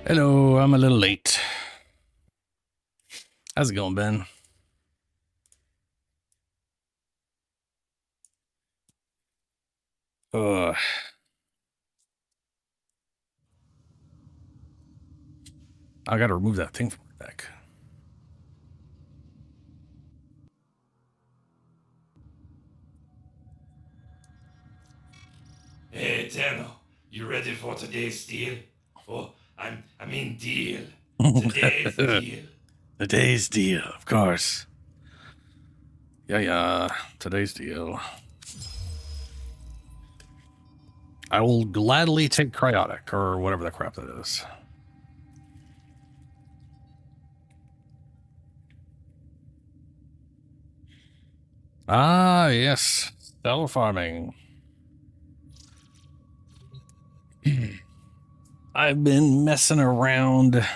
Hello, I'm a little late. How's it going, Ben? I gotta remove that thing from my deck. Hey, Tenno, you ready for today's deal? Oh, I mean deal. Today's deal. Today's deal, of course. Yeah, today's deal. I will gladly take Cryotic, or whatever the crap that is. Ah, yes. Cell farming. I've been messing around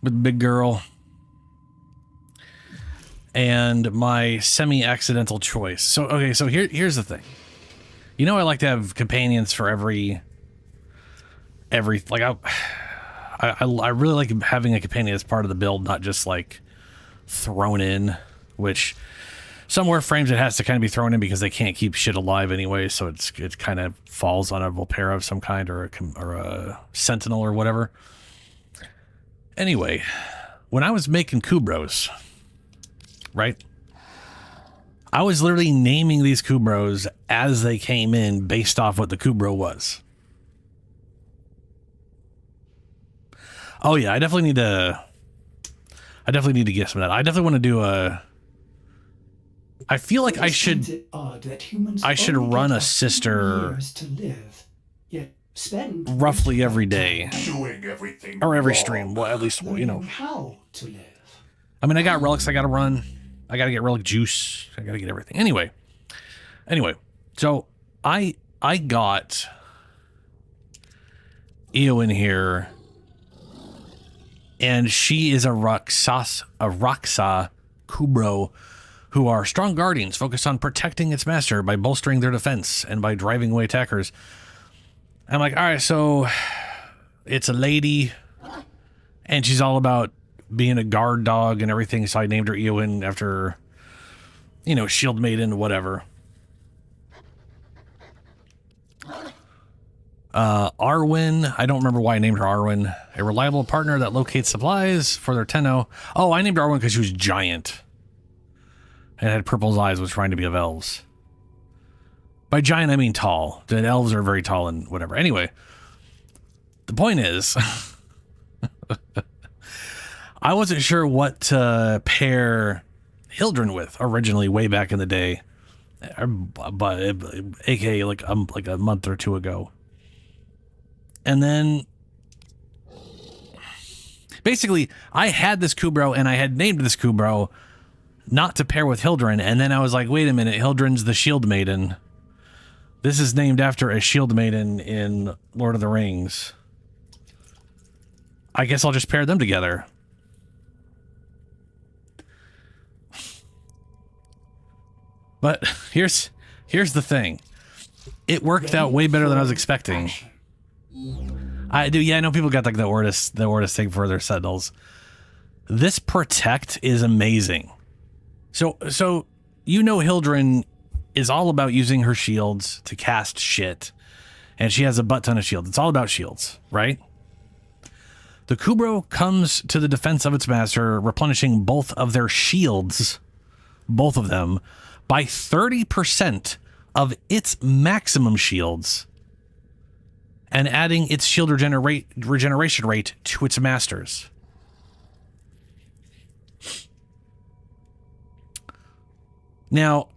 with Big Girl and my semi-accidental choice. So, okay, so here's the thing. You know, I like to have companions for every like I really like having a companion as part of the build, not just like thrown in, which some Warframes it has to kind of be thrown in because they can't keep shit alive anyway, so it kind of falls on a Volpera of some kind or a Sentinel or whatever. Anyway, when I was making Kubros, right? I was literally naming these Kubros as they came in based off what the Kubro was. Oh yeah, I definitely need to get some of that. I definitely want to do a... I feel like I should run a sister roughly every day. Doing everything or every wrong. Stream. Well, at least, you know. How to live. I mean, I got relics I gotta run. I gotta get relic juice. I gotta get everything. Anyway, so I got Io in here, and she is a Raksa Kubro, who are strong guardians focused on protecting its master by bolstering their defense and by driving away attackers. I'm like, all right, so it's a lady, and she's all about being a guard dog and everything, so I named her Eowyn after, you know, Shield Maiden, whatever. Arwen, I don't remember why I named her Arwen. A reliable partner that locates supplies for their Tenno. Oh, I named her Arwen because she was giant and had purple eyes, was trying to be of elves. By giant, I mean tall. The elves are very tall and whatever. Anyway, the point is, I wasn't sure what to pair Hildryn with originally, way back in the day, but aka like a month or two ago. And then, basically, I had this Kubro, and I had named this Kubro not to pair with Hildryn, and then I was like, wait a minute, Hildryn's the Shield Maiden. This is named after a Shield Maiden in Lord of the Rings. I guess I'll just pair them together. But here's the thing. It worked out way better than I was expecting. I do, yeah, I know people got like the Ortis thing for their Sentinels. This Protect is amazing. So you know Hildryn is all about using her shields to cast shit, and she has a butt ton of shields. It's all about shields, right? The Kubro comes to the defense of its master, replenishing both of their shields, both of them, by 30% of its maximum shields, and adding its shield regeneration rate to its masters. Now,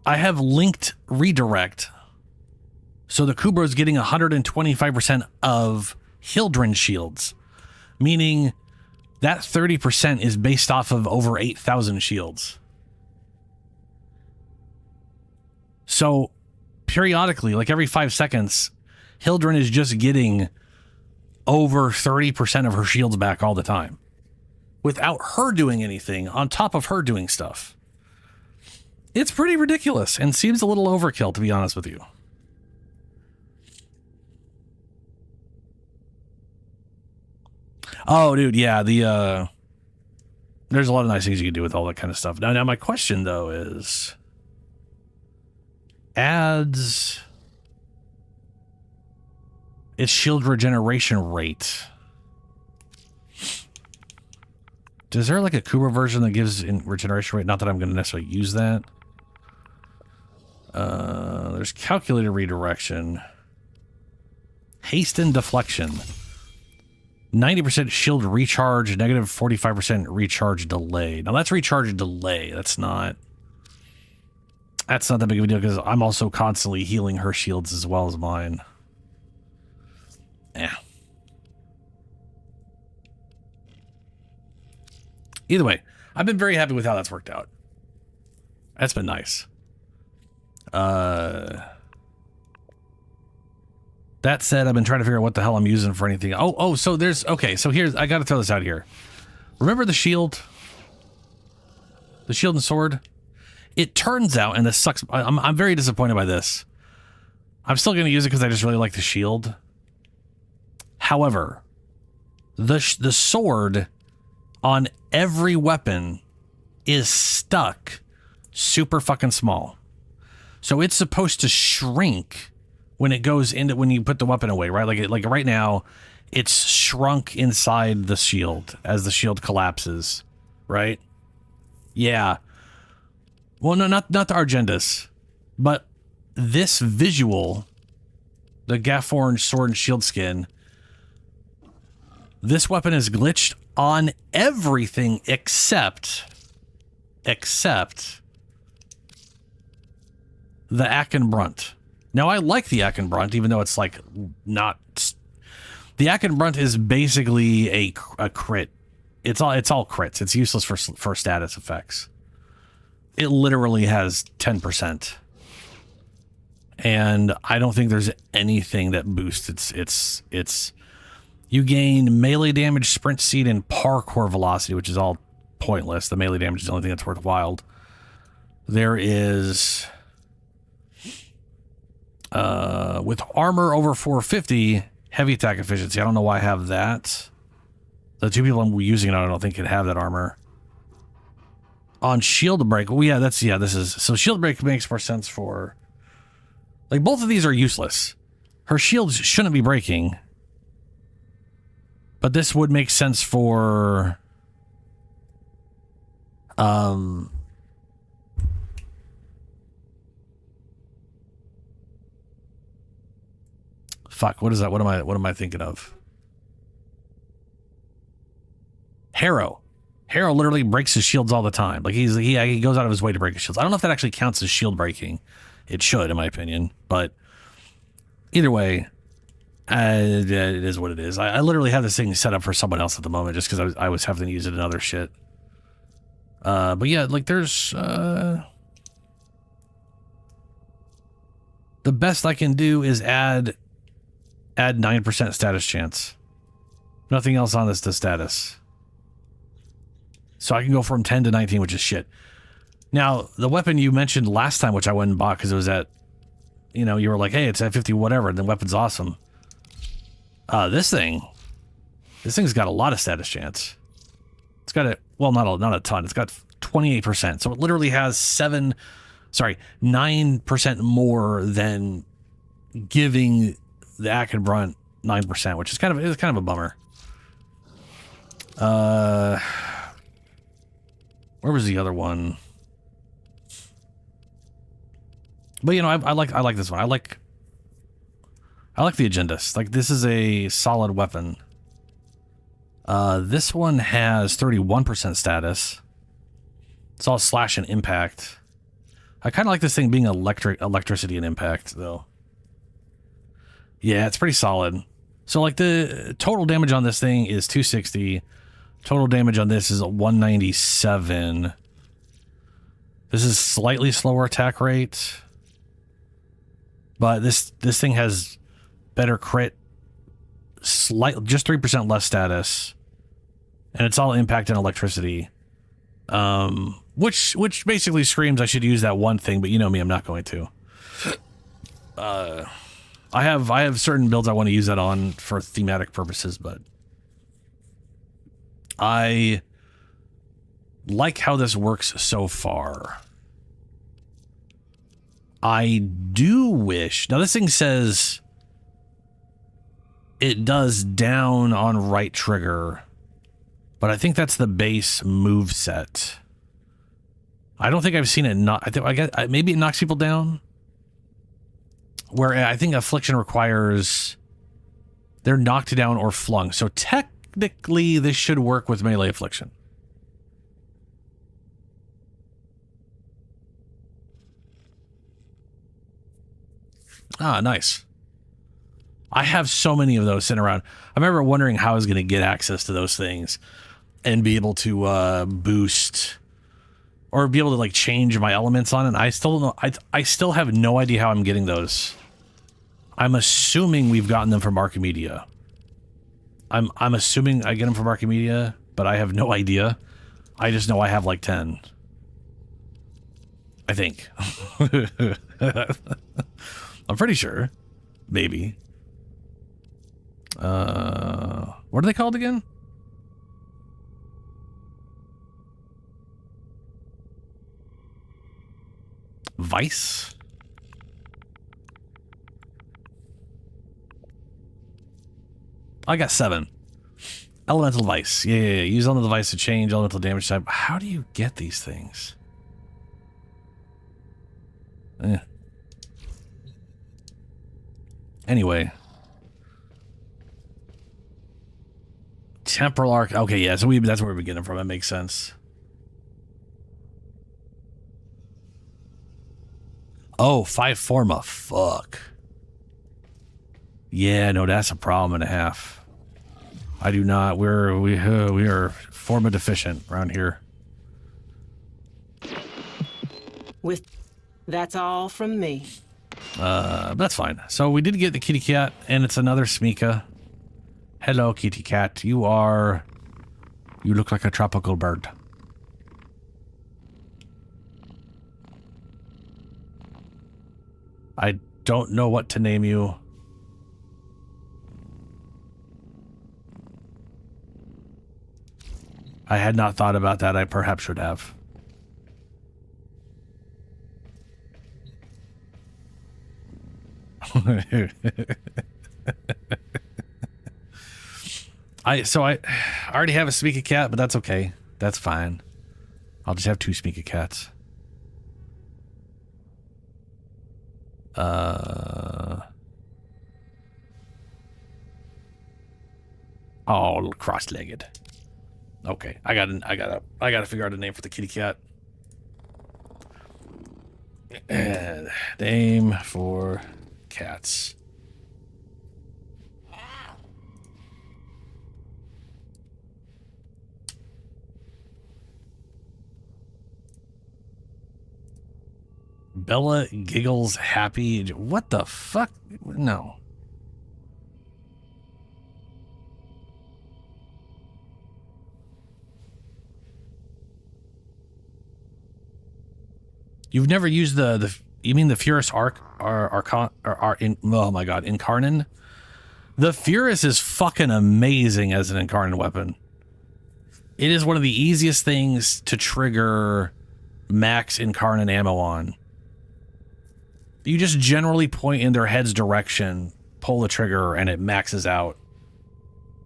I have linked redirect, so the Kubro is getting 125% of Hildryn shields, meaning that 30% is based off of over 8,000 shields. So, periodically, like every 5 seconds, Hildryn is just getting over 30% of her shields back all the time, without her doing anything on top of her doing stuff. It's pretty ridiculous and seems a little overkill, to be honest with you. Oh, dude, yeah, there's a lot of nice things you can do with all that kind of stuff. Now my question, though, is... Adds... its shield regeneration rate. Is there like a Kuba version that gives in regeneration rate? Not that I'm going to necessarily use that. There's calculated redirection. Haste and deflection. 90% shield recharge, negative 45% recharge delay. Now that's recharge delay. That's not that big of a deal because I'm also constantly healing her shields as well as mine. Yeah. Either way, I've been very happy with how that's worked out. That's been nice. That said, I've been trying to figure out what the hell I'm using for anything. So there's... Okay, so here's... I gotta throw this out here. Remember the shield? The shield and sword? It turns out, and this sucks... I'm very disappointed by this. I'm still gonna use it because I just really like the shield. However, the sword on every weapon is stuck super fucking small. So it's supposed to shrink when it goes into, when you put the weapon away, right? Like right now, it's shrunk inside the shield as the shield collapses, right? Yeah. Well, no, not the Argendus, but this visual, the Gaff-Orange sword and shield skin, this weapon is glitched on everything except the Akenbrunt. Now, I like the Akenbrunt, even though it's like not... The Akenbrunt is basically a crit. It's all crits. It's useless for status effects. It literally has 10%. And I don't think there's anything that boosts its you gain melee damage, sprint speed, and parkour velocity, which is all pointless. The melee damage is the only thing that's worthwhile. There is... with armor over 450, heavy attack efficiency. I don't know why I have that. The two people I'm using it on, I don't think can have that armor. On shield break, well, yeah, this is... So shield break makes more sense for... Like, both of these are useless. Her shields shouldn't be breaking. But this would make sense for... Fuck, what is that? What am I thinking of? Harrow. Harrow literally breaks his shields all the time. Like he goes out of his way to break his shields. I don't know if that actually counts as shield breaking. It should, in my opinion. But either way, it is what it is. I literally have this thing set up for someone else at the moment just because I was having to use it in other shit. But yeah, like there's... the best I can do is add 9% status chance. Nothing else on this to status. So I can go from 10 to 19, which is shit. Now, the weapon you mentioned last time, which I went and bought because it was at, you know, you were like, hey, it's at 50 whatever, and the weapon's awesome. This thing's got a lot of status chance. It's got not a ton. It's got 28%. So it literally has 9% more than giving the Akenbrunt 9%, which is kind of a bummer. Where was the other one? But you know, I like this one. I like the Agendus. Like, this is a solid weapon. This one has 31% status. It's all slash and impact. I kind of like this thing being electricity and impact, though. Yeah, it's pretty solid. So, like, the total damage on this thing is 260. Total damage on this is 197. This is slightly slower attack rate. But this thing has better crit. Just 3% less status. And it's all impact and electricity. Which basically screams I should use that one thing, but you know me, I'm not going to. I have certain builds I want to use that on for thematic purposes, but I like how this works so far. I do wish... Now, this thing says it does down on right trigger, but I think that's the base move set. I don't think I've seen it not... I guess maybe it knocks people down. Where I think Affliction requires... They're knocked down or flung. So technically, this should work with melee Affliction. Ah, nice. I have so many of those sitting around. I remember wondering how I was going to get access to those things and be able to boost or be able to like change my elements on it. I still don't know. I still have no idea how I'm getting those. I'm assuming we've gotten them from Arcamedia. I'm assuming I get them from Arcamedia, but I have no idea. I just know I have like 10. I think. I'm pretty sure. Maybe. What are they called again? Vice? I got 7. Elemental Vice. Yeah. Use Elemental Vice to change elemental damage type. How do you get these things? Anyway. Temporal Arc. Okay, yeah, so that's where we get them from. That makes sense. Oh, 5 Forma. Fuck. Yeah, no, that's a problem and a half. I do not. We are Forma deficient around here. That's all from me. That's fine. So we did get the kitty cat, and it's another Smika. Hello, kitty cat. You look like a tropical bird. I don't know what to name you. I had not thought about that. I perhaps should have. I already have a Smika cat, but that's okay. That's fine. I'll just have 2 Smika cats. Oh, cross-legged. Okay, I gotta figure out a name for the kitty cat. And name for cats. Bella giggles happy. What the fuck? No. You've never used you mean the Furus oh my god, Incarnon? The Furus is fucking amazing as an Incarnon weapon. It is one of the easiest things to trigger max Incarnon ammo on. You just generally point in their head's direction, pull the trigger, and it maxes out.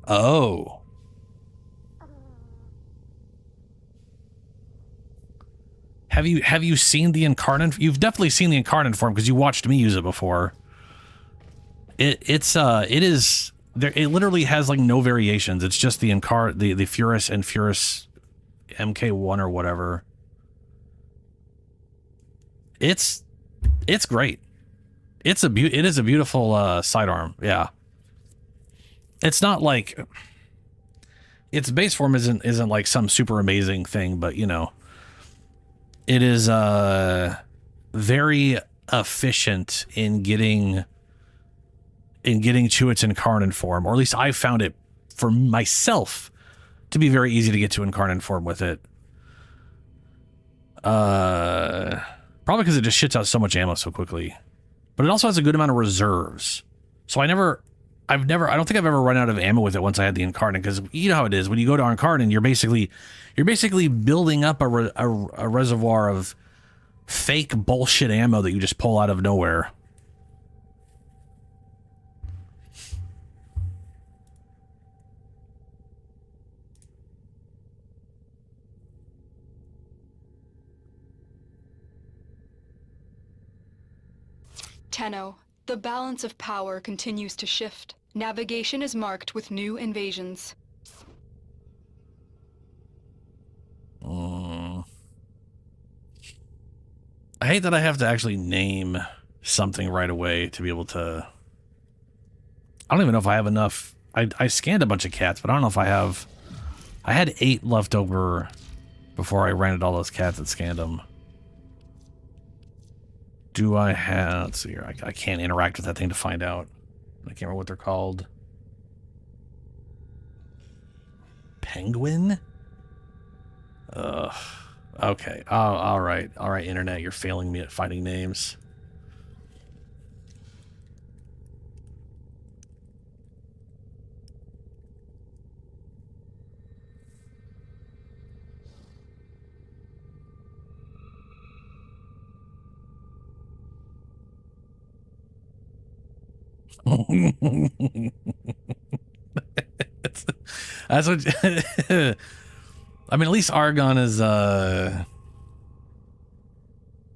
Oh. Have you seen the Incarnon? You've definitely seen the Incarnon form because you watched me use it before. It literally has like no variations. It's just the Furus and Furus MK1 or whatever. It's great. It is a beautiful sidearm. Yeah. It's not like its base form isn't like some super amazing thing, but you know, it is very efficient in getting to its Incarnon form, or at least I found it for myself to be very easy to get to Incarnon form with it. Probably because it just shits out so much ammo so quickly. But it also has a good amount of reserves. So I never I don't think I've ever run out of ammo with it once I had the Incarnon, because you know how it is. When you go to Incarnon, you're basically building up a reservoir of fake bullshit ammo that you just pull out of nowhere. Tenno, the balance of power continues to shift. Navigation is marked with new invasions. I hate that I have to actually name something right away to be able to... I don't even know if I have enough. I scanned a bunch of cats, but I don't know if I have... I had 8 left over before I rented all those cats and scanned them. Do I have... Let's see here. I can't interact with that thing to find out. I can't remember what they're called. Penguin? Ugh. Okay. Oh, all right. All right, Internet. You're failing me at finding names. That's what... I mean, at least Argon is,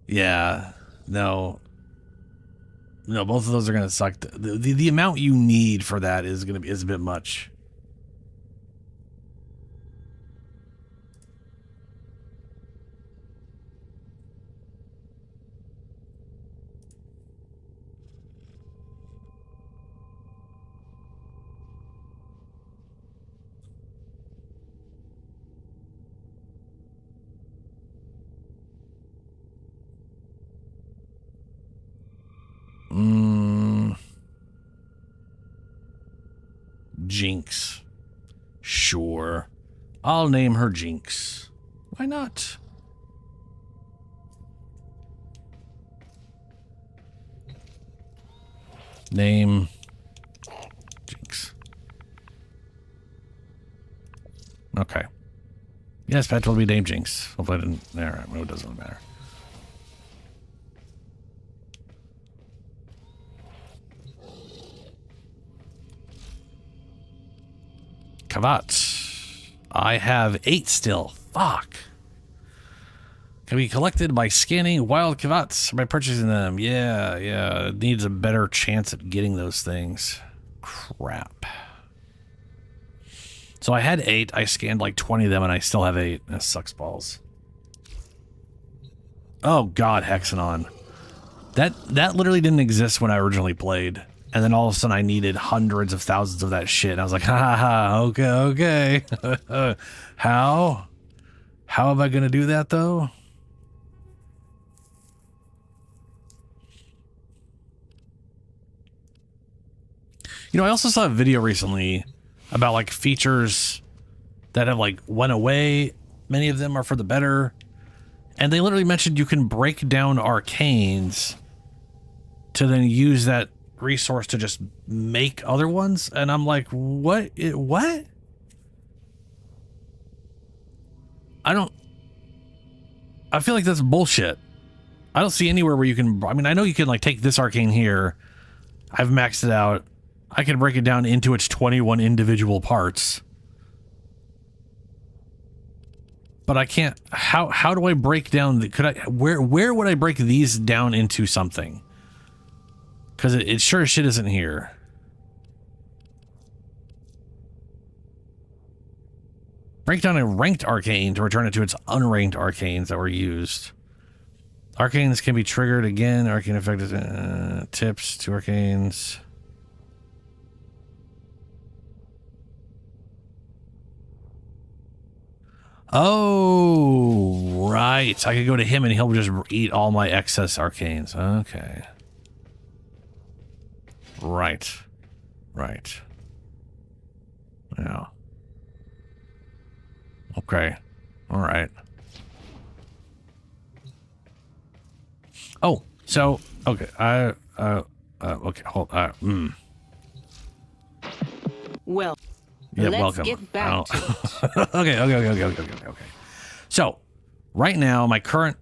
yeah, no, both of those are going to suck. The amount you need for that is a bit much. Jinx. Sure. I'll name her Jinx. Why not? Name Jinx. Okay. Yes, pet will be named Jinx. Hopefully I didn't... Alright, well, it doesn't matter. Kavat. I have 8 still. Fuck. Can be collected by scanning wild Kavats or by purchasing them. Yeah. It needs a better chance at getting those things. Crap. So I had 8. I scanned like 20 of them and I still have 8. That sucks balls. Oh god, Hexanon. That literally didn't exist when I originally played. And then all of a sudden I needed hundreds of thousands of that shit. And I was like, okay. How am I going to do that, though? You know, I also saw a video recently about, like, features that have, like, went away. Many of them are for the better. And they literally mentioned you can break down Arcanes to then use that resource to just make other ones, and I'm like, what? What? I feel like that's bullshit. I don't see anywhere where you can... I mean, I know you can, like, take this Arcane here. I've maxed it out. I can break it down into its 21 individual parts. But I can't... How do I break down... Where would I break these down into something? Because it sure as shit isn't here. Break down a ranked arcane to return it to its unranked arcanes that were used. Arcanes can be triggered again. Arcane effective tips to arcanes. Oh, right. I could go to him and he'll just eat all my excess arcanes. Okay. Right. Yeah. Okay. All right. Oh, so okay. Okay. Hold. Well, Yeah, let's welcome. get back to it. Okay. So, right now, my current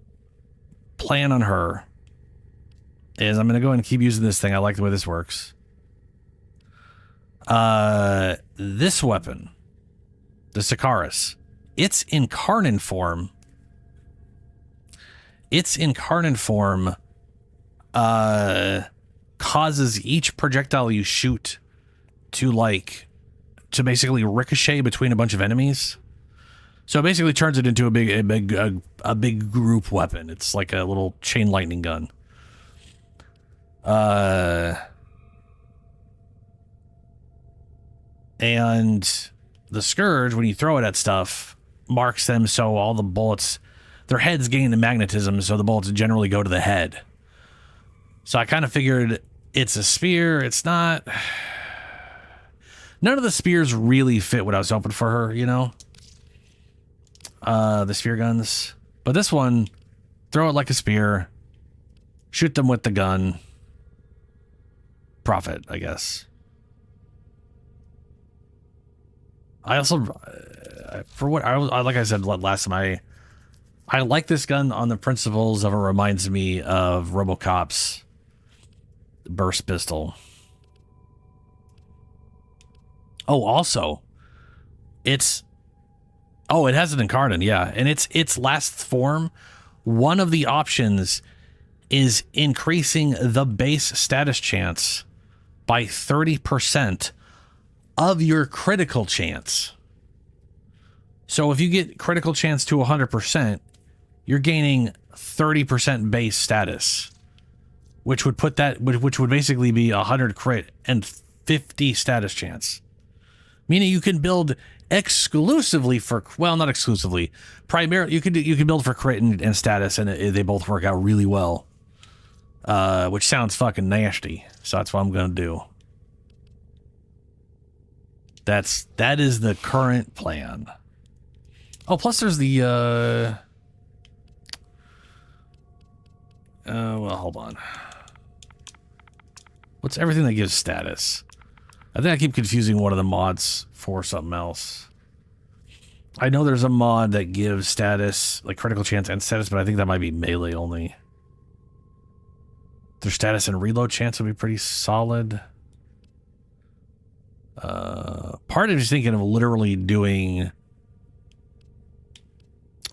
plan on her is I'm going to go ahead and keep using this thing. I like the way this works. This weapon, the Sikaris, its Incarnon form. Causes each projectile you shoot to basically ricochet between a bunch of enemies. So it basically turns it into a big group weapon. It's like a little chain lightning gun. And the Scourge, when you throw it at stuff, marks them so all the bullets, their heads gain the magnetism, so the bullets generally go to the head. So I kind of figured it's a spear. It's not. None of the spears really fit what I was hoping for her, you know? The spear guns. But this one, throw it like a spear, shoot them with the gun. Profit, I guess. I also, for what I like I said last time, I like this gun on the principles of it reminds me of RoboCop's burst pistol. Oh, also, it has an Incarnon, yeah, and its last form. One of the options is increasing the base status chance by 30% of your critical chance. So if you get critical chance to 100%, you're gaining 30% base status, which would basically be 100 crit and 50 status chance. Meaning you can build exclusively for, well, not exclusively, primarily you can build for crit and status, and they both work out really well. Which sounds fucking nasty. So that's what I'm gonna do. That is the current plan. Oh, plus there's the well, hold on. What's everything that gives status? I think I keep confusing one of the mods for something else. I know there's a mod that gives status, like critical chance and status, but I think that might be melee only. Their status and reload chance would be pretty solid. Part of me is thinking of literally doing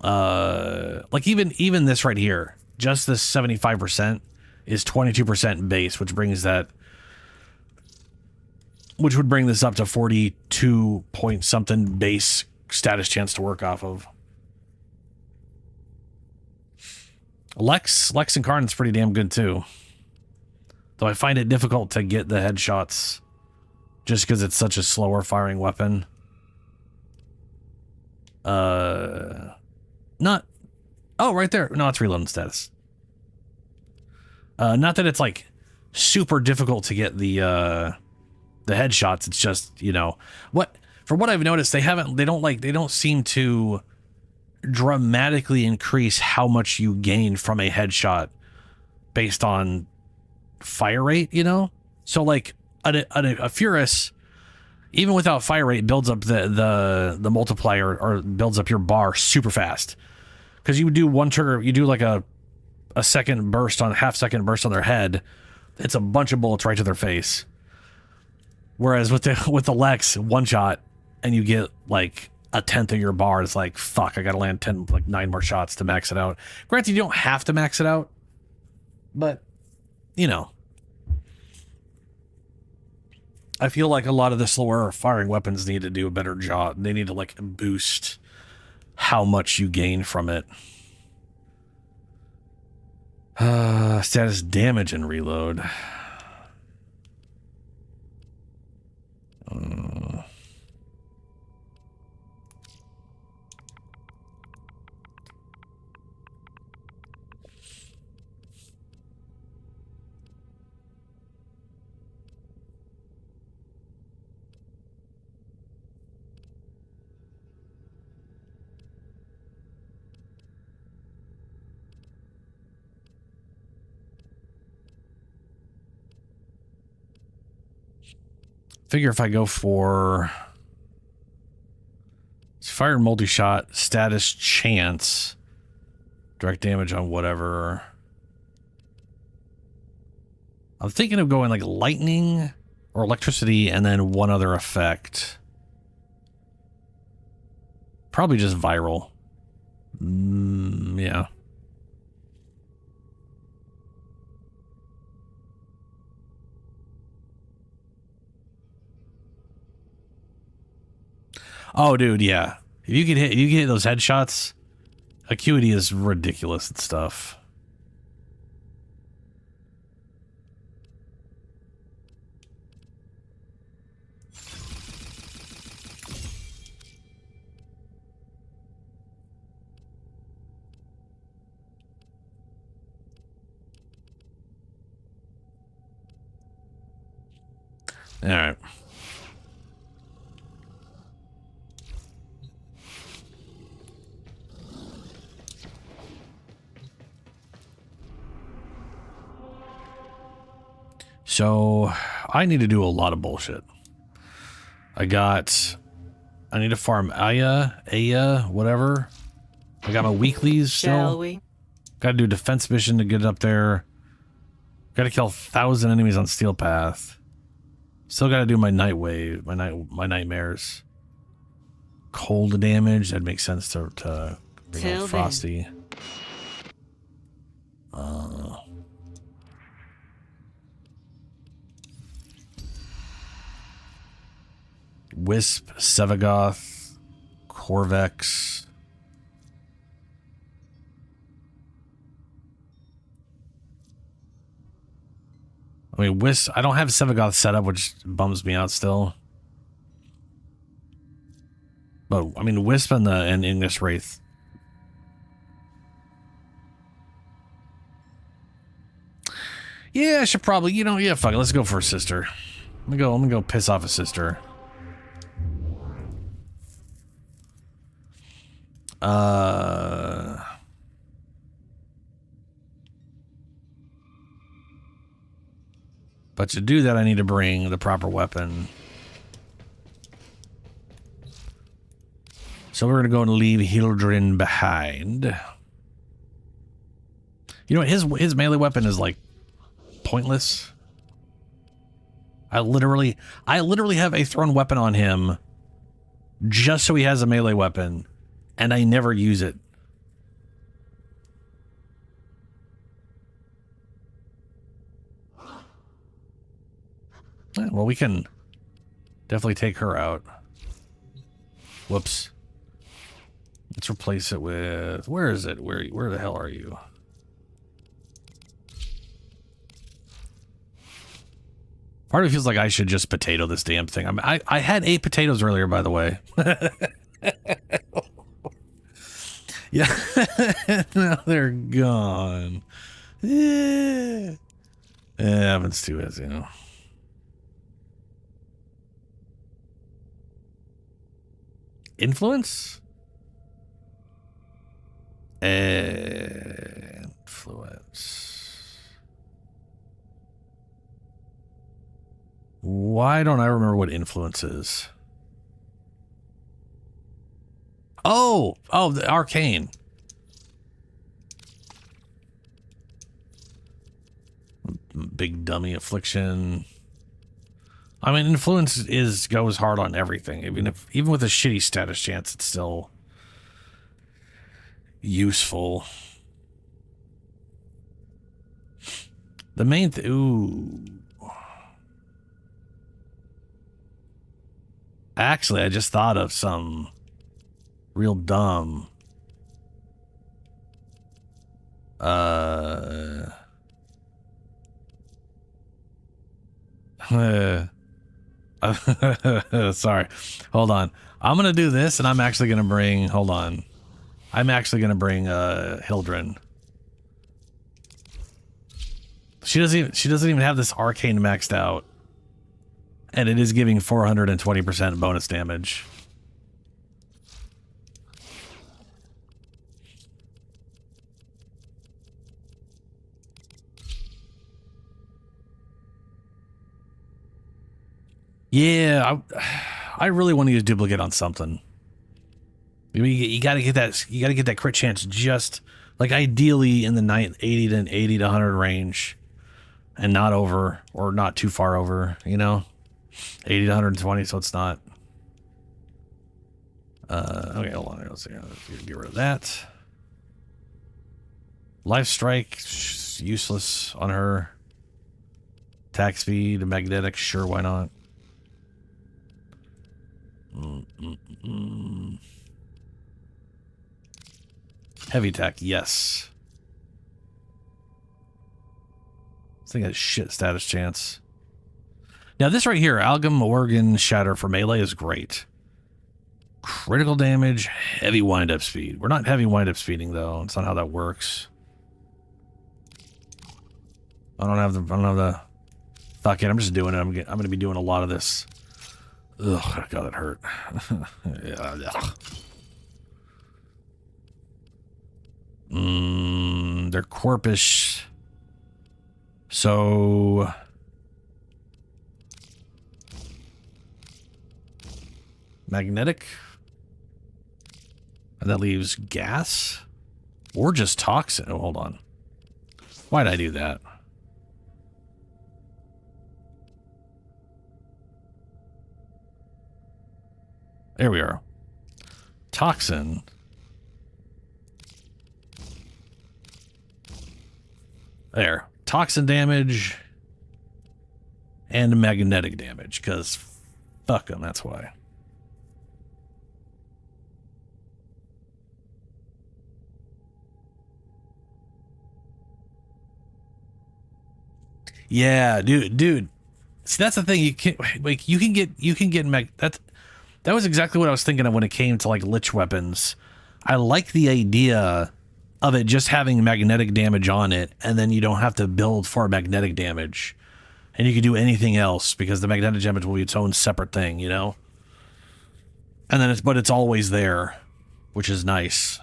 like even this right here, just this 75% is 22% base, which would bring this up to 42 point something base status chance to work off of. Lex Incarnon's pretty damn good too. Though I find it difficult to get the headshots just because it's such a slower firing weapon. Not. Oh, right there. No, it's reloading status. Not that it's like super difficult to get the headshots. It's just, you know, from what I've noticed, they don't seem to dramatically increase how much you gain from a headshot based on fire rate, you know? So like a Furus, even without fire rate, builds up the multiplier or builds up your bar super fast. Because you do one trigger, you do like a second burst on half second burst on their head, it's a bunch of bullets right to their face. Whereas with the Lex, one shot and you get like a tenth of your bar. It's like, fuck, I gotta land 9 more shots to max it out. Granted, you don't have to max it out, but you know, I feel like a lot of the slower firing weapons need to do a better job. They need to like boost how much you gain from it. Status damage and reload. figure if I go for fire and multi-shot, status chance, direct damage on whatever. I'm thinking of going like lightning or electricity and then one other effect. Probably just viral. Yeah. Oh, dude, yeah. If you can hit those headshots, acuity is ridiculous and stuff. All right. So, I need to do a lot of bullshit. I need to farm Aya, whatever. I got my weeklies still. Shall we? Gotta do a defense mission to get up there. Gotta kill 1,000 enemies on Steel Path. Still gotta do my night wave, my nightmares. Cold damage, that makes sense to bring Till out Frosty. Wisp, Sevagoth, Corvex. I mean, Wisp, I don't have Sevagoth set up, which bums me out still. But, I mean, Wisp and Ignis Wraith. Yeah, I should probably, yeah, fuck it. Let's go for a sister. Let me go piss off a sister. But to do that, I need to bring the proper weapon. So we're going to go and leave Hildryn behind. You know, his melee weapon is like pointless. I literally have a thrown weapon on him just so he has a melee weapon, and I never use it. Well, we can definitely take her out. Whoops. Let's replace it with... Where is it? Where the hell are you? Part of me feels like I should just potato this damn thing. I had 8 potatoes earlier, by the way. Yeah. Now they're gone. Yeah. It happens to us, Influence? Influence. Why don't I remember what influence is? Oh, the Arcane. Big dummy affliction. I mean, influence goes hard on everything. Even with a shitty status chance, it's still useful. The main ooh. Actually, I just thought of some real dumb. Sorry. Hold on. I'm going to do this, and I'm actually going to bring... Hold on. I'm actually going to bring Hildryn. She doesn't even have this Arcane maxed out. And it is giving 420% bonus damage. Yeah, I really want to use duplicate on something. You got to get that. You got to get that crit chance just like ideally in the 80 to 100 range, and not over or not too far over. You know, 80 to 120, so it's not. Okay, hold on. Let's see. Let's get rid of that. Life strike, useless on her. Attack speed, magnetic, sure, why not? Heavy attack, yes. This thing has shit status chance. Now this right here, Algam Organ Shatter for melee is great. Critical damage, heavy wind-up speed. We're not heavy wind-up speeding though. It's not how that works. I don't have the. Fuck it, I'm just doing it. I'm gonna be doing a lot of this. Ugh, God, it hurt. Yeah, they're corpish. So magnetic. And that leaves gas. Or just toxin. Oh, hold on. Why'd I do that? There we are. Toxin. There. Toxin damage and magnetic damage, because fuck them, that's why. Yeah, dude. See, that's the thing. You can like you can get that was exactly what I was thinking of when it came to like lich weapons. I like the idea of it just having magnetic damage on it, and then you don't have to build for magnetic damage, and you can do anything else because the magnetic damage will be its own separate thing, you know. And then it's always there, which is nice.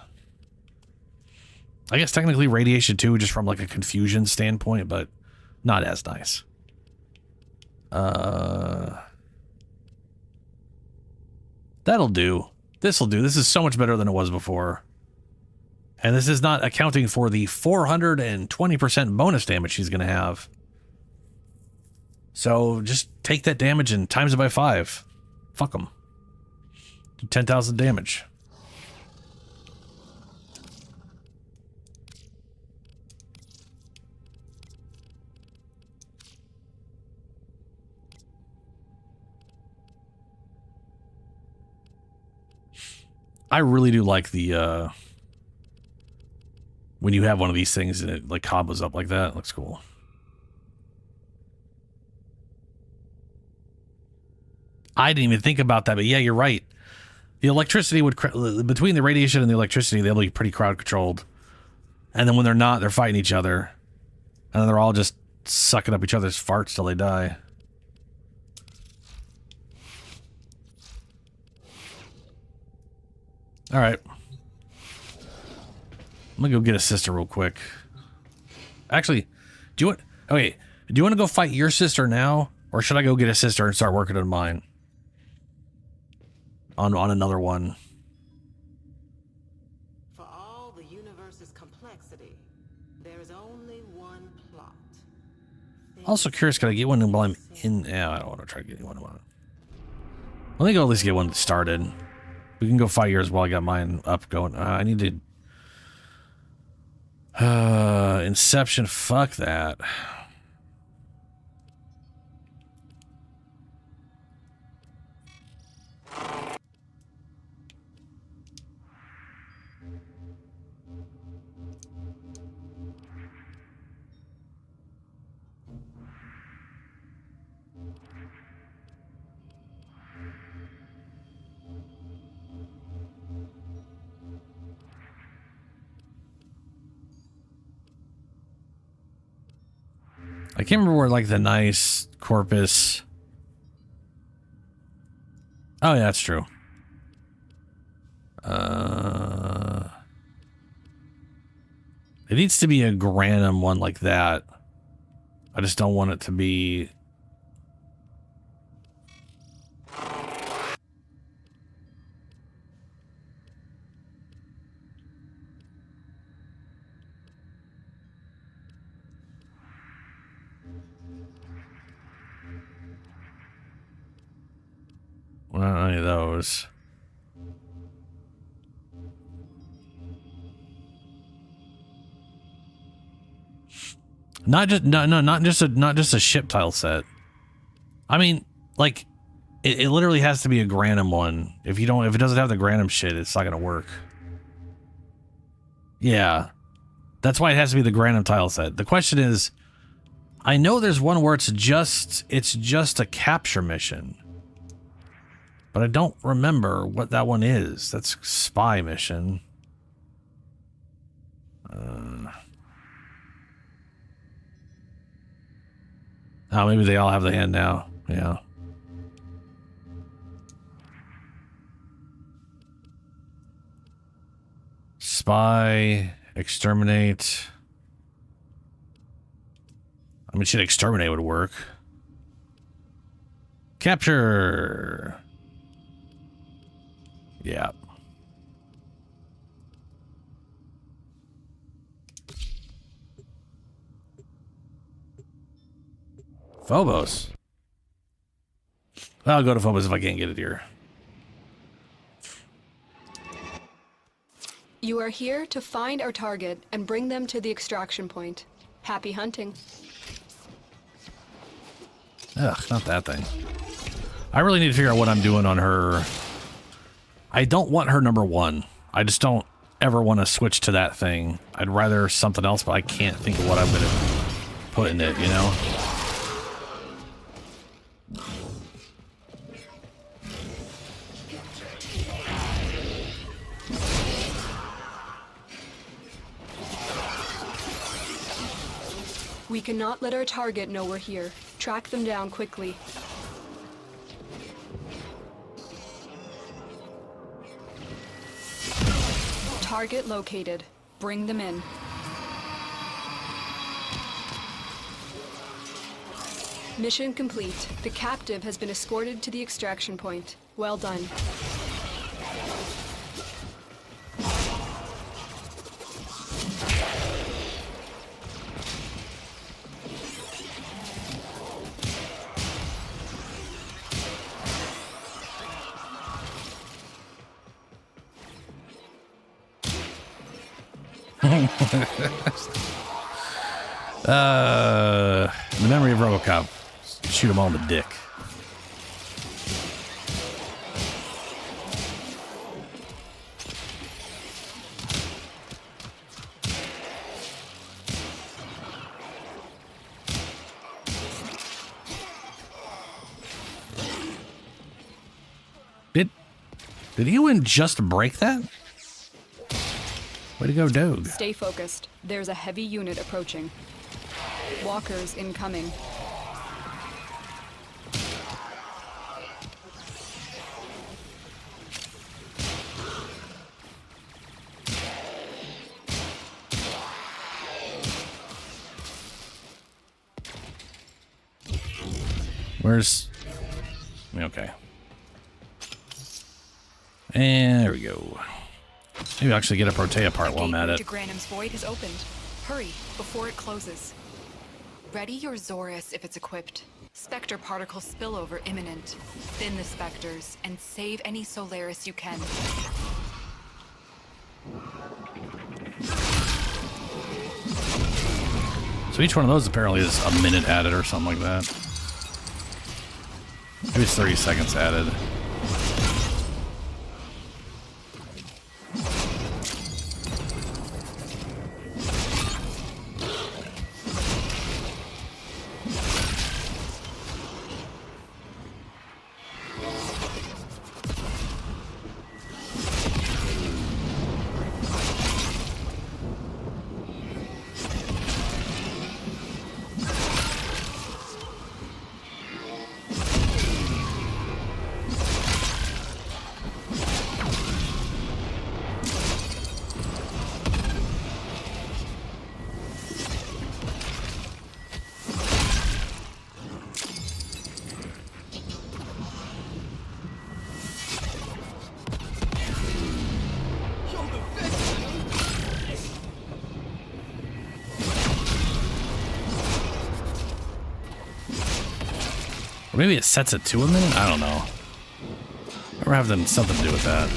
I guess technically radiation too, just from like a confusion standpoint, but not as nice. That'll do. This'll do. This is so much better than it was before. And this is not accounting for the 420% bonus damage she's going to have. So just take that damage and times it by 5. Fuck them. Do 10,000 damage. I really do like the, when you have one of these things and it like combos up like that, it looks cool. I didn't even think about that, but yeah, you're right. The electricity would, between the radiation and the electricity, they'll be pretty crowd controlled. And then when they're not, they're fighting each other. And then they're all just sucking up each other's farts till they die. All right. I'm gonna go get a sister real quick. Actually, do you want? Okay, do you want to go fight your sister now, or should I go get a sister and start working on mine? On another one. For all the universe's complexity, there is only one plot. Also curious, can I get one while I'm in? Yeah, I don't want to try to get one. Let me go at least get one started. We can go fight yours while I got mine up going. I need to... Inception, fuck that. I can't remember where, like, the nice corpus... Oh, yeah, that's true. It needs to be a Granum one like that. I just don't want it to be... Not any of those. Not just a ship tile set. I mean, like, it literally has to be a Granum one. If it doesn't have the Granum shit, it's not gonna work. Yeah, that's why it has to be the Granum tile set. The question is, I know there's one where it's just a capture mission, but I don't remember what that one is. That's spy mission. Oh, maybe they all have the hand now. Yeah. Spy, exterminate. I mean, shit, exterminate would work. Capture. Yeah. Phobos. I'll go to Phobos if I can't get it here. You are here to find our target and bring them to the extraction point. Happy hunting. Ugh, not that thing. I really need to figure out what I'm doing on her. I don't want her number 1. I just don't ever want to switch to that thing. I'd rather something else, but I can't think of what I'm going to put in it, you know? We cannot let our target know we're here. Track them down quickly. Target located. Bring them in. Mission complete. The captive has been escorted to the extraction point. Well done. The memory of RoboCop. Shoot him all in the dick. Did Ewan just break that? Way to go, Doug. Stay focused. There's a heavy unit approaching. Walkers incoming. Where's... Okay. And there we go. Maybe I'll actually get a Protea part while I'm at it. The Granum's void has opened. Hurry, before it closes. Ready your Zorus if it's equipped. Spectre particle spillover imminent. Thin the specters and save any Solaris you can. So each one of those apparently is a minute added or something like that. Maybe it's 30 seconds added. Maybe it sets it to a minute? I don't know. Or have them something to do with that.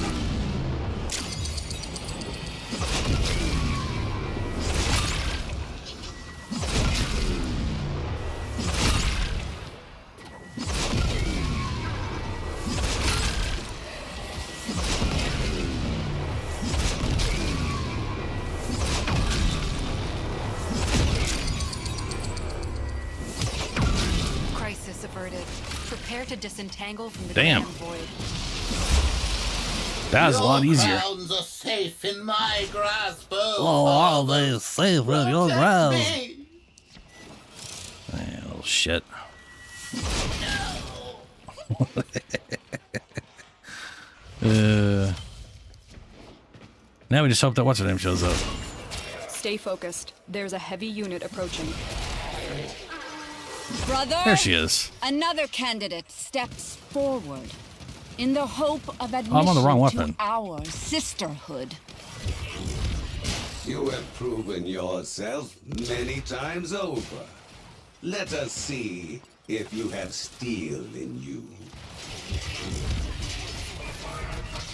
Crisis averted. Prepare to disentangle from the Damn. damn void. That was a lot easier. Crowns are safe in my grasp. Oh, are they safe in your grasp? Oh, shit. Now we just hope that what's her name shows up. Stay focused. There's a heavy unit approaching. Brother, There she is. another candidate steps forward in the hope of admission I'm on the wrong weapon. to our sisterhood. You have proven yourself many times over. Let us see if you have steel in you.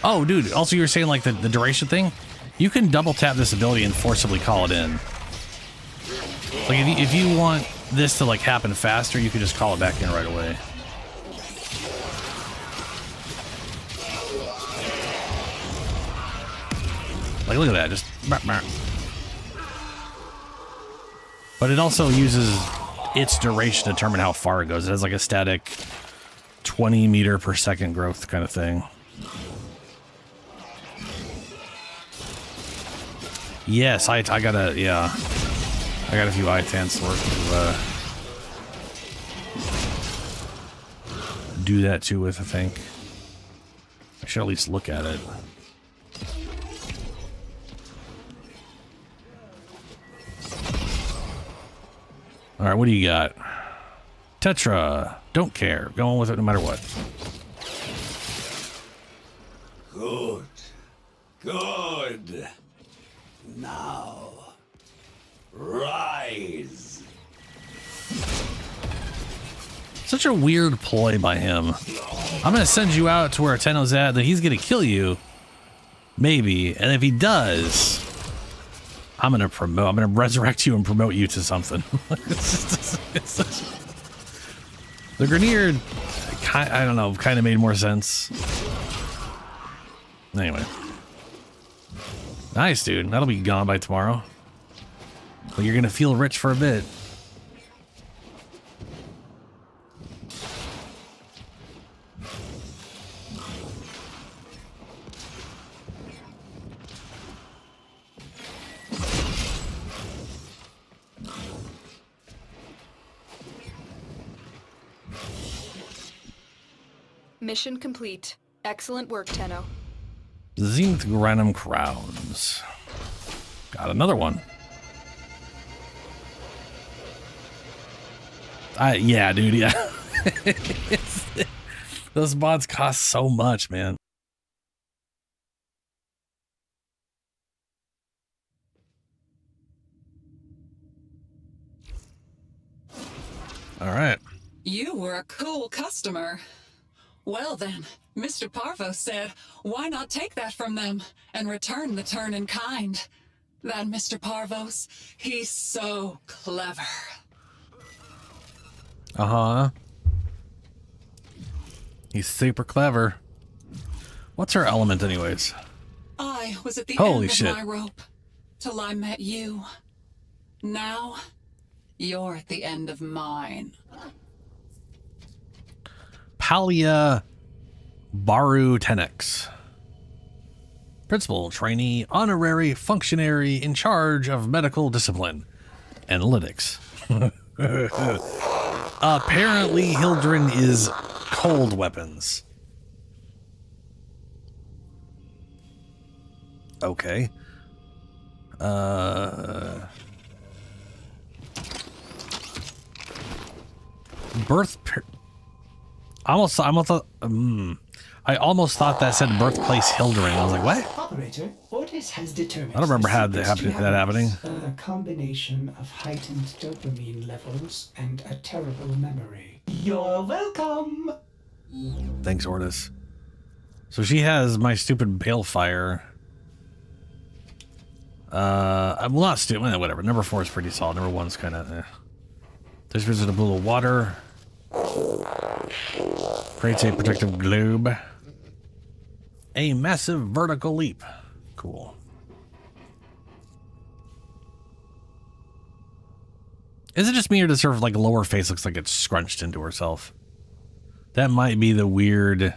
Oh, dude. Also, you were saying like the duration thing. You can double tap this ability and forcibly call it in. Like if you want this to like happen faster, you can just call it back in right away. Like look at that, just. But it also uses its duration to determine how far it goes. It has like a static 20 meter per second growth kind of thing. Yes, I gotta, yeah. I got a few ITANs worth to do that too with, I think. I should at least look at it. Alright, what do you got? Tetra. Don't care. Go on with it no matter what. Good. Good. Now, rise. Such a weird ploy by him. I'm gonna send you out to where Tenno's at, then he's gonna kill you. Maybe. And if he does, I'm gonna resurrect you and promote you to something. The Grenier, I don't know, kind of made more sense. Anyway. Nice, dude. That'll be gone by tomorrow. But you're gonna feel rich for a bit. Mission complete. Excellent work, Tenno. Zenith Granum Crowns. Got another one. Yeah, dude, yeah. Those mods cost so much, man. All right. You were a cool customer. Well then, Mr. Parvo said, why not take that from them and return the turn in kind? That Mr. Parvos, he's so clever. Uh-huh. He's super clever. What's her element anyways? I was at the Holy end shit. of my rope till I met you. Now, you're at the end of mine. Palia Baru Tenex. Principal, trainee, honorary, functionary in charge of medical discipline. Analytics. Apparently, Hildryn is cold weapons. Okay. I almost thought that said birthplace Hildryn. I was like, what? Operator, Ordis has determined I don't remember that happening. A combination of heightened dopamine levels and a terrible memory. You're welcome. Thanks, Ordis. So she has my stupid balefire. I'm not stupid. Whatever. Number 4 is pretty solid. Number 1's kind of. This is a pool of water. Creates a protective globe. A massive vertical leap. Cool. Is it just me, or does her like lower face looks like it's scrunched into herself? That might be the weird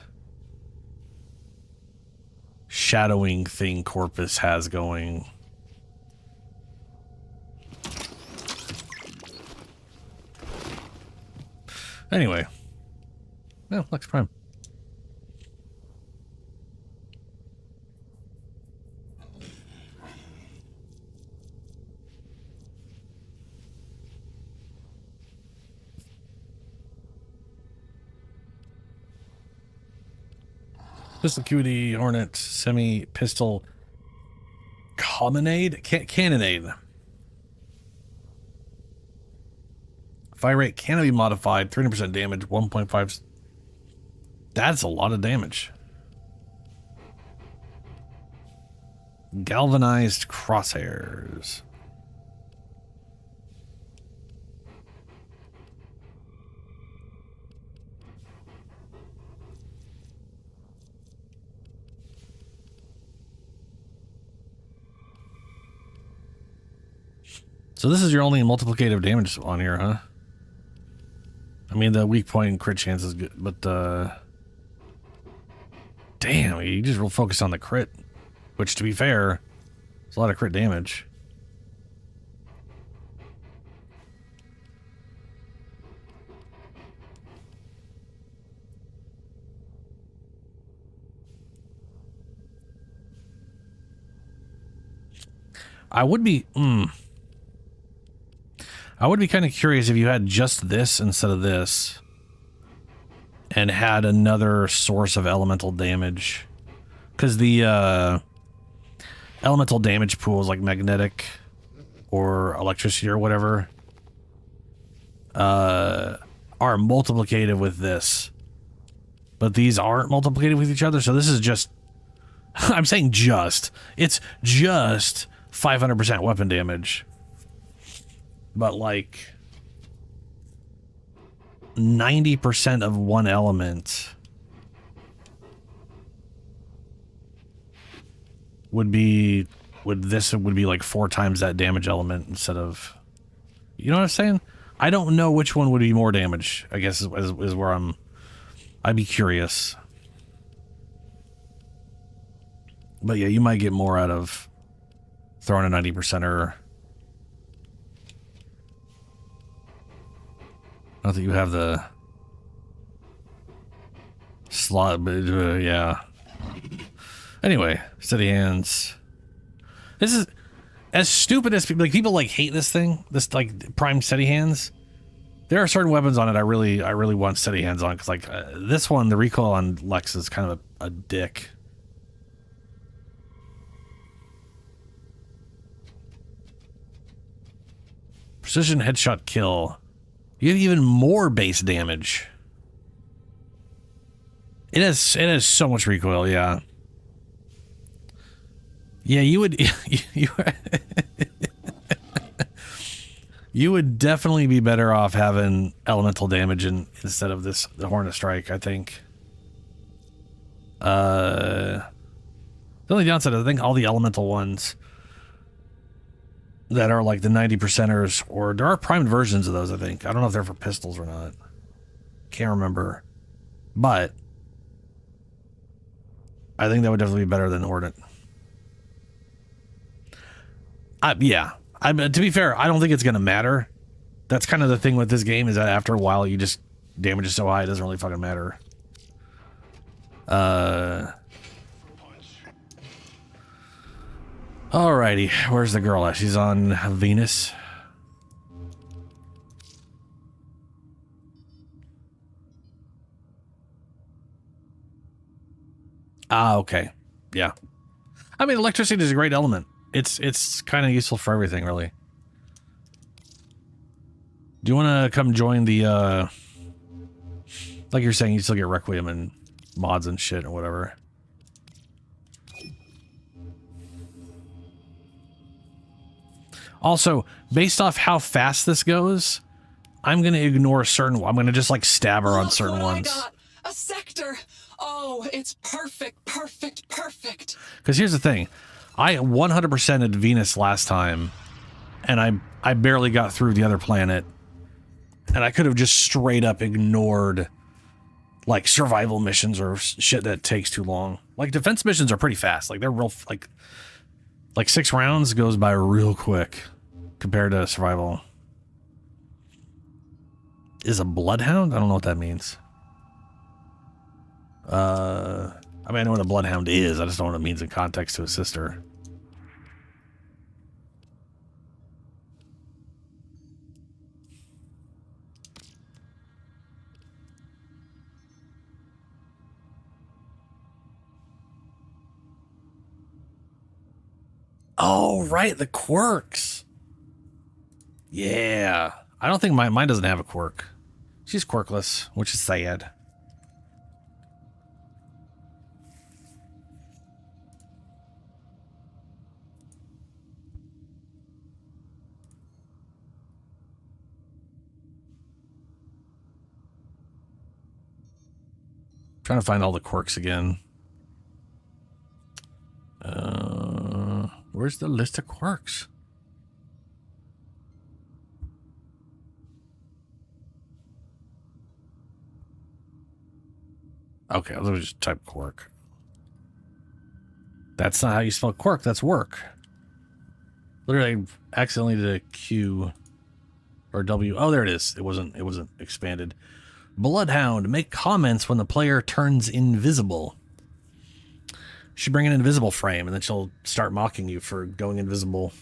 shadowing thing Corpus has going. Anyway. No, Lex Prime. Pistol QD, Hornet, Semi-Pistol, Cannonade? Cannonade. Fire rate cannot be modified, 300% damage, 1.5. That's a lot of damage. Galvanized crosshairs. So this is your only multiplicative damage on here, huh? I mean, the weak point and crit chance is good, but, damn, you just real focused on the crit. Which, to be fair, is a lot of crit damage. I would be kind of curious if you had just this instead of this and had another source of elemental damage, because the elemental damage pools like magnetic or electricity or whatever are multiplicative with this, but these aren't multiplicative with each other. So this is just I'm saying just it's just 500% weapon damage. But like 90% of one element would be like 4 times that damage element instead of, you know what I'm saying? I don't know which one would be more damage, I guess is where I'd be curious. But yeah, you might get more out of throwing a 90%er. Not that you have the slot, but yeah. Anyway, steady hands. This is as stupid as people like hate this thing. This like prime steady hands. There are certain weapons on it I really want steady hands on, because like this one, the recoil on Lex is kind of a dick. Precision headshot kill. You get even more base damage. It has so much recoil, yeah. Yeah, you would you would definitely be better off having elemental damage instead of the Hornet Strike, I think. The only downside is I think all the elemental ones that are like the 90%ers, or there are primed versions of those, I think. I don't know if they're for pistols or not. Can't remember. But I think that would definitely be better than Hornet. Yeah. To be fair, I don't think it's going to matter. That's kind of the thing with this game, is that after a while, you just damage is so high, it doesn't really fucking matter. Alrighty, where's the girl at? She's on Venus. Ah, okay. Yeah. I mean, electricity is a great element. It's kind of useful for everything, really. Do you want to come join the, like you're saying, you still get Requiem and mods and shit or whatever. Also, based off how fast this goes, I'm going to ignore certain... I'm going to just, like, stab her on Look certain what ones. I got. A sector. Oh, it's perfect, perfect, perfect. Because here's the thing. I 100%ed Venus last time, and I barely got through the other planet. And I could have just straight up ignored, like, survival missions or shit that takes too long. Like, defense missions are pretty fast. Like, they're real... Like 6 rounds goes by real quick compared to survival. Is a bloodhound? I don't know what that means. I mean, I know what a bloodhound is. I just don't know what it means in context to a sister. Oh, right, the quirks. Yeah. I don't think mine doesn't have a quirk. She's quirkless, which is sad. Trying to find all the quirks again. Where's the list of quirks? Okay, let me just type quirk. That's not how you spell quirk, that's work. Literally, I accidentally did a Q or W. Oh, there it is. It wasn't expanded. Bloodhound, make comments when the player turns invisible. She bring an invisible frame, and then she'll start mocking you for going invisible.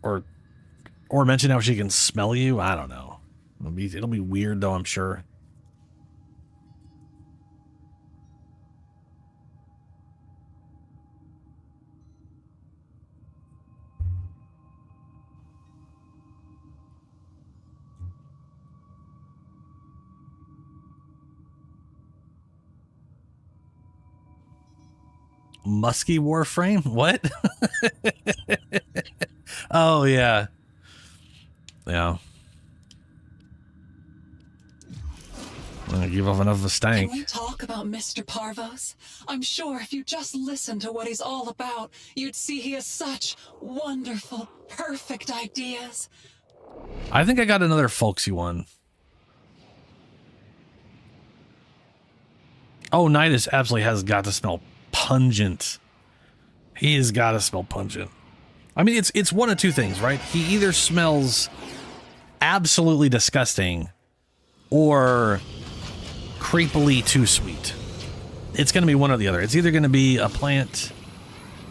Or mention how she can smell you. I don't know. It'll be weird, though, I'm sure. Musky Warframe? What? Oh, yeah. Yeah. I'm gonna give off enough of a stank. Can we talk about Mr. Parvos? I'm sure if you just listened to what he's all about, you'd see he has such wonderful, perfect ideas. I think I got another folksy one. Oh, Nidus absolutely has got to smell pungent. He has got to smell pungent. I mean, it's one of two things, right? He either smells absolutely disgusting or creepily too sweet. It's going to be one or the other. It's either going to be a plant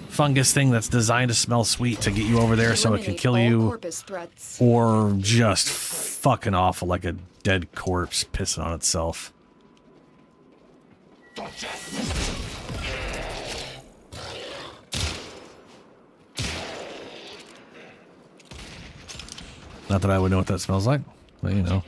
fungus thing that's designed to smell sweet to get you over there so it can kill you, or just fucking awful like a dead corpse pissing on itself. Not that I would know what that smells like, but you know.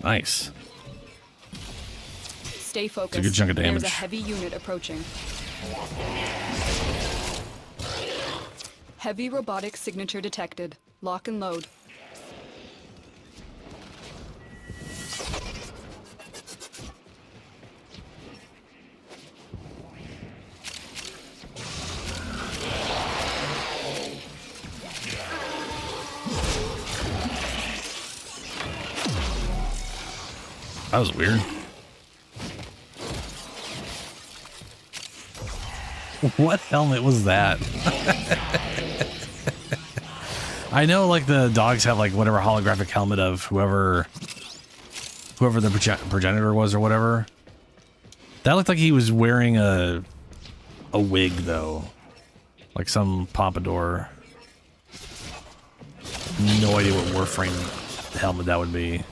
Nice. Stay focused. It's a good chunk of damage. There's a heavy unit approaching. Heavy robotic signature detected. Lock and load. That was weird. What helmet was that? I know, like, the dogs have, like, whatever holographic helmet of whoever the progenitor was or whatever. That looked like he was wearing a wig, though. Like some pompadour. No idea what Warframe helmet that would be.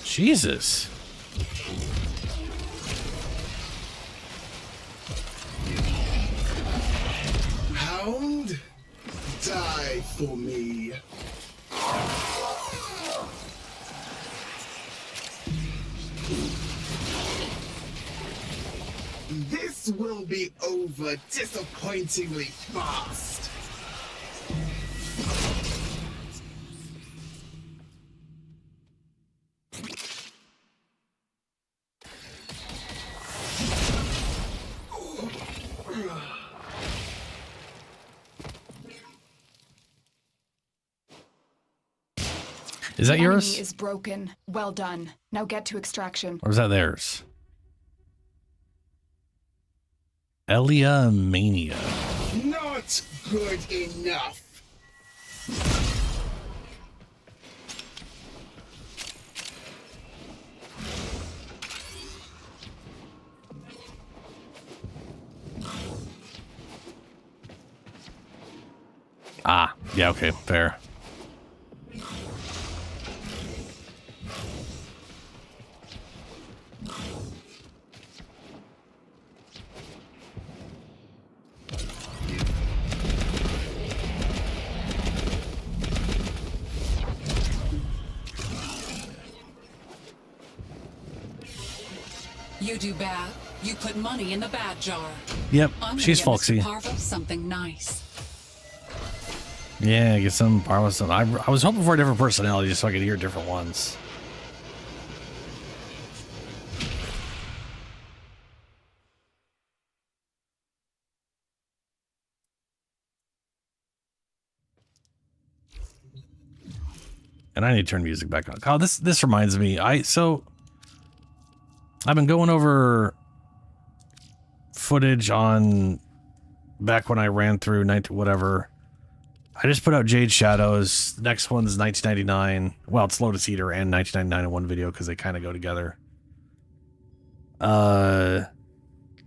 Jesus. Hound, die for me. This will be over disappointingly fast. Is that yours? Enemy is broken. Well done. Now get to extraction. Or is that theirs? Elia Mania. Not good enough. Ah, yeah, okay, fair. You do bad, you put money in the bad jar. Yep, I'm she's gonna get folksy. Mr. Parvo something nice. Yeah, get some Parvo stuff. I was hoping for a different personality just so I could hear different ones. And I need to turn music back on. Oh, this reminds me. I've been going over footage on back when I ran through whatever. I just put out Jade Shadows. Next one's 1999. Well, it's Lotus Eater and 1999 in one video because they kind of go together.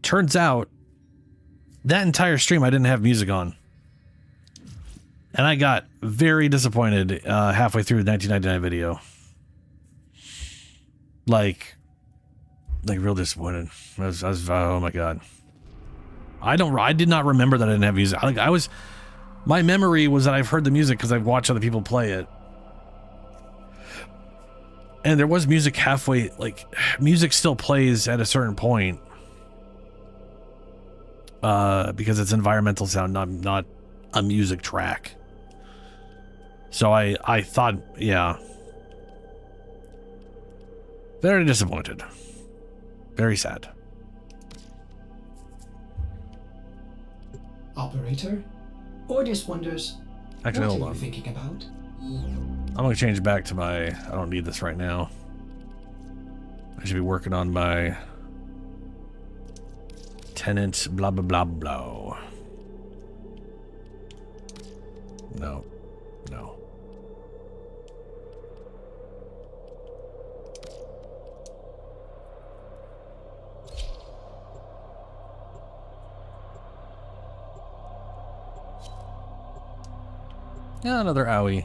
Turns out that entire stream I didn't have music on. And I got very disappointed halfway through the 1999 video. Like real disappointed. I was oh my god. I did not remember that I didn't have music. My memory was that I've heard the music because I've watched other people play it. And there was music halfway, like, music still plays at a certain point. Because it's environmental sound, not a music track. So I thought, yeah. Very disappointed. Very sad. Operator? Ordis wonders, Actually, what hold are you on. thinking about? I'm going to change back to my... I don't need this right now. I should be working on my... Tenant blah blah blah blah. No. No. Yeah, another owie.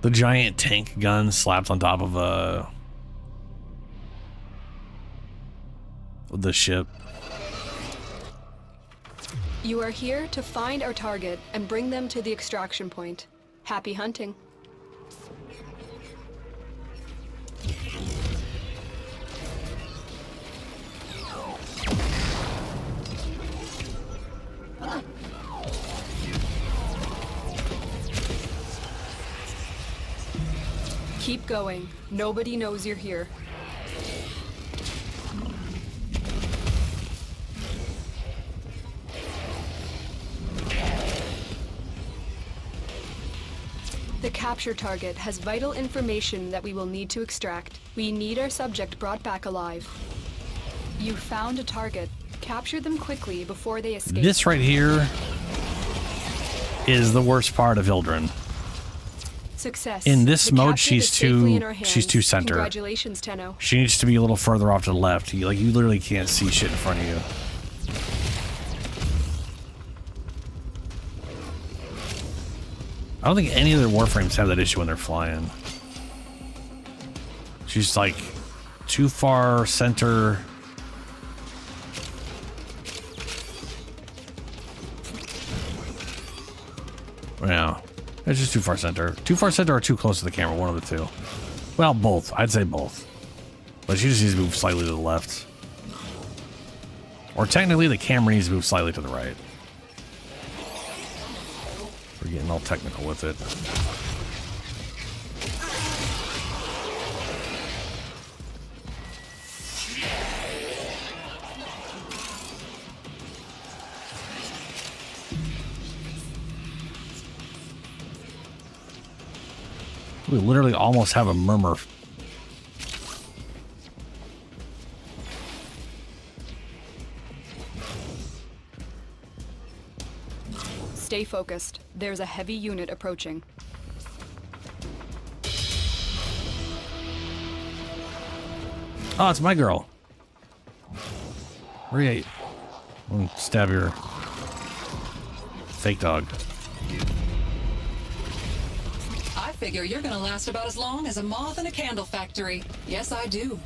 The giant tank gun slapped on top of the ship. You are here to find our target and bring them to the extraction point. Happy hunting. Keep going. Nobody knows you're here. The capture target has vital information that we will need to extract. We need our subject brought back alive. You found a target. Capture them quickly before they escape. This right here is the worst part of Hildryn. Success. In this The mode, captive she's is safely in our too hands. center. Congratulations, Tenno. She needs to be a little further off to the left. You literally can't see shit in front of you. I don't think any other Warframes have that issue when they're flying. She's like too far center. Yeah, it's just too far center. Too far center or too close to the camera, one of the two. Well, both. I'd say both. But she just needs to move slightly to the left. Or technically, the camera needs to move slightly to the right. We're getting all technical with it. We literally almost have a murmur. Stay focused. There's a heavy unit approaching. Oh, it's my girl. Hurry, I'm gonna stab your fake dog. I figure you're gonna last about as long as a moth in a candle factory. Yes, I do.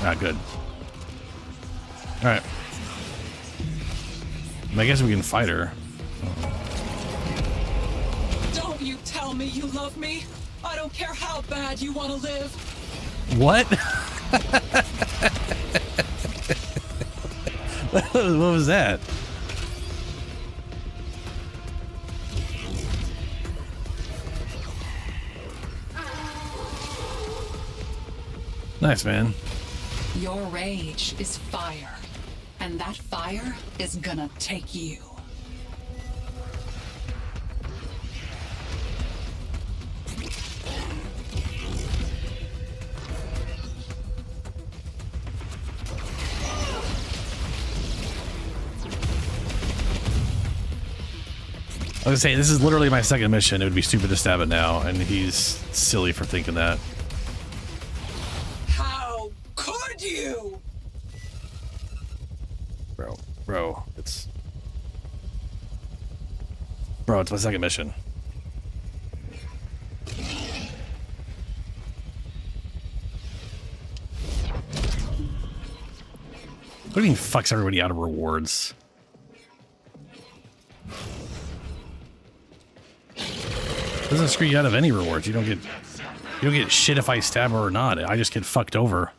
Ah, good. All right. I guess we can fight her. Don't you tell me you love me. I don't care how bad you want to live. What? What was that? Nice, man. Your rage is fire, and that fire is gonna take you. I was gonna say, this is literally my second mission. It would be stupid to stab it now, and he's silly for thinking that. How could you? Bro, it's... Bro, it's my second mission. What do you mean fucks everybody out of rewards? Doesn't screw you out of any rewards. You don't get shit if I stab her or not. I just get fucked over.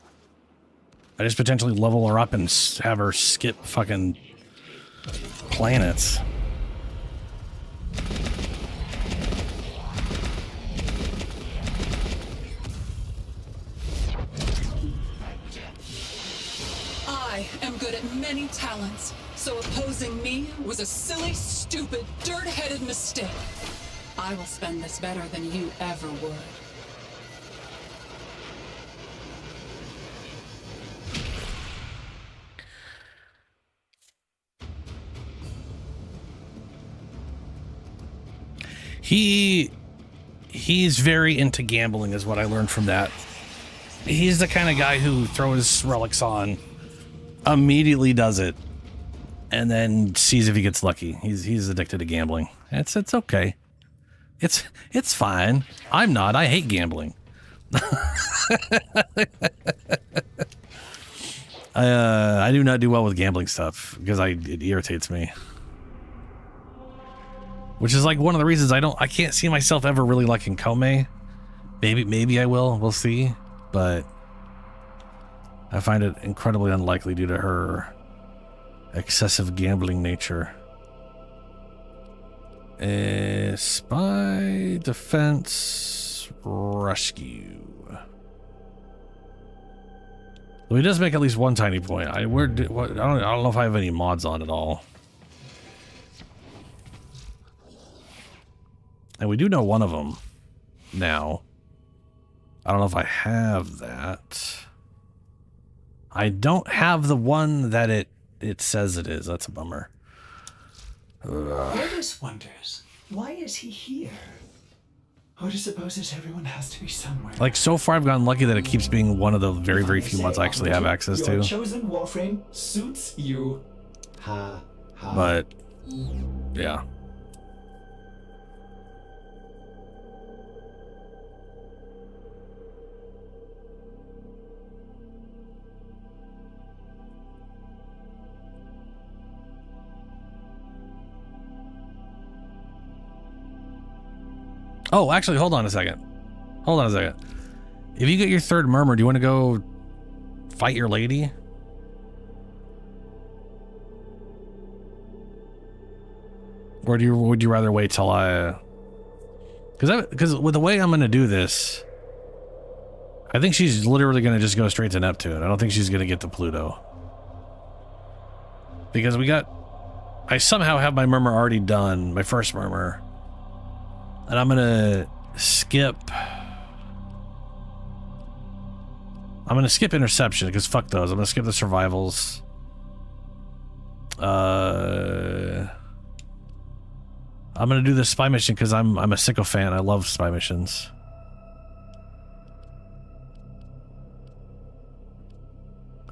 I just potentially level her up and have her skip fucking planets. I am good at many talents, so opposing me was a silly, stupid, dirt-headed mistake. I will spend this better than you ever would. He's very into gambling, is what I learned from that. He's the kind of guy who throws relics on, immediately does it, and then sees if he gets lucky. He's addicted to gambling. It's okay. It's fine. I'm not. I hate gambling. I do not do well with gambling stuff because it irritates me. Which is like one of the reasons I can't see myself ever really liking Kome. Maybe I will. We'll see. But I find it incredibly unlikely due to her excessive gambling nature. Spy, defense, rescue. Well, he does make at least one tiny point. I don't know if I have any mods on at all. And we do know one of them now. I don't know if I have that. I don't have the one that it says it is. That's a bummer. Artis wonders, why is he here? Otis supposes everyone has to be somewhere. Like, so far I've gotten lucky that it keeps being one of the very, very few mods I actually have access to. Your chosen Warframe suits you. Ha ha. But, yeah. Oh, actually, hold on a second. If you get your third murmur, do you want to go fight your lady? Or would you rather wait till I... Because with the way I'm going to do this, I think she's literally going to just go straight to Neptune. I don't think she's going to get to Pluto. Because I somehow have my murmur already done, my first murmur. And I'm gonna skip interception because fuck those. I'm gonna skip the survivals. I'm gonna do the spy mission because I'm a sycophant. I love spy missions.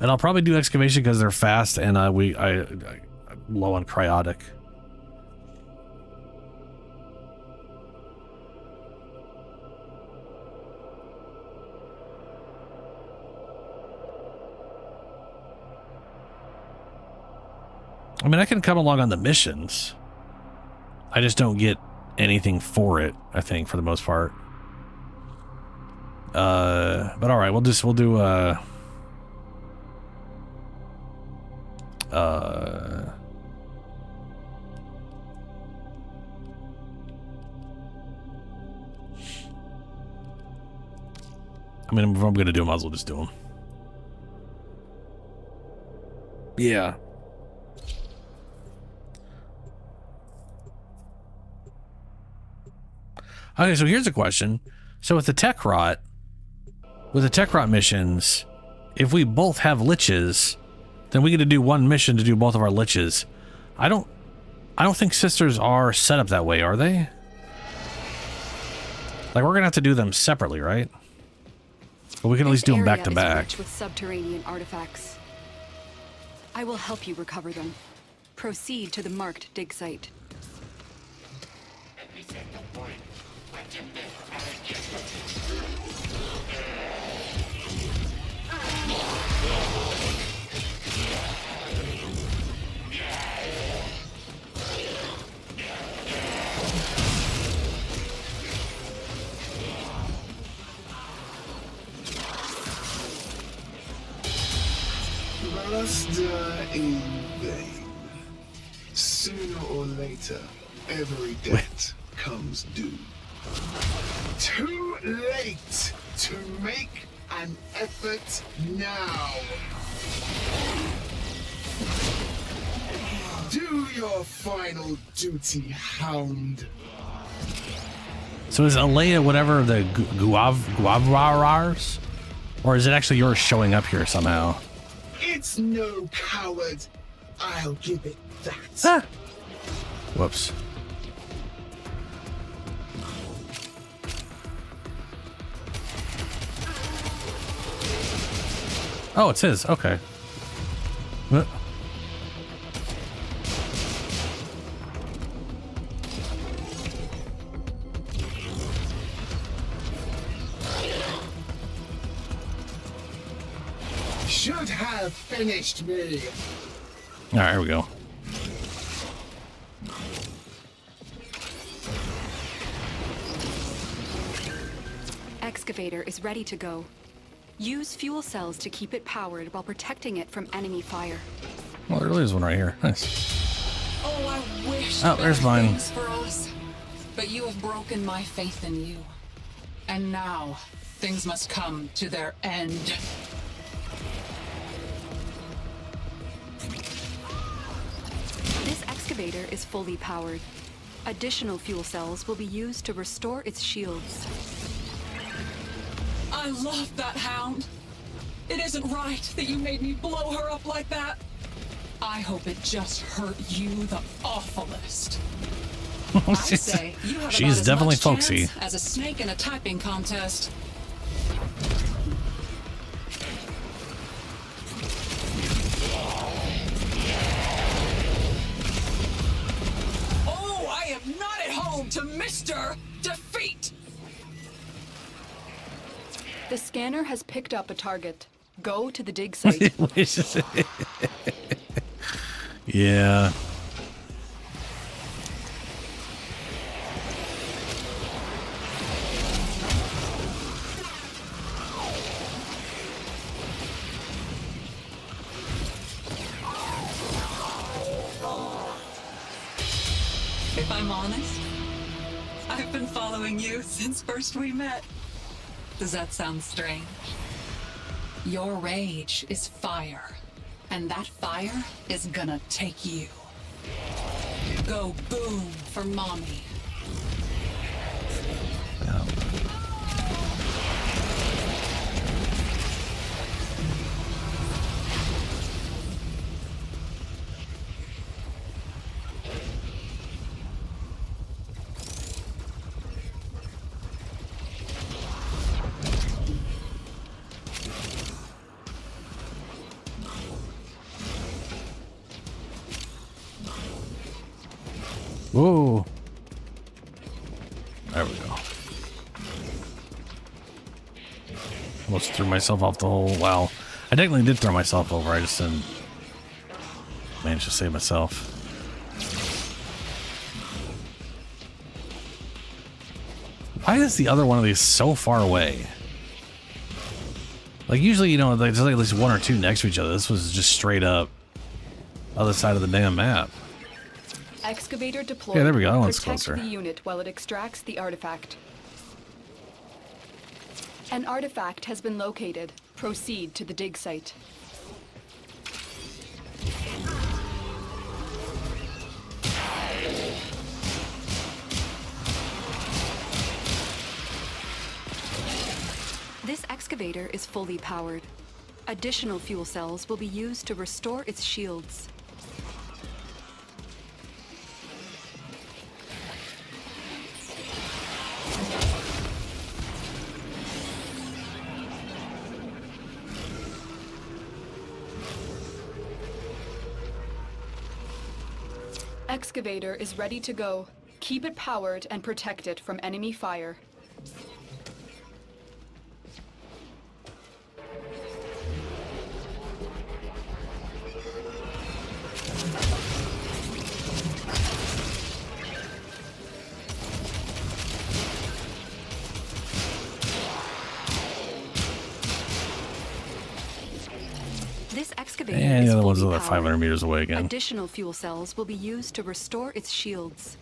And I'll probably do excavation because they're fast and I'm low on cryotic. I mean, I can come along on the missions. I just don't get anything for it, I think, for the most part. But all right, we'll do I mean, if I'm gonna do them, I might as well just do them. Yeah. Okay, so here's a question. So with the tech rot missions, if we both have liches, then we get to do one mission to do both of our liches. I don't think sisters are set up that way, are they? Like, we're gonna have to do them separately, right? But we can at least do them back to back. Rich with subterranean artifacts. I will help you recover them. Proceed to the marked dig site. Master in vain. Sooner or later, every debt comes due. Too late to make an effort now. Do your final duty, hound. So is Alea whatever the Guavrars? Or is it actually yours showing up here somehow? It's no coward. I'll give it that. Ah. Whoops. Oh, it's his. Okay. What? Should have finished me. All right, here we go. Excavator is ready to go. Use fuel cells to keep it powered while protecting it from enemy fire. Well, there really is one right here. Nice. Oh, I wish Oh, there's mine. things for us. But you have broken my faith in you. And now, things must come to their end. This excavator is fully powered. Additional fuel cells will be used to restore its shields. I love that hound. It isn't right that you made me blow her up like that. I hope it just hurt you the awfulest. I say you have She's about definitely as much folksy. chance as a snake in a typing contest. Oh, I am not at home to Mr. Defeat. The scanner has picked up a target. Go to the dig site. Yeah. If I'm honest, I've been following you since first we met. Does that sound strange? Your rage is fire, and that fire is gonna take you. Go boom for mommy. Whoa. There we go. Almost threw myself off the hole. Wow. I technically did throw myself over. I just didn't manage to save myself. Why is the other one of these so far away? Like, usually, you know, there's like at least one or two next to each other. This was just straight up other side of the damn map. Excavator deployed. Yeah, there we go. That one's Protect closer. the unit while it extracts the artifact. An artifact has been located. Proceed to the dig site. This excavator is fully powered. Additional fuel cells will be used to restore its shields. Excavator is ready to go. Keep it powered and protect it from enemy fire. This excavator And is the other one's fully another powered. 500 meters away again. Additional fuel cells will be used to restore its shields.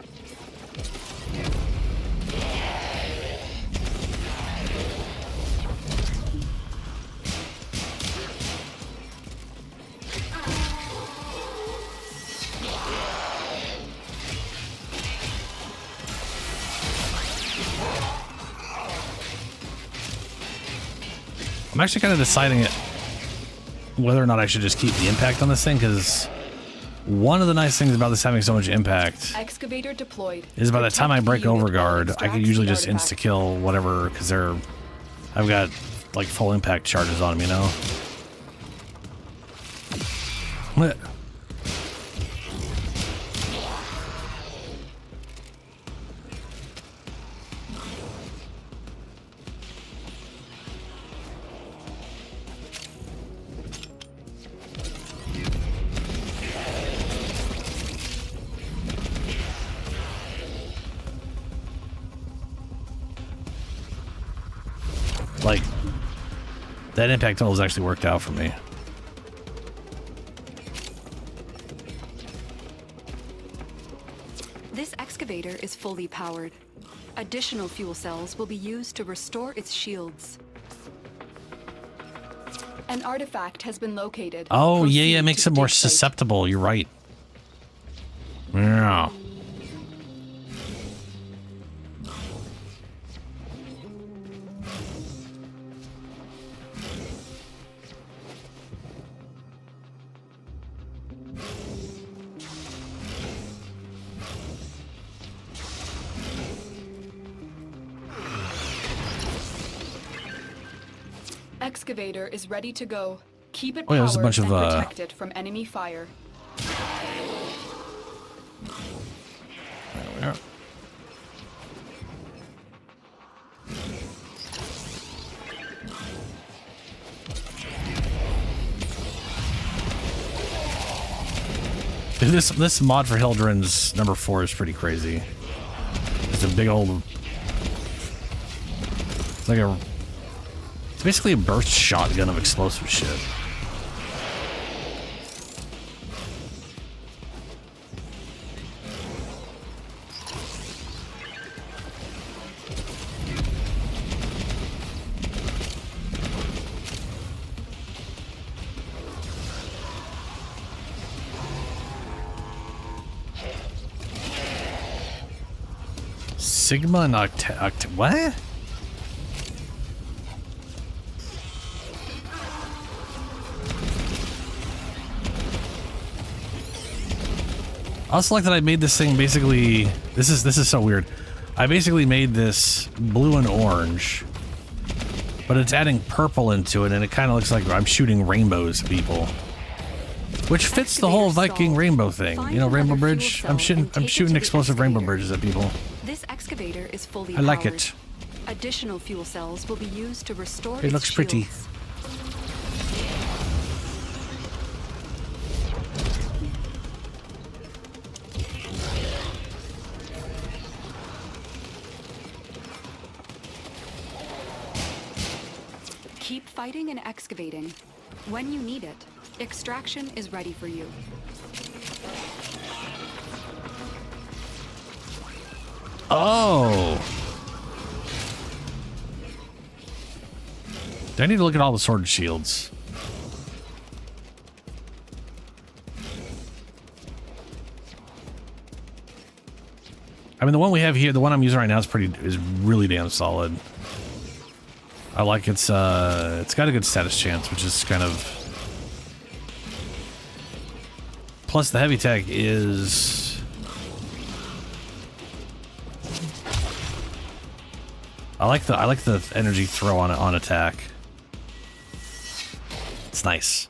I'm actually kind of deciding it whether or not I should just keep the impact on this thing, because one of the nice things about this having so much impact Excavator deployed. is by the time I Protect break the unit Overguard, while it I can extracts usually the just artifact. insta-kill whatever, because I've got like full impact charges on them, you know? like, that impact total has actually worked out for me. This excavator is fully powered. Additional fuel cells will be used to restore its shields. An artifact has been located. Oh, yeah, Proceed it makes to it more dig site. susceptible. You're right. Yeah. Excavator is ready to go. Keep it Oh, yeah, powered there's a bunch of, and protect it from enemy fire. There we are. Dude, this mod for Hildryn's number 4 is pretty crazy. It's a big old... It's like a... It's basically a burst shotgun of explosive shit. Sigma and what? I also like that I made this thing basically. This is so weird. I basically made this blue and orange, but it's adding purple into it, and it kind of looks like I'm shooting rainbows at people, which fits the whole Viking rainbow thing. You know, Rainbow Bridge. I'm shooting explosive rainbow bridges at people. This excavator is fully I like powered. it. Additional fuel cells will be used to restore It its looks pretty. shields. Keep fighting and excavating. When you need it, extraction is ready for you. Oh. Do I need to look at all the sword and shields? I mean, the one we have here, the one I'm using right now is really damn solid. I like it's got a good status chance, which is kind of... Plus the heavy tech is... I like the energy throw on attack. It's nice.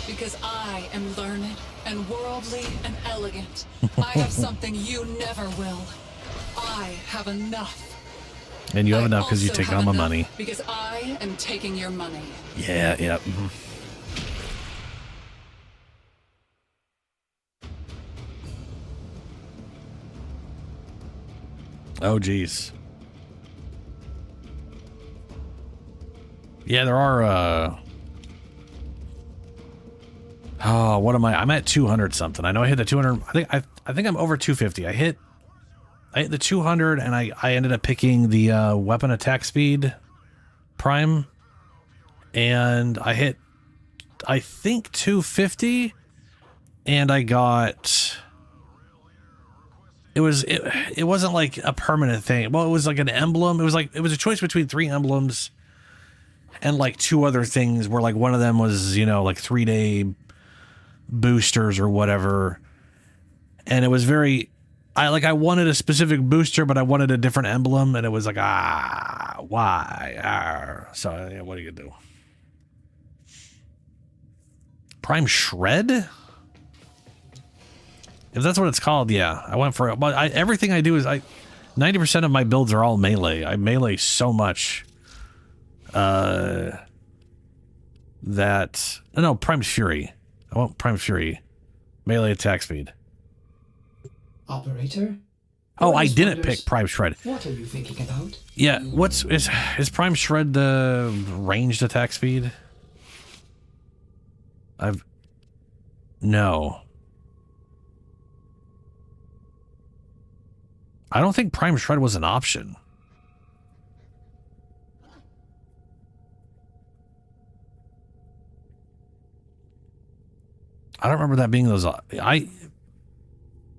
Because I am learned and worldly and elegant. I have something you never will. I have enough. And you have enough because you also take have all my enough money. Because I am taking your money. Yeah, yeah. Mm-hmm. Oh, geez. Yeah, there are, oh, what am I? I'm at 200 something. I know I hit the 200. I think I'm over 250. I hit the 200 and I ended up picking the weapon attack speed prime, and I hit, I think, 250, and I got... It wasn't like a permanent thing. Well, it was like an emblem. It was a choice between 3 emblems and like 2 other things where like one of them was, you know, like 3-day boosters or whatever. And it was very, I wanted a specific booster, but I wanted a different emblem, and it was like, why? So yeah, what are you gonna do? Prime Shred? If that's what it's called, yeah. I went for it. But everything I do is 90% of my builds are all melee. I melee so much. No, Primed Fury. I want Primed Fury. Melee attack speed. Operator? Oh, I didn't pick Prime Shred. What are you thinking about? Yeah, is Prime Shred the ranged attack speed? No. I don't think Prime Shred was an option. I don't remember that being those.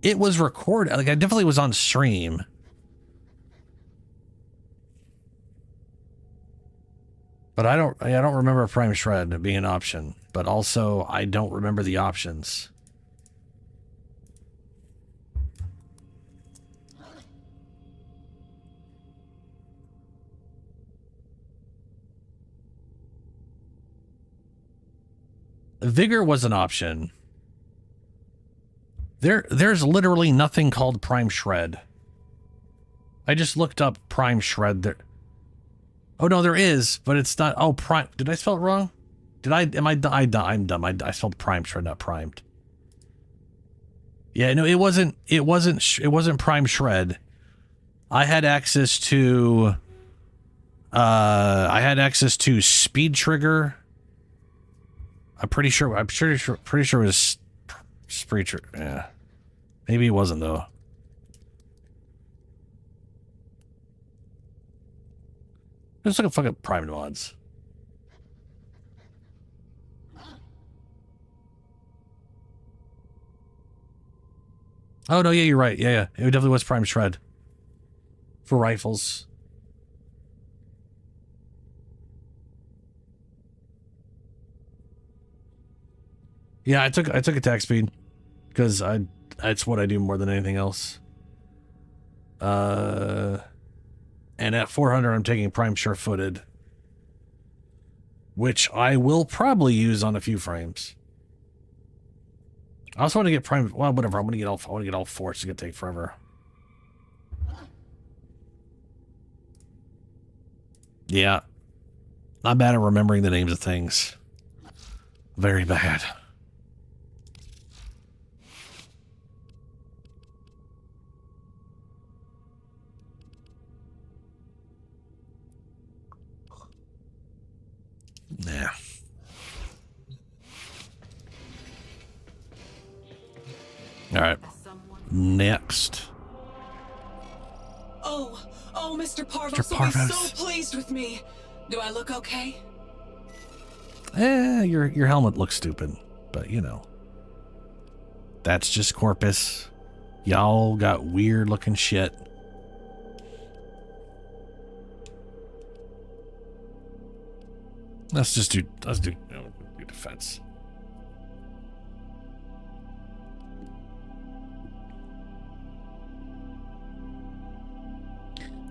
It was recorded. Like, I definitely was on stream. But I don't remember Prime Shred being an option. But also, I don't remember the options. Vigor was an option. There's literally nothing called Prime Shred. I just looked up Prime Shred there. Oh no, there is, but it's not. Oh, Prime. Did I spell it wrong? I'm dumb. I spelled Prime Shred, not primed. Yeah, no, it wasn't Prime Shred. I had access to Speed Trigger. I'm pretty sure it was Speed Trigger. Yeah. Maybe it wasn't though. Just look at fucking primed mods. Oh no, yeah, you're right. Yeah. It definitely was Prime Shred. For rifles. Yeah, I took attack speed because it's what I do more than anything else. And at 400 I'm taking Prime Sure-Footed, which I will probably use on a few frames. I also want to get Prime. Well, whatever. I want to get all four. It's gonna take forever. Yeah, I'm bad at remembering the names of things. Very bad. Nah. All right. Next. Oh, Mr. Parvos Mr. will be Parvos. so pleased with me. Do I look okay? Your helmet looks stupid, but you know. That's just Corpus. Y'all got weird looking shit. Let's do defense.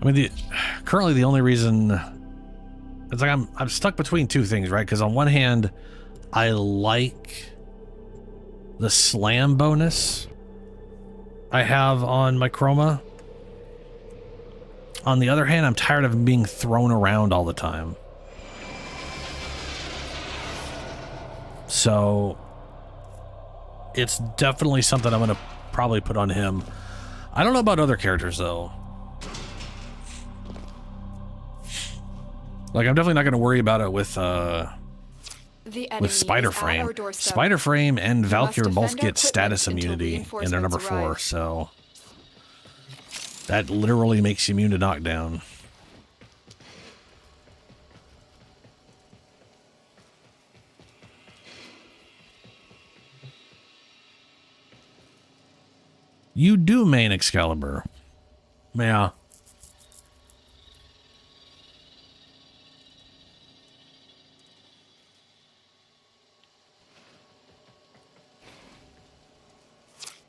I mean, currently the only reason it's like I'm stuck between two things, right? Because on one hand, I like the slam bonus I have on my chroma. On the other hand, I'm tired of being thrown around all the time. So it's definitely something I'm gonna probably put on him. I don't know about other characters though. Like, I'm definitely not going to worry about it with Spider Frame. Spider Frame and Valkyr both get status immunity, and they're number 4, so that literally makes you immune to knockdown. You do main Excalibur. Yeah.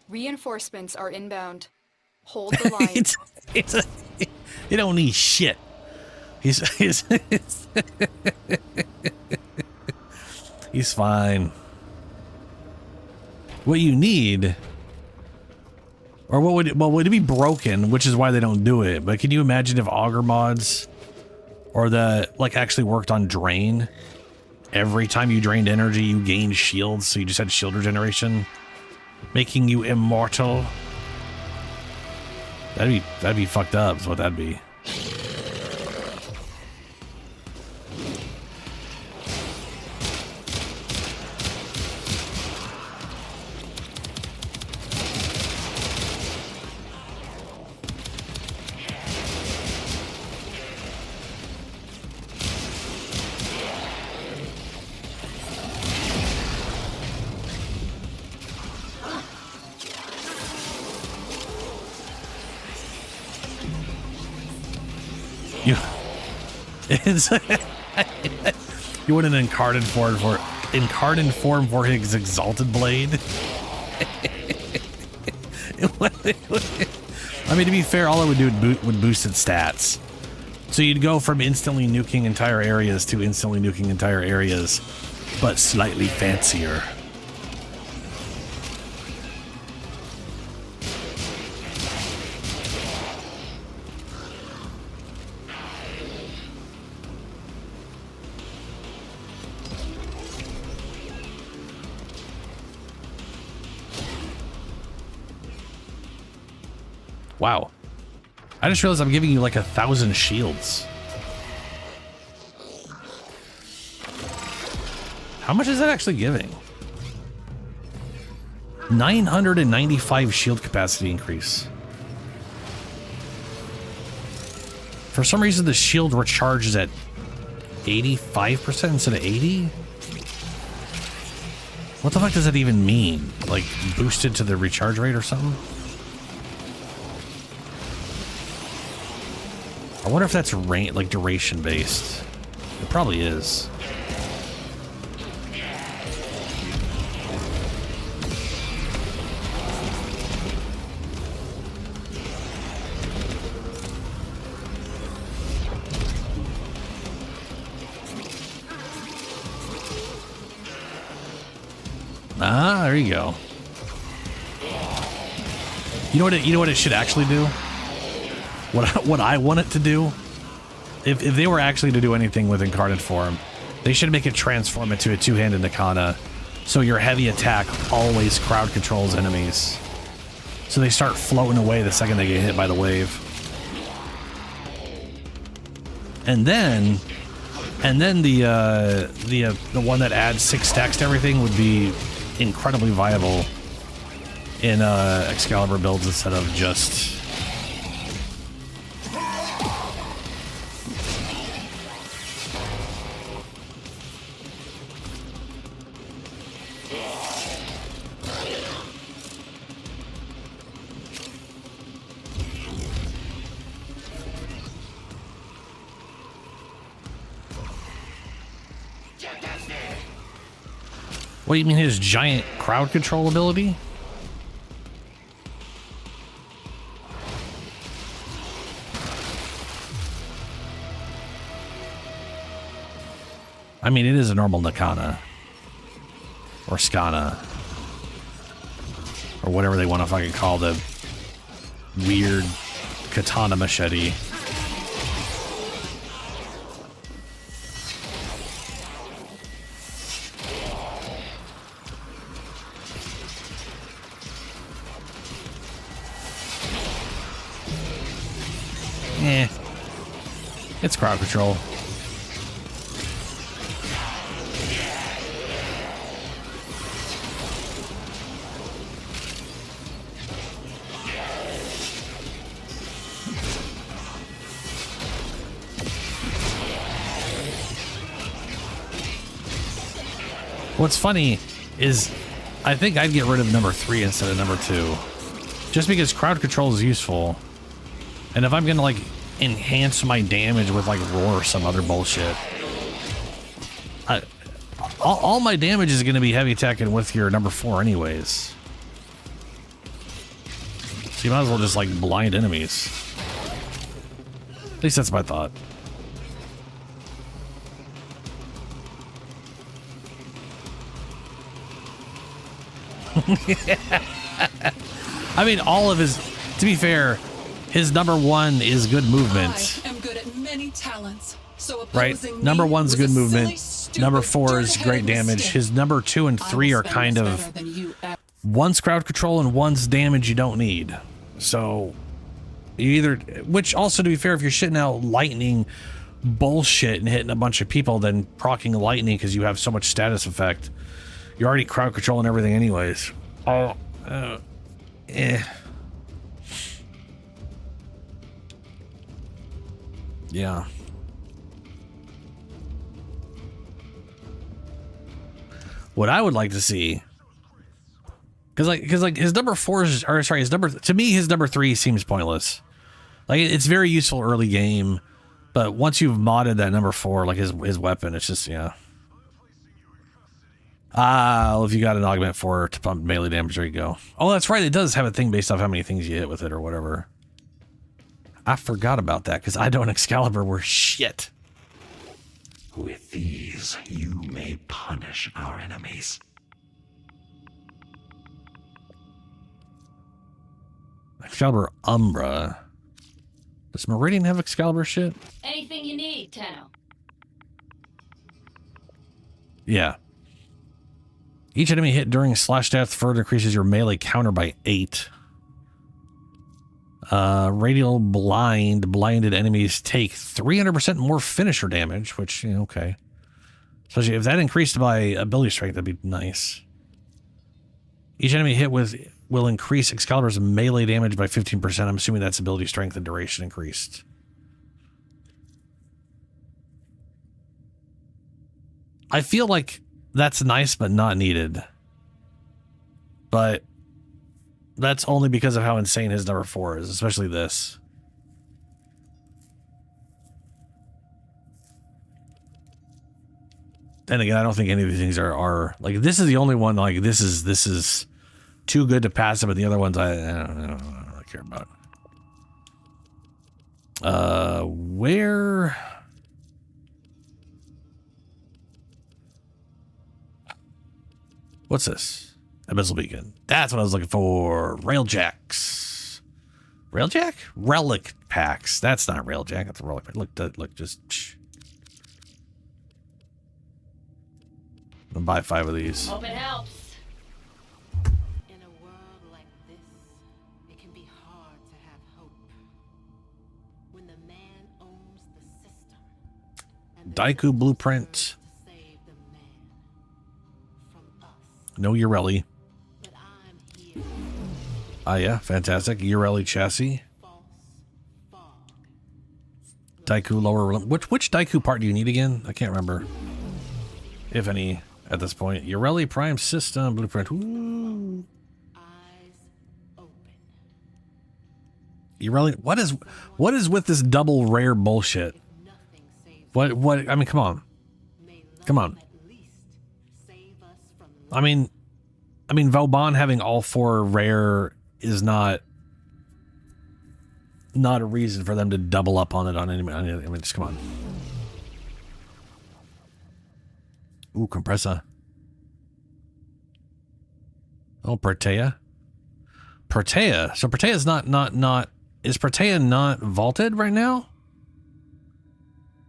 Reinforcements are inbound. Hold the line. It don't need shit. He's he's fine. What you need Or would it be broken, which is why they don't do it. But can you imagine if auger mods or the like actually worked on drain? Every time you drained energy, you gained shields, so you just had shield regeneration, making you immortal. That'd be fucked up, is what that'd be. You want an Incarnon form for his exalted blade? I mean, to be fair, all it would do would boost its stats. So you'd go from instantly nuking entire areas to instantly nuking entire areas, but slightly fancier. Wow. I just realized I'm giving you like 1,000 shields. How much is that actually giving? 995 shield capacity increase. For some reason, the shield recharges at 85% instead of 80? What the fuck does that even mean? Like, boosted to the recharge rate or something? I wonder if that's like duration based. It probably is. Ah, there you go. You know what it should actually do? What I want it to do, if they were actually to do anything with Incarnate form, they should make it transform into a two-handed Nakana, so your heavy attack always crowd controls enemies. So they start floating away the second they get hit by the wave. And then the one that adds 6 stacks to everything would be incredibly viable in Excalibur builds instead of just. What do you mean his giant crowd control ability? I mean, it is a normal Nakana. Or Skana. Or whatever they want to fucking call the weird katana machete. It's crowd control. What's funny is I think I'd get rid of number 3 instead of number 2. Just because crowd control is useful. And if I'm gonna like enhance my damage with like roar or some other bullshit, all my damage is gonna be heavy attacking with your number 4 anyways. So you might as well just like blind enemies. At least that's my thought. I mean, all of his, to be fair, his number 1 is good movement. I am good at many talents, so Right? opposing Number me 1's was good a movement. silly, stupid, Number 4 is dirt-headed great damage. mistake. His number 2 and 3 I will are spend kind this of, better than you ever- one's crowd control and one's damage you don't need. So you either, which also, to be fair, if you're shitting out lightning bullshit and hitting a bunch of people, then proccing lightning because you have so much status effect, you're already crowd controlling everything anyways. Yeah. What I would like to see, because like his number 4 is, or sorry, his number, to me his number 3 seems pointless. Like, it's very useful early game, but once you've modded that number 4, like his weapon, it's just, yeah. Well, if you got an augment 4 to pump melee damage, there you go. Oh, that's right, it does have a thing based off how many things you hit with it or whatever. I forgot about that because I don't Excalibur were shit. With these, you may punish our enemies. Excalibur Umbra. Does Meridian have Excalibur shit? Anything you need, Tenno. Yeah. Each enemy hit during slash death further increases your melee counter by 8. Radial blind. Blinded enemies take 300% more finisher damage, which, you know, okay. Especially if that increased by ability strength, that'd be nice. Each enemy hit with will increase Excalibur's melee damage by 15%. I'm assuming that's ability strength and duration increased. I feel like that's nice, but not needed. But that's only because of how insane his number 4 is, especially this. And again, I don't think any of these things are like, this is the only one, like, this is too good to pass it, but the other ones I don't really care about. Where? What's this? Abyssal Beacon. That's what I was looking for. Railjacks. Railjack? Relic packs. That's not Railjack. That's a relic pack. Look, just. Shh. I'm gonna buy 5 of these. Hope it helps. In a world like this, it can be hard to have hope. When the man owns the system. And Daiku blueprint. to save the man from us. No Urelli. But I'm here. Ah, yeah, fantastic. Urelli chassis. False fog. Daiku lower. Which Daiku part do you need again? I can't remember. If any, at this point. Urelli Prime System blueprint. Ooh. Eyes open. Urelli. What is with this double rare bullshit? Nothing saves What? I mean, come on. may love Come on. at least save us from I mean, Vauban having all 4 rare is not a reason for them to double up on it on any. I mean, just come on. Ooh, compressor. Oh, Protea. Protea. So Protea's not. Is Protea not vaulted right now?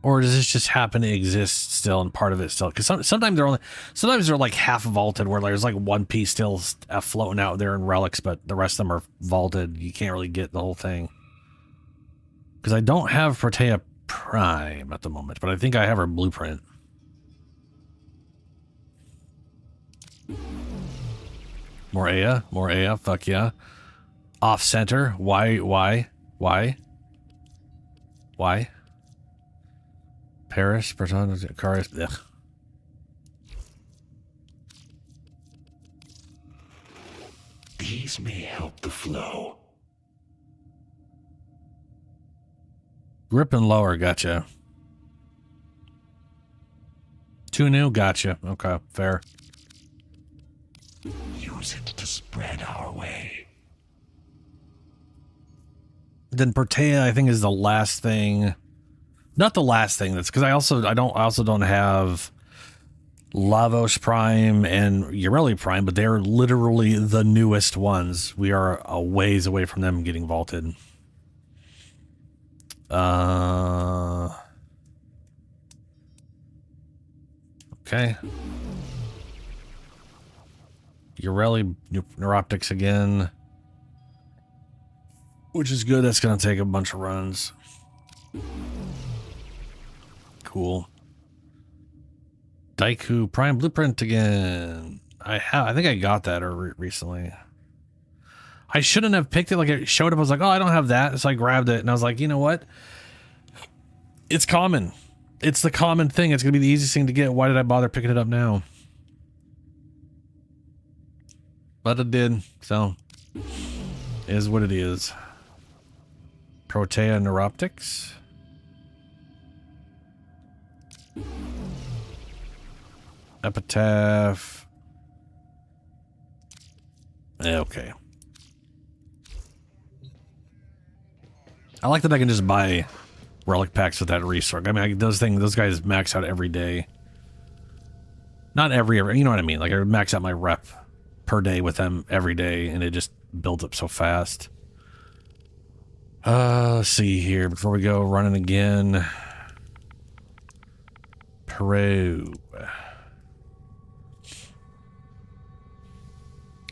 Or does this just happen to exist still and part of it still? Because sometimes they're like half vaulted, where there's like one piece still floating out there in relics, but the rest of them are vaulted. You can't really get the whole thing. Because I don't have Protea Prime at the moment, but I think I have her blueprint. More Aya, fuck yeah. Off center. Why? Paris, Persona, Carius. Ugh. These may help the flow. Grip and lower, gotcha. 2 new, gotcha. Okay, fair. Use it to spread our way. Then Protea, I think, is the last thing. Not the last thing. That's because I also don't have Lavos Prime and Ureli Prime, but they're literally the newest ones. We are a ways away from them getting vaulted. Okay. Ureli Neuroptics again. Which is good. That's going to take a bunch of runs. Cool. Daiku Prime Blueprint again. I think I got that recently. I shouldn't have picked it. Like, it showed up. I was like, oh, I don't have that. So I grabbed it and I was like, you know what? It's common. It's the common thing. It's going to be the easiest thing to get. Why did I bother picking it up now? But it did. So, is what it is. Protea Neuroptics. Epitaph. Okay. I like that I can just buy relic packs with that resource. I mean, those guys max out every day. Not every, you know what I mean? Like, I max out my rep per day with them every day, and it just builds up so fast. Let's see here before we go running again. Peru.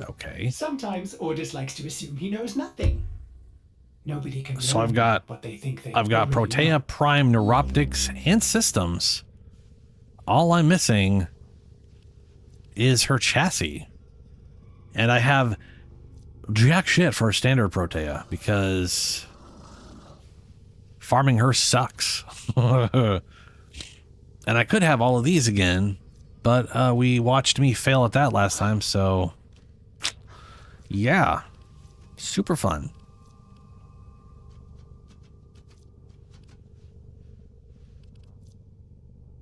Okay. Sometimes Ordis likes to assume he knows nothing. Nobody can. So I've got Protea Prime Neuroptics and Systems. All I'm missing is her chassis. And I have jack shit for a standard Protea because farming her sucks. And I could have all of these again, but we watched me fail at that last time, so yeah, super fun.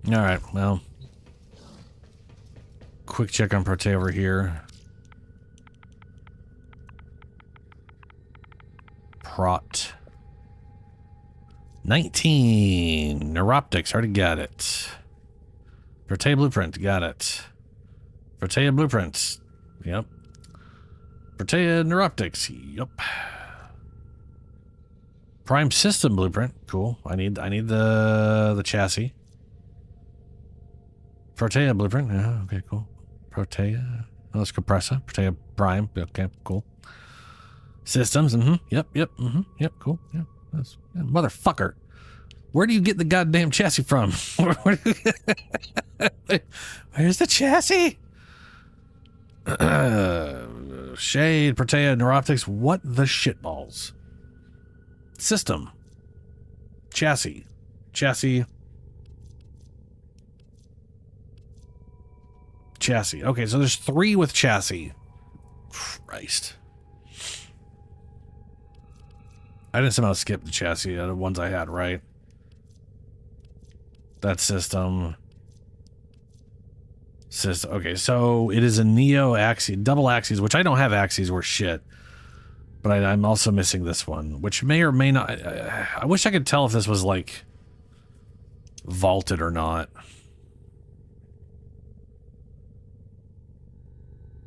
All right, well, quick check on Protea over here. Prot 19 Neuroptics, already got it. Protea Blueprint, got it. Protea Blueprints, yep. Protea Neuroptics, yep. Prime System Blueprint, cool. I need the chassis. Protea Blueprint, yeah, okay, cool. Protea, oh, that's Compressor. Protea Prime, okay, cool. Systems, yep, yep, cool, yeah. That's, yeah, motherfucker. Where do you get the goddamn chassis from? Where's the chassis? Shade, Protea, Neuroptics, what the shitballs? System. Chassis. Chassis. Chassis. Okay, so there's 3 with chassis. Christ. I didn't somehow skip the chassis, the ones I had, right? That system. Okay, so it is a Neo Axis, double Axis, which I don't have Axis worth shit. But I'm also missing this one, which may or may not. I wish I could tell if this was like vaulted or not.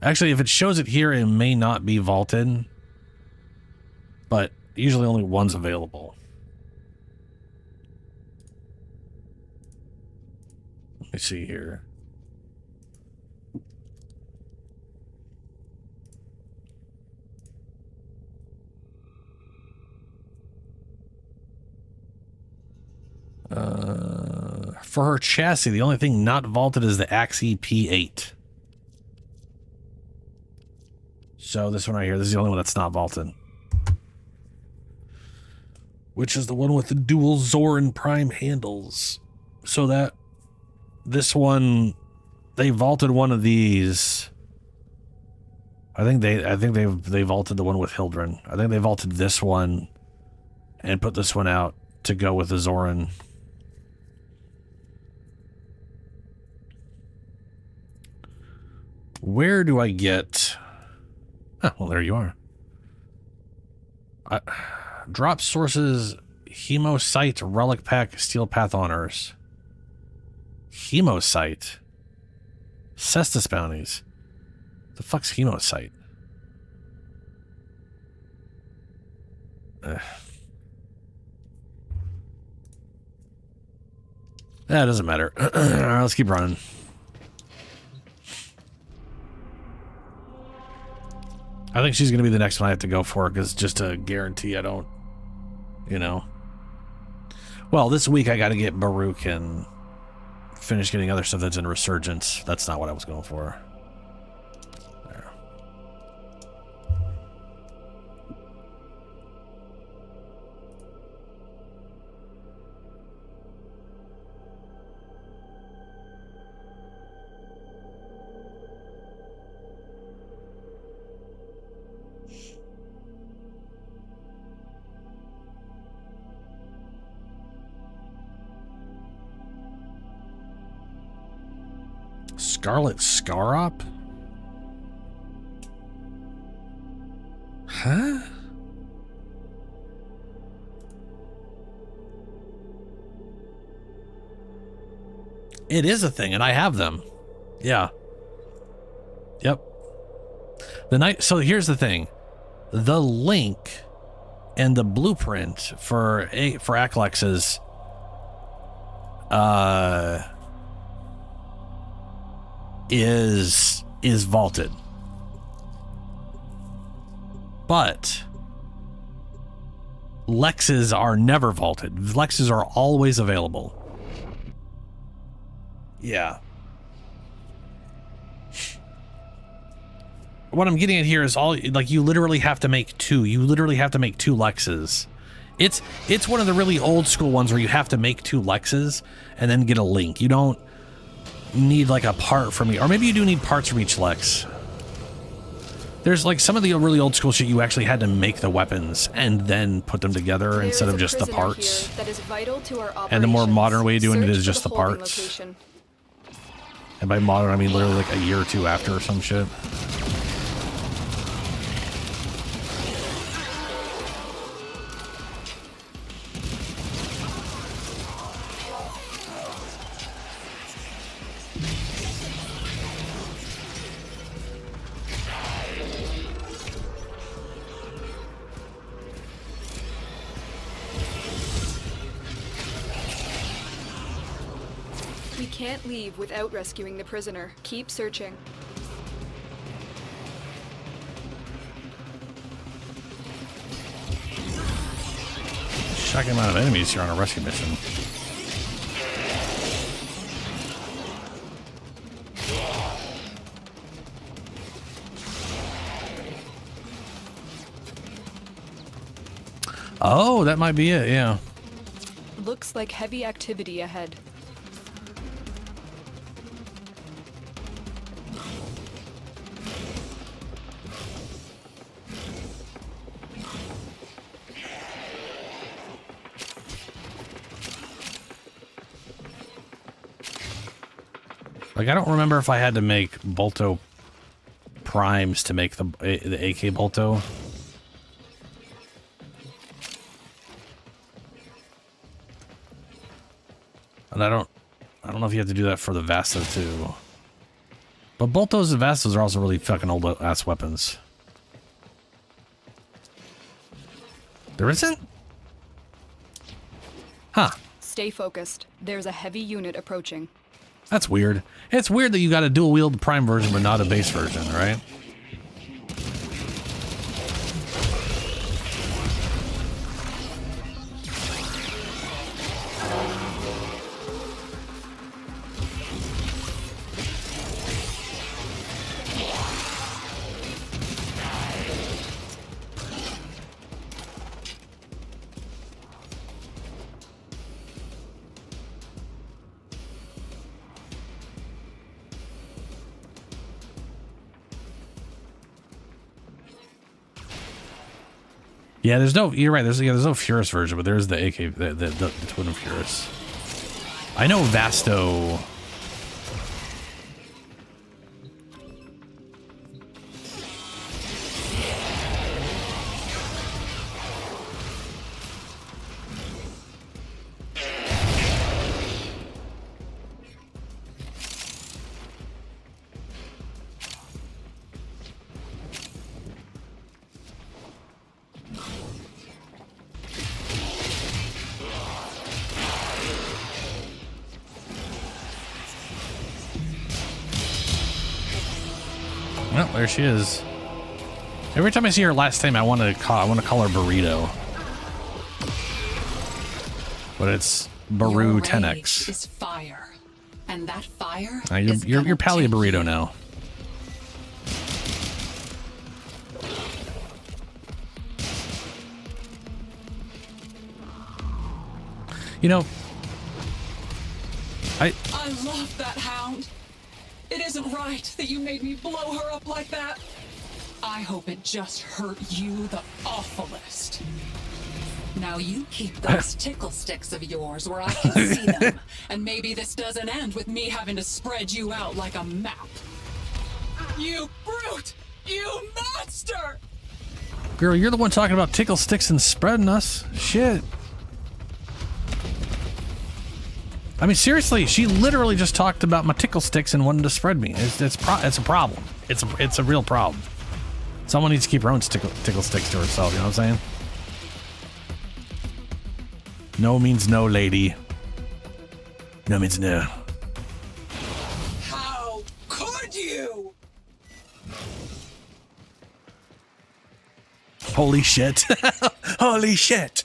Actually, if it shows it here, it may not be vaulted. But usually only one's available. Let me see here. For her chassis, the only thing not vaulted is the Axie P8. So this one right here, this is the only one that's not vaulted. Which is the one with the dual Zoran Prime handles. So that this one, they vaulted one of these. I think they vaulted the one with Hildryn. I think they vaulted this one and put this one out to go with the Zoran. Where do I get... Oh, well, there you are. Drop sources, Hemosite, Relic Pack, Steel Path Honors. Hemosite? Cestus bounties. The fuck's chemo site? That doesn't matter. Let's keep running. I think she's going to be the next one I have to go for, because just to guarantee I don't, you know. Well, this week I got to get Baruch and finish getting other stuff that's in Resurgence. That's not what I was going for. There. Scarlet Scarop? Huh? It is a thing, and I have them. Yeah. Yep. So here's the thing. The link and the blueprint for Aklex's is vaulted, but Lexes are never vaulted. Lexes are always available. Yeah. What I'm getting at here is you literally have to make two. You literally have to make two Lexes. It's one of the really old school ones where you have to make two Lexes and then get a link. You don't need like a part from me, or maybe you do need parts from each Lex. There's like some of the really old school shit you actually had to make the weapons and then put them together instead of just the parts. That is vital to our and the more modern way of doing it is just the holding parts. location. And by modern, I mean literally like a year or two after or some shit. We can't leave without rescuing the prisoner. Keep searching. Shocking amount of enemies here on a rescue mission. Oh, that might be it, yeah. Looks like heavy activity ahead. Like, I don't remember if I had to make Bolto primes to make the AK Bolto. And I don't know if you have to do that for the Vasto too. But Boltos and Vastos are also really fucking old ass weapons. There isn't? Huh. Stay focused. There's a heavy unit approaching. That's weird. It's weird that you got a dual wield prime version but not a base version, right? Yeah, there's no. You're right. There's no Furus version, but there's the AK, the Twin of Furus. I know Vasto. Well, there she is. Every time I see her last name, I want to call her Burrito. But it's Baru 10x. Is fire, and that fire. You're Pally Burrito now. You know, I love that hound. It isn't right that you made me blow her up like that. I hope it just hurt you the awfulest. Now you keep those tickle sticks of yours where I can see them, and maybe this doesn't end with me having to spread you out like a map. You brute! You monster! Girl, you're the one talking about tickle sticks and spreading us. Shit. I mean, seriously, she literally just talked about my tickle sticks and wanted to spread me. It's a problem. It's a real problem. Someone needs to keep her own tickle sticks to herself, you know what I'm saying? No means no, lady. No means no. How could you? Holy shit. Holy shit.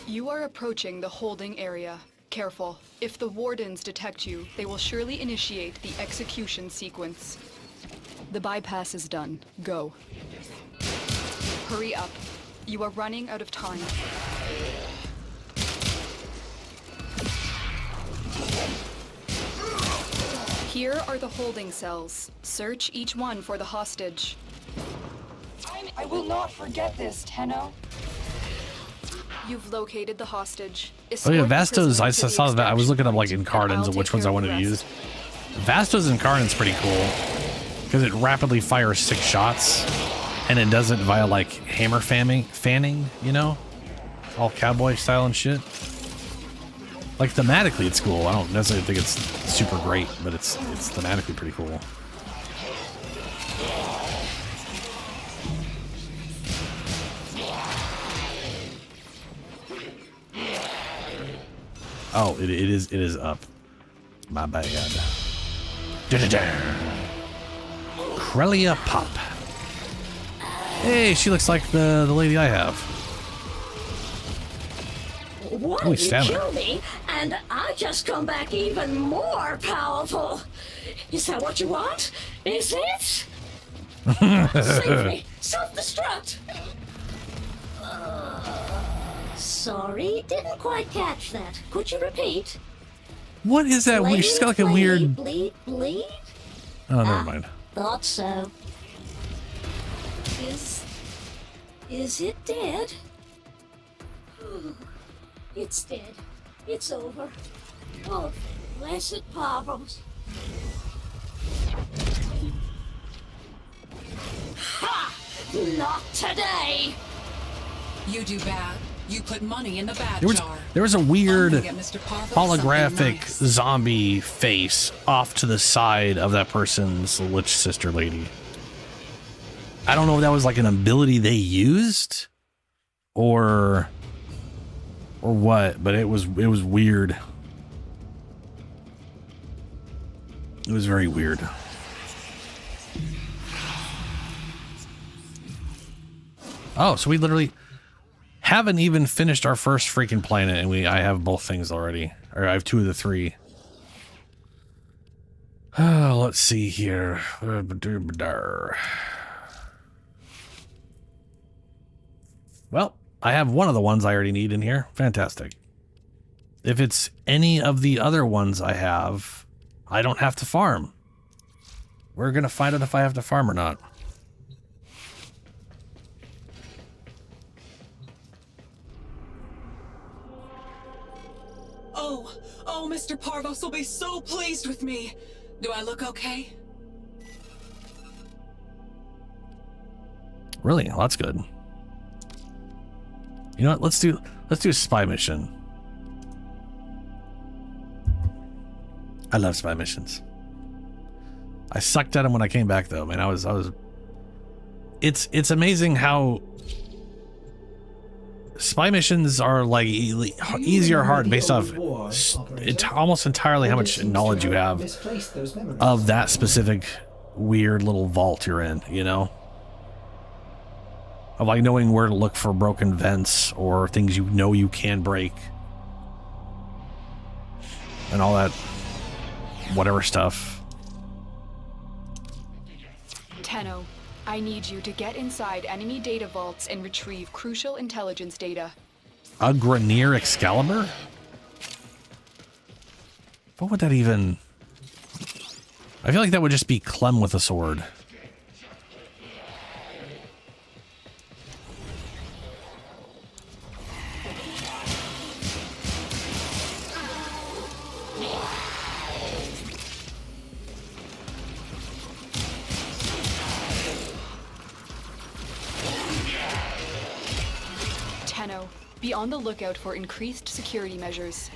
You are approaching the holding area. Careful. If the wardens detect you, they will surely initiate the execution sequence. The bypass is done. Go. Hurry up. You are running out of time. Here are the holding cells. Search each one for the hostage. I will not forget this, Tenno. You've located the hostage. Oh yeah, Escort the Vastos, I prisoner to the saw that. I was looking up like extraction Incarnons point, of which and ones I'll I wanted take to care use. of Vastos Incarnon's pretty cool because it rapidly fires 6 shots and it does it via like hammer fanning, you know? All cowboy style and shit. Like thematically it's cool. I don't necessarily think it's super great, but it's thematically pretty cool. Oh, it is up. My bad. Crelia Pop. Hey, she looks like the lady I have. Why Holy did you stamina. kill me, and I just come back even more powerful? Is that what you want? Is it? Save me! Self-destruct! Sorry, didn't quite catch that. Could you repeat? What is that weird? She's got like a weird. Bleed? Oh, never mind. Thought so. Is it dead? It's dead. It's over. Oh, blessed Pavos. Ha! Not today! You do bad. You put money in the bad jar. There was a weird I'm gonna get Mr. Parvo holographic something nice. zombie face off to the side of that person's Lich Sister lady. I don't know if that was like an ability they used or what, but it was weird. It was very weird. Oh, so we literally haven't even finished our first freaking planet, and I have both things already. Or I have 2 of the 3. Let's see here. Well, I have one of the ones I already need in here. Fantastic. If it's any of the other ones I have, I don't have to farm. We're gonna find out if I have to farm or not. Oh, Mr. Parvos will be so pleased with me. Do I look okay? Really? Well, that's good. You know what? Let's do a spy mission. I love spy missions. I sucked at them when I came back though, man. It's amazing how spy missions are like easy or hard based off almost entirely how much knowledge you have of that specific weird little vault you're in, you know? Of like knowing where to look for broken vents or things you know you can break. And all that whatever stuff. Tenno, I need you to get inside enemy data vaults and retrieve crucial intelligence data. A Grenier Excalibur? What would that even... I feel like that would just be Clem with a sword. Tenno, be on the lookout for increased security measures.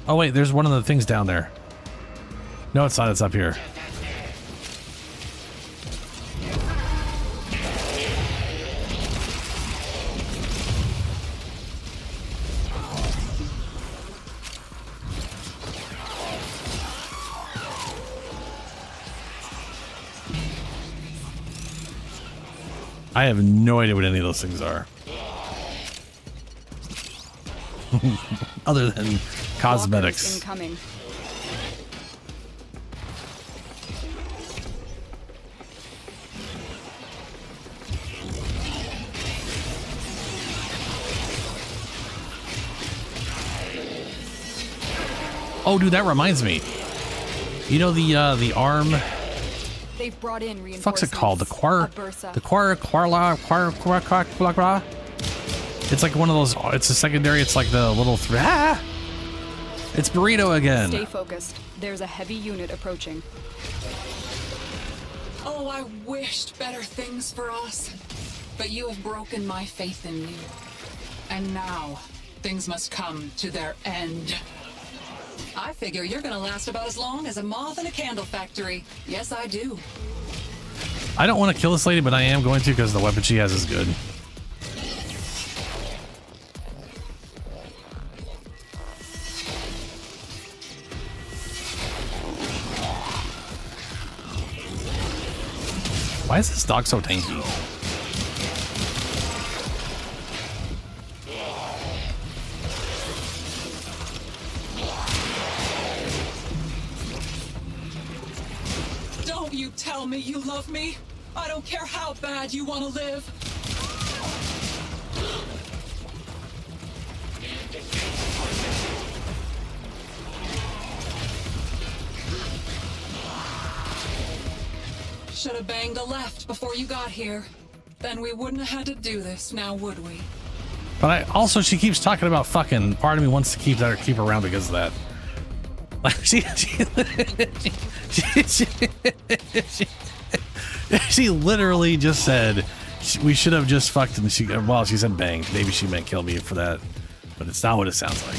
Oh wait, there's one of the things down there. No, it's not. It's up here. I have no idea what any of those things are. Other than cosmetics. Incoming. Oh, dude, that reminds me. You know the arm. They've brought in reinforcements. What's it called? The Quarla. It's like one of those. It's a secondary. It's like the little. It's Burrito again. Stay focused. There's a heavy unit approaching. Oh, I wished better things for us, but you have broken my faith in you, and now things must come to their end. I figure you're gonna last about as long as a moth in a candle factory. Yes, I do. I don't want to kill this lady, but I am going to because the weapon she has is good. Why is this dog so tanky? Don't you tell me you love me. I don't care how bad you want to live. Should have banged a left before you got here. Then we wouldn't have had to do this, now would we? But I also, she keeps talking about fucking. Part of me wants to keep her around because of that. Like she literally just said we should have just fucked him. She said banged. Maybe she meant kill me for that, but it's not what it sounds like.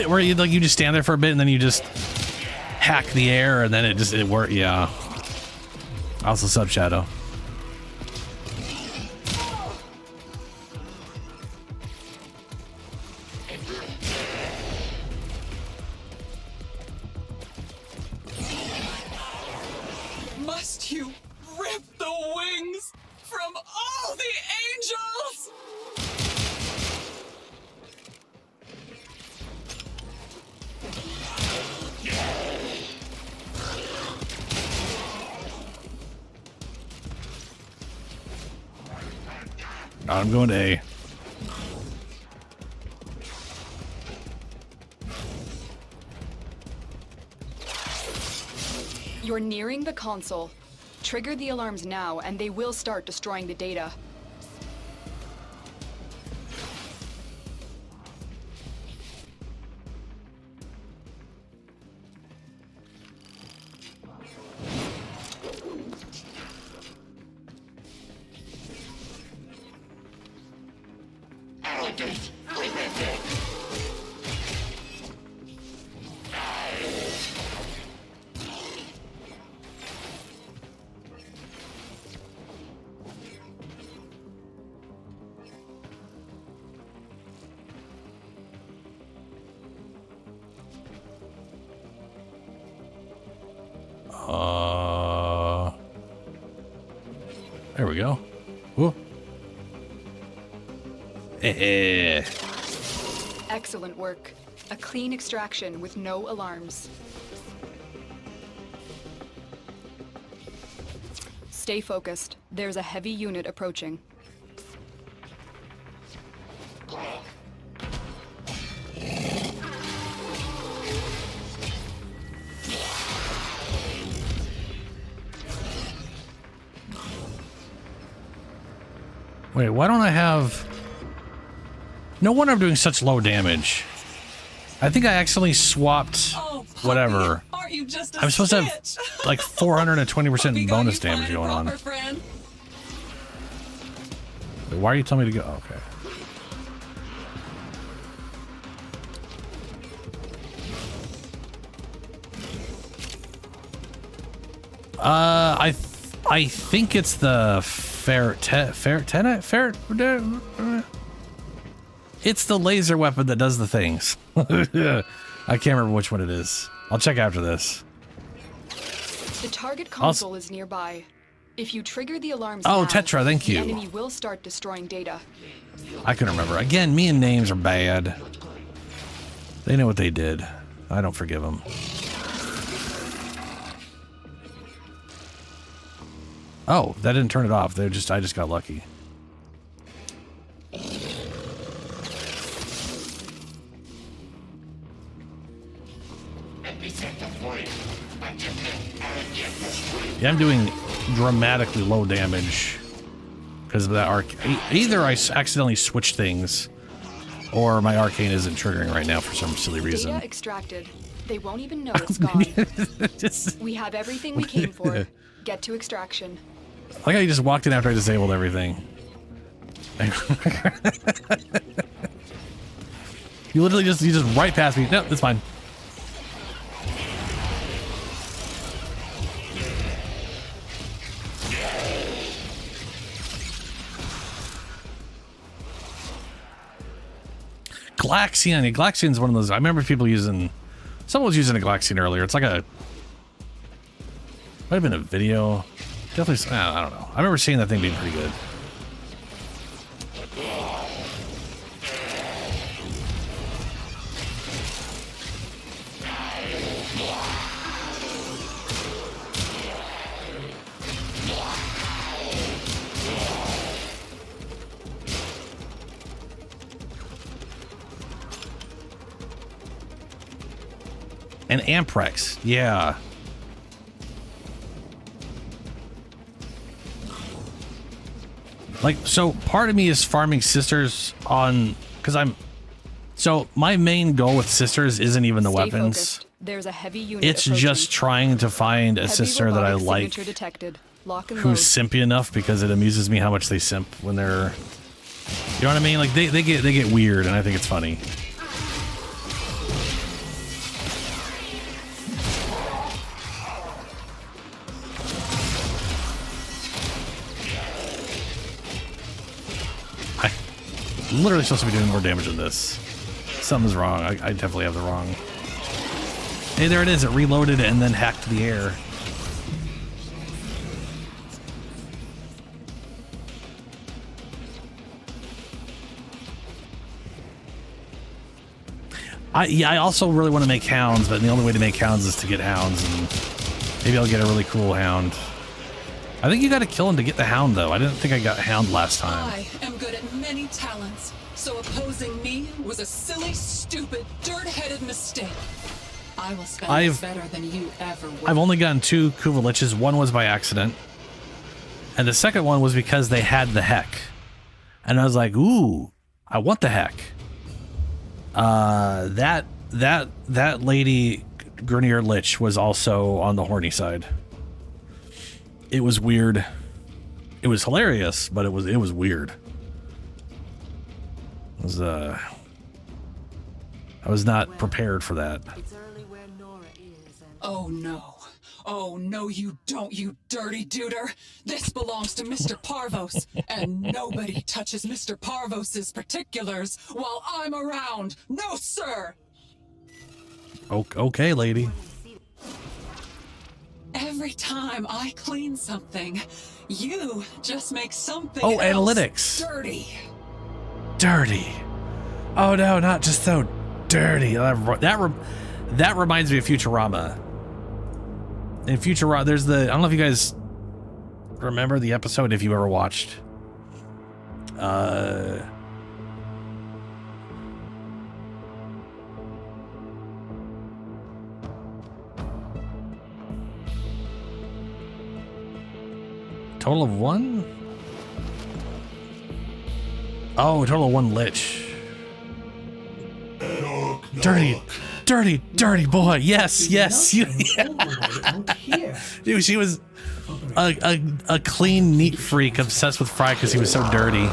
Where you like you just stand there for a bit and then you just hack the air and then it worked. Yeah. Also sub Shadow. Must you rip the wings from all the angels? I'm going to A. You're nearing the console. Trigger the alarms now, and they will start destroying the data. There we go. Ooh. Excellent work. A clean extraction with no alarms. Stay focused. There's a heavy unit approaching. Wait, why don't I have... No wonder I'm doing such low damage. I think I accidentally swapped whatever. Aren't you just a I'm supposed to have stitch? like 420% bonus damage going on. Proper friend. Wait, why are you telling me to go? Okay. I think it's the it's the laser weapon that does the things. I can't remember which one it is. I'll check after this. The target console is nearby. If you trigger the alarms Oh, now, Tetra, thank the you. enemy will start destroying data. I couldn't remember. Again, me and names are bad. They know what they did. I don't forgive them. Oh, that didn't turn it off. I just got lucky. Yeah, I'm doing dramatically low damage because of that either I accidentally switched things, or my arcane isn't triggering right now for some silly reason. Data extracted. They won't even know it's gone. We have everything we came for. Get to extraction. I like how you just walked in after I disabled everything. You literally just right past me. No, that's fine. Glaxion. Yeah, Glaxion's one of those. I remember people using. Someone was using a Glaxion earlier. It's like a. Might have been a video. Definitely. I don't know. I remember seeing that thing being pretty good. And Amprex, yeah. Like, so part of me is farming sisters on, because so my main goal with sisters isn't even the weapons. Focused. There's a heavy unit It's approaching. just trying to find a Heavy sister that I robotic like, signature detected. Lock and who's load. simpy enough, because it amuses me how much they simp when they're, you know what I mean? Like they get weird, and I think it's funny. I'm literally supposed to be doing more damage than this. Something's wrong. I definitely have the wrong. Hey, there it is. It reloaded and then hacked the air. I also really want to make hounds, but the only way to make hounds is to get hounds, and maybe I'll get a really cool hound. I think you got to kill him to get the hound, though. I didn't think I got hound last time. I am good at many talents, so opposing me was a silly, stupid, dirt-headed mistake. I will spend this better than you ever will. I've only gotten 2 Kuva Liches. One was by accident, and the second one was because they had the heck, and I was like, "Ooh, I want the heck." That lady Grenier Lich was also on the horny side. It was weird. It was hilarious, but it was weird. I was not prepared for that. Oh no. Oh no, you don't, you dirty duder. This belongs to Mr. Parvos, and nobody touches Mr. Parvos's particulars while I'm around. No, sir! Okay, lady. Every time I clean something, you just make something Oh, else analytics. Dirty. Oh no, not just so dirty. That reminds me of Futurama. In Futurama, there's the, I don't know if you guys remember the episode, if you ever watched. Total of one? Oh, total of one Lich. Dirty boy. Yes. Dude, she was a clean, neat freak obsessed with Fry because he was so dirty.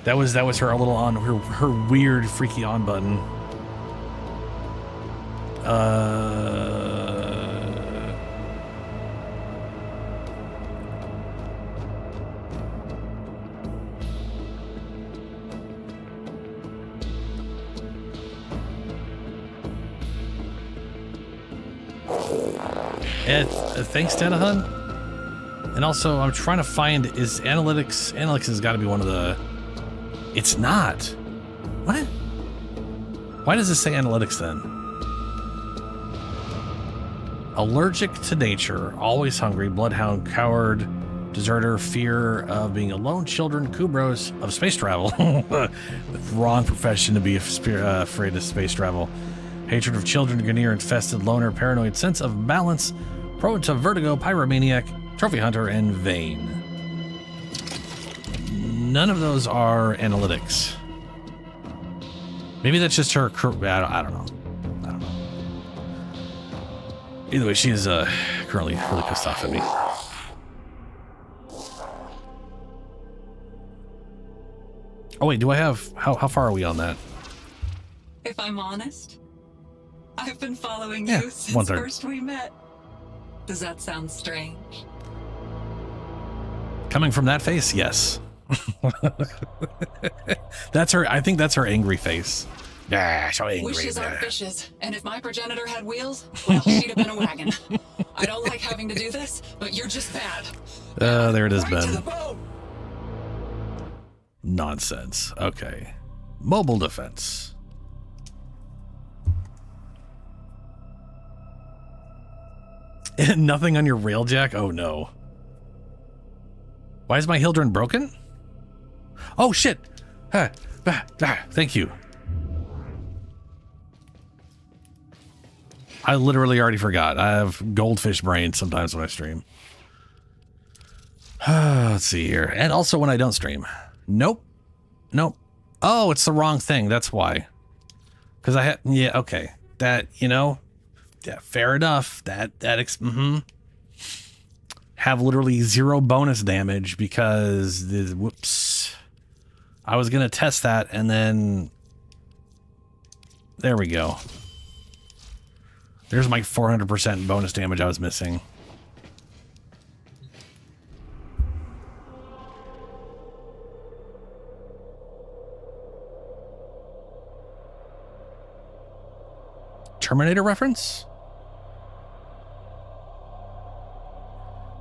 That was her little on, her weird, freaky on button. Thanks, Danahan. And also, I'm trying to find, is analytics has got to be one of the... It's not. What? Why does it say analytics then? Allergic to nature, always hungry, bloodhound, coward, deserter, fear of being alone, children, Kubros of space travel. Wrong profession to be afraid of space travel. Hatred of children, Ganir, infested, loner, paranoid, sense of balance, prone to vertigo, pyromaniac, trophy hunter, and vain. None of those are analytics. Maybe that's just her. I don't know. Either way, she is currently really pissed off at me. Oh wait, do I have how far are we on that? If I'm honest, I've been following Yeah, you since 1/3. first we met. Does that sound strange? Coming from that face, yes. That's her. I think that's her angry face. Yeah, so angry. Wishes are fishes, and if my progenitor had wheels, well, she'd have been a wagon. I don't like having to do this, but you're just bad. There it is, Right to Ben. the bone. Nonsense. Okay. Mobile defense. Nothing on your railjack? Oh no. Why is my Hildryn broken? Oh shit! Thank you. I literally already forgot. I have goldfish brain sometimes when I stream. Let's see here. And also when I don't stream. Nope. Oh, it's the wrong thing. That's why. Because I had... Yeah, okay. That, you know... Yeah, fair enough. Have literally 0 bonus damage because... Whoops. I was going to test that and then... There we go. There's my 400% bonus damage I was missing. Terminator reference?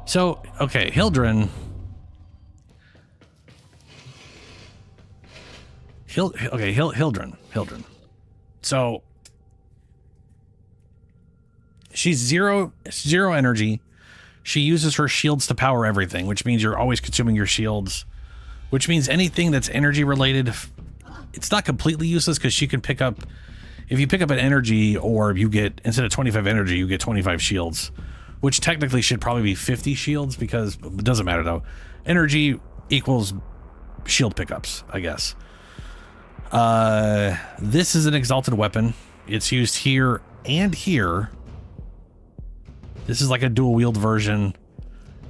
So, okay, Hildryn. Hildryn. So, she's zero energy. She uses her shields to power everything, which means you're always consuming your shields, which means anything that's energy related, it's not completely useless because she can pick up, if you pick up an energy orb, you get, instead of 25 energy, you get 25 shields, which technically should probably be 50 shields because it doesn't matter though. Energy equals shield pickups, I guess. This is an exalted weapon. It's used here and here. This is like a dual wield version.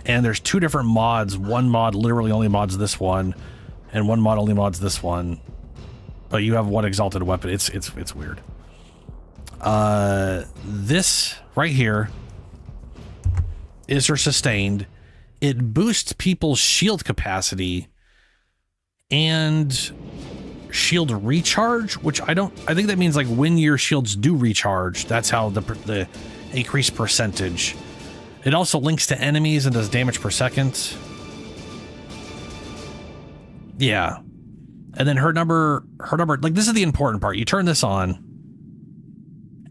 And there's 2 different mods. One mod literally only mods this one, and one mod only mods this one. but you have one exalted weapon. It's weird. This right here is her sustained. It boosts people's shield capacity and shield recharge, which I think that means like when your shields do recharge, that's how the increased percentage. It also links to enemies and does damage per second. Yeah. And then her number, like this is the important part. You turn this on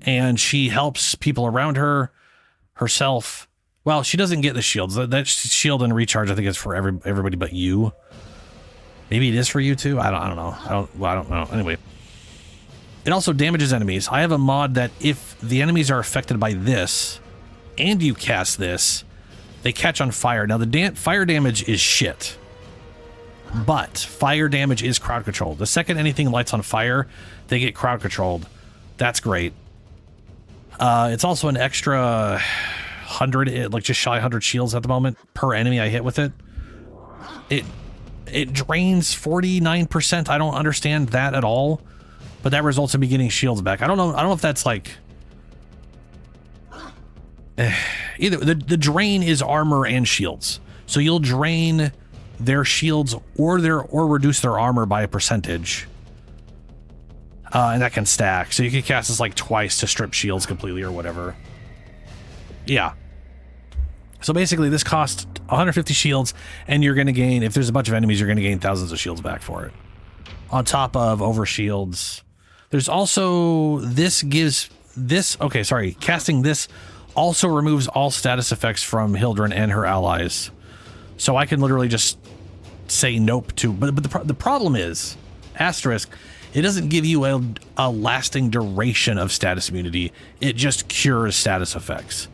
and she helps people around her, herself. Well, she doesn't get the shields. That shield and recharge, I think, is for everybody but you. Maybe it is for you too. I don't know. I don't know. Anyway, it also damages enemies. I have a mod that if the enemies are affected by this and you cast this, they catch on fire. Now the fire damage is shit, but fire damage is crowd controlled. The second anything lights on fire, they get crowd controlled. That's great. It's also an extra 100, like just shy 100 shields at the moment per enemy I hit with it. It drains 49%. I don't understand that at all, but that results in me getting shields back. I don't know if that's like either the drain is armor and shields. So you'll drain their shields or reduce their armor by a percentage. And that can stack. So you can cast this like twice to strip shields completely or whatever. Yeah. So basically this costs 150 shields and you're going to gain, if there's a bunch of enemies, you're going to gain thousands of shields back for it. On top of over shields. There's also, casting this also removes all status effects from Hildryn and her allies. So I can literally just say nope to, but the problem is, asterisk, it doesn't give you a lasting duration of status immunity. It just cures status effects.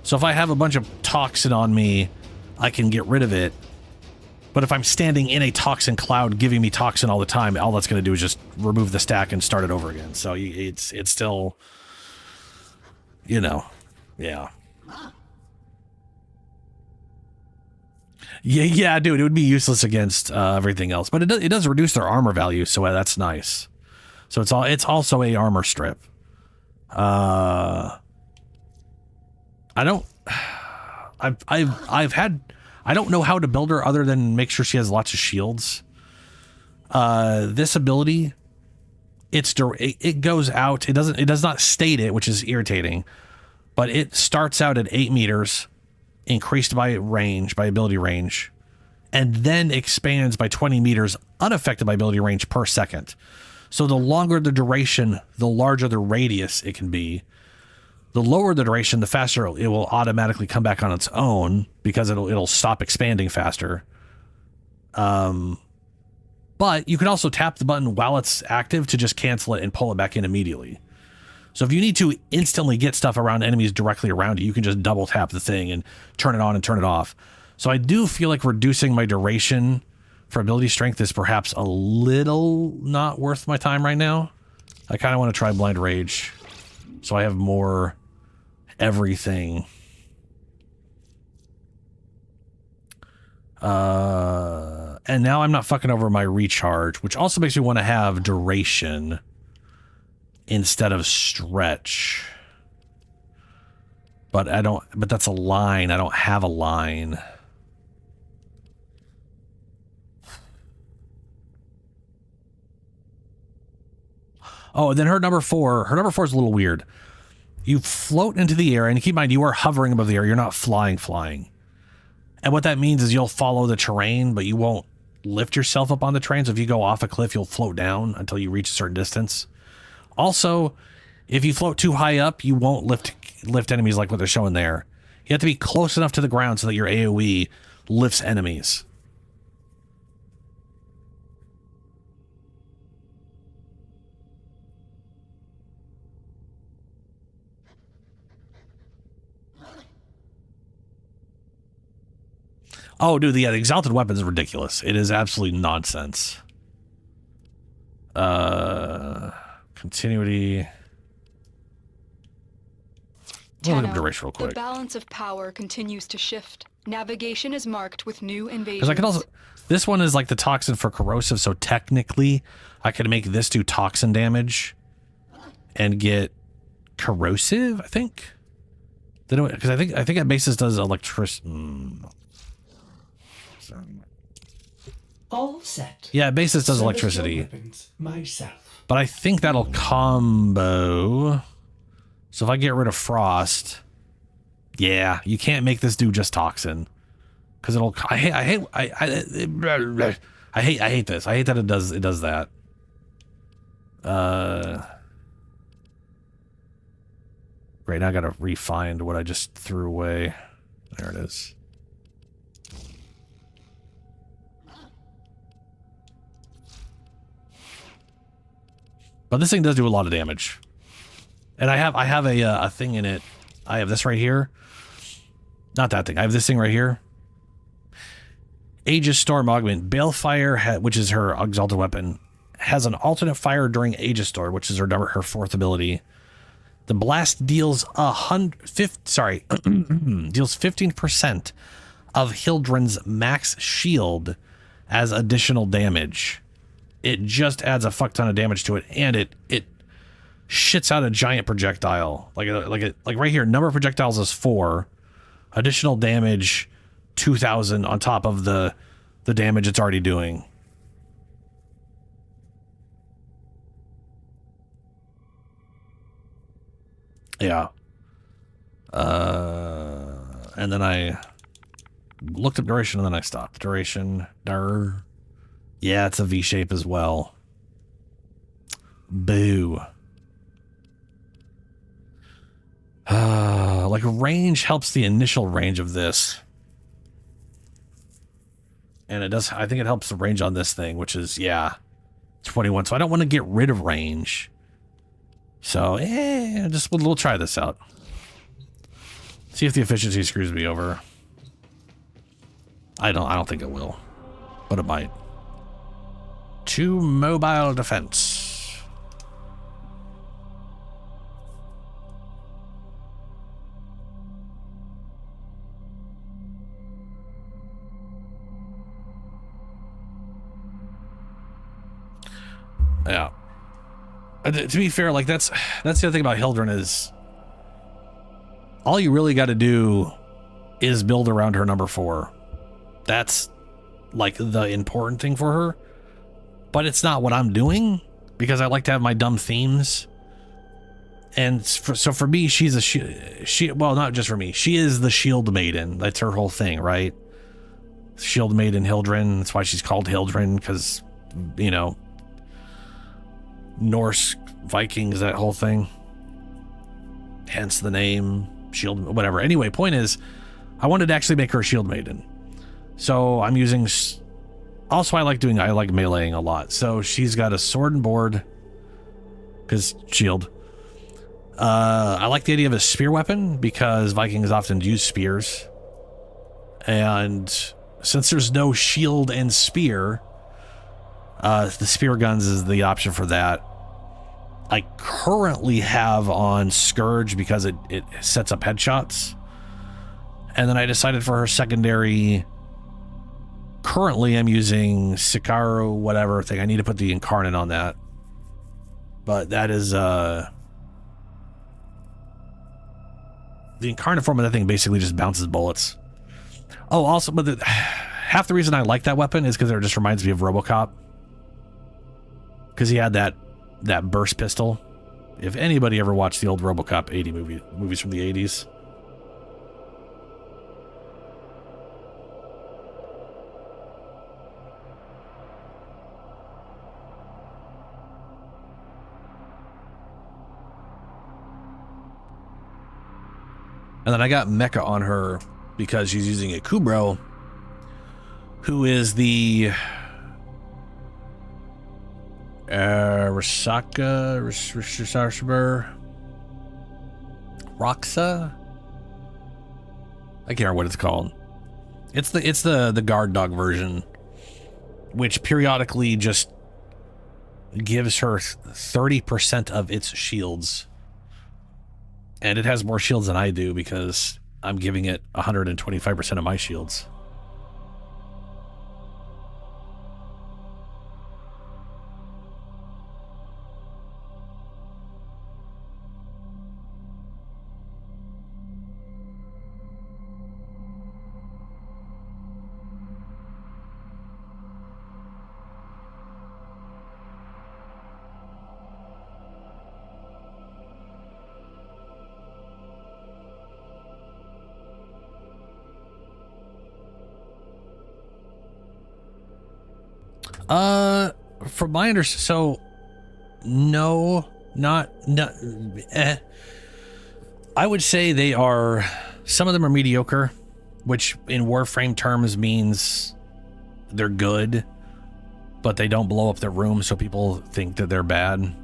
So if I have a bunch of toxin on me, I can get rid of it. But if I'm standing in a toxin cloud giving me toxin all the time, all that's going to do is just remove the stack and start it over again. So it's still, you know, yeah. Yeah, dude, it would be useless against everything else. But it does reduce their armor value, so that's nice. So it's also a armor strip. I don't know how to build her other than make sure she has lots of shields. This ability, it goes out. It does not state it, which is irritating, but it starts out at 8 meters, increased by ability range, and then expands by 20 meters, unaffected by ability range per second. So the longer the duration, the larger the radius it can be. The lower the duration, the faster it will automatically come back on its own because it'll stop expanding faster. But you can also tap the button while it's active to just cancel it and pull it back in immediately. So if you need to instantly get stuff around enemies directly around you, you can just double tap the thing and turn it on and turn it off. So I do feel like reducing my duration for ability strength is perhaps a little not worth my time right now. I kind of want to try Blind Rage, so I have more everything. And now I'm not fucking over my recharge, which also makes me want to have duration instead of stretch. But that's a line. I don't have a line. Oh, and then her number 4. Her number 4 is a little weird. You float into the air, and keep in mind, you are hovering above the air. You're not flying. And what that means is you'll follow the terrain, but you won't lift yourself up on the terrain. So if you go off a cliff, you'll float down until you reach a certain distance. Also, if you float too high up, you won't lift enemies like what they're showing there. You have to be close enough to the ground so that your AoE lifts enemies. Oh, dude, the exalted weapon is ridiculous. It is absolutely nonsense. Continuity. Look at duration real quick. The balance of power continues to shift. Navigation is marked with new invasions. Because I could also... This one is like the toxin for corrosive, so technically I could make this do toxin damage and get corrosive, I think. Because I think that basis does electricity. All set. Yeah, basis does Service your electricity. weapons myself. But I think that'll combo. So if I get rid of frost, yeah, you can't make this do just toxin. Because it'll... I hate this. I hate that it does that. Great, now I gotta re-find what I just threw away. There it is. But this thing does do a lot of damage. And I have a thing in it. I have this right here. Not that thing. I have this thing right here. Aegis Storm Augment. Balefire, which is her exalted weapon, has an alternate fire during Aegis Storm, which is her fourth ability. The blast deals deals 15% of Hildryn's max shield as additional damage. It just adds a fuck ton of damage to it, and it shits out a giant projectile. Like right here, number of projectiles is 4. Additional damage 2,000 on top of the damage it's already doing. Yeah. And then I looked up duration and then I stopped. Duration. Yeah, it's a V shape as well. Boo. Like range helps the initial range of this. And it does, I think it helps the range on this thing, which is, yeah, 21. So I don't want to get rid of range. So, we'll try this out. See if the efficiency screws me over. I don't think it will, but it might. 2 mobile defense. Yeah. To be fair, like that's the other thing about Hildryn is all you really got to do is build around her number 4. That's like the important thing for her, but it's not what I'm doing because I like to have my dumb themes. And so for me, she's she well, not just for me. She is the shield maiden. That's her whole thing, right? Shield maiden Hildryn. That's why she's called Hildryn, because, you know, Norse Vikings, that whole thing. Hence the name shield, whatever. Anyway, point is, I wanted to actually make her shield maiden. So I'm using, also I like meleeing a lot. So she's got a sword and board, because shield. I like the idea of a spear weapon because Vikings often use spears. And since there's no shield and spear, the spear guns is the option for that. I currently have on Scourge because it sets up headshots. And then I decided for her secondary, currently I'm using Sicario whatever thing. I need to put the Incarnon on that. But that is the Incarnon form of that thing basically just bounces bullets. Oh, also, but half the reason I like that weapon is because it just reminds me of RoboCop. Because he had that burst pistol. If anybody ever watched the old RoboCop movies from the 80s. And then I got Mecha on her because she's using a Kubro, who is the Roxa? I can't remember what it's called. It's the guard dog version, which periodically just gives her 30% of its shields. And it has more shields than I do because I'm giving it 125% of my shields. From my understanding, so no, not I would say they are, some of them are mediocre, which in Warframe terms means they're good, but they don't blow up the room, so people think that they're bad.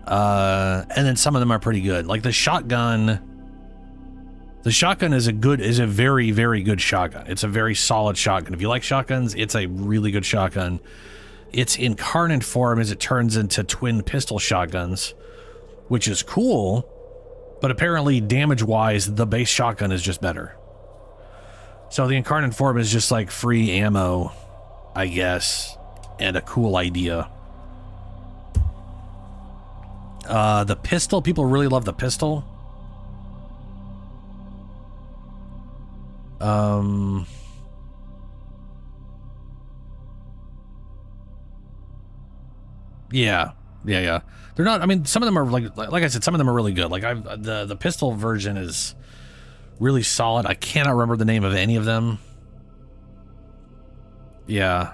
And then some of them are pretty good. Like the shotgun is a very, very good shotgun. It's a very solid shotgun. If you like shotguns, it's a really good shotgun. Its Incarnon form as it turns into twin pistol shotguns, which is cool, but apparently damage-wise, the base shotgun is just better. So the Incarnon form is just like free ammo, I guess, and a cool idea. The pistol, people really love the pistol. Yeah. They're not, I mean, some of them are like I said, some of them are really good. Like the pistol version is really solid. I cannot remember the name of any of them. Yeah.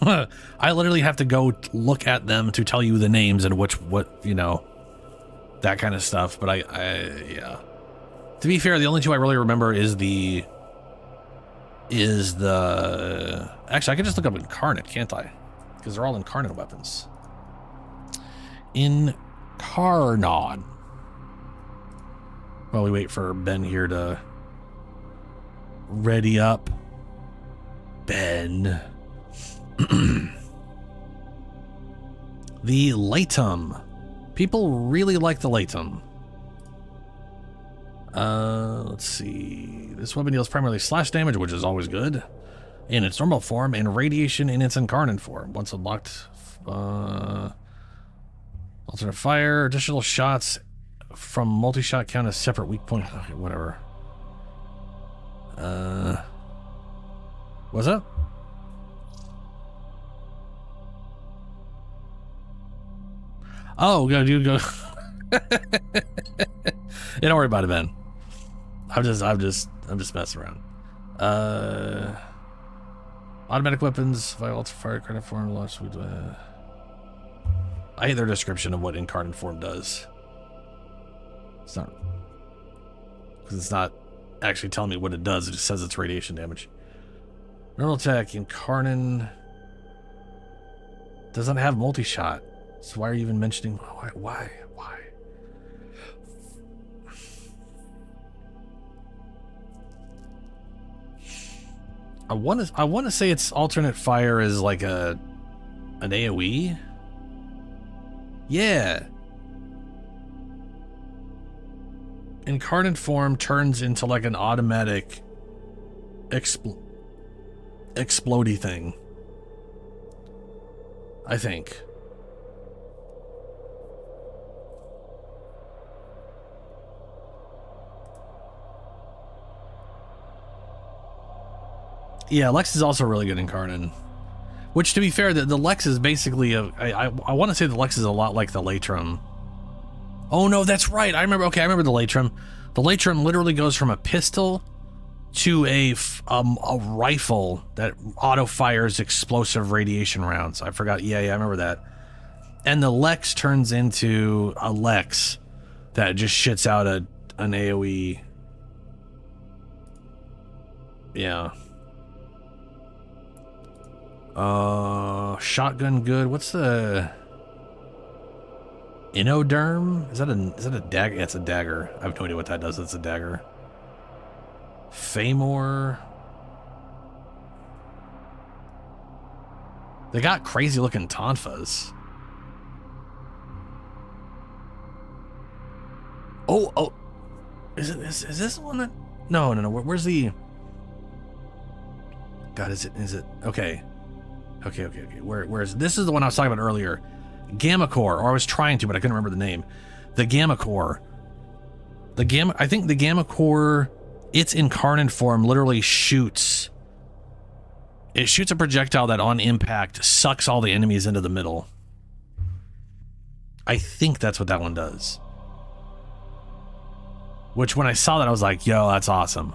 I literally have to go look at them to tell you the names and what, you know, that kind of stuff. But yeah. To be fair, the only two I really remember is the actually, I can just look up Incarnate, can't I? Because they're all Incarnate weapons. Incarnon. While we wait for Ben here to ready up. Ben. The Latum. People really like the Latum. Let's see. This weapon deals primarily slash damage, which is always good, in its normal form, and radiation in its Incarnon form. Once unlocked, alternate fire, additional shots from multi-shot count as separate weak point. Okay, whatever. What's up? Oh, go, dude, go. Yeah, don't worry about it, Ben. I'm just messing around. Automatic weapons, violence, fire, credit form, launch. I hate their description of what Incarnon form does. It's not, because it's not actually telling me what it does. It just says it's radiation damage. Normal attack, Incarnon doesn't have multi-shot. So why are you even mentioning why? I want to say its alternate fire is like an AoE. Yeah. Incarnate form turns into like an automatic explodey thing, I think. Yeah, Lex is also really good in Incarnon. Which, to be fair, the Lex is basically I want to say the Lex is a lot like the Latrum. Oh no, that's right. I remember the Latrum. The Latrum literally goes from a pistol to a rifle that auto fires explosive radiation rounds. I forgot. Yeah, I remember that. And the Lex turns into a Lex that just shits out an AoE. Yeah. Shotgun good. What's the Inoderm? Is that a dagger? Yeah, it's a dagger. I have no idea what that does. It's a dagger. Famor. They got crazy looking tonfas. Oh. Is this the one that? No. Where's the? God, is it? Okay. Where's this is the one I was talking about earlier. Gamma Core, or I was trying to, but I couldn't remember the name. The Gamma Core. I think the Gamma Core, its Incarnon form literally shoots. It shoots a projectile that on impact sucks all the enemies into the middle. I think that's what that one does. Which when I saw that, I was like, yo, that's awesome.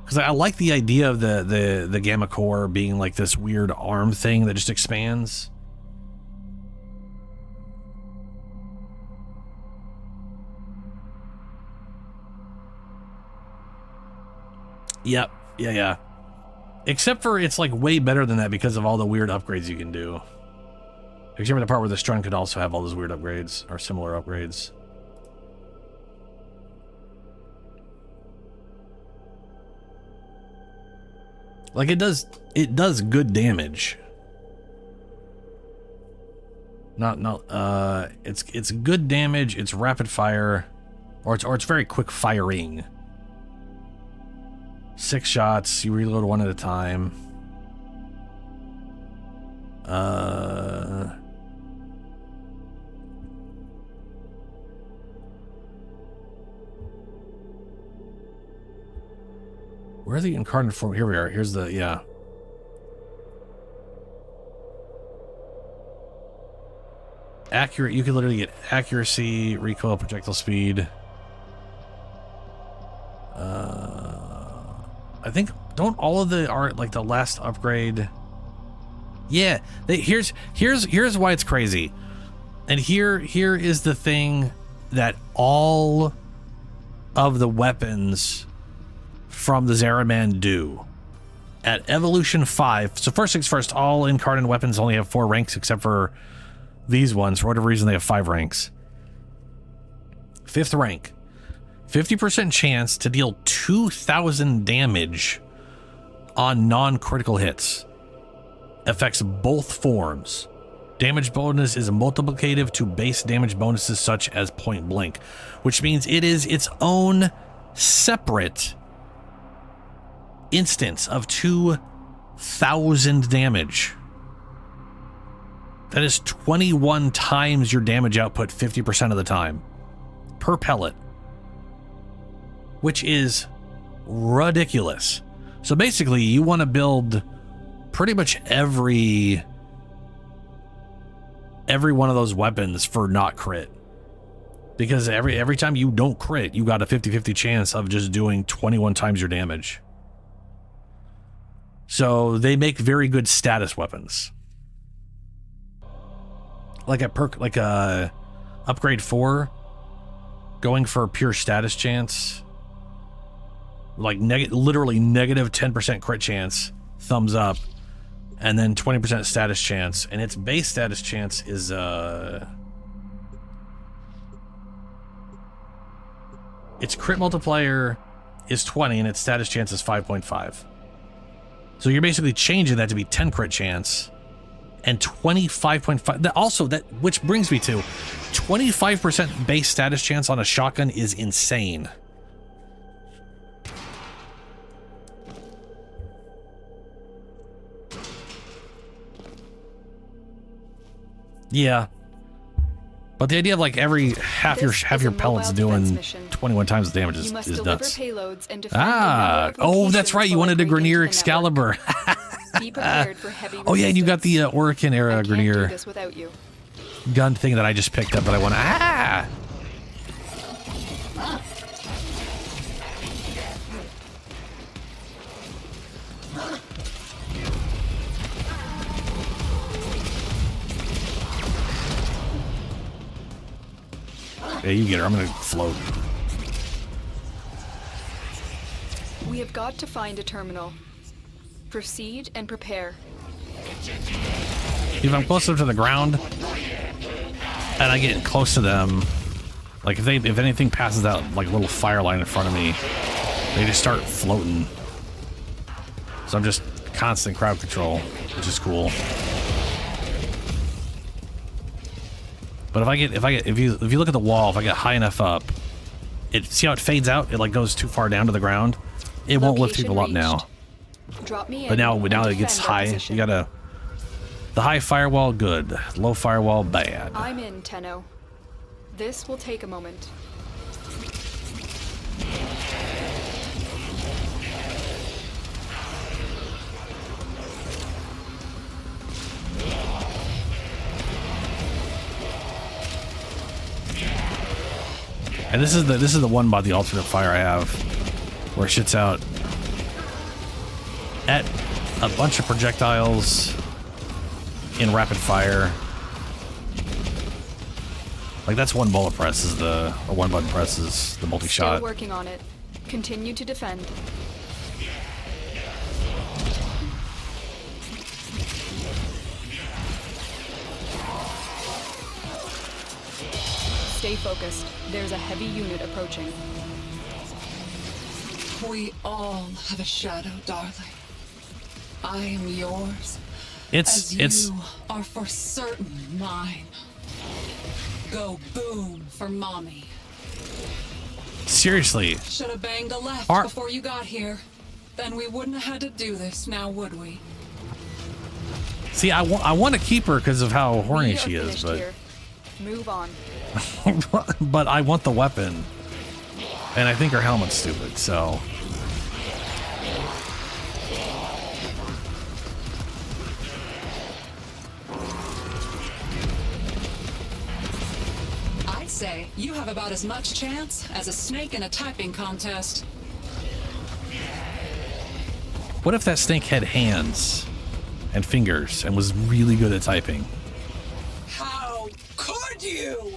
Because I like the idea of the Gamma Core being like this weird arm thing that just expands. Yep. Yeah. Except for it's like way better than that because of all the weird upgrades you can do. Except for the part where the Strun could also have all those weird upgrades or similar upgrades. Like it does good damage. It's good damage, it's rapid fire, or it's very quick firing. 6 shots, you reload one at a time. Where's the Incarnon form? Here we are. Here's the, yeah. Accurate, you can literally get accuracy, recoil, projectile speed. I think, don't all of the art, like the last upgrade. Yeah, here's why it's crazy. And here is the thing that all of the weapons from the Zeraman do. At Evolution 5, so first things first, all Incarnon weapons only have 4 ranks except for these ones. For whatever reason, they have 5 ranks. 5th rank. 50% chance to deal 2,000 damage on non-critical hits. Affects both forms. Damage bonus is multiplicative to base damage bonuses such as point blank, which means it is its own separate instance of 2,000 damage. That is 21 times your damage output 50% of the time per pellet, which is ridiculous. So basically, you want to build pretty much every one of those weapons for not crit, because every time you don't crit, you got a 50-50 chance of just doing 21 times your damage. So they make very good status weapons. Like a upgrade 4, going for pure status chance, like literally negative 10% crit chance, thumbs up, and then 20% status chance, and its base status chance is its crit multiplier is 20 and its status chance is 5.5. So you're basically changing that to be 10 crit chance and 25.5. Also, that which brings me to 25% base status chance on a shotgun is insane. Yeah, but the idea of like every half your pellets doing 21 times the damage is nuts. Oh, that's right. You wanted a Grenier Excalibur. Be prepared for heavy Oh yeah, and you got the Orakin era Grenier without you. gun thing that I just picked up that I want to. Yeah, you get her. I'm gonna float. We have got to find a terminal. Proceed and prepare. If I'm closer to the ground and I get close to them, like if anything passes that like little fire line in front of me, they just start floating. So I'm just constant crowd control, which is cool. But if you look at the wall, if I get high enough up, see how it fades out? It like goes too far down to the ground. It won't lift people up now. Drop me in. But now and that it gets defend our high, position. you gotta. The high firewall, good. Low firewall, bad. I'm in, Tenno. This will take a moment. And this is the one by the alternate fire I have, where it shits out at a bunch of projectiles in rapid fire. Like that's one bullet press is or one button press is the multi-shot. Still working on it. Continue to defend. Stay focused. There's a heavy unit approaching. We all have a shadow, darling. I am yours. It's you are for certain mine. Go boom for mommy. Seriously. Should have banged a left before you got here. Then we wouldn't have had to do this now, would we? See, I want to keep her because of how horny she is, but here. Move on. but I want the weapon, and I think her helmet's stupid. So I'd say you have about as much chance as a snake in a typing contest. what if that snake had hands and fingers and was really good at typing? How could you?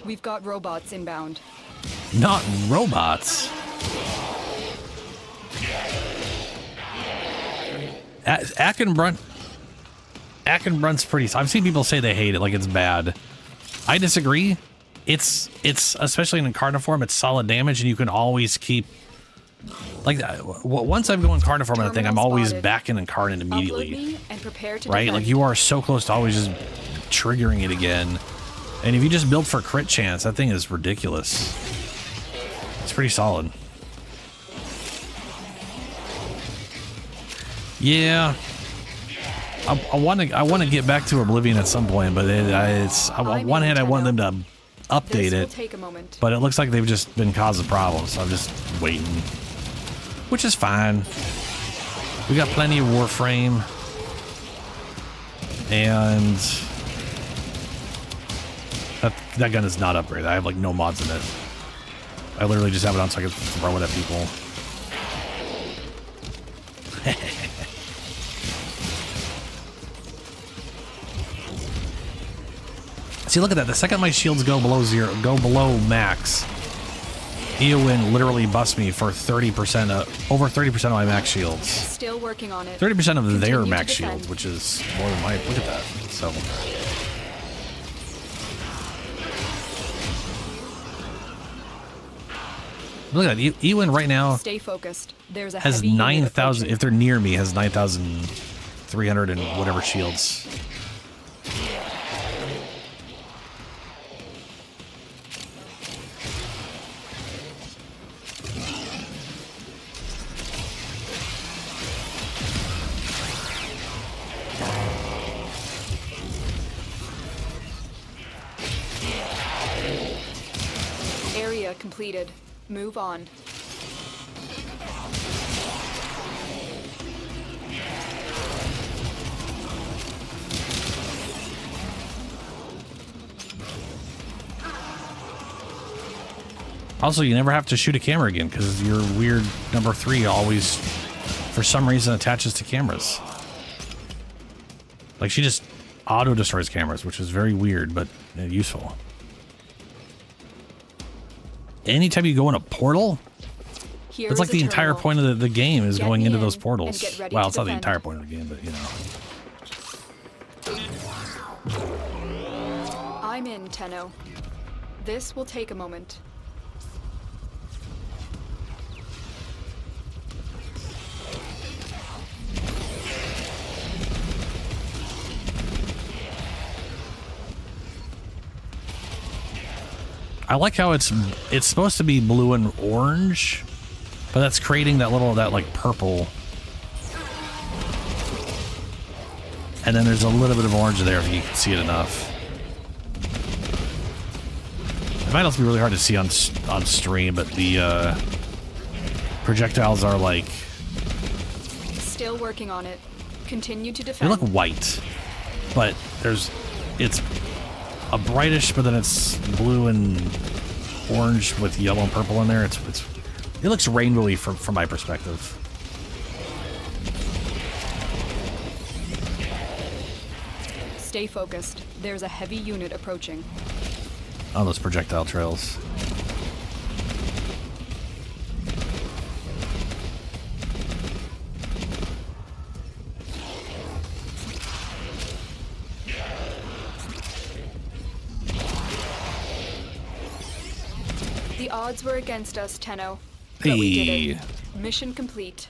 We've got robots inbound. Not robots. Akenbrunt's pretty. I've seen people say they hate it, like it's bad. I disagree. It's especially in Incarnon form, it's solid damage, and you can always keep. Like once I'm going Incarnon on a thing, I'm always back in Incarnon immediately. And prepare to right? defend. Like you are so close to always just triggering it again. And if you just build for crit chance, that thing is ridiculous. It's pretty solid. Yeah. I want to get back to Oblivion at some point, but on one hand I want them to update it, take a moment. but it looks like they've just been causing problems, so I'm just waiting, which is fine. We got plenty of Warframe, and that gun is not upgraded. I have like no mods in it. I literally just have it on so I can throw it at people. See, look at that. The second my shields go below max, Eowyn literally busts me for 30%, over 30% of my max shields. Still working on it. 30% of their Continue to max defend. shields, which is more than mine. Look at that. So. Look at that. Eowyn right now Stay focused. There's a has heavy unit 9,000. approaching. If they're near me, has 9,300 and whatever shields. Area completed. Move on. Also, you never have to shoot a camera again because your weird number 3 always, for some reason, attaches to cameras. Like she just auto destroys cameras, which is very weird but useful. Anytime you go in a portal, Here it's like is the a entire terminal. point of the game is Get going me into in those and portals. get ready Well, to it's not the defend. entire point of the game, but you know. Climb in, Tenno. This will take a moment. I like how it's supposed to be blue and orange, but that's creating that like purple. And then there's a little bit of orange there if you can see it enough. It might also be really hard to see on stream, but the projectiles are like... Still working on it. Continue to They defend. look white, but it's a brightish, but then it's blue and orange with yellow and purple in there. It looks rainbowy from my perspective. Stay focused. There's a heavy unit approaching. On those projectile trails. The odds were against us, Tenno. But we did Hey. it. Mission complete.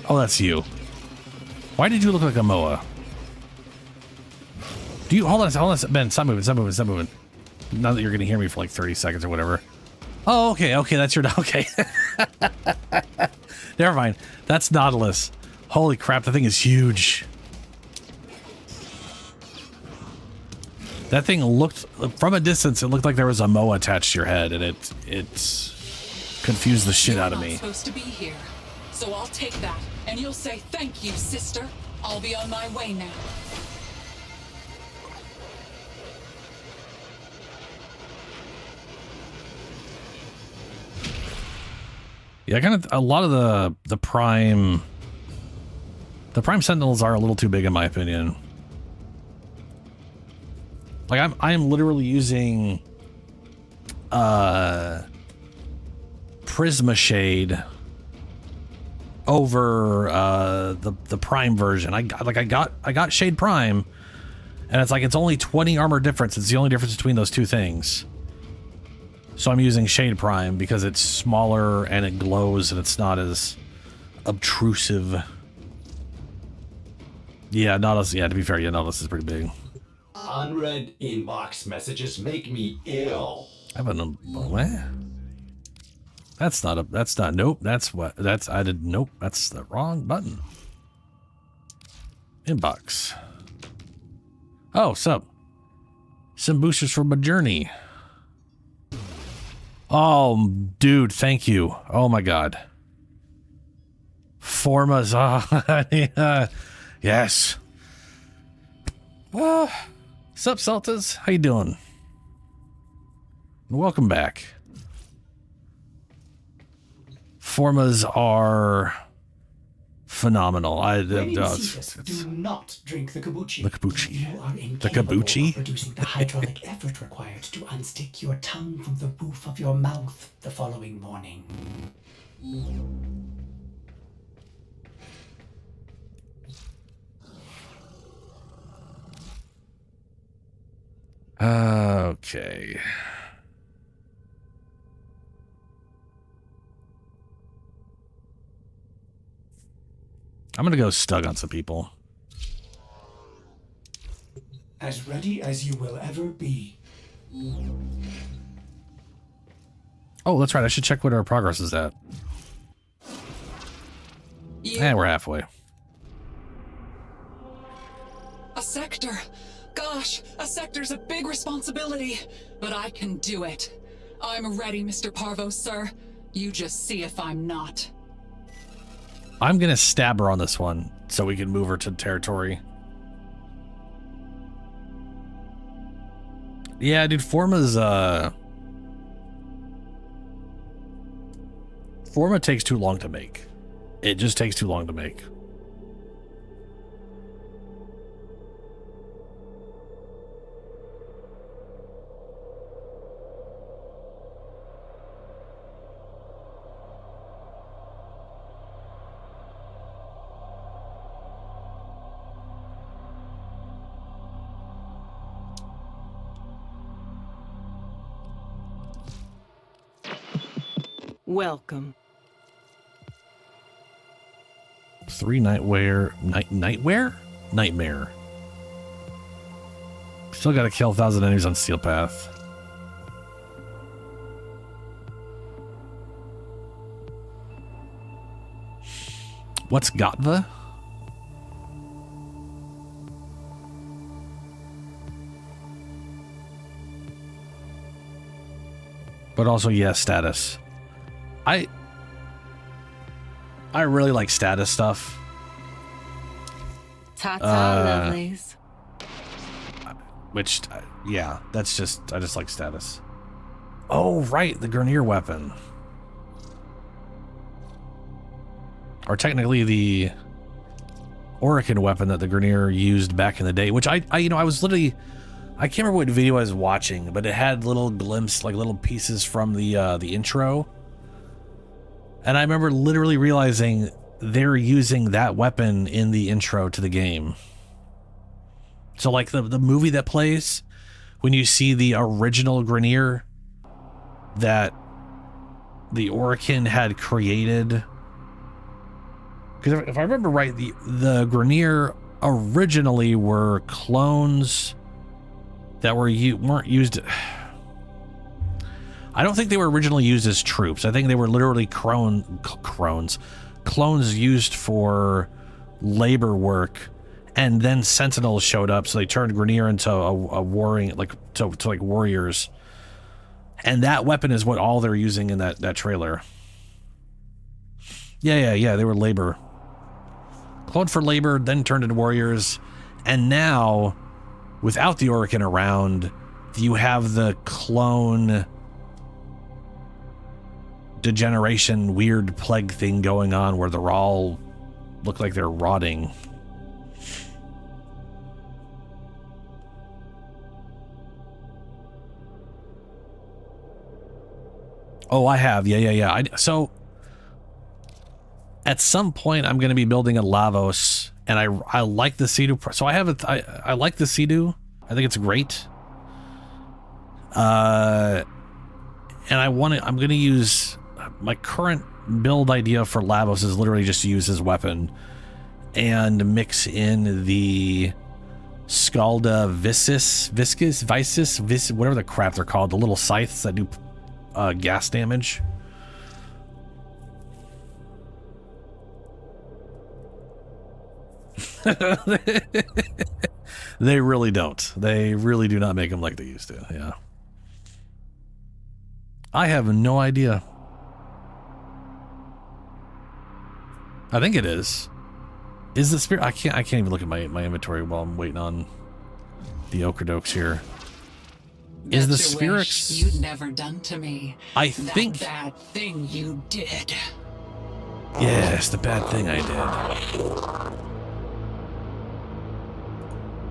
Oh, that's you. Why did you look like a Moa? Do you hold on, Ben? Stop moving. Now that you're gonna hear me for like 30 seconds or whatever. Oh, okay, that's your okay. Never mind. That's Nautilus. Holy crap, the thing is huge. That thing looked from a distance. It looked like there was a Moa attached to your head, and it confused the shit out of me. You're not supposed to be here, so I'll take that, and you'll say thank you, sister. I'll be on my way now. Yeah, kind of a lot of the prime sentinels are a little too big in my opinion. Like I'm literally using Prisma Shade over the prime version. I got Shade Prime, and it's like it's only 20 armor difference. It's the only difference between those two things. So I'm using Shade Prime because it's smaller and it glows and it's not as obtrusive. Yeah, Nautilus. Yeah, to be fair, yeah, Nautilus is pretty big. Unread inbox messages make me ill. I have a what? That's not. Nope. That's the wrong button. Inbox. Oh, sup? Some boosters for my journey. Oh, dude, thank you. Oh my god. Formas. Yes. Sup, Celtas? How you doing? Welcome back. Formas are phenomenal. Do not drink the kombucha. The kombucha. You are The incapable kombucha? of producing the hydraulic effort required to unstick your tongue from the roof of your mouth the following morning. Okay. I'm gonna go stug on some people. As ready as you will ever be. Oh, that's right. I should check what our progress is at. We're halfway. A sector. Gosh, a sector's a big responsibility, but I can do it. I'm ready, Mr. Parvo, sir. You just see if I'm not. I'm gonna stab her on this one so we can move her to territory. Yeah, dude, Forma takes too long to make. It just takes too long to make. Welcome. 3 nightmare? Nightmare. Still gotta kill 1,000 enemies on Steel Path. What's Gatva? But also, yeah, status. I really like status stuff. Ta-ta, lovelies. Which, yeah, that's just, I just like status. Oh, right, the Grineer weapon. Or technically the Oricon weapon that the Grineer used back in the day, which I was literally, I can't remember what video I was watching, but it had little glimpses, like little pieces from the intro. And I remember literally realizing they're using that weapon in the intro to the game. So like the movie that plays, when you see the original Grineer that the Oricon had created. Because if I remember right, the Grineer originally were clones that weren't used. I don't think they were originally used as troops. I think they were literally clones used for labor work, and then Sentinels showed up, so they turned Grineer into a warring, like to like warriors. And that weapon is what all they're using in that trailer. Yeah, they were labor. Cloned for labor, then turned into warriors, and now, without the Oricon around, you have the clone degeneration weird plague thing going on where they're all look like they're rotting. Oh, I have. Yeah. So at some point I'm going to be building a Lavos, and I like the Sea-Doo. So I like the Sea-Doo. I think it's great. And I'm going to use my current build idea for Lavos is literally just to use his weapon and mix in the Scalda Viscus, whatever the crap they're called, the little scythes that do gas damage. They really don't. They really do not make them like they used to. Yeah. I have no idea. I think it is. Is the spirit? I can't even look at my inventory while I'm waiting on the Okradokes here. Is the Spirix? You'd never done to me. I think that bad thing you did. Yes, the bad thing I did.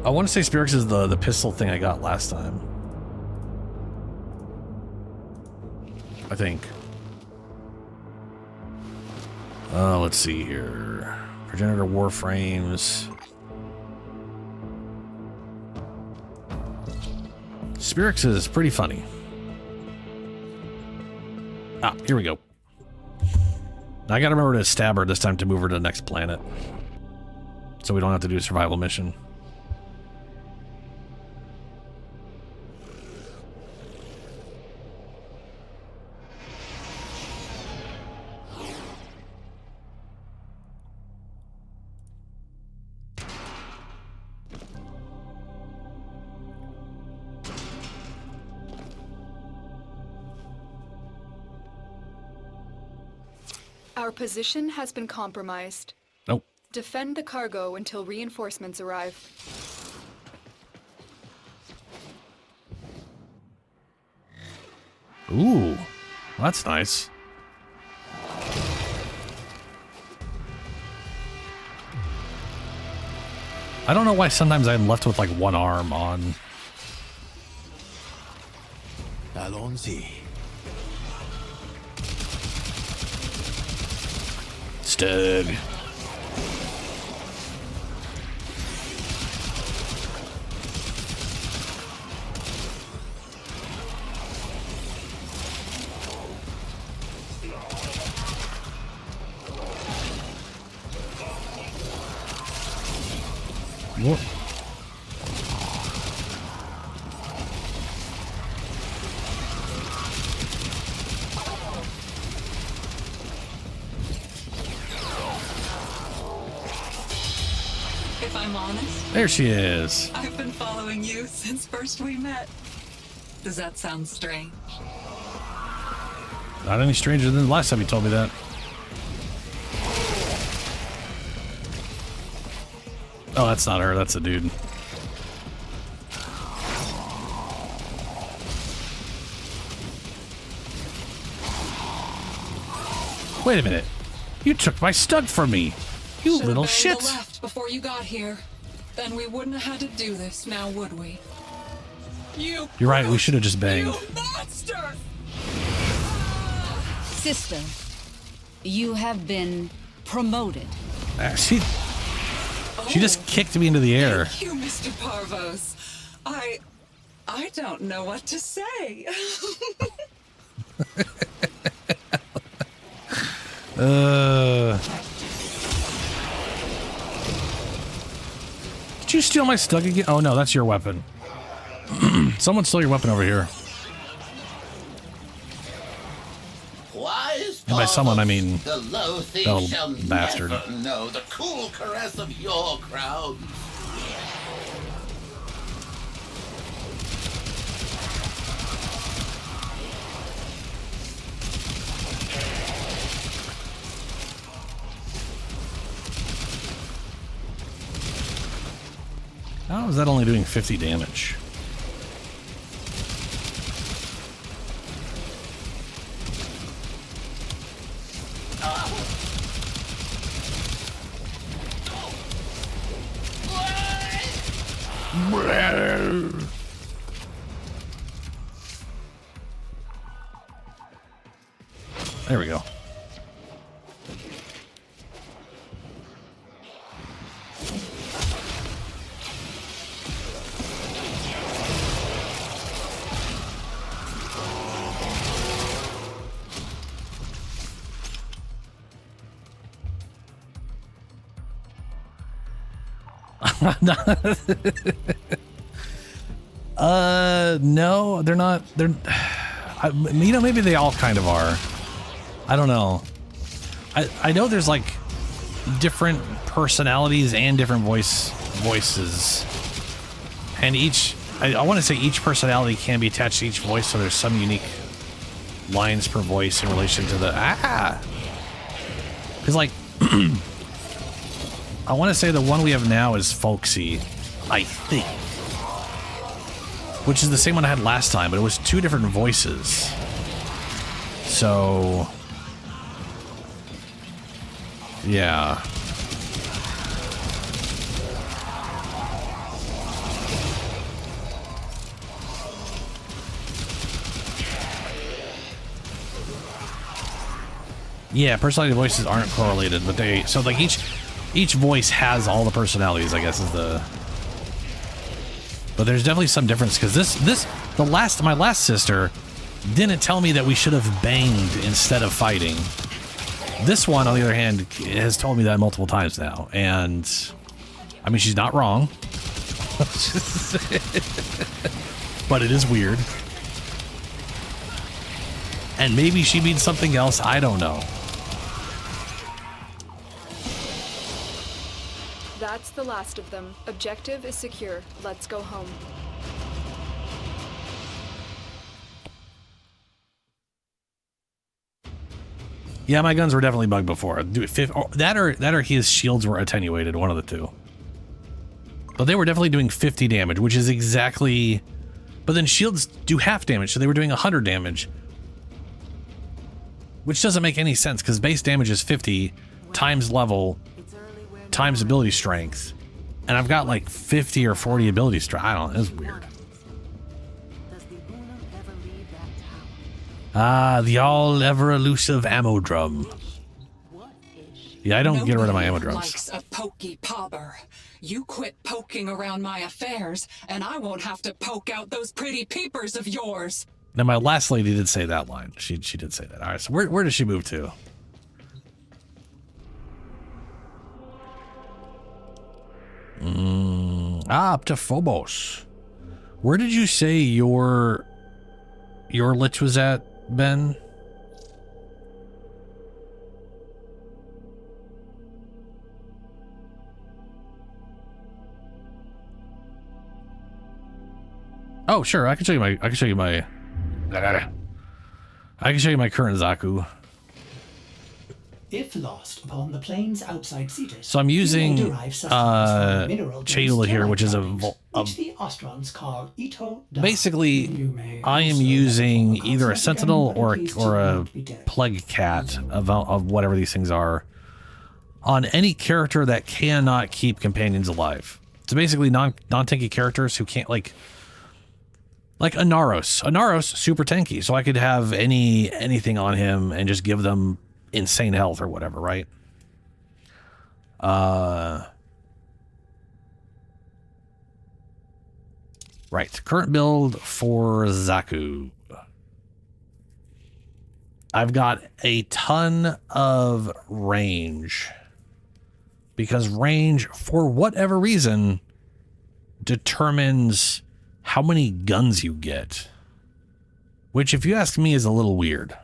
I want to say Spirix is the pistol thing I got last time. I think. Let's see here. Progenitor Warframes. Spirix is pretty funny. Ah, here we go. I gotta remember to stab her this time to move her to the next planet, so we don't have to do a survival mission. Our position has been compromised. Nope. Defend the cargo until reinforcements arrive. Ooh, that's nice. I don't know why sometimes I'm left with like one arm on. Allons-y. Stug. What? If I'm honest, There she is. I've been following you since first we met. Does that sound strange? Not any stranger than the last time you told me that. Oh, that's not her. That's a dude. Wait a minute. You took my stud from me. You Should've little been shit. to the left before you got here. Then we wouldn't have had to do this, now would we? You. You're right. We should have just banged. You monster! Sister, you have been promoted. She just kicked me into the air. Thank you, Mr. Parvos. I don't know what to say. Did you steal my stug again? Oh no, that's your weapon. Someone stole your weapon over here. Wise And by someone, I mean the low thief that shall little bastard. never know the cool caress of your crowd. How is that only doing 50 damage? There we go. No, they're not. They're, you know, maybe they all kind of are. I don't know. I know there's like different personalities and different voices, and each. I want to say each personality can be attached to each voice, so there's some unique lines per voice in relation to the because like. I want to say the one we have now is folksy, I think. Which is the same one I had last time, but it was two different voices. So... yeah. Yeah, personality voices aren't correlated, but they... so like each voice has all the personalities, I guess, is the... but there's definitely some difference, because my last sister didn't tell me that we should have banged instead of fighting. This one, on the other hand, has told me that multiple times now, and... I mean, she's not wrong. But it is weird. And maybe she means something else, I don't know. That's the last of them. Objective is secure. Let's go home. Yeah, my guns were definitely bugged before. That or his shields were attenuated, one of the two. But they were definitely doing 50 damage, which is exactly... but then shields do half damage, so they were doing 100 damage. Which doesn't make any sense, because base damage is 50 times level times ability strength. And I've got like 50 or 40 ability strength. I don't know, it's weird. Ah, the all-ever-elusive ammo drum. Yeah, I don't get rid of my ammo drums. Likes a pokey pauper. You quit poking around my affairs, and I won't have to poke out those pretty peepers of yours. Now, my last lady did say that line. She did say that. All right, so where does she move to? Ah, up to Phobos. Where did you say your Lich was at, Ben? Oh, sure. I can show you my current Zaku. If lost upon the plains outside Cetus, So I'm using Chayula here, which is which the Ostrons call Ito. basically I am using either a Sentinel or a Plague Cat of whatever these things are on any character that cannot keep companions alive. So basically non-tanky characters who can't like Anaros. Anaros super tanky, so I could have anything on him and just give them insane health or whatever, right? Right. Current build for Zaku. I've got a ton of range because range, for whatever reason, determines how many guns you get, which, if you ask me, is a little weird.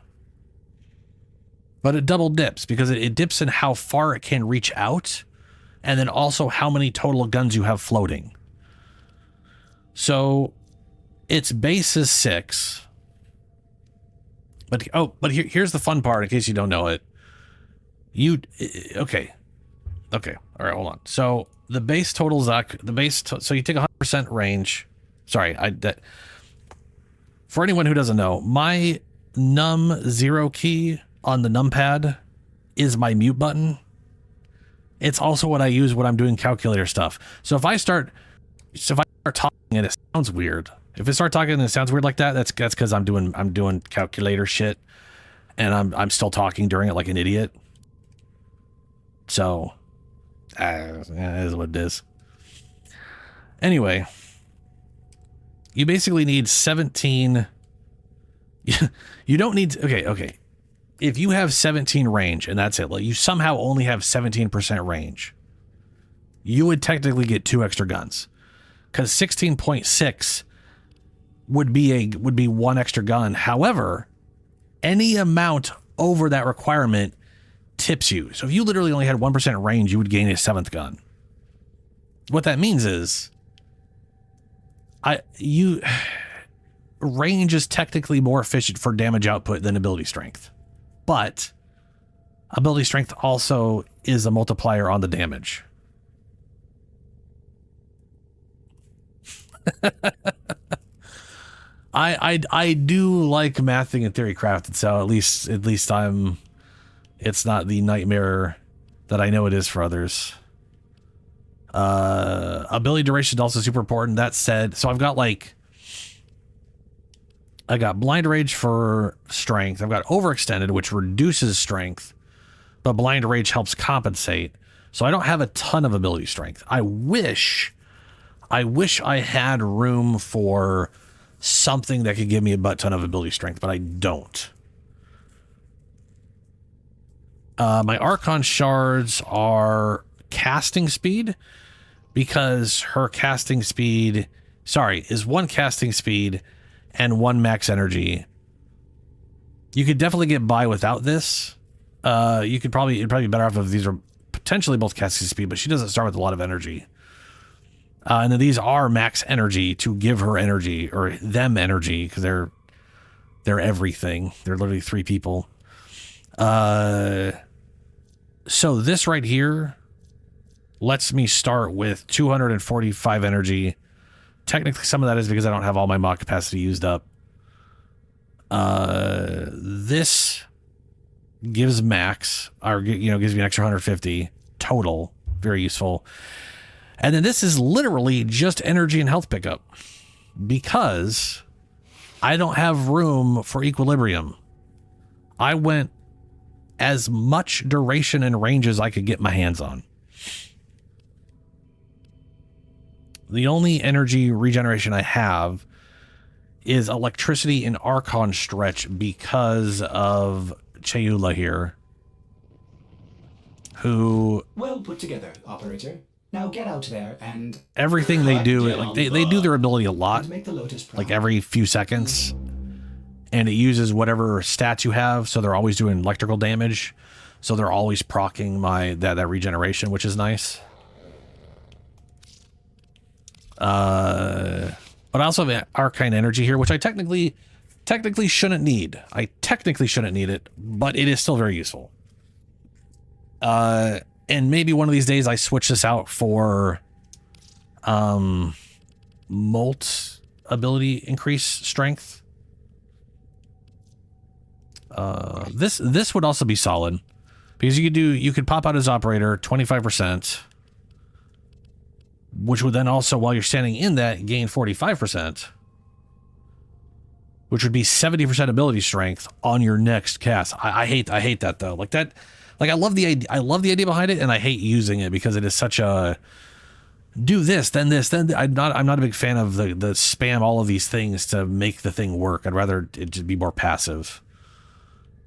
But it double dips because it dips in how far it can reach out and then also how many total guns you have floating. So its base is 6. But here's the fun part in case you don't know it. Okay. All right, hold on. So the base total so you take 100% range. Sorry, for anyone who doesn't know, my num 0 key on the numpad is my mute button. It's also what I use when I'm doing calculator stuff. So if I start talking and it sounds weird, if I start talking and it sounds weird like that, that's because I'm doing calculator shit, and I'm still talking during it like an idiot. So, it is what it is. Anyway, you basically need 17. You don't need. Okay. If you have 17 range and that's it, like you somehow only have 17% range, you would technically get 2 extra guns, because 16.6 would be 1 extra gun. However, any amount over that requirement tips you. So if you literally only had 1% range, you would gain a 7th gun. What that means is, range is technically more efficient for damage output than ability strength. But ability strength also is a multiplier on the damage. I do like mathing and theory crafted, so at least it's not the nightmare that I know it is for others. Ability duration is also super important. That said, so I got blind rage for strength. I've got overextended, which reduces strength, but blind rage helps compensate. So I don't have a ton of ability strength. I wish I had room for something that could give me a butt ton of ability strength, but I don't. My Archon shards are casting speed, because her casting speed, is 1 casting speed and 1 max energy. You could definitely get by without this. It'd probably be better off if these are potentially both casting speed, but she doesn't start with a lot of energy. And then these are max energy to give her energy, or them energy, because they're everything. They're literally 3 people. So this right here lets me start with 245 energy. Technically, some of that is because I don't have all my mod capacity used up. This gives max, or gives me an extra 150 total. Very useful. And then this is literally just energy and health pickup, because I don't have room for equilibrium. I went as much duration and range as I could get my hands on. The only energy regeneration I have is electricity and Archon stretch because of Chayula here, who... Well put together, operator. Now get out there and everything they do, like they do their ability a lot, make the Lotus proud. like every few seconds, and it uses whatever stats you have, so they're always doing electrical damage, so they're always proccing that regeneration, which is nice. But I also have arcane energy here, which I technically shouldn't need. I technically shouldn't need it, but it is still very useful. And maybe one of these days I switch this out for Molt ability increase strength. This would also be solid because you could pop out his operator 25%, which would then also, while you're standing in that, gain 45%, which would be 70% ability strength on your next cast. I hate that though. Like that. Like I love the idea behind it, and I hate using it because it is such a do this, then this, then I'm not a big fan of the spam all of these things to make the thing work. I'd rather it just be more passive.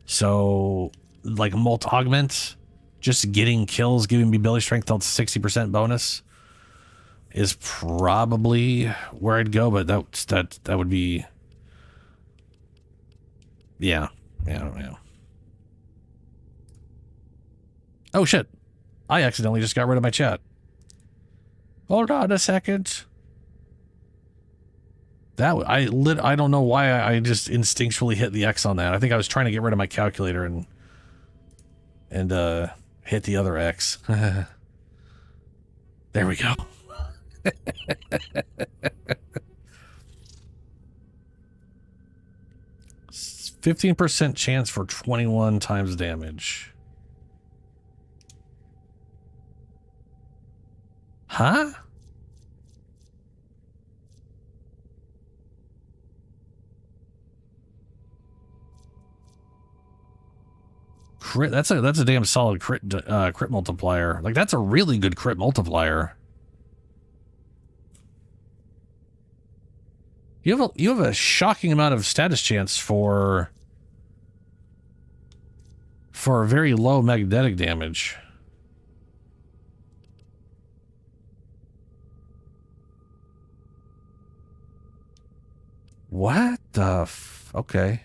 So like Molt Augment, just getting kills, giving me ability strength till 60% bonus is probably where I'd go, but that would be yeah. Oh shit. I accidentally just got rid of my chat. Hold on a second. I don't know why I just instinctually hit the X on that. I think I was trying to get rid of my calculator and hit the other X. There we go. 15% chance for 21 times damage. Huh? Crit, that's a damn solid crit multiplier. Like that's a really good crit multiplier. You have a shocking amount of status chance for very low magnetic damage. What the okay.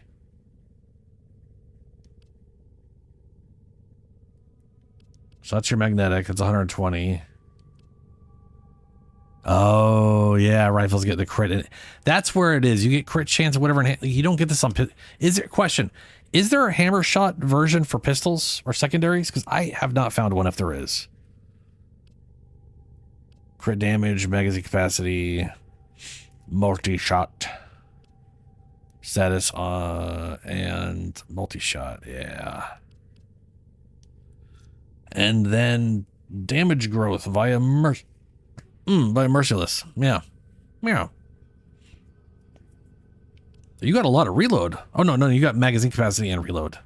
So that's your magnetic. It's 120. Oh, yeah. Rifles get the crit. That's where it is. You get crit chance or whatever. You don't get this on... Is there a hammer shot version for pistols or secondaries? Because I have not found one if there is. Crit damage, magazine capacity, multi-shot. Status and multi-shot, yeah. And then damage growth via merciless, yeah. You got a lot of reload. Oh no, you got magazine capacity and reload.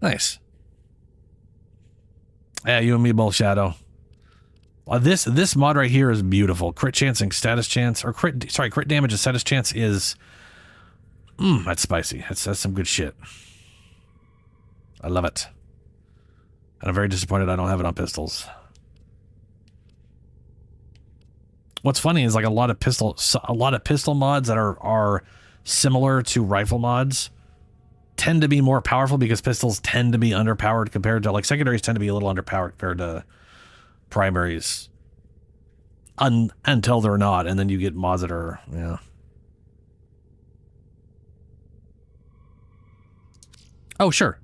Nice. Yeah, you and me both, Shadow. This mod right here is beautiful. Crit chance and status chance, or crit damage and status chance is, that's spicy. That's some good shit. I love it. And I'm very disappointed I don't have it on pistols. What's funny is like a lot of pistol mods that are similar to rifle mods tend to be more powerful because pistols tend to be underpowered compared to, like, secondaries tend to be a little underpowered compared to primaries until they're not, and then you get mods that are, yeah. Oh, sure.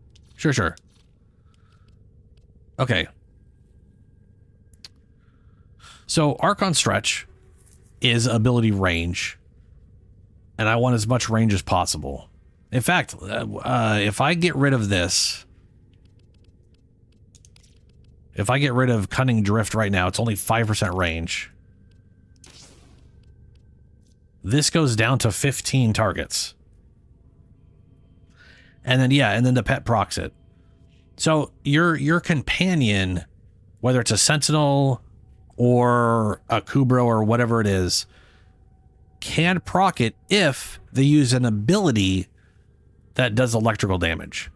Okay. So Archon Stretch is ability range, and I want as much range as possible. In fact, if I get rid of this, if I get rid of Cunning Drift right now, it's only 5% range. This goes down to 15 targets. And then, yeah, and then the pet procs it. So your companion, whether it's a Sentinel or a Kubro or whatever it is, can proc it if they use an ability that does electrical damage.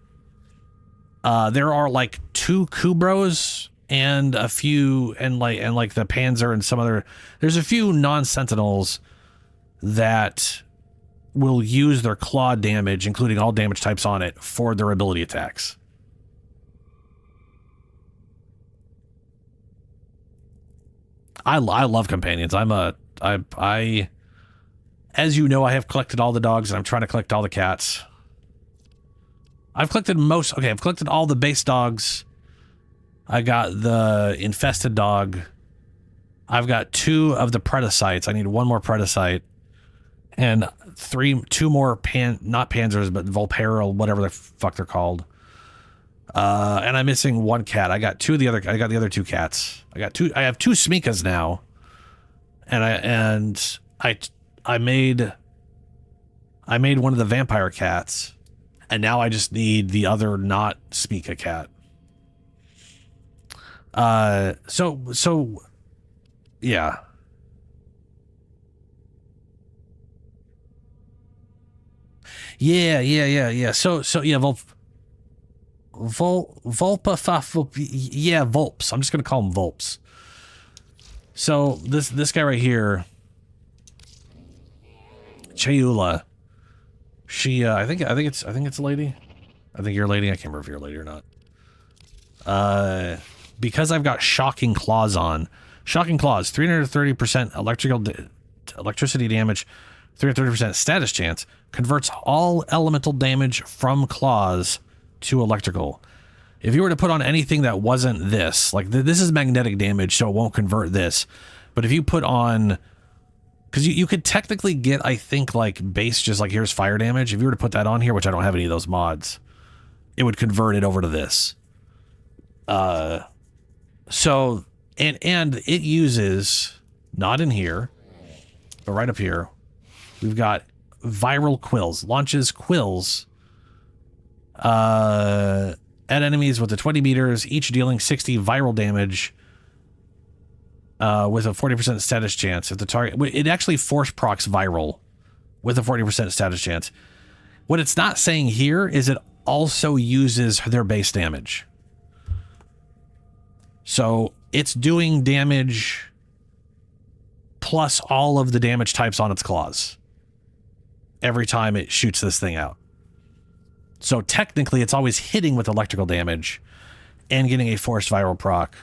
There are like 2 Kubros and a few, and like the Panzer and some other, there's a few non-sentinels that will use their claw damage, including all damage types on it, for their ability attacks. I love companions. I as you know, I have collected all the dogs, and I'm trying to collect all the cats. I've collected I've collected all the base dogs. I got the infested dog. I've got 2 of the Predicites. I need 1 more Predicite. And 2 more not Panzers, but Volpera, whatever the fuck they're called. And I'm missing 1 cat. I got the other 2 cats. I have 2 Smikas now. And I made one of the vampire cats. And now I just need the other not Smika cat. So yeah. Yeah. So yeah, Volps. I'm just gonna call them Volps. So this guy right here, Chayula. She I think it's a lady. I think you're a lady. I can't remember if you're a lady or not. Because I've got Shocking Claws on. Shocking Claws, 330% electricity damage, 330% status chance, converts all elemental damage from claws to electrical. If you were to put on anything that wasn't this, like this is magnetic damage, so it won't convert this. But if you put on, because you could technically get, I think, like base, just like here's fire damage. If you were to put that on here, which I don't have any of those mods, it would convert it over to this. So, and it uses, not in here, but right up here, we've got viral quills, launches quills, at enemies with the 20 meters, each dealing 60 viral damage, with a 40% status chance. If the target, it actually force procs viral with a 40% status chance. What it's not saying here is it also uses their base damage. So it's doing damage plus all of the damage types on its claws every time it shoots this thing out. So technically it's always hitting with electrical damage and getting a forced viral proc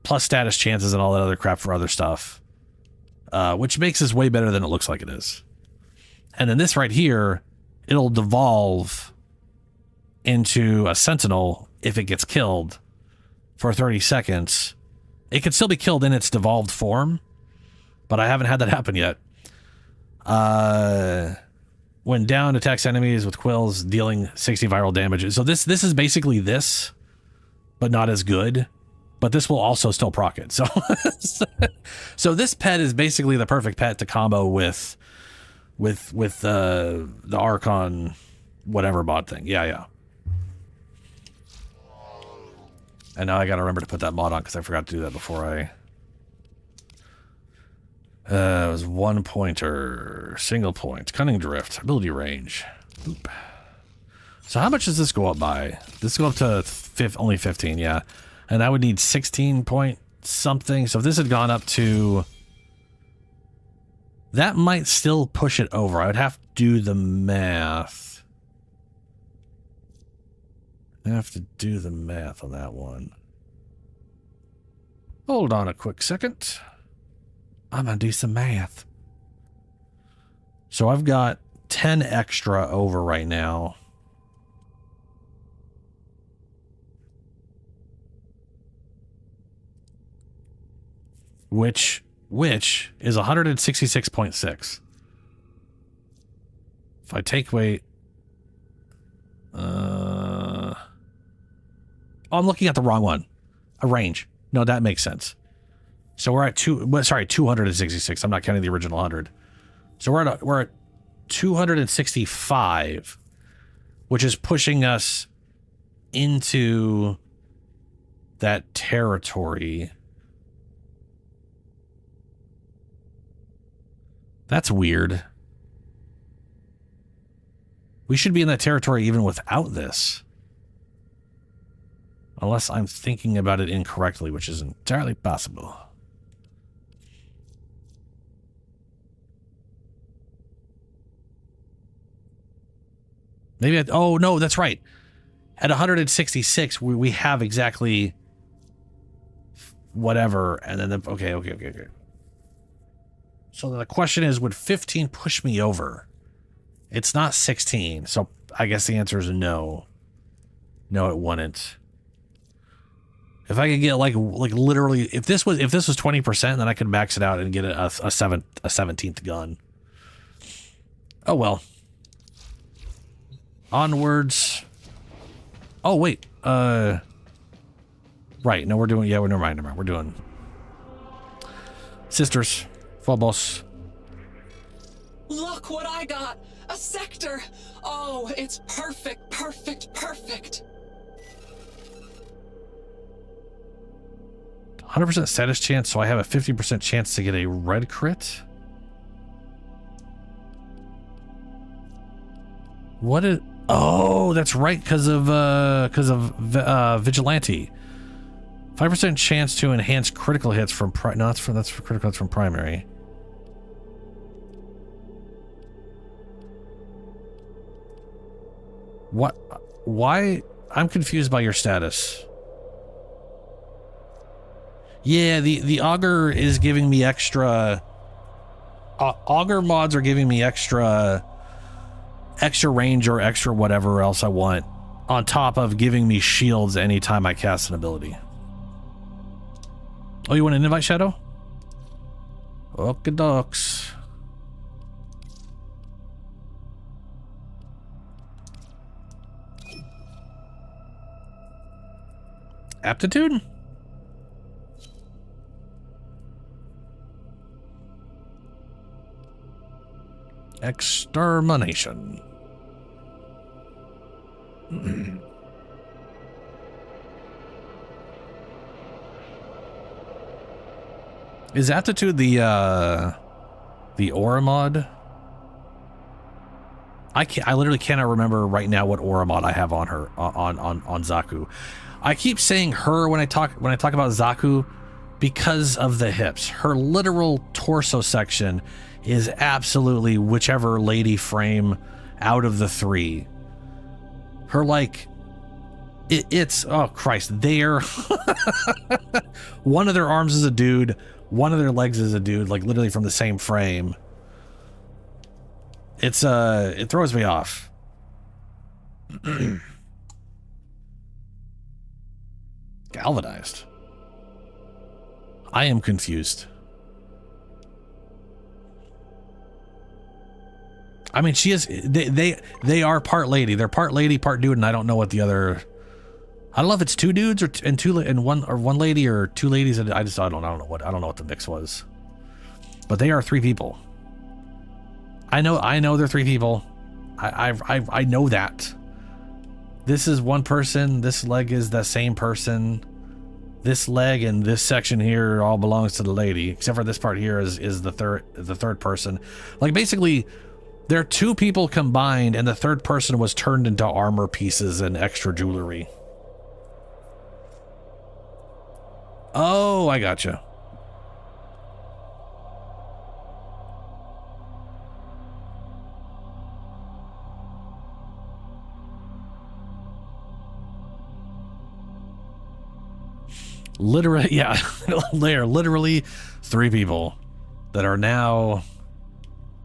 plus status chances and all that other crap for other stuff, which makes this way better than it looks like it is. And then this right here, it'll devolve into a sentinel if it gets killed for 30 seconds. It could still be killed in its devolved form, but I haven't had that happen yet. When down, attacks enemies with quills, dealing 60 viral damage. So this is basically this, but not as good. But this will also still proc it. So, so this pet is basically the perfect pet to combo with the Archon whatever bot thing. Yeah. And now I gotta remember to put that mod on because I forgot to do that before I... it was 1 pointer, single point, cunning drift, ability range. Boop. So how much does this go up by? This go up to only 15, yeah. And I would need 16 point something. So if this had gone up to... That might still push it over. I would have to do the math. I have to do the math on that one. Hold on a quick second. I'm gonna do some math. So I've got 10 extra over right now. Which is 166.6. If I take away... Oh, I'm looking at the wrong one. A range. No, that makes sense. So we're at 266. I'm not counting the original 100. So we're at 265, which is pushing us into that territory. That's weird. We should be in that territory even without this. Unless I'm thinking about it incorrectly, which is entirely possible. Maybe oh no, that's right. At 166, we have exactly whatever, and then okay. So the question is, would 15 push me over? It's not 16, so I guess the answer is no. No, it wouldn't. If I could get like literally, if this was 20%, then I could max it out and get a 17th gun. Oh well. Onwards. Oh wait. Right. No, we're doing. Yeah, never mind. We're doing Sisters. Full boss. Look what I got! A sector! Oh, it's perfect, perfect, perfect! 100% status chance, so I have a 50% chance to get a red crit? What is... Oh, that's right, because of Vigilante. 5% chance to enhance critical hits from... No, that's for critical hits from primary. What? Why? I'm confused by your status. Yeah, the augur is giving me extra... augur mods are giving me extra range or extra whatever else I want, on top of giving me shields anytime I cast an ability. Oh, you want an invite, Shadow? Okie-dokes. Aptitude? Extermination. Is aptitude the aura mod? I literally cannot remember right now what aura mod I have on her on Zaku. I keep saying her when I talk about Zaku because of the hips. Her literal torso section is absolutely whichever lady frame out of the three. Her like it's oh Christ, they're one of their arms is a dude, one of their legs is a dude, like literally from the same frame. It's it throws me off. Galvanized. I am confused. I mean, she is. They are part lady. They're part lady, part dude, and I don't know what the other. I don't know if it's two dudes and one lady or two ladies. I don't know what the mix was. But they are three people. I know they're three people. I know that. This is one person. This leg is the same person. This leg and this section here all belongs to the lady, except for this part here is the third person. Like basically, there are two people combined, and the third person was turned into armor pieces and extra jewelry. Oh, I gotcha. Literally, yeah, they are literally three people that are now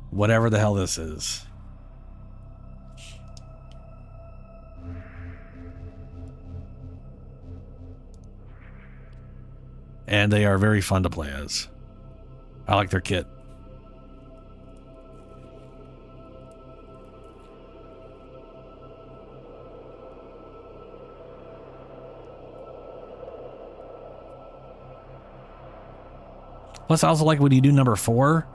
whatever the hell this is. And they are very fun to play as. I like their kit. Plus, I also like when you do number 4,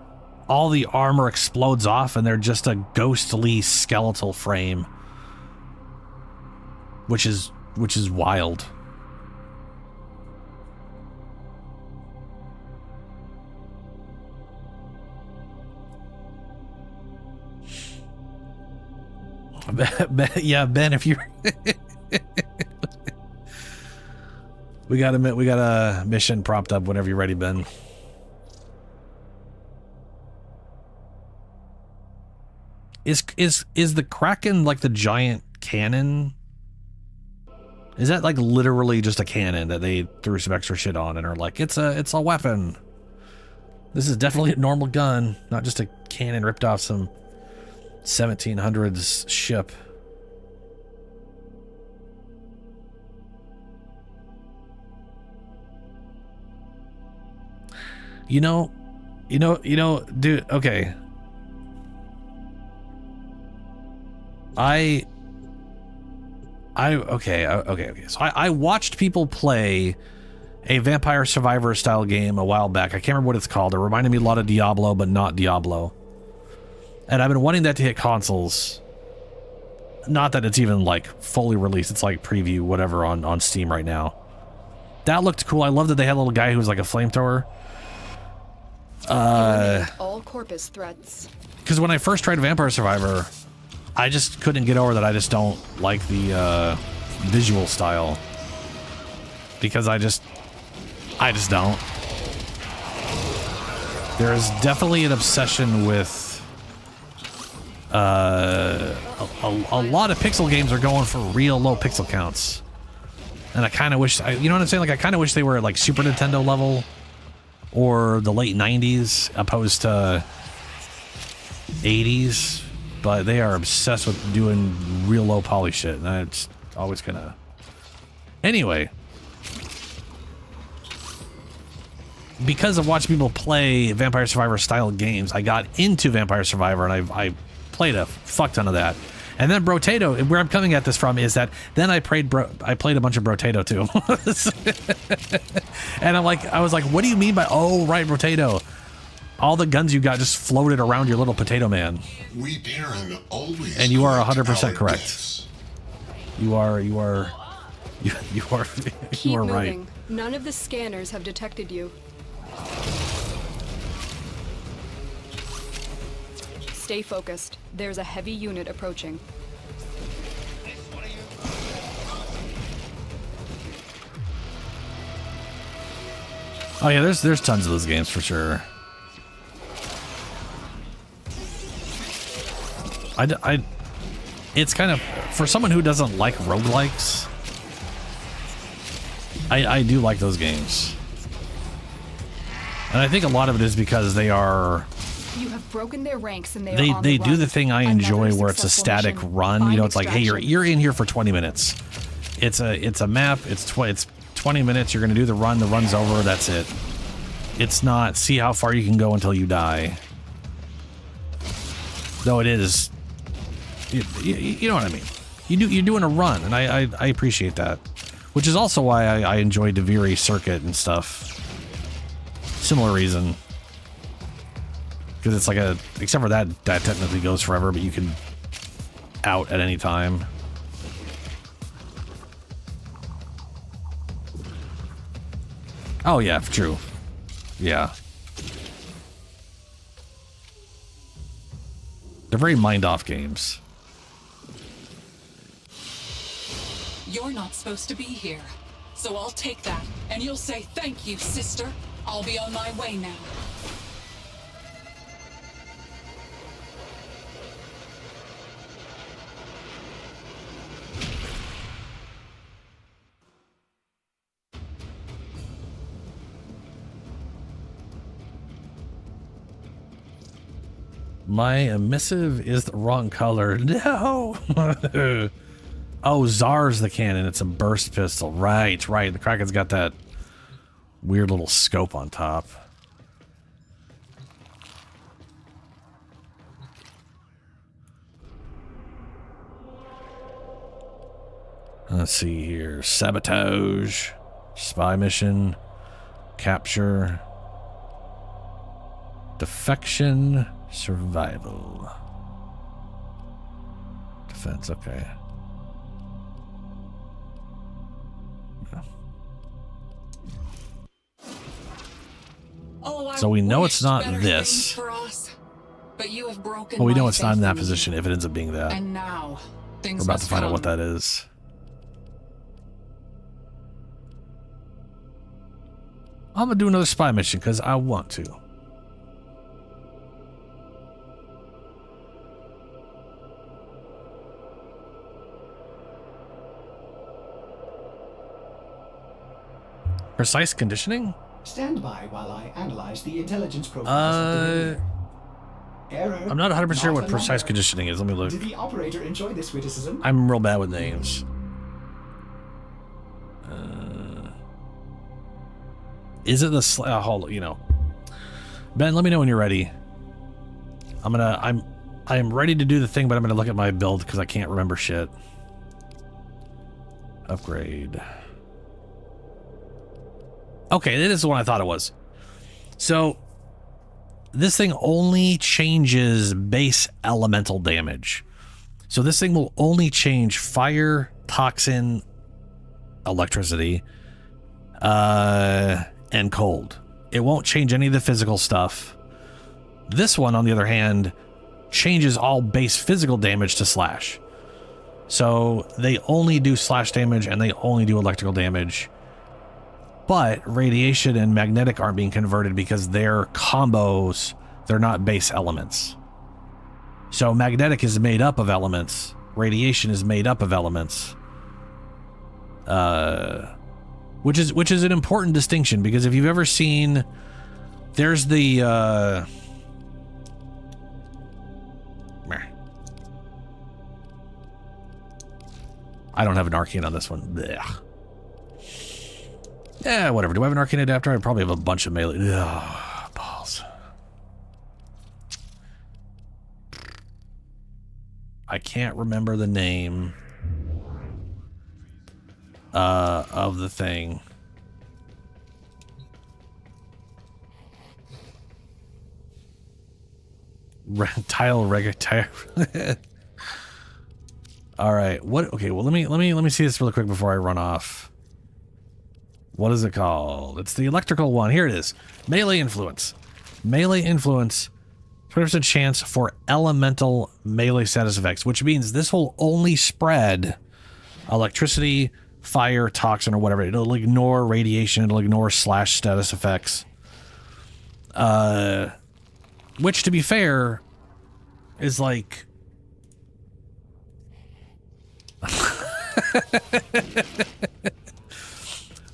all the armor explodes off and they're just a ghostly skeletal frame, which is wild. Yeah, Ben, if you're We got a mission propped up whenever you're ready, Ben. Is the Kraken like the giant cannon? Is that like literally just a cannon that they threw some extra shit on and are like, it's a weapon. This is definitely a normal gun, not just a cannon ripped off some 1700s ship. You know, dude, okay. Okay. So I watched people play a Vampire Survivor style game a while back. I can't remember what it's called. It reminded me a lot of Diablo, but not Diablo. And I've been wanting that to hit consoles. Not that it's even like fully released. It's like preview, whatever, on Steam right now. That looked cool. I love that they had a little guy who was like a flamethrower. All corpus threats. Because when I first tried Vampire Survivor, I just couldn't get over that. I just don't like the visual style. Because I just don't. There is definitely an obsession with a lot of pixel games are going for real low pixel counts. And I kind of wish, you know what I'm saying? Like, I kind of wish they were at like Super Nintendo level or the late 90s opposed to 80s. But they are obsessed with doing real low poly shit. And it's always gonna... Anyway. Because of watching people play Vampire Survivor style games, I got into Vampire Survivor and I played a fuck ton of that. And then Brotato, where I'm coming at this from is that then I played a bunch of Brotato too. And I was like, what do you mean by, oh, right, Brotato. All the guns you got just floated around your little potato man. We Baron always. And you are 100% correct. Debts. You are Keep right. moving. None of the scanners have detected you. Stay focused. There's a heavy unit approaching. Oh yeah, there's tons of those games for sure. It's kind of, for someone who doesn't like roguelikes, I do like those games. And I think a lot of it is because they are... You have broken their ranks and they do the thing I enjoy where it's a static run. You know, it's like, hey, you're in here for 20 minutes. It's a map. It's 20 minutes. You're going to do the run. The run's over. That's it. It's not see how far you can go until you die. Though it is... You know what I mean. You're doing a run, and I appreciate that. Which is also why I enjoy Deviri Circuit and stuff. Similar reason. Because it's like except for that technically goes forever, but you can out at any time. Oh yeah, true. Yeah. They're very mind-off games. You're not supposed to be here, so I'll take that, and you'll say thank you, sister. I'll be on my way now. My emissive is the wrong color. No! Oh, Czar's the cannon. It's a burst pistol. Right. The Kraken's got that weird little scope on top. Let's see here. Sabotage. Spy mission. Capture. Defection. Survival. Defense, okay. Oh, so we know it's not this. For us, but you have broken well, we know my it's not in that faith position if it ends up being that. And now, things we're about to must find out come. what that is. I'm gonna do another spy mission because I want to. Precise conditioning? Stand by while I analyze the intelligence profiles. Error. I'm not 100% sure what a precise number. conditioning is. Let me look. Did the operator enjoy this witticism? I'm real bad with names. Is it the hold, you know. Ben, let me know when you're ready. I am ready to do the thing, but I'm gonna look at my build because I can't remember shit. Upgrade. Okay, this is the one I thought it was. So this thing only changes base elemental damage. So this thing will only change fire, toxin, electricity, and cold. It won't change any of the physical stuff. This one, on the other hand, changes all base physical damage to slash. So they only do slash damage and they only do electrical damage. But radiation and magnetic aren't being converted because they're combos. They're not base elements. So magnetic is made up of elements. Radiation is made up of elements. Which is an important distinction, because if you've ever seen, there's the I don't have an Arcane on this one. Blech. Yeah, whatever. Do I have an Arcane adapter? I probably have a bunch of melee. Ugh, balls. I can't remember the name of the thing. Tile. All right. What? Okay. Well, let me see this really quick before I run off. What is it called? It's the electrical one. Here it is. Melee influence. Melee influence. 20% chance for elemental melee status effects, which means this will only spread electricity, fire, toxin, or whatever. It'll ignore radiation. It'll ignore slash status effects. Which, to be fair, is like...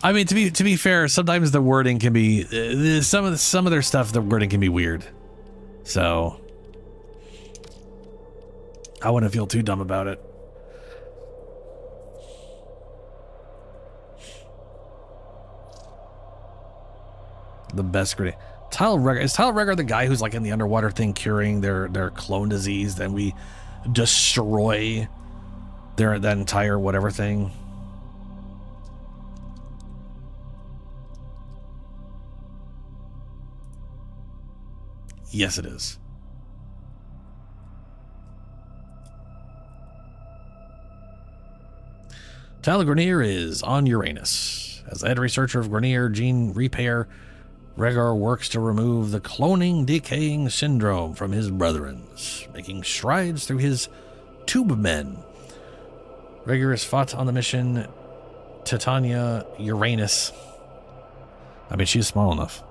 I mean, to be fair, sometimes the wording can be some of their stuff. The wording can be weird, so I wouldn't feel too dumb about it. The best grenade. Tile Regard is Tile Regard the guy who's like in the underwater thing curing their clone disease? Then we destroy that entire whatever thing. Yes, it is. Tyler Grenier is on Uranus. As the head researcher of Grenier Gene Repair, Rhaegar works to remove the cloning decaying syndrome from his brethrens, making strides through his tube men. Rhaegar is fought on the mission Titania Uranus. I mean, she's small enough.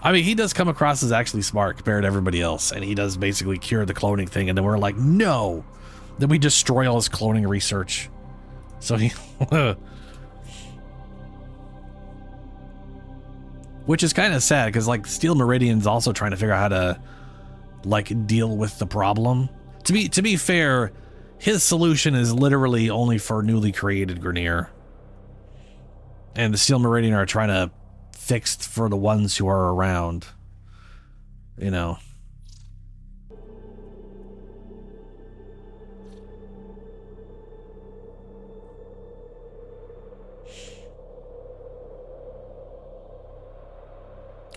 I mean, he does come across as actually smart compared to everybody else, and he does basically cure the cloning thing, and then we're like, no! Then we destroy all his cloning research. So he... Which is kind of sad, because, like, Steel Meridian's also trying to figure out how to, like, deal with the problem. To be fair, his solution is literally only for newly created Grenier. And the Steel Meridian are trying to fix for the ones who are around. You know.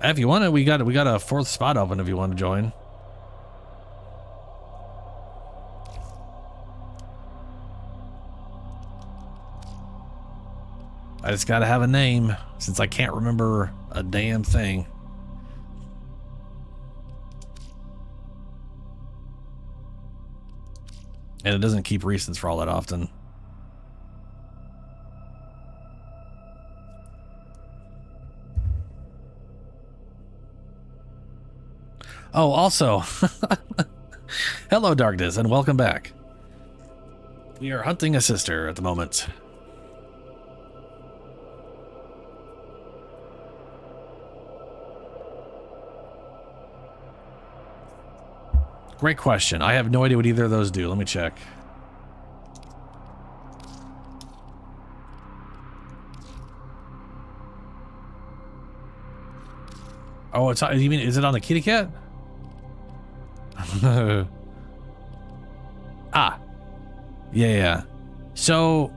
If you want to, we got a fourth spot open if you want to join. I just gotta have a name, since I can't remember a damn thing. And it doesn't keep recents for all that often. Oh, also, hello, Darkness, and welcome back. We are hunting a sister at the moment. Great question. I have no idea what either of those do. Let me check. Oh, it's, you mean, is it on the kitty cat? Ah. Yeah. So,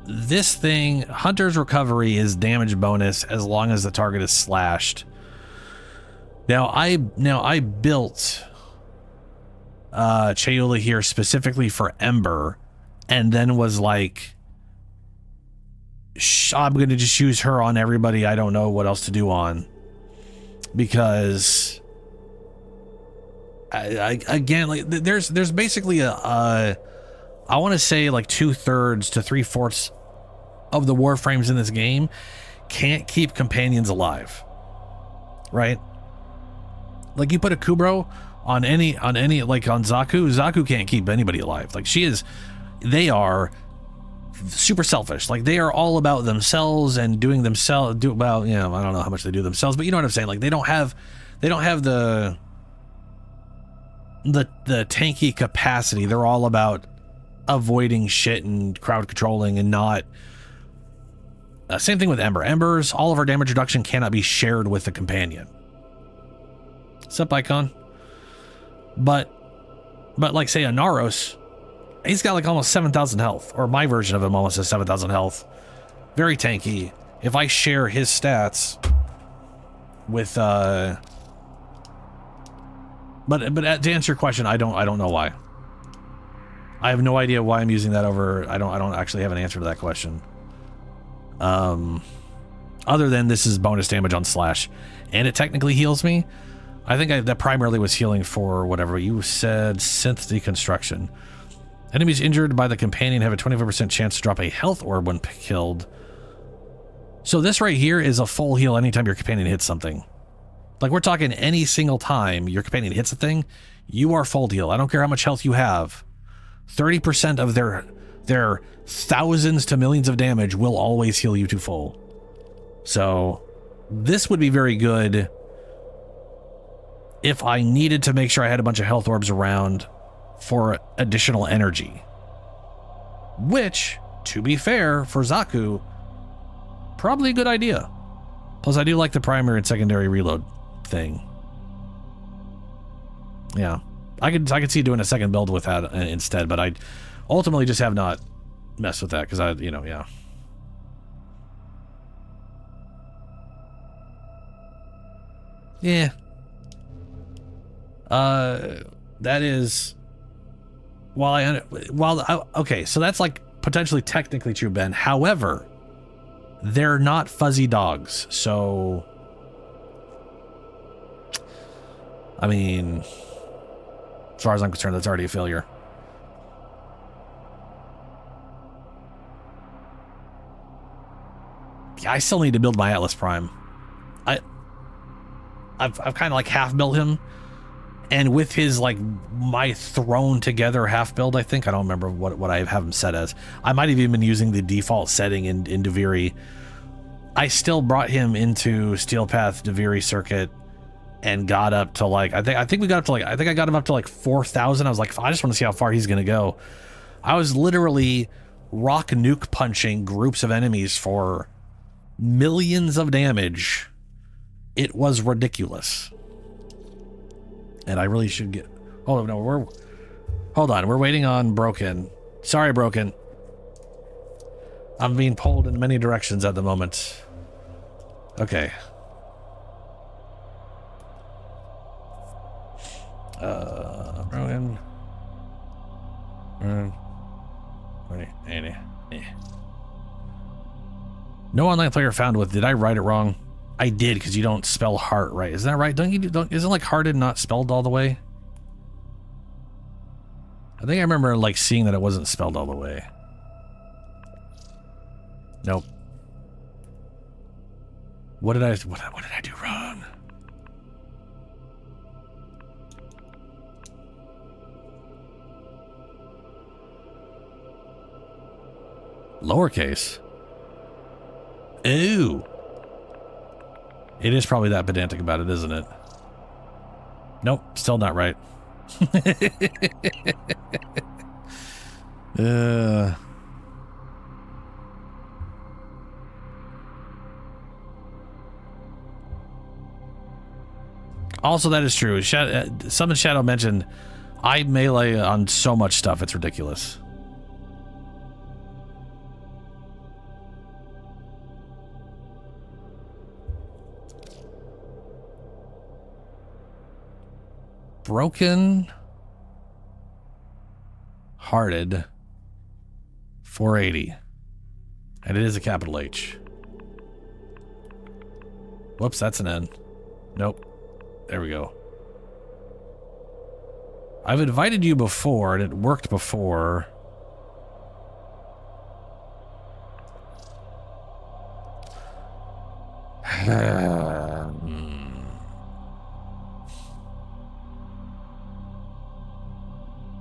this thing, Hunter's Recovery is damage bonus as long as the target is slashed. Now I built Chayula here specifically for Ember, and then was like, I'm going to just use her on everybody I don't know what else to do on. Because again, like there's basically I want to say like 2/3 to 3/4 of the Warframes in this game can't keep companions alive, right? Like you put a Kubro on any like on Zaku can't keep anybody alive. Like they are super selfish. Like they are all about themselves and doing themselves. I don't know how much they do themselves, but you know what I'm saying. Like they don't have the tanky capacity. They're all about avoiding shit and crowd controlling and not. Same thing with Ember. Ember's all of our damage reduction cannot be shared with the companion. Sup, Icon? But like say a Naros. He's got like almost 7,000 health, or my version of him almost has 7,000 health. Very tanky. If I share his stats with but to answer your question, I don't know why. I have no idea why I'm using that over. I don't actually have an answer to that question. Other than this is bonus damage on slash, and it technically heals me. I think that primarily was healing for whatever you said, synth deconstruction. Enemies injured by the companion have a 25% chance to drop a health orb when killed. So this right here is a full heal anytime your companion hits something. Like we're talking any single time your companion hits a thing, you are full heal. I don't care how much health you have. 30% of their thousands to millions of damage will always heal you to full. So this would be very good if I needed to make sure I had a bunch of health orbs around for additional energy. Which, to be fair, for Zaku, probably a good idea. Plus, I do like the primary and secondary reload thing. Yeah, I could see doing a second build with that instead, but I ultimately just have not messed with that because yeah. Yeah. That is. Okay, so that's like potentially technically true, Ben. However, they're not fuzzy dogs, so I mean, as far as I'm concerned, that's already a failure. Yeah, I still need to build my Atlas Prime. I've kind of like half built him. And with his, like, my thrown together half build, I think. I don't remember what I have him set as. I might have even been using the default setting in Duviri. I still brought him into Steel Path Duviri circuit and got up to, like, I think we got up to, like, I think I got him up to, like, 4,000. I was like, I just want to see how far he's going to go. I was literally rock nuke punching groups of enemies for millions of damage. It was ridiculous. And I really should get... Hold on, we're waiting on Broken. Sorry, Broken. I'm being pulled in many directions at the moment. Okay. Broken. No online player found with... Did I write it wrong? I did, because you don't spell heart right. Isn't that right? Isn't like hearted not spelled all the way? I think I remember like seeing that it wasn't spelled all the way. Nope. What did I do wrong? Lowercase. Ooh. It is probably that pedantic about it, isn't it? Nope, still not right. Also, that is true. Summon Shadow mentioned I melee on so much stuff, it's ridiculous. Broken Hearted 480. And it is a capital H. Whoops, that's an N. Nope. There we go. I've invited you before, and it worked before.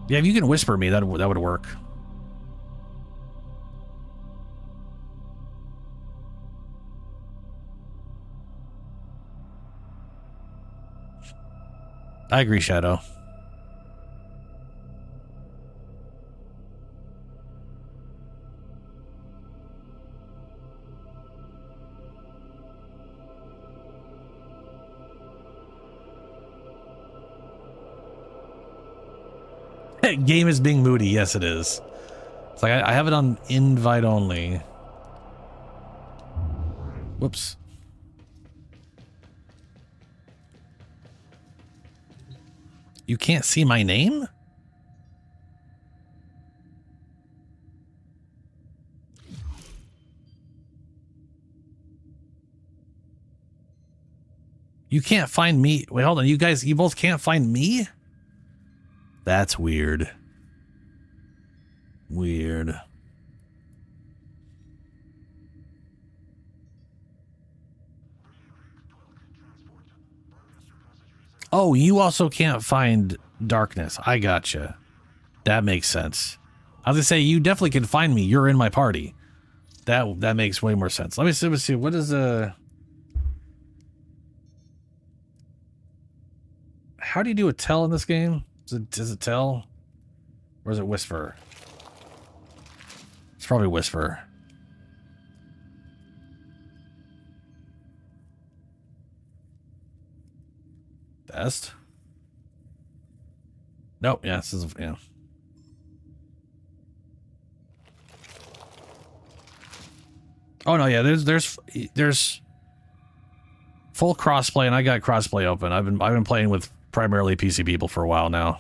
Yeah, if you can whisper me, that would work. I agree, Shadow. Game is being moody. Yes, it is. It's like I have it on invite only. Whoops. You can't see my name? You can't find me. Wait, hold on. You guys, you both can't find me? That's weird. Weird. Oh, you also can't find darkness. I gotcha. That makes sense. I was gonna say, you definitely can find me. You're in my party. That makes way more sense. Let me see. What is how do you do a tell in this game? Does it tell? Or is it whisper? It's probably whisper. Best? Nope, yeah, this is, yeah. Oh no, yeah, there's full crossplay, and I got crossplay open. I've been playing with primarily PC people for a while now.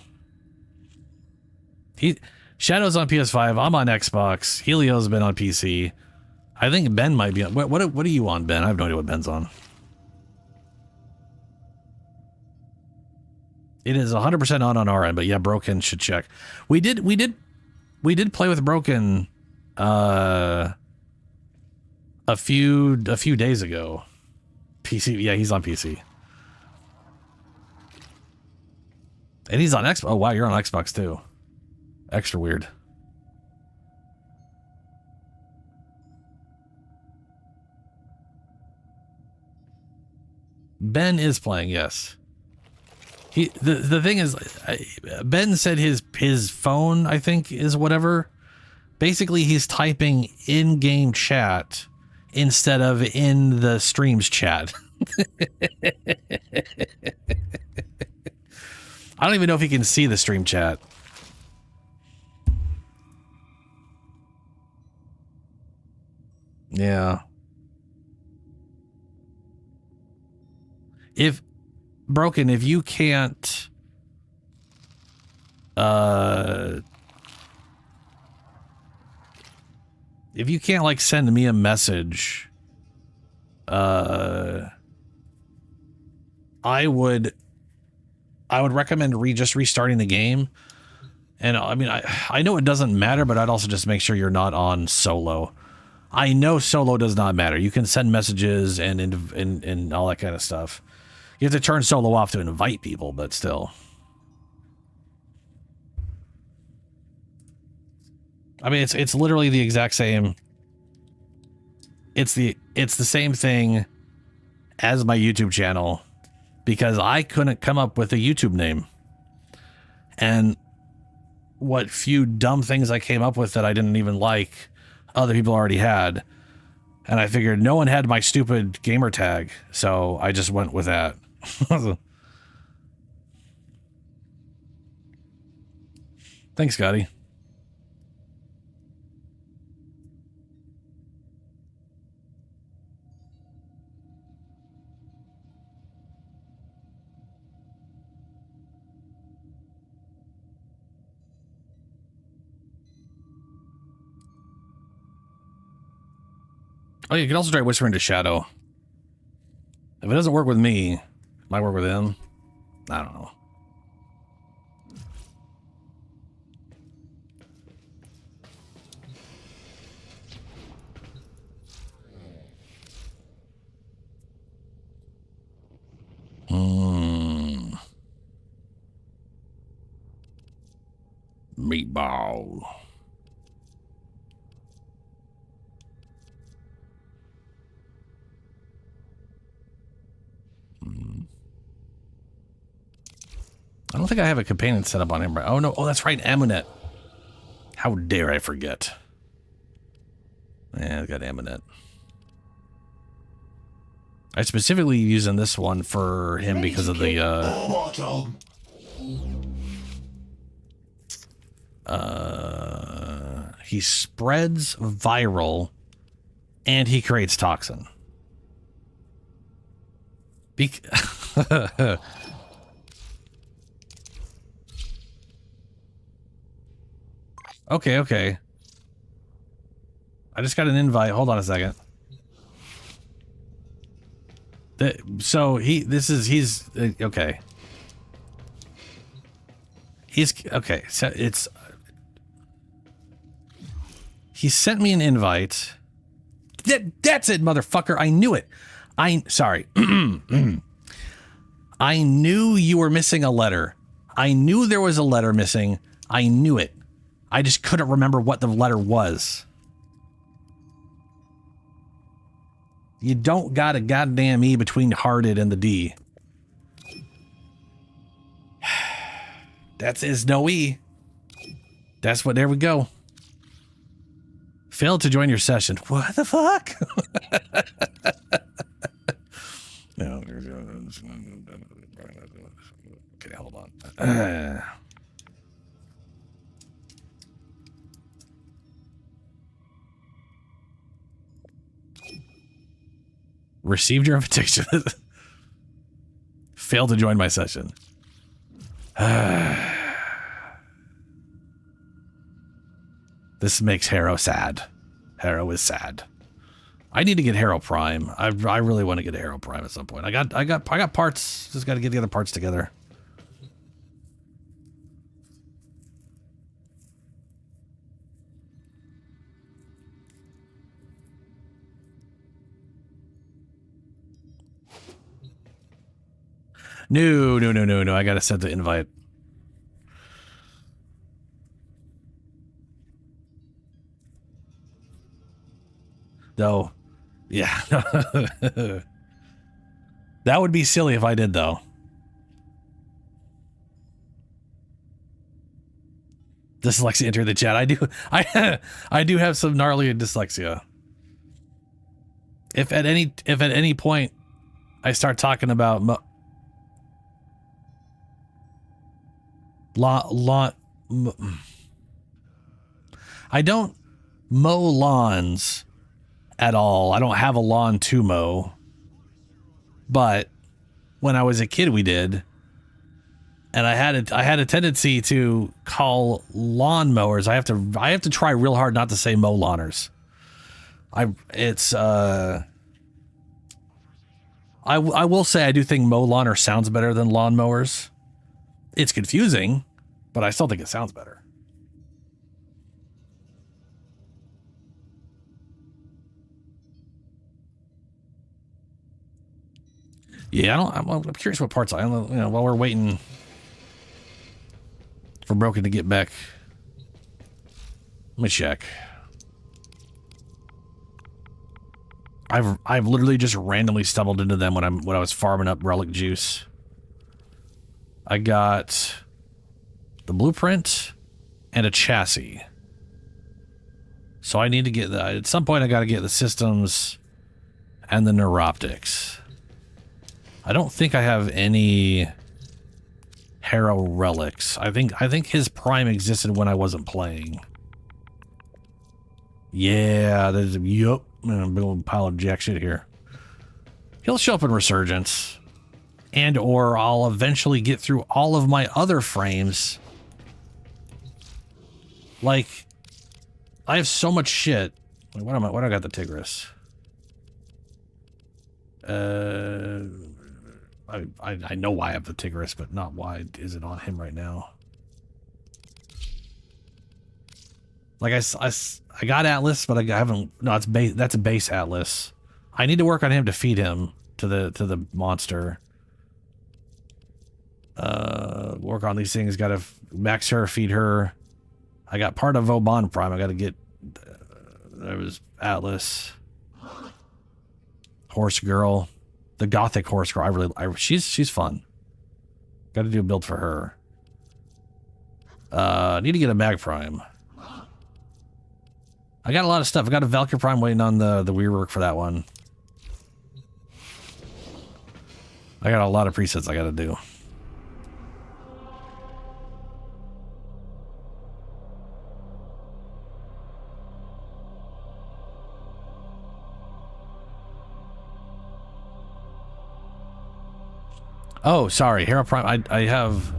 Shadow's on PS5. I'm on Xbox. Helio's been on PC. I think Ben might be on. What are you on, Ben? I have no idea what Ben's on. It is 100% on our end, but yeah, Broken should check. We did play with Broken a few days ago. PC, yeah, he's on PC. And he's on Xbox. Oh wow, you're on Xbox too. Extra weird. Ben is playing, yes. The thing is, Ben said his phone, I think, is whatever. Basically, he's typing in-game chat instead of in the stream's chat. I don't even know if he can see the stream chat. Yeah. If Broken, if you can't like send me a message, I would recommend just restarting the game. And I mean, I know it doesn't matter, but I'd also just make sure you're not on solo. I know solo does not matter. You can send messages and all that kind of stuff. You have to turn solo off to invite people, but still. I mean, it's literally the exact same. It's the same thing as my YouTube channel, because I couldn't come up with a YouTube name. And what few dumb things I came up with that I didn't even like, other people already had. And I figured no one had my stupid gamer tag, so I just went with that. Thanks, Scotty. Oh, you can also try Whisper into Shadow. If it doesn't work with me, it might work with him. I don't know. Meatball. I don't think I have a companion set up on him, right? Oh, no. Oh, that's right. Amunet. How dare I forget? Yeah, I got Amunet. I specifically using this one for him because of the, he spreads viral and he creates toxin. Okay. I just got an invite. Hold on a second. So he's okay. He's okay. So he sent me an invite. That's it, motherfucker. I knew it. Sorry. I knew you were missing a letter. I knew there was a letter missing. I knew it. I just couldn't remember what the letter was. You don't got a goddamn E between hearted and the D. Is no E. That's what, there we go. Failed to join your session. What the fuck? No. Okay, hold on. Received your invitation. Failed to join my session. This makes Harrow sad. Harrow is sad. I need to get Harrow Prime. I really want to get Harrow Prime at some point. I got parts. Just got to get the other parts together. No. I gotta send the invite. Though, yeah. That would be silly if I did, though. Dyslexia entered the chat. I do have some gnarly dyslexia. If at any point I start talking about I don't mow lawns at all. I don't have a lawn to mow. But when I was a kid, we did. And I had a tendency to call lawn mowers. I have to try real hard not to say mow lawners. I will say I do think mow lawner sounds better than lawn mowers. It's confusing, but I still think it sounds better. Yeah, I'm curious what parts while we're waiting for Broken to get back. Let me check. I've literally just randomly stumbled into them when I was farming up relic juice. I got the blueprint and a chassis. So I need to get at some point I got to get the systems and the neuroptics. I don't think I have any Harrow relics. I think his prime existed when I wasn't playing. Yeah, there's a big old pile of jack shit here. He'll show up in Resurgence, and or I'll eventually get through all of my other frames. Like, I have so much shit. Wait, what do I got the Tigris? I know why I have the Tigris, but not why is it on him right now. Like I got Atlas, but I haven't. No, it's base. That's a base Atlas. I need to work on him to feed him to the monster. Work on these things. Got to max her, feed her. I got part of Vauban Prime. I got to get. There was Atlas. Horse Girl, the Gothic Horse Girl. She's fun. Got to do a build for her. Need to get a Mag Prime. I got a lot of stuff. I got a Valkyr Prime waiting on the rework for that one. I got a lot of presets I got to do. Oh, sorry, Hero Prime. I have.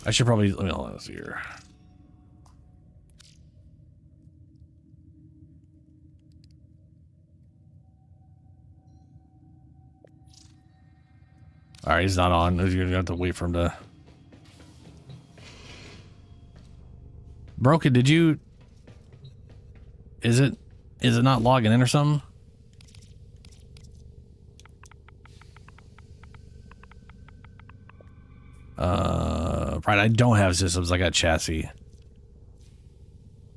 I should probably let me hold on this here. All right, he's not on. You're gonna have to wait for him to. Broken, did you? Is it not logging in or something? Right, I don't have systems. I got chassis.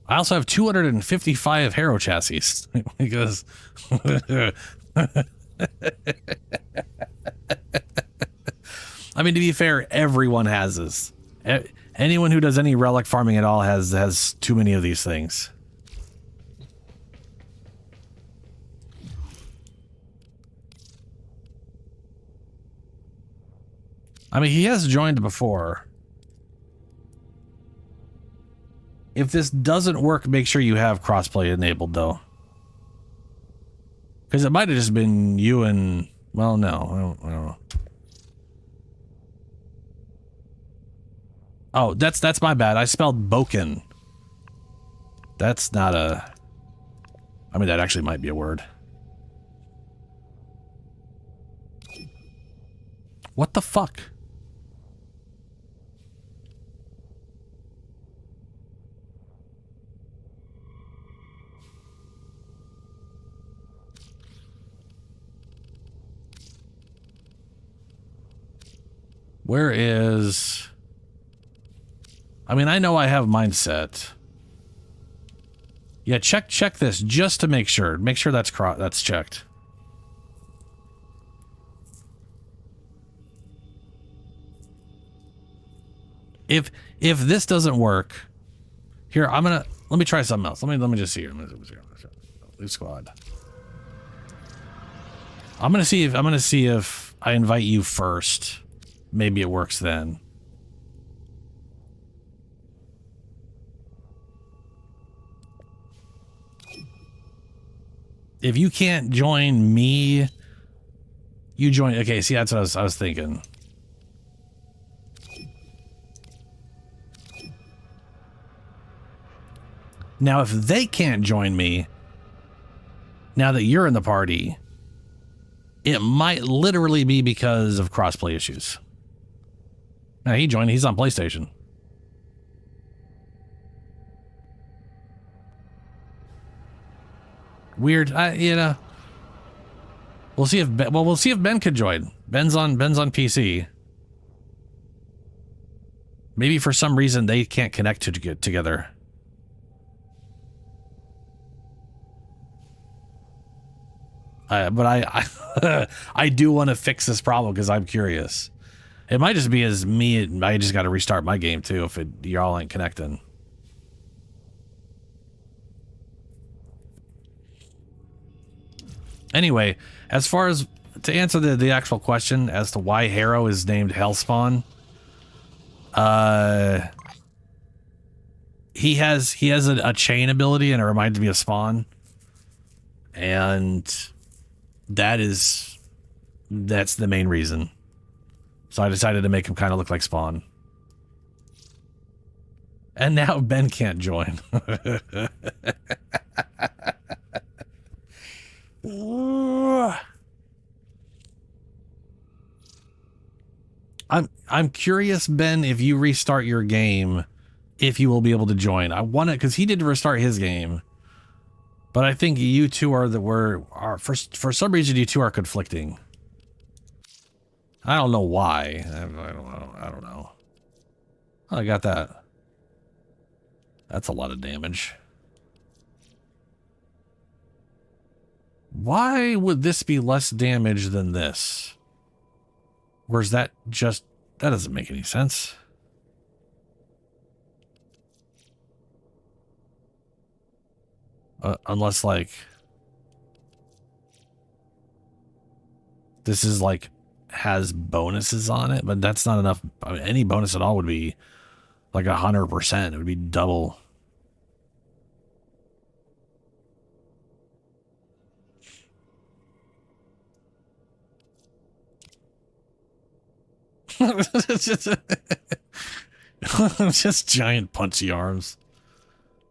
I also have 255 Harrow chassis because. I mean, to be fair, everyone has this. Anyone who does any relic farming at all has too many of these things. I mean, he has joined before. If this doesn't work, make sure you have crossplay enabled, though. Because it might have just been you and... Well, no. I don't know. Oh, that's my bad. I spelled Boken. That's not a... I mean, that actually might be a word. What the fuck? Where is... I mean, I know I have mine set. Yeah, check this just to make sure. Make sure that's checked. If this doesn't work, here let me try something else. Let me just see here. Leave squad. I'm gonna see if I invite you first. Maybe it works then. If you can't join me, you join. Okay, see, that's what I was thinking. Now, if they can't join me, now that you're in the party, it might literally be because of crossplay issues. Now, he joined. He's on PlayStation. Weird. You know. We'll see if we'll see if Ben could join. Ben's on PC. Maybe for some reason they can't connect to get together. But I do want to fix this problem because I'm curious. It might just be as me. I just got to restart my game too if y'all ain't connecting. Anyway, as far as to answer the actual question as to why Harrow is named Hellspawn, he has a chain ability and it reminds me of Spawn, and that's the main reason. So I decided to make him kind of look like Spawn. And now Ben can't join. I'm curious, Ben, if you restart your game, if you will be able to join. I want it because he did restart his game, but I think you two are for some reason you two are conflicting. I don't know why. I don't know. Oh, I got that. That's a lot of damage. Why would this be less damage than this? Or is that just... That doesn't make any sense. Unless, like... This is, like, has bonuses on it, but that's not enough. I mean, any bonus at all would be, like, 100%. It would be double... just giant punchy arms.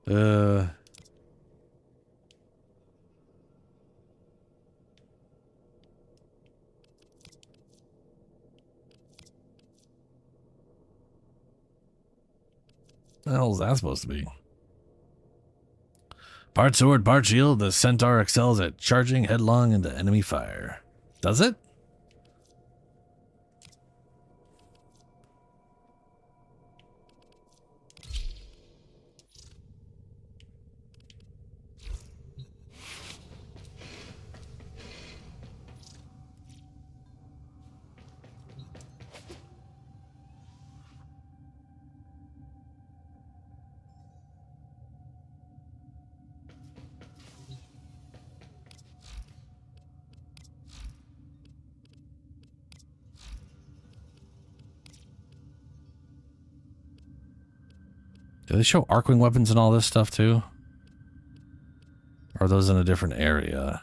The hell is that supposed to be? Part sword, part shield, the centaur excels at charging headlong into enemy fire. Does it? Do they show arcing weapons and all this stuff too? Or are those in a different area?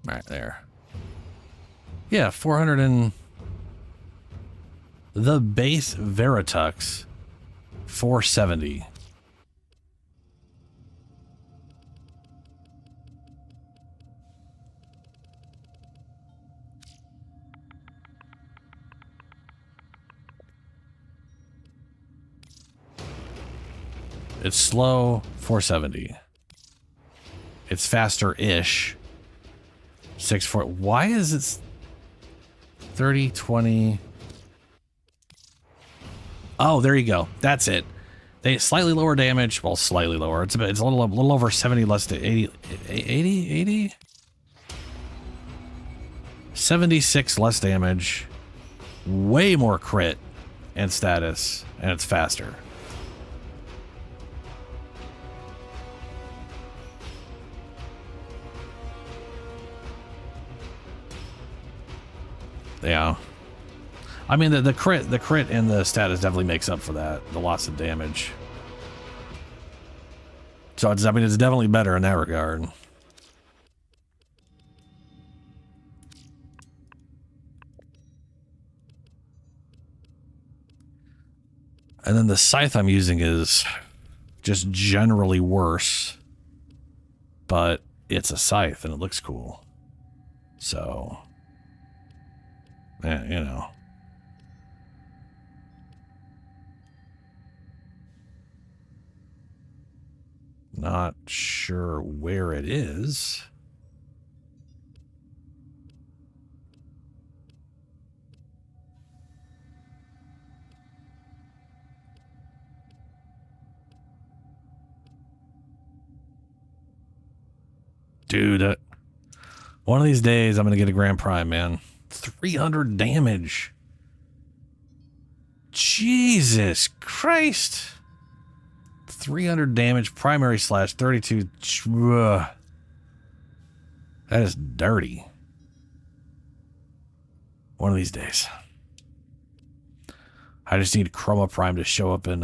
Right there. Yeah, 400 and... The base Veritux, 470. It's slow, 470. It's faster-ish, 640. Why is it 30, 20? Oh, there you go. That's it. They slightly lower damage. Well, slightly lower. It's a little over 70 less to 80, 80? 76 less damage. Way more crit and status, and it's faster. Yeah. I mean, the crit and the status definitely makes up for that, the loss of damage. So it's, I mean, it's definitely better in that regard. And then the scythe I'm using is just generally worse, but it's a scythe and it looks cool. So, yeah, you know. Not sure. sure where it is. Dude, one of these days I'm going to get a Grand Prime, man. 300 damage. Jesus Christ. 300 damage, primary slash, 32. That is dirty. One of these days. I just need Chroma Prime to show up in,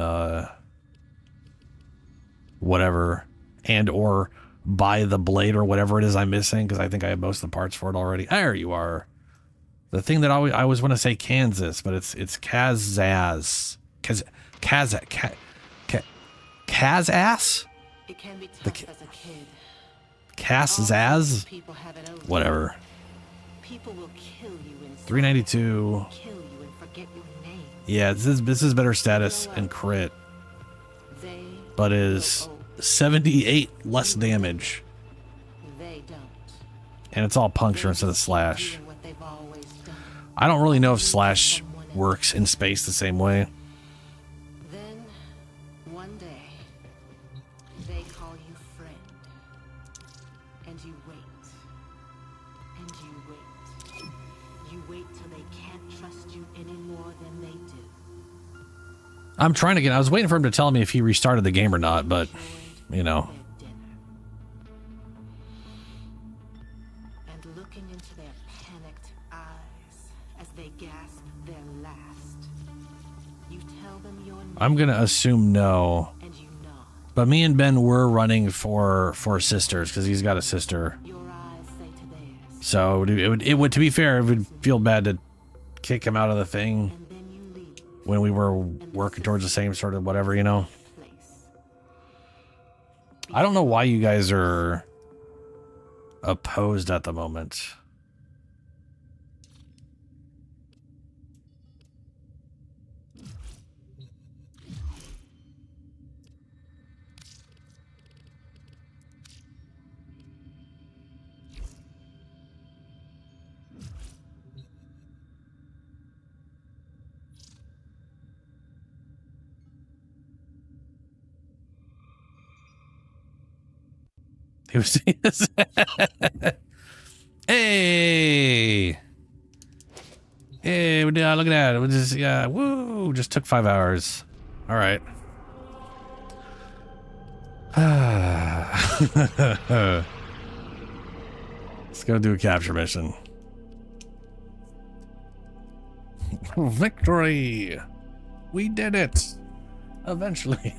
whatever, and or buy the blade or whatever it is I'm missing, because I think I have most of the parts for it already. There you are. The thing that I always want to say Kansas, but it's Kazaz. Kazaz? It can be tough as a kid. Kazaz? Whatever. People will kill you in 392. kill you and forget your name. Yeah, this is better status and crit, but is 78 less damage. They don't. And it's all puncture instead of slash. I don't really know if slash works in space the same way. Then, one day, they call you friend. And you wait. And you wait. You wait till they can't trust you any more than they do. I'm trying to get... I was waiting for him to tell me if he restarted the game or not, but, you know. And looking into their panicked eyes as they gasp their last. You tell them your name. I'm going to assume no. But me and Ben were running for sisters, because he's got a sister. So it would, to be fair, it would feel bad to kick him out of the thing when we were working towards the same sort of whatever, you know. I don't know why you guys are opposed at the moment. He was Hey! Hey, look at that. It was just, yeah, woo! Just took 5 hours. All right. Let's go do a capture mission. Victory! We did it! Eventually.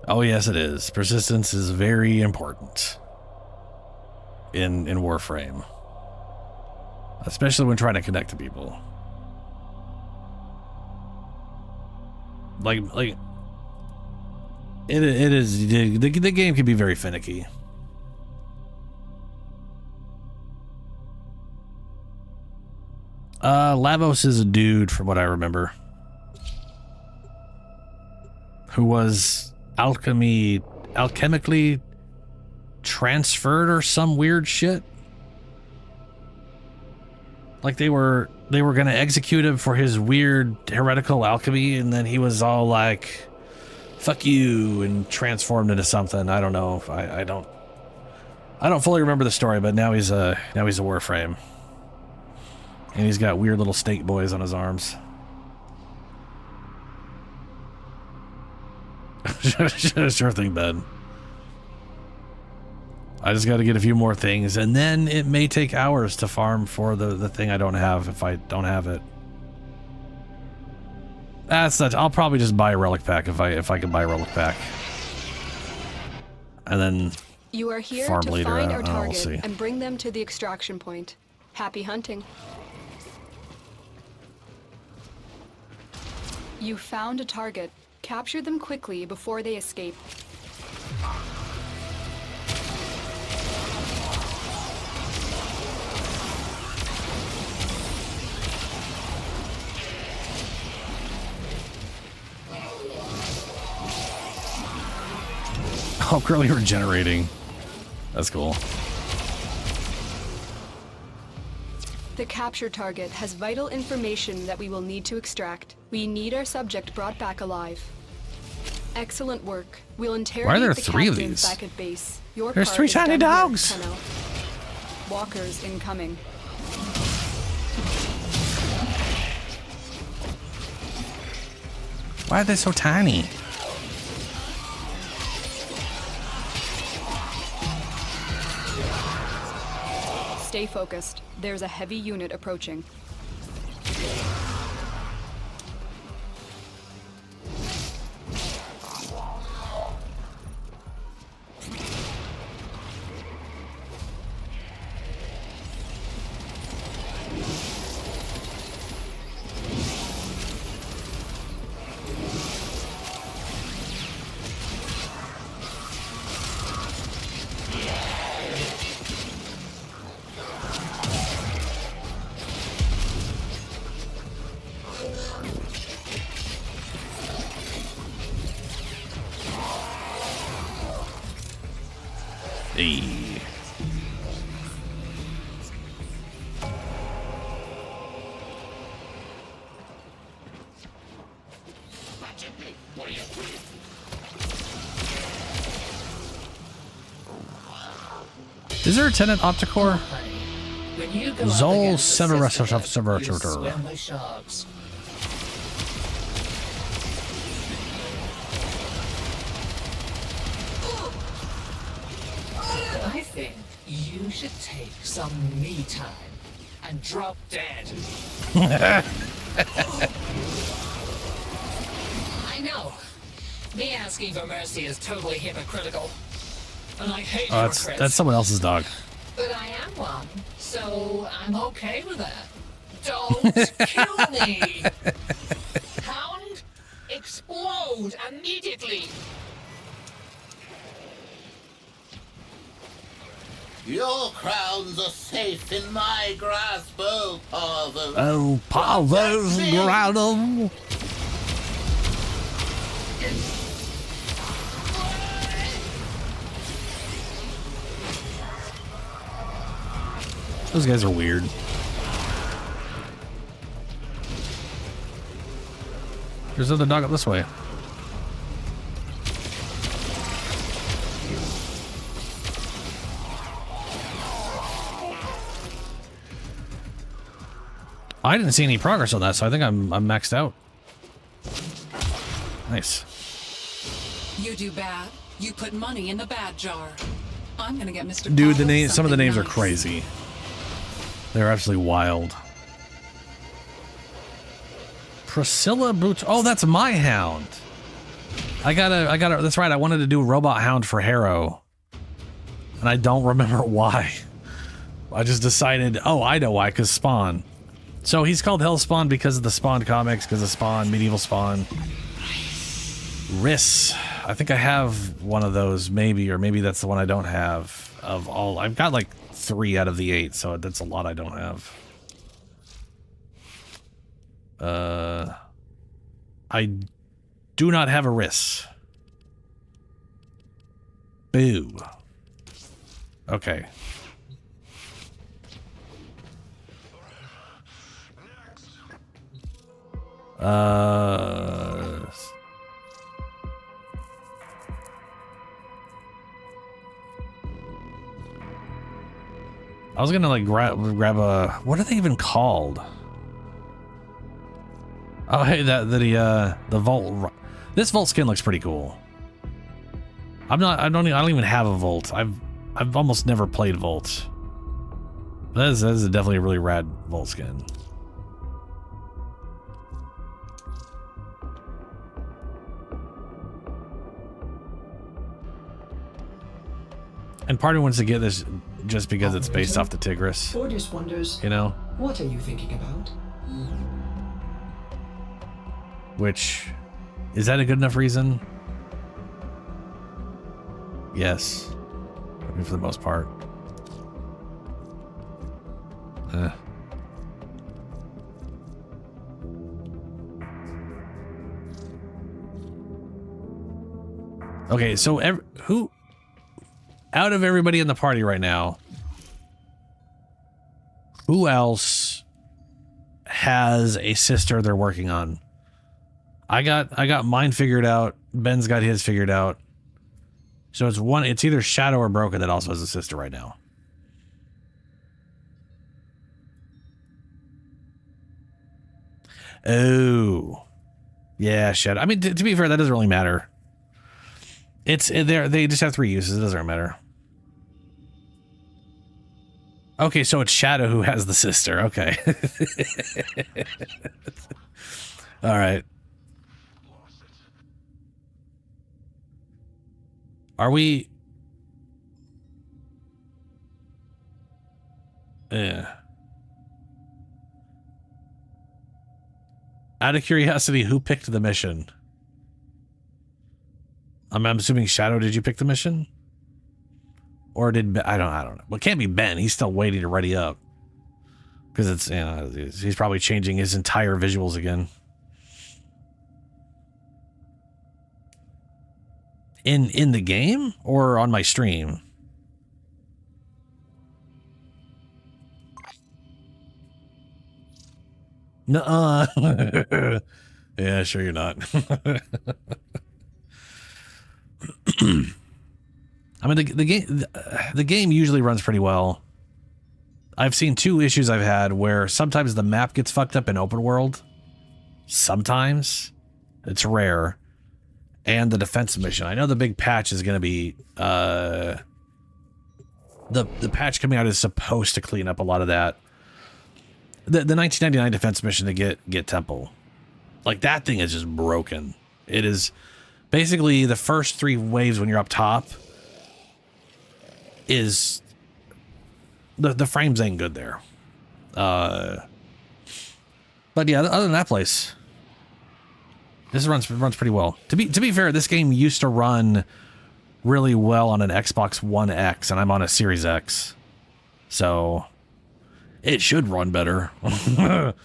Oh yes, it is. Persistence is very important in Warframe, especially when trying to connect to people. Like it is. The game can be very finicky. Lavos is a dude, from what I remember, who was alchemically transferred or some weird shit. Like they were gonna execute him for his weird heretical alchemy, and then he was all like, "Fuck you," and transformed into something. I don't know. I don't fully remember the story, but now he's a Warframe, and he's got weird little snake boys on his arms. Sure thing, Ben. I just got to get a few more things, and then it may take hours to farm for the thing I don't have if I don't have it. That's such. I'll probably just buy a relic pack if I can buy a relic pack, and then You are here farm to later. find our We'll target see. and bring them to the extraction point. Happy hunting. You found a target. Capture them quickly before they escape. Oh, currently regenerating. That's cool. The capture target has vital information that we will need to extract. We need our subject brought back alive. Excellent work. We'll interrogate Why are there the 3 of captains these? back at base. Your There's part 3 is tiny done here, dogs. Tenno. Walkers incoming. Why are they so tiny? Stay focused. There's a heavy unit approaching. Hey. Is there a tenant Opticore? Zol Severus. I think you should take some me time and drop dead. I know. Me asking for mercy is totally hypocritical. And I hate hypocrites. That's someone else's dog. But I am one, so I'm okay with that. Don't kill me! Hound, explode immediately! Your crowns are safe in my grasp, oh Parvo. Oh, Parvo's Grotto. Those guys are weird. There's another dog up this way. I didn't see any progress on that, so I think I'm maxed out. Nice. You do bad. You put money in the bad jar. I'm gonna get Mr. Dude, Pavel some of the names something are crazy. They're absolutely wild. Priscilla Boot. Oh, that's my hound. I gotta. That's right. I wanted to do Robot Hound for Harrow, and I don't remember why. I just decided. Oh, I know why. Because Spawn. So he's called Hellspawn because of the Spawn comics, because of Spawn, Medieval Spawn. Riss. I think I have one of those, maybe, or maybe that's the one I don't have. Of all, I've got like 3 out of the 8, so that's a lot I don't have. I do not have a Riss. Boo. Okay. I was gonna like grab a, what are they even called? Oh, hey, the Vault. This Vault skin looks pretty cool. I don't even have a Vault. I've almost never played Vault. That is definitely a really rad Vault skin. And part of me wants to get this just because it's based off the Tigris. Ordis wonders, you know? what are you thinking about? Which, is that a good enough reason? Yes. I mean, for the most part. Okay, so who out of everybody in the party right now, who else has a sister they're working on? I got mine figured out. Ben's got his figured out. So it's either Shadow or Broken that also has a sister right now. Oh. Yeah, Shadow. I mean, to be fair, that doesn't really matter. They just have 3 uses. It doesn't matter. Okay, so it's Shadow who has the sister. Okay. All right. Are we? Yeah. Out of curiosity, who picked the mission? I'm assuming Shadow. Did you pick the mission? Or did I don't know. Well, it can't be Ben. He's still waiting to ready up because it's he's probably changing his entire visuals again. In the game or on my stream? Nuh-uh. Yeah, sure you're not. I mean, the game usually runs pretty well. I've seen 2 issues I've had where sometimes the map gets fucked up in open world. Sometimes. It's rare. And the defense mission. I know the big patch is going to be... the patch coming out is supposed to clean up a lot of that. The 1999 defense mission to get Temple. Like, that thing is just broken. It is... Basically, the first 3 waves when you're up top is... The frames ain't good there. But yeah, other than that place... This runs pretty well. To be fair, this game used to run really well on an Xbox One X, and I'm on a Series X. So it should run better. The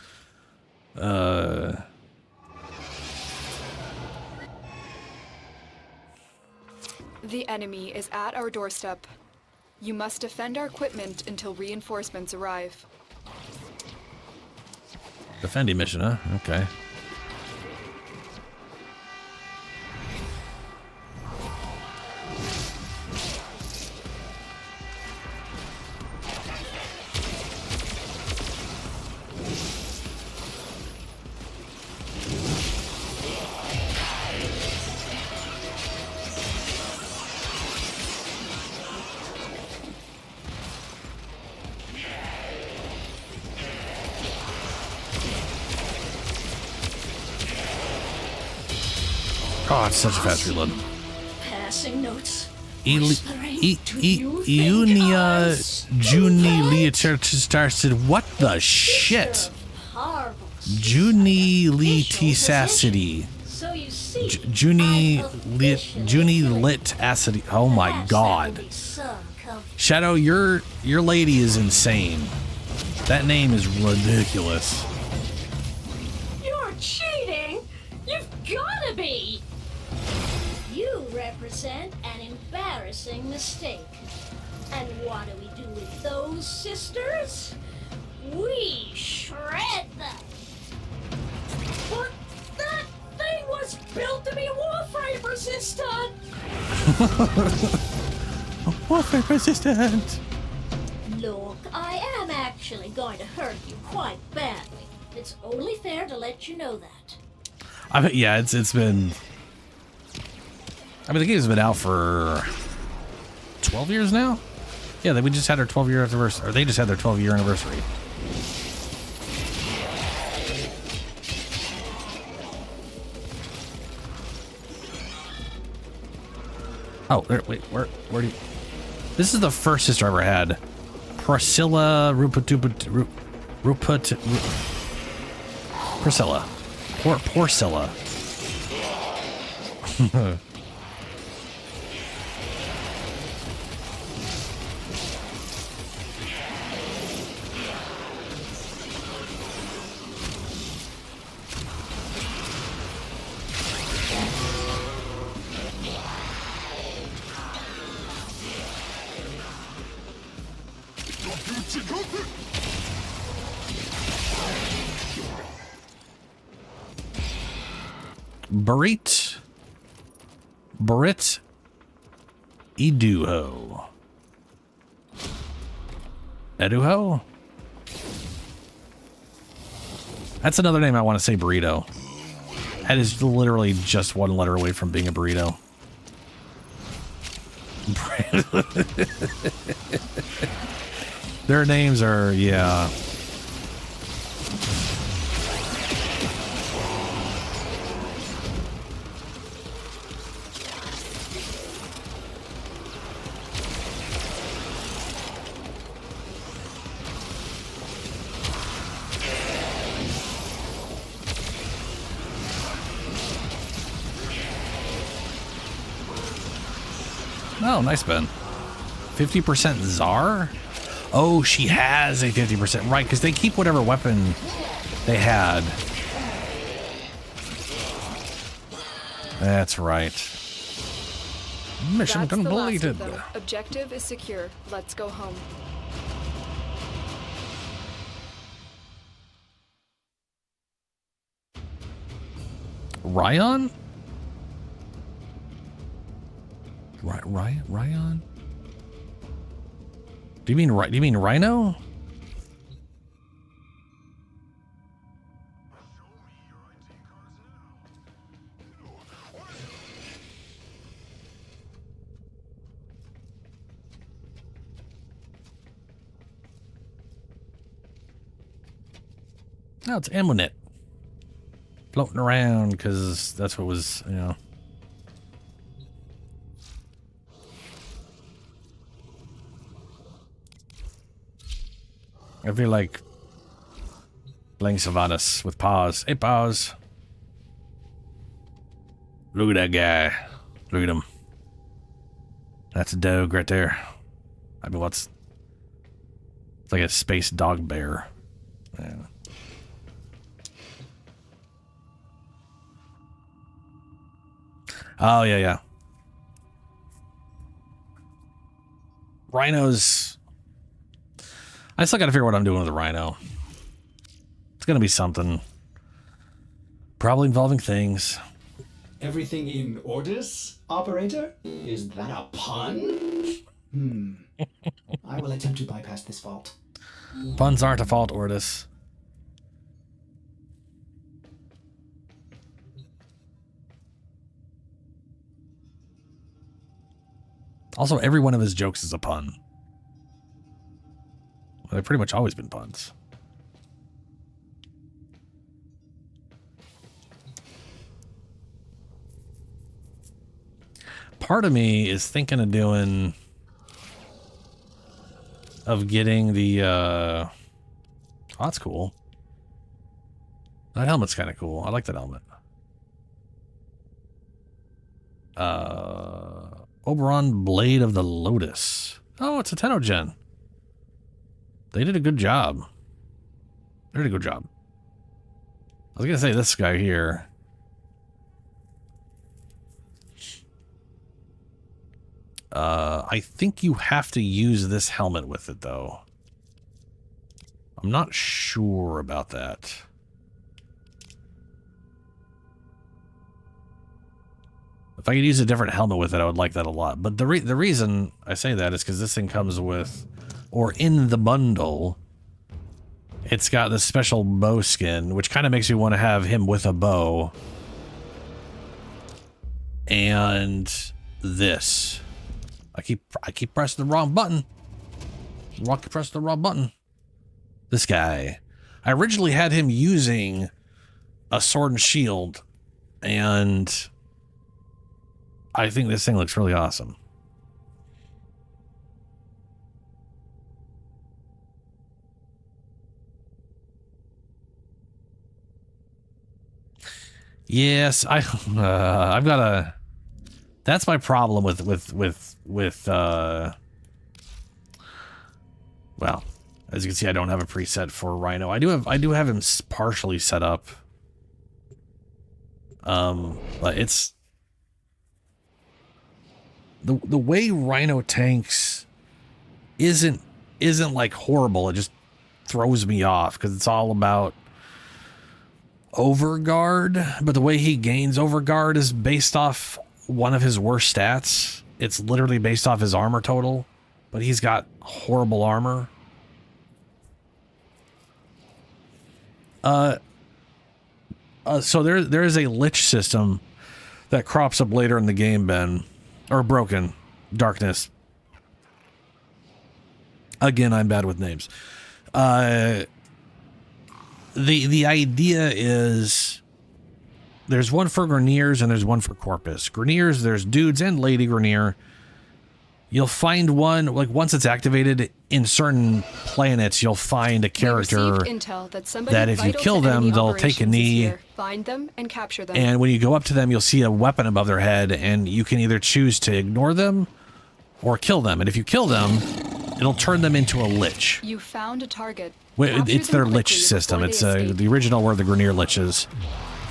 enemy is at our doorstep. You must defend our equipment until reinforcements arrive. Defending mission, huh? Okay. Oh, it's such a fast reload. Passing notes. Iunia Junilitasacid. What the shit? Junilitasacid. So you see, Junilit acid. Oh my god. Shadow, your lady is insane. That name is ridiculous. You're cheating. You've gotta be. You represent an embarrassing mistake. And what do we do with those sisters? We shred them. But that thing was built to be Warframe resistant. Warframe resistant. Look, I am actually going to hurt you quite badly. It's only fair to let you know that. I mean, yeah, it's been. I mean, the game's been out for 12 years now. Yeah, we just had our 12-year anniversary, or they just had their 12-year anniversary. Oh, wait, where do you... This is the first sister I ever had. Priscilla Priscilla. Poor Scylla. Barit Eduho. Eduho? That's another name I want to say burrito. That is literally just one letter away from being a burrito. Their names are, yeah. Oh, nice, Ben. 50% Czar? Oh, she has a 50%. Right, because they keep whatever weapon they had. That's right. Mission That's the last completed. of them. Objective is secure. Let's go home. Ryan? Ryan? Do you mean Rhino? No, it's Amunet. Floating around because that's what was, you know. I feel like playing Sylvanas with Pause. Hey, Pause. Look at that guy. Look at him. That's a dog right there. I mean, it's like a space dog bear. Yeah. Oh, yeah. Rhinos. I still gotta figure out what I'm doing with the Rhino. It's gonna be something. Probably involving things. Everything in orders, operator? Is that a pun? I will attempt to bypass this fault. Puns aren't a fault, Ordis. Also, every one of his jokes is a pun. Well, they've pretty much always been puns. Part of me is thinking of getting the, oh, that's cool. That helmet's kind of cool. I like that helmet. Oberon Blade of the Lotus. Oh, it's a Tenogen. They did a good job. They did a good job. I was gonna say this guy here. I think you have to use this helmet with it, though. I'm not sure about that. If I could use a different helmet with it, I would like that a lot. But the reason I say that is because this thing comes with, or in the bundle, it's got this special bow skin, which kind of makes me want to have him with a bow. And this. I keep pressing the wrong button. Press the wrong button. This guy. I originally had him using a sword and shield, and I think this thing looks really awesome. Yes, I've got a. That's my problem with well, as you can see, I don't have a preset for Rhino. I do have him partially set up. But it's the way Rhino tanks isn't like horrible. It just throws me off because it's all about overguard, but the way he gains overguard is based off one of his worst stats. It's literally based off his armor total, but he's got horrible armor. So there is a Lich system that crops up later in the game, Ben, or Broken Darkness. Again, I'm bad with names. The idea is there's one for Greniers and there's one for Corpus. Greniers, there's dudes and Lady Grenier. You'll find one, like once it's activated in certain planets, you'll find a character that if you kill them, they'll take a knee. Find them and capture them. And when you go up to them, you'll see a weapon above their head, and you can either choose to ignore them or kill them. And if you kill them, it'll turn them into a Lich. You found a target. It's their Lich system. It's the original were the Grenier Liches.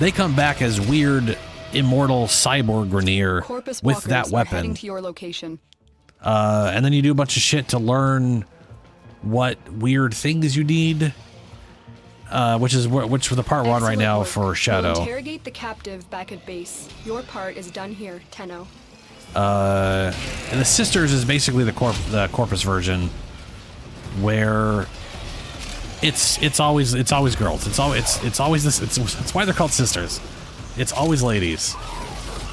They come back as weird, immortal cyborg Grenier with that weapon. Heading to your location. And then you do a bunch of shit to learn what weird things you need. Which for the part we're on right now for Shadow. We'll interrogate the captive back at base. Your part is done here, Tenno. And the Sisters is basically the Corpus version, where it's always girls. It's always this. It's why they're called sisters. It's always ladies.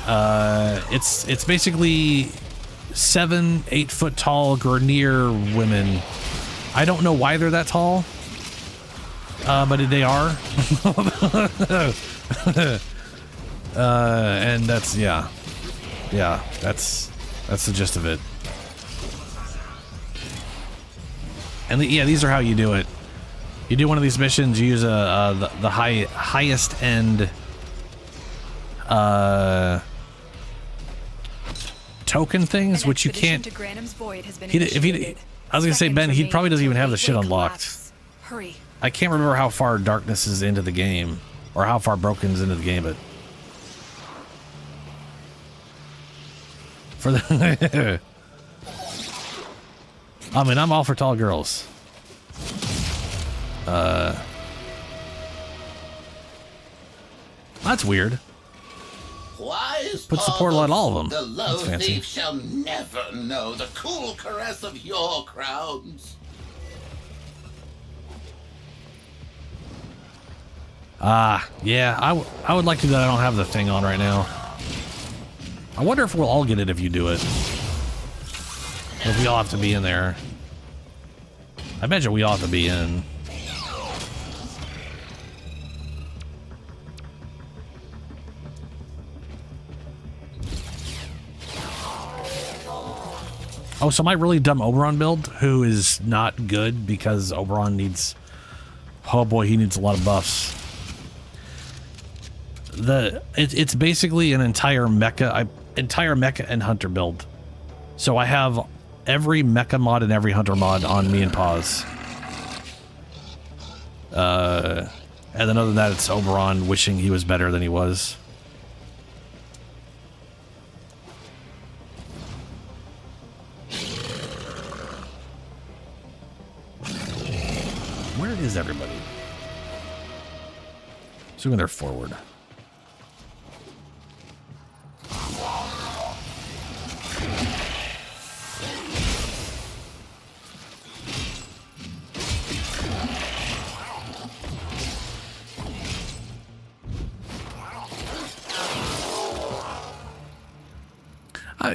It's basically 7-8 foot tall Grenier women. I don't know why they're that tall, but they are. And that's that's the gist of it. And these are how you do it. You do one of these missions, you use the highest end token things, which you can't. I was gonna say, Ben, he probably doesn't even have the shit unlocked. Hurry. I can't remember how far Darkness is into the game, or how far Broken's into the game, but for the I mean, I'm all for tall girls. That's weird. Wise Puts the portal on all of them. The low That's fancy. thief shall never know the cool caress of your crowns. Yeah, I would like to do that. I don't have the thing on right now. I wonder if we'll all get it if you do it. If we all have to be in there. I imagine we all have to be in. Oh, so my really dumb Oberon build, who is not good because Oberon needs... Oh boy, he needs a lot of buffs. It's basically an entire mecha and hunter build. So I have every mecha mod and every hunter mod on me and Pause. And then other than that, it's Oberon wishing he was better than he was. Where is everybody? Assuming they're forward.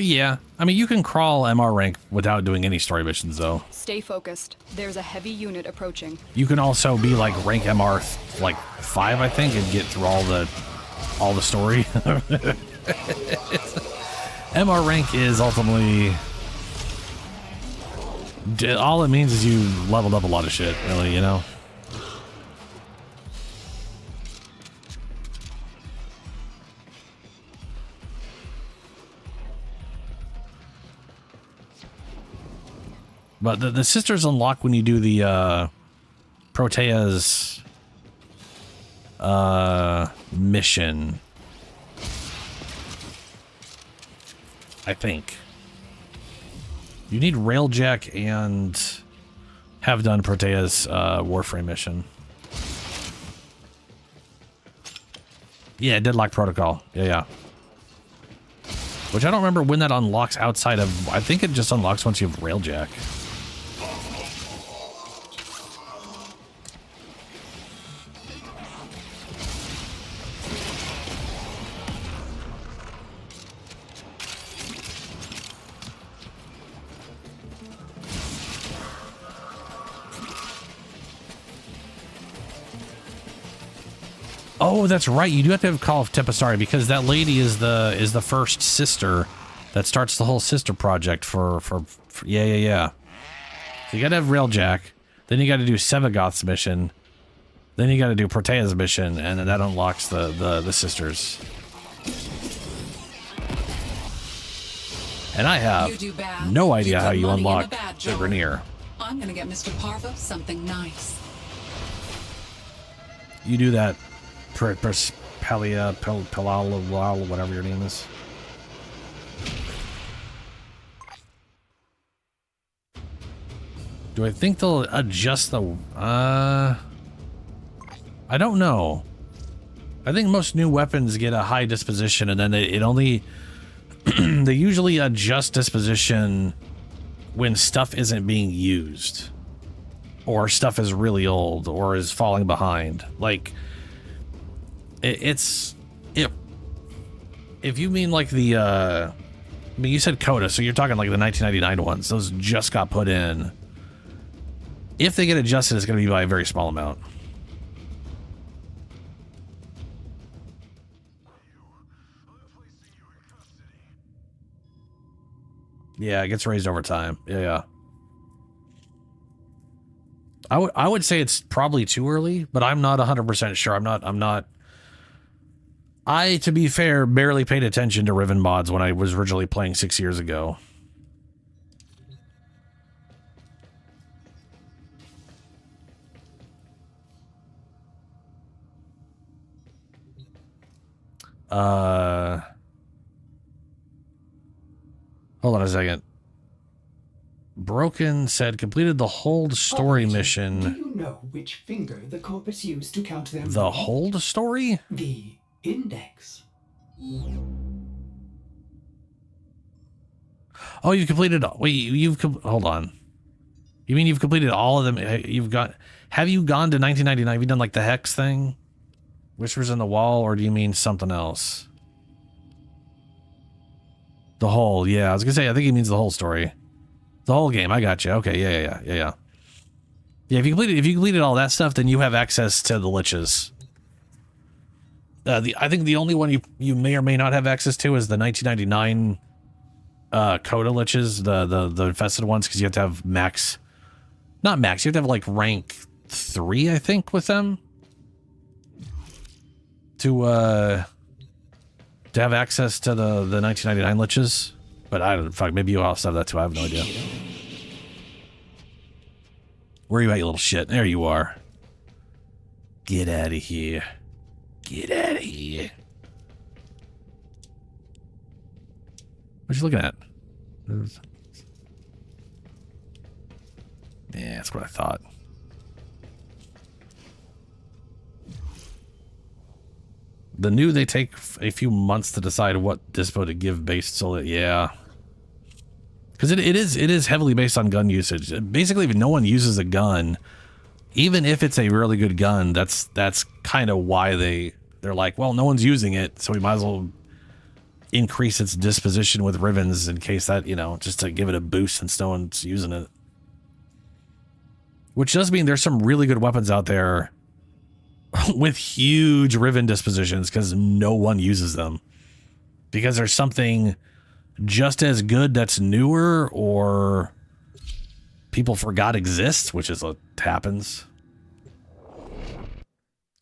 Yeah, I mean, you can crawl MR rank without doing any story missions, though. Stay focused. There's a heavy unit approaching. You can also be like rank MR like 5, I think, and get through all the story. MR rank is ultimately all it means is you leveled up a lot of shit, really, you know. But the sisters unlock when you do the Protea's mission. I think. You need Railjack and have done Protea's Warframe mission. Yeah, Deadlock Protocol. Yeah. Which I don't remember when that unlocks outside of... I think it just unlocks once you have Railjack. Oh, that's right. You do have to have Call of Tempestari because that lady is the first sister that starts the whole sister project for yeah. So you gotta have Railjack, then you gotta do Sevagoth's mission, then you gotta do Protea's mission, and then that unlocks the sisters. And I have no idea how you unlock the Grenier. I'm gonna get Mr. Parvo something nice. You do that. Pelia, Pelala, whatever your name is. Do I think they'll adjust the... I don't know. I think most new weapons get a high disposition, and then it only... they usually adjust disposition when stuff isn't being used. Or stuff is really old, or is falling behind. Like... If you mean like the I mean, you said Coda, so you're talking like the 1999 ones. Those just got put in. If they get adjusted, it's going to be by a very small amount. Yeah, it gets raised over time. Yeah. I would say it's probably too early, but I'm not 100% sure. I'm not. I, to be fair, barely paid attention to Riven mods when I was originally playing 6 years ago. Hold on a second. Broken said completed the hold story mission. Do you know which finger the corpus used to count them? The hold story? The index. Oh, you've completed... Wait, hold on. You mean you've completed all of them? Have you gone to 1999? Have you done like the Hex thing? Whispers in the Wall, or do you mean something else? The whole, yeah. I was gonna say, I think he means the whole story. The whole game, I got you. Okay, yeah. Yeah, if you completed all that stuff, then you have access to the Liches. I think the only one you may or may not have access to is the 1999 Coda Liches, the infested ones, because you have to have max, not max, you have to have like rank 3, I think, with them to have access to the 1999 Liches. But I don't, fuck, maybe you also have that too, I have no idea. Where are you at, you little shit? There you are. Get out of here. Get out of here. What you looking at? Yeah, that's what I thought. The new, they take a few months to decide what dispo to give based, so that, yeah. Because it is heavily based on gun usage. Basically, if no one uses a gun, even if it's a really good gun, that's kind of why they're like, well, no one's using it, so we might as well increase its disposition with Rivens in case that, just to give it a boost since no one's using it. Which does mean there's some really good weapons out there with huge Riven dispositions because no one uses them. Because there's something just as good that's newer or people forgot exists, which is what happens.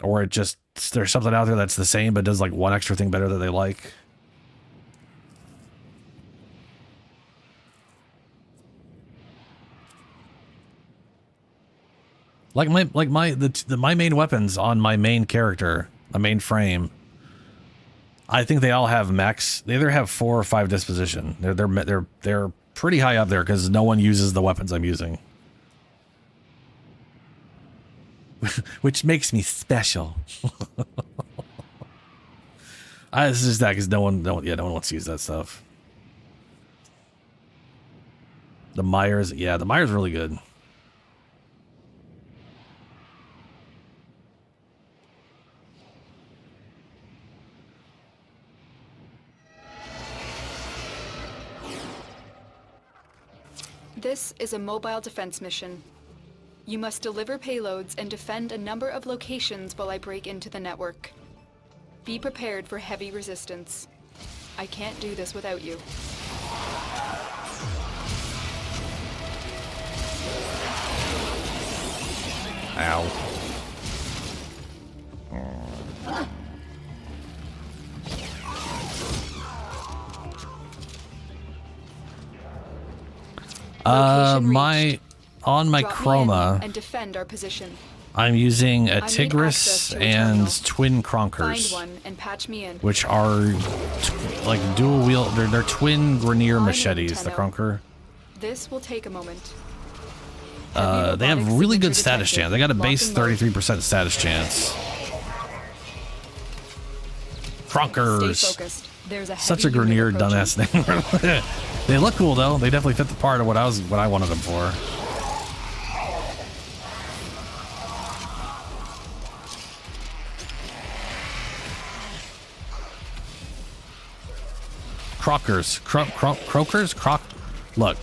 Or it just, there's something out there that's the same but does like one extra thing better that they like. Like my main weapons on my main character, my main frame. I think they all have max. They either have 4 or 5 disposition. They're pretty high up there because no one uses the weapons I'm using, which makes me special. It's just that because no one wants to use that stuff. The Myers, yeah, the Myers really good. This is a mobile defense mission. You must deliver payloads and defend a number of locations while I break into the network. Be prepared for heavy resistance. I can't do this without you. Ow. On my Chroma, and defend our position. I'm using a Tigris and twin Cronkers, and patch me in. which are like dual wheel. They're twin Grenier machetes. The Cronker. This will take a moment. They have really good status chance. They got a base 33% status chance. Cronkers. Such a Grenier dumbass name. They look cool though. They definitely fit the part of what I wanted them for. Croakers. Look,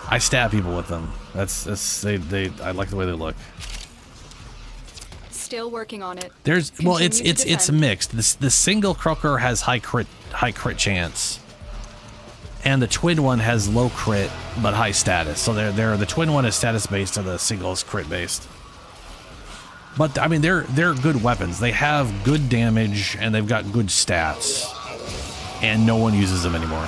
I stab people with them. I like the way they look. Still working on it. It's mixed. The single Croaker has high crit chance, and the twin one has low crit but high status. So the twin one is status based, and the single is crit based. But I mean, they're good weapons. They have good damage and they've got good stats, and no one uses them anymore.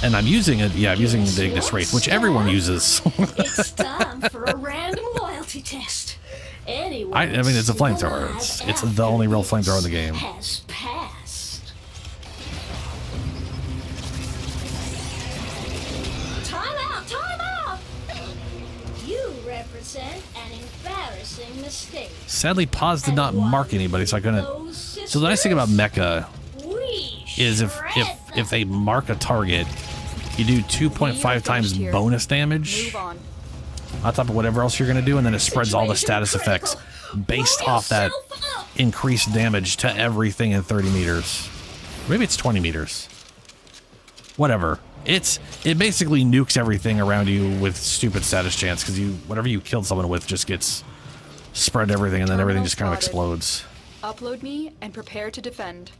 And I'm using it. Yeah, I'm using the Ignis Wraith, which everyone uses. It's time for a random loyalty test. Anyone I mean, it's a flamethrower. It's the only real flamethrower in the game. Has passed. Time out! You represent an embarrassing mistake. Sadly, Paz did not mark anybody, so I couldn't. So the nice thing about Mecha is if they mark a target, you do 2.5 times bonus damage on top of whatever else you're going to do, and then it spreads all the status effects based off that increased damage to everything in 30 meters. Maybe it's 20 meters. Whatever. It basically nukes everything around you with stupid status chance, because whatever you killed someone with just gets spread to everything, and then everything just kind of explodes. Upload me and prepare to defend.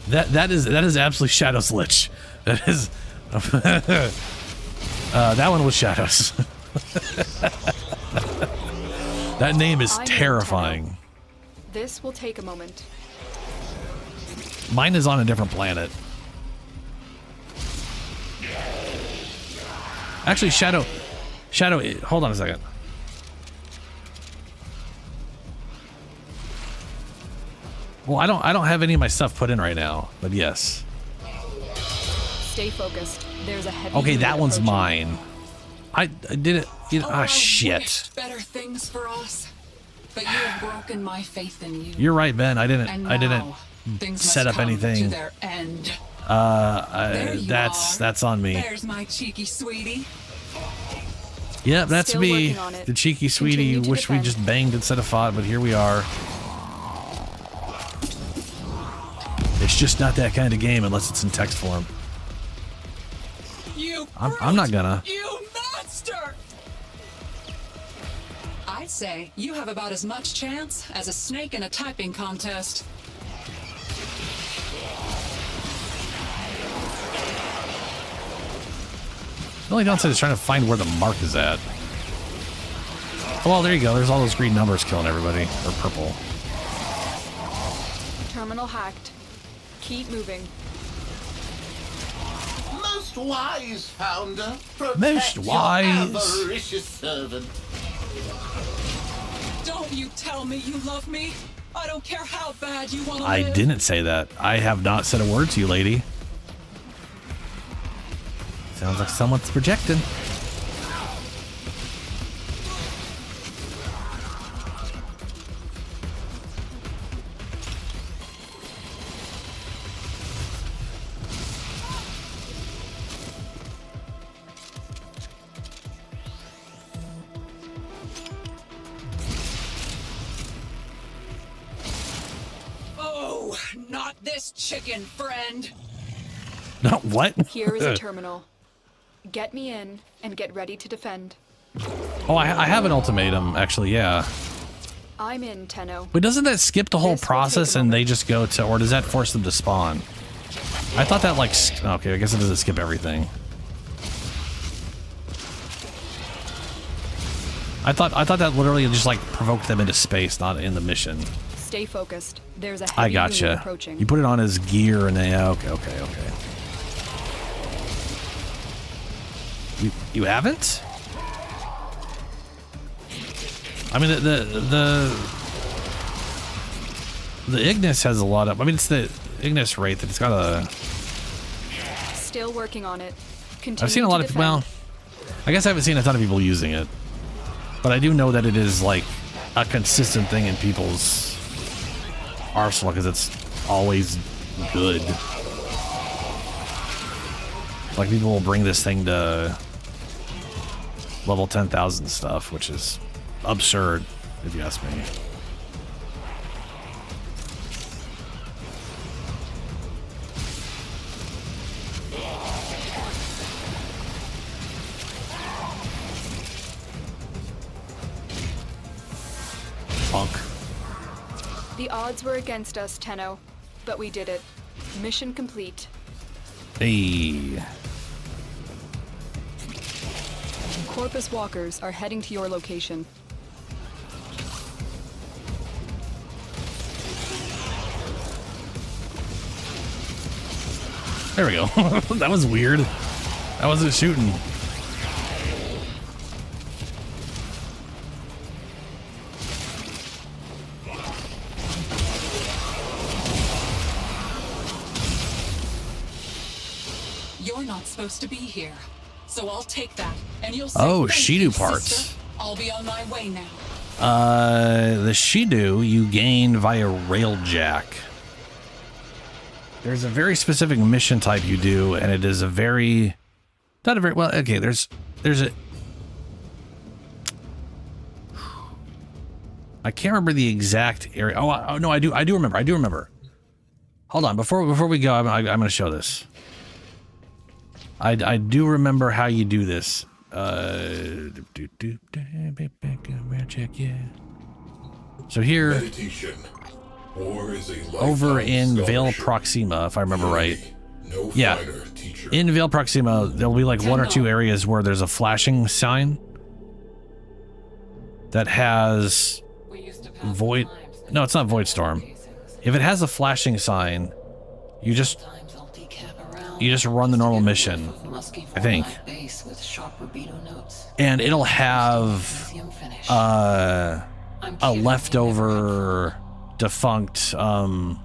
That is absolutely Shadows Lich. That is that one was Shadows. That name is terrifying. This will take a moment. Mine is on a different planet. Actually, Shadow, hold on a second. Well, I don't have any of my stuff put in right now, but yes. Stay focused. There's a heavy. Okay, that one's mine. I did it. Ah, shit. Better things for us, but you have broken my faith in you. You're right, Ben. I didn't things set must up come anything. to their end. That's on me. There's my cheeky sweetie. Yep, that's Still me. working on it. The cheeky sweetie. Continue to Wish we defend. just banged instead of fought, but here we are. It's just not that kind of game unless it's in text form. I'm not gonna. You monster! I'd say you have about as much chance as a snake in a typing contest. The only downside is trying to find where the mark is at. Oh, well, there you go. There's all those green numbers killing everybody. Or purple. Terminal hacked. Keep moving. Most wise, Founder. Protect Most your wise. avaricious servant. Don't you tell me you love me. I don't care how bad you want to I live. didn't say that. I have not said a word to you, lady. Sounds like someone's projecting. Oh, not this chicken, friend. No, what? Here is a terminal. Get me in and get ready to defend. Oh, I have an ultimatum, actually, yeah. I'm in, Tenno. But doesn't that skip the whole process and they just go to, or does that force them to spawn? I thought that like, okay, I guess it doesn't skip everything. I thought that literally just like provoked them into space, not in the mission. Stay focused. There's a heavy I unit gotcha. approaching. You put it on as gear and they, okay. You haven't? I mean, the Ignis has a lot of, I mean, it's the Ignis rate that it's got a... Still working on it. Continue I've seen a lot of people, well, I guess I haven't seen a ton of people using it, but I do know that it is like a consistent thing in people's arsenal because it's always good. Like people will bring this thing to level 10,000 stuff, which is absurd if you ask me. Punk. The odds were against us, Tenno, but we did it. Mission complete. Hey. Corpus walkers are heading to your location. There we go. That was weird. I wasn't shooting. You're not supposed to be here, so I'll take that, and you'll say Oh, thank you, Shidu parts. sister. I'll be on my way now. The Shidu you gain via Railjack. There's a very specific mission type you do, and it is a very, not a very, well, okay, there's a, I can't remember the exact area. Oh, no, I do remember. Hold on, before we go, I'm going to show this. I do remember how you do this. Check, yeah. So here, Meditation. War is a over in lifetime Vale scholarship. Proxima, if I remember right. No Yeah, fighter, teacher. in Vale Proxima, there'll be like one or two areas where there's a flashing sign that has void. No, it's not Void Storm. If it has a flashing sign, you just run the normal mission, I think, and it'll have a leftover defunct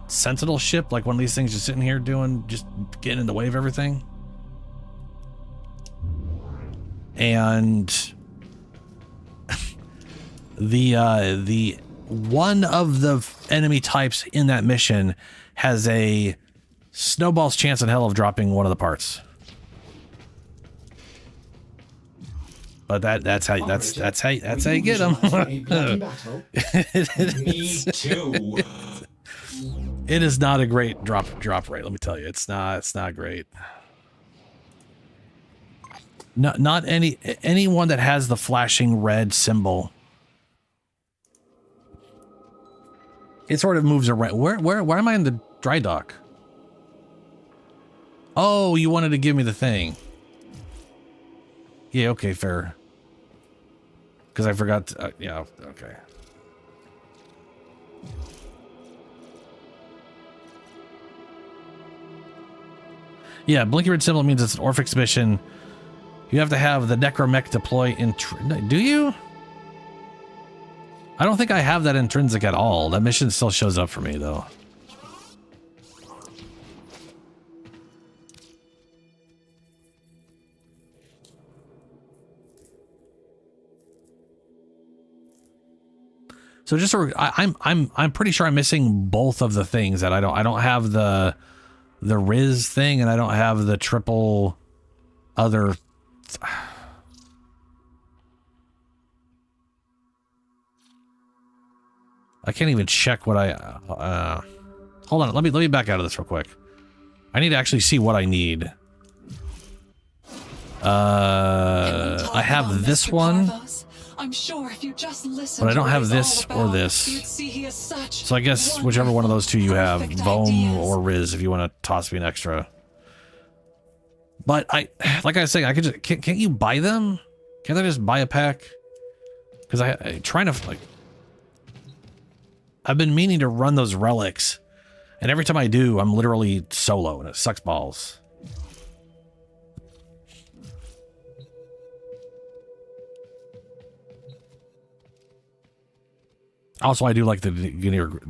sentinel ship, like one of these things just sitting here just getting in the way of everything. And the one of the enemy types in that mission has a snowball's chance in hell of dropping one of the parts. But that's how you get them. Me too. It is not a great drop rate, let me tell you. It's not great. Not anyone that has the flashing red symbol. It sort of moves around. Where am I in the dry dock? Oh, you wanted to give me the thing. Yeah, okay, fair. Because I forgot to, yeah, okay. Yeah, blinky red symbol means it's an Orphix mission. You have to have the Necromech deploy in... Do you? I don't think I have that intrinsic at all. That mission still shows up for me, though. So just I'm pretty sure I'm missing both of the things that I don't have the Riz thing, and I don't have the triple other. I can't even check what I. Hold on, let me back out of this real quick. I need to actually see what I need. I have this one. I'm sure if you just listen, but I don't have this or this. So I guess whichever one of those two you have, Vohm or Riz, if you want to toss me an extra. But like I was saying, I could just, can't you buy them? Can't I just buy a pack? Because I trying to like, I've been meaning to run those relics, and every time I do, I'm literally solo, and it sucks balls. Also, I do like the Grunir.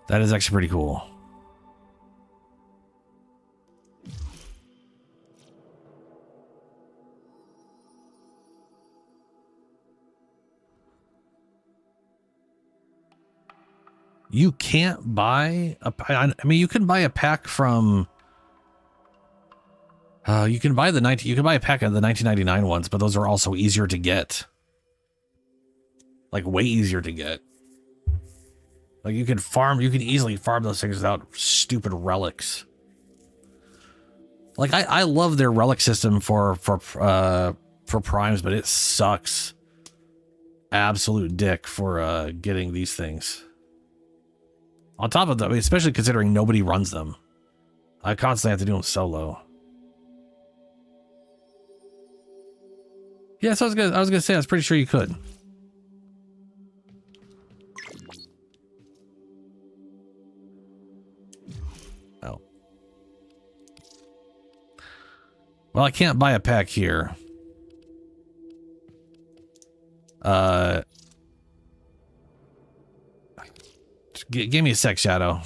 That is actually pretty cool. You can't buy I mean, you can buy a pack from. You can buy a pack of the 1999 ones, but those are also easier to get. Like way easier to get. Like you can easily farm those things without stupid relics. Like I love their relic system for primes, but it sucks. Absolute dick for getting these things. On top of that, especially considering nobody runs them. I constantly have to do them solo. Yeah, so I was gonna say I was pretty sure you could. Oh. Well, I can't buy a pack here. Give me a sec, Shadow.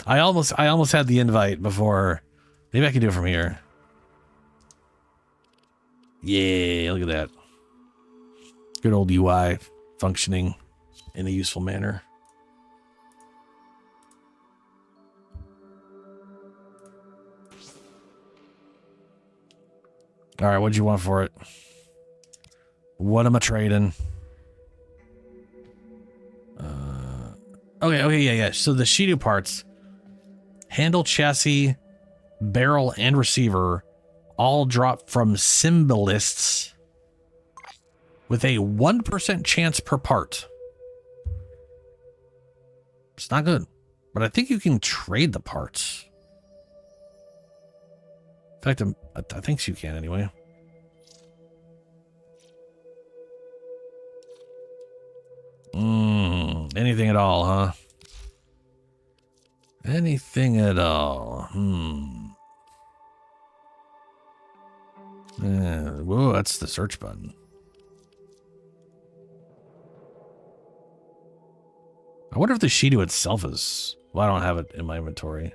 I almost had the invite before. Maybe I can do it from here. Yeah, look at that. Good old UI functioning in a useful manner. All right, what'd you want for it? What am I trading? Okay, yeah. So the Shido parts, handle, chassis, barrel, and receiver all drop from symbolists with a 1% chance per part. It's not good, but I think you can trade the parts. In fact, I think you can anyway. Anything at all, huh? Anything at all. Whoa, that's the search button. I wonder if the Shido itself is... Well, I don't have it in my inventory.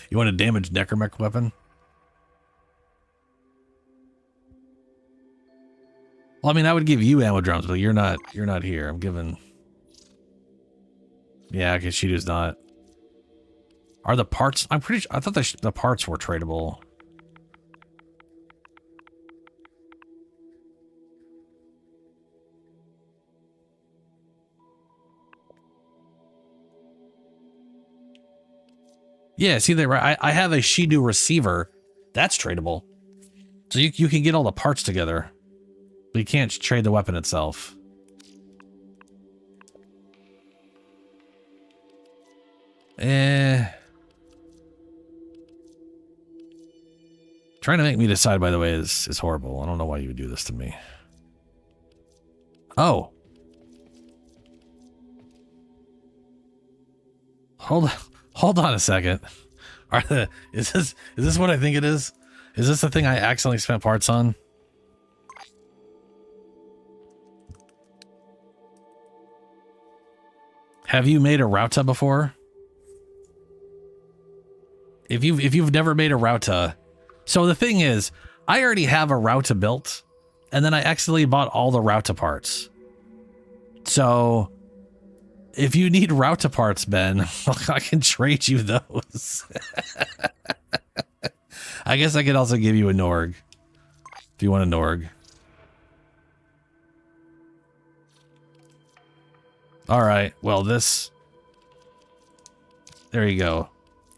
You want a damaged Necromech weapon? Well, I mean, I would give you ammo drums, but you're not here. I'm giving... Yeah, because Shido's not. Are the parts... I'm pretty sure... I thought the parts were tradable. Yeah, see there, right? I have a Shido receiver. That's tradable. So you can get all the parts together. But you can't trade the weapon itself. Trying to make me decide, by the way, is horrible. I don't know why you would do this to me. Oh. Hold on a second. Is this what I think it is? Is this the thing I accidentally spent parts on? Have you made a Rauta before? If you've never made a Rauta, so the thing is, I already have a Rauta built, and then I accidentally bought all the Rauta parts. So if you need Rauta parts, Ben, I can trade you those. I guess I could also give you a Norg if you want a Norg. All right. Well, there you go.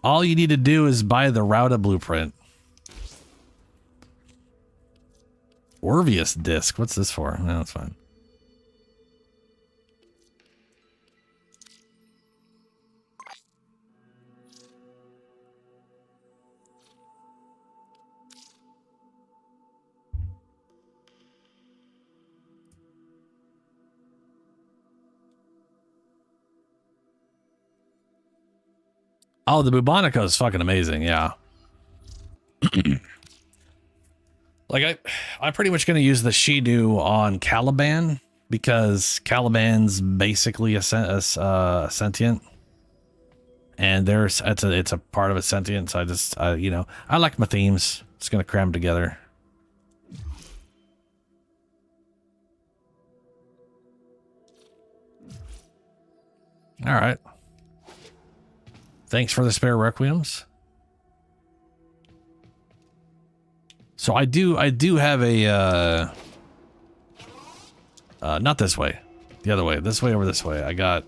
All you need to do is buy the Rauta blueprint. Orvius disc. What's this for? No, that's fine. Oh, the Bubonico is fucking amazing, yeah. Like, I'm pretty much going to use the Shidu on Caliban, because Caliban's basically a sentient. And it's a part of a sentient, so I like my themes. It's going to cram together. All right. Thanks for the spare requiems. So I do have a not this way. The other way. This way over this way. I got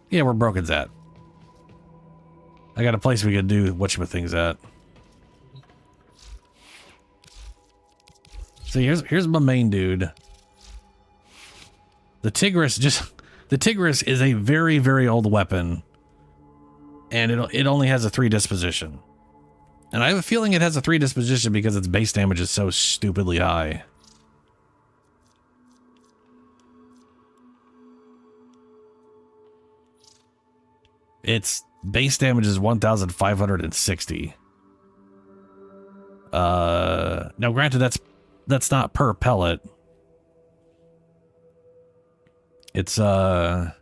yeah, where Broken's at. I got a place we could do whatchamithings at. So here's my main dude. The Tigris is a very, very old weapon, and it only has a 3 disposition. And I have a feeling it has a 3 disposition because its base damage is so stupidly high. Its base damage is 1,560. Now granted, that's not per pellet. It's let's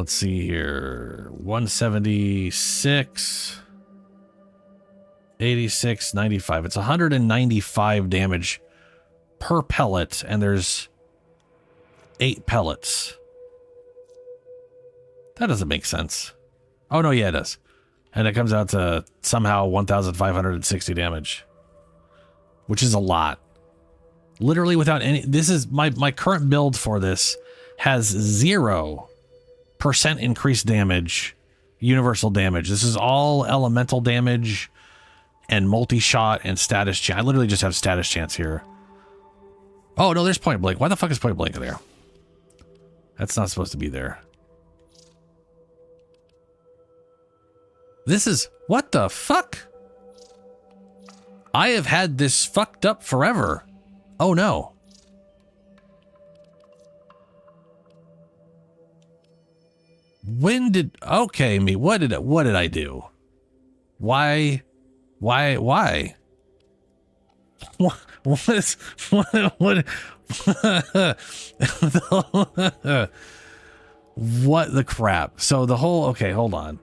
see here, 176, 86, 95. It's 195 damage per pellet, and there's 8 pellets. That doesn't make sense. Oh no, yeah, it does. And it comes out to somehow 1,560 damage, which is a lot. Literally without any, this is my current build for this has 0% increased damage, universal damage. This is all elemental damage and multi-shot and status chance. I literally just have status chance here. Oh no, there's point blank. Why the fuck is point blank there? That's not supposed to be there. This is, what the fuck? I have had this fucked up forever. Oh no. When did, okay, what did I do? Why? What is, what what the crap? So the whole, okay, hold on.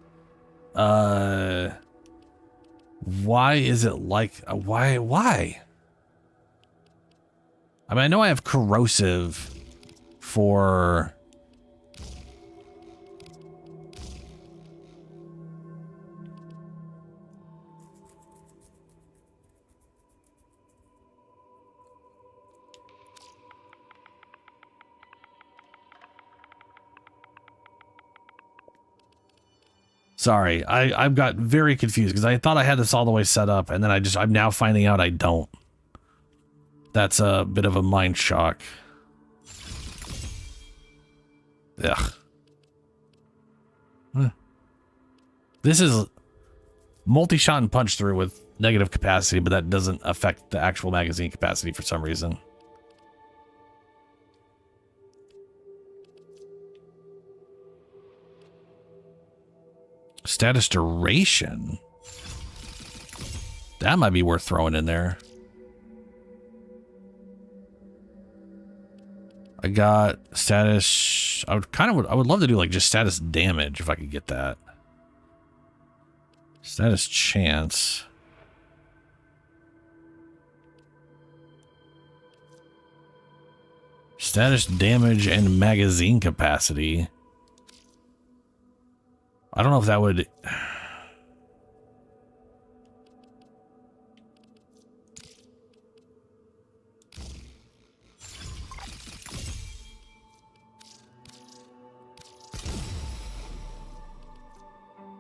Why is it like, why? I mean, I know I have corrosive for... Sorry, I've got very confused because I thought I had this all the way set up, and then I'm now finding out I don't. That's a bit of a mind shock. Ugh. This is multi-shot and punch through with negative capacity, but that doesn't affect the actual magazine capacity for some reason. Status duration. That might be worth throwing in there. I got status. I would love to do like just status damage if I could get that. Status chance. Status damage and magazine capacity. I don't know if that would...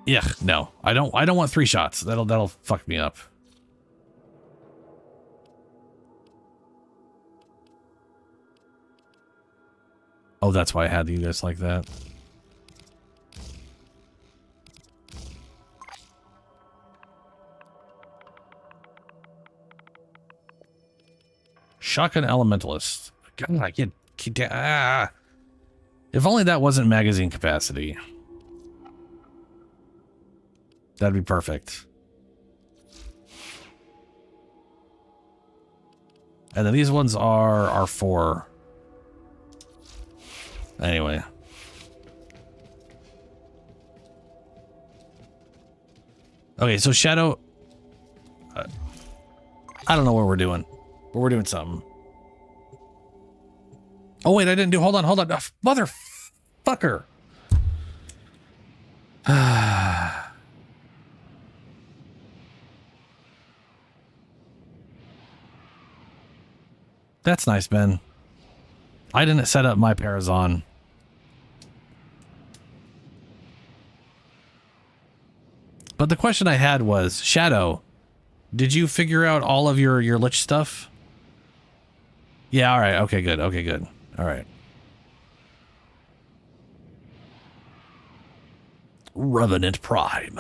Yeah, no. I don't want 3 shots. That'll fuck me up. Oh, that's why I had you guys like that. Shotgun Elementalist. God, I get if only that wasn't magazine capacity. That'd be perfect. And then these ones are 4. Anyway. Okay, so Shadow... I don't know what we're doing. But we're doing something. Oh, wait, I didn't do... Hold on. Oh, motherfucker. That's nice, Ben. I didn't set up my Parazon. But the question I had was, Shadow, did you figure out all of your Lich stuff? Yeah, all right. Okay, good. All right. Revenant Prime.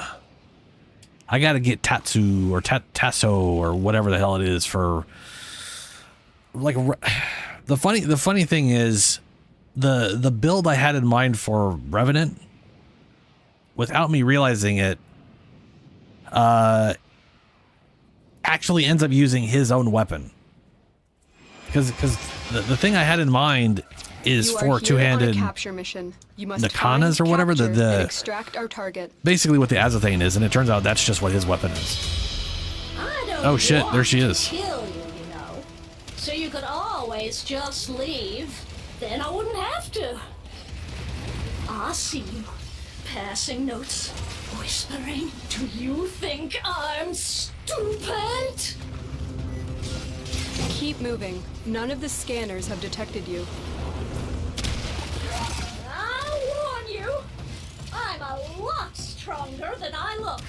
I got to get Tatsu or Tasso or whatever the hell it is for... Like, the funny thing is, the build I had in mind for Revenant, without me realizing it, actually ends up using his own weapon. Because the thing I had in mind is for two-handed capture mission. You must Nakanas or whatever. The extract our target. Basically what the Azathane is, and it turns out that's just what his weapon is. Oh shit! There she is. So you could always just leave. Then I wouldn't have to. I see you. Passing notes. Whispering. Do you think I'm stupid? Keep moving. None of the scanners have detected you. I warn you. I'm a lot stronger than I look.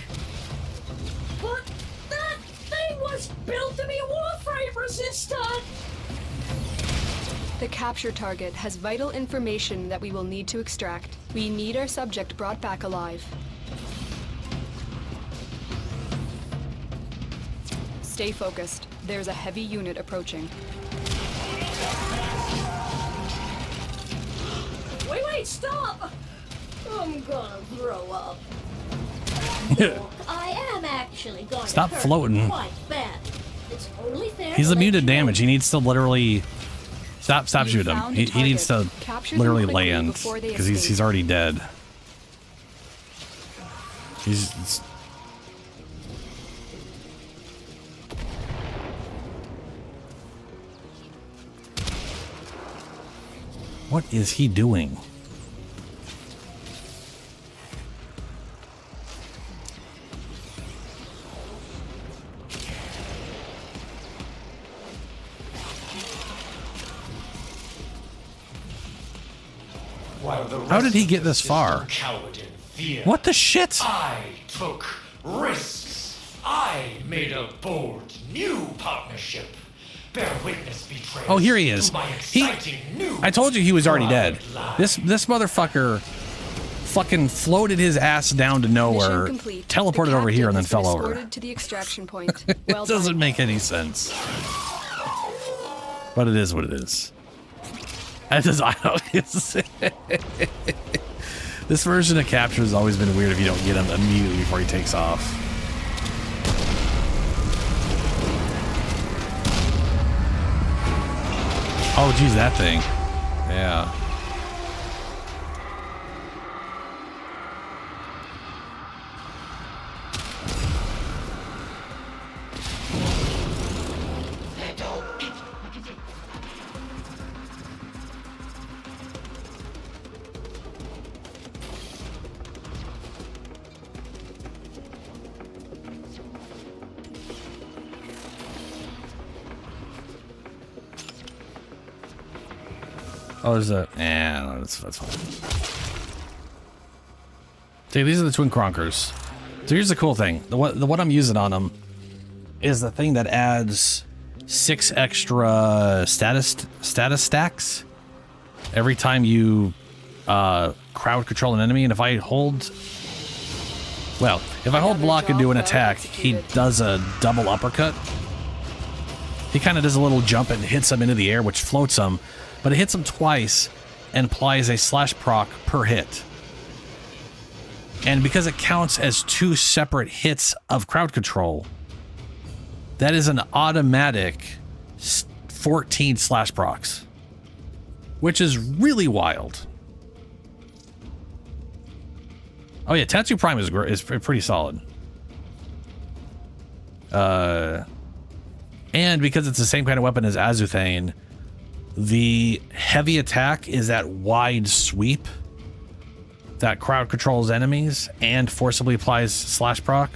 But that thing was built to be Warframe resistant. The capture target has vital information that we will need to extract. We need our subject brought back alive. Stay focused. There's a heavy unit approaching. Wait, stop! I'm gonna throw up. I am actually going to Stop hurt floating. Quite bad. It's only fair He's to immune let to you damage. He needs to literally stop shoot him. found He the needs to target. Capture them literally quickly land before they because escape. he's already dead. He's what is he doing? How did he get this far? Cowered in fear. What the shit? I took risks. I made a bold new partnership. Bear witness, betrayers. Oh, here he is. To my exciting new I told you he was already dead. private life. This motherfucker fucking floated his ass down to nowhere, Mission complete. teleported The over here, and then captain has fell been over. escorted to the extraction point. It Well doesn't done. make any sense. But it is what it is. It does, I don't, this version of capture has always been weird if you don't get him immediately before he takes off. Oh, geez, that thing. Yeah. Oh, there's a... no, that's fine. See, these are the twin cronkers. So here's the cool thing. The what I'm using on them is the thing that adds 6 extra status stacks every time you crowd control an enemy. And if I hold... Well, if I hold block and do an attack, he does a double uppercut. He kind of does a little jump and hits them into the air, which floats them. But it hits them twice and applies a slash proc per hit. And because it counts as 2 separate hits of crowd control, that is an automatic 14 slash procs, which is really wild. Oh yeah, Tattoo Prime is pretty solid. And because it's the same kind of weapon as Azuthane, the heavy attack is that wide sweep that crowd controls enemies and forcibly applies slash proc.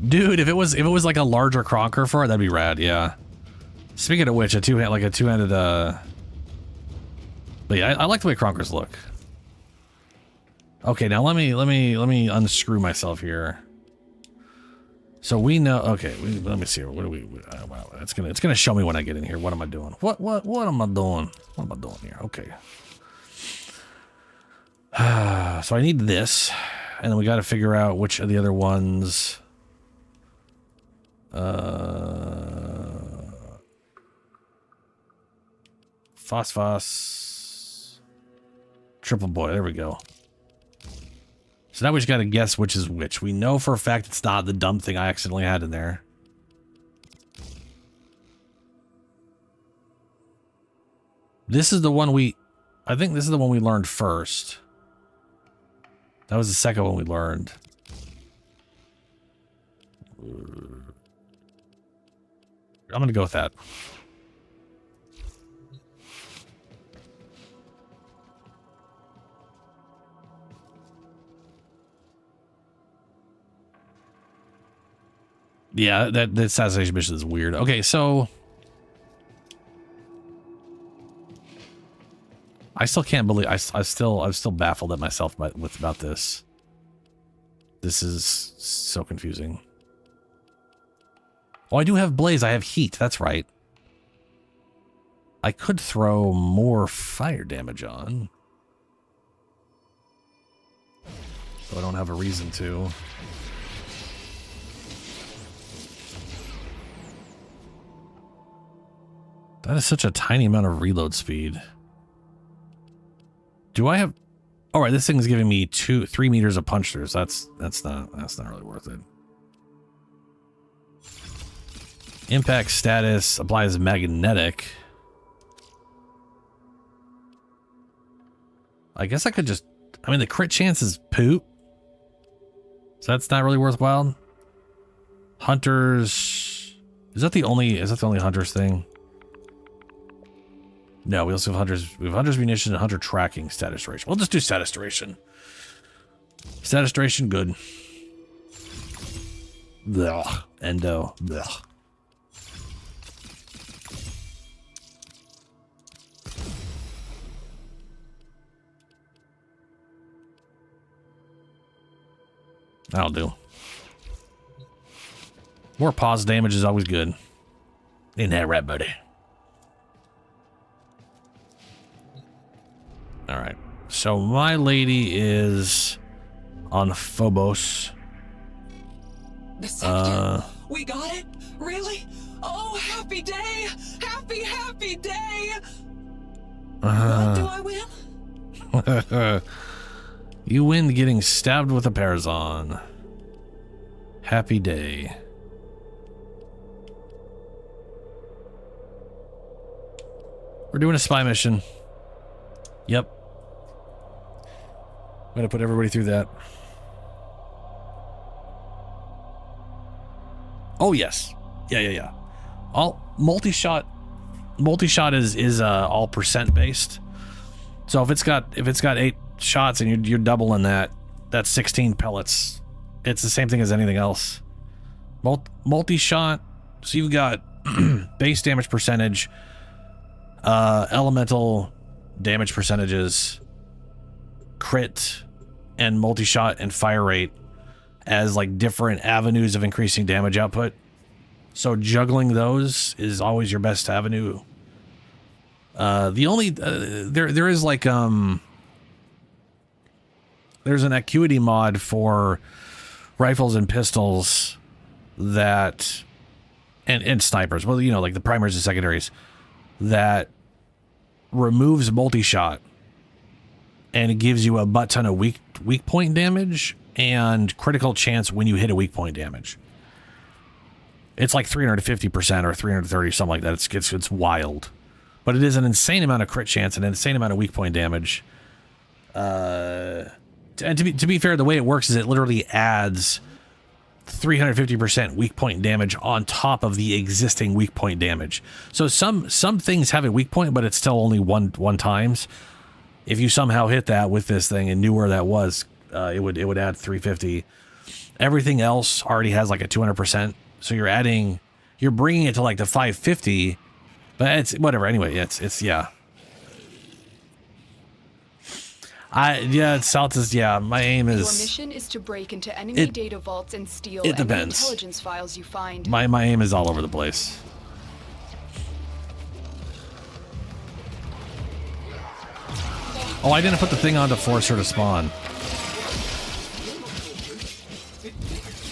Dude, if it was like a larger Cronker for it, that'd be rad, yeah. Speaking of which, a two-handed but yeah, I like the way Cronkers look. Okay, now let me unscrew myself here. So we know. Okay, let me see. What do we? Wow, it's gonna show me when I get in here. What am I doing? What am I doing? What am I doing here? Okay. So I need this, and then we got to figure out which of the other ones. Phosphos. Triple boy. There we go. So now we just got to guess which is which. We know for a fact it's not the dumb thing I accidentally had in there. This is the one I think this is the one we learned first. That was the second one we learned. I'm going to go with that. Yeah, that assassination mission is weird. Okay, so I still can't believe I'm still baffled at myself about this. This is so confusing. Oh, I do have blaze. I have heat. That's right. I could throw more fire damage on, so I don't have a reason to. That is such a tiny amount of reload speed. Do I have... All right, this thing's giving me 3 meters of punch throughs. That's not really worth it. Impact status applies magnetic. I guess I could just... I mean, the crit chance is poop. So that's not really worthwhile. Hunters... Is that the only Hunters thing? No, we also have Hunters. We have Hunter's munition and Hunter tracking status duration. We'll just do status duration. Status duration, good. Blech. Endo. Blech. That'll do. More pause damage is always good. Ain't that right, buddy? So my lady is on Phobos. The sector. We got it? Really? Oh, happy day! Happy, happy day! What do I win? You win getting stabbed with a Parazon. Happy day. We're doing a spy mission. Yep. I'm gonna put everybody through that. Oh yes. Yeah. All multi-shot is all percent based. So if it's got 8 shots and you're doubling that, that's 16 pellets. It's the same thing as anything else. Multi-shot, so you've got base damage percentage, elemental damage percentages, crit, and multi-shot and fire rate as like different avenues of increasing damage output. So juggling those is always your best avenue. The only there is like there's an acuity mod for rifles and pistols that and snipers, well, you know, like the primaries and secondaries, that removes multi-shot and it gives you a butt ton of weak point damage and critical chance when you hit a weak point damage. It's like 350% or 330, something like that. It's wild, but it is an insane amount of crit chance and an insane amount of weak point damage. And to be fair, the way it works is it literally adds 350% weak point damage on top of the existing weak point damage. So some things have a weak point, but it's still only one times. If you somehow hit that with this thing and knew where that was, it would add 350. Everything else already has like a 200%. So you're bringing it to like the 550, but it's whatever. Anyway, it's yeah. South is, my aim is... Your mission is to break into enemy data vaults and steal any intelligence files you find. My aim is all over the place. Oh, I didn't put the thing on to force her to spawn.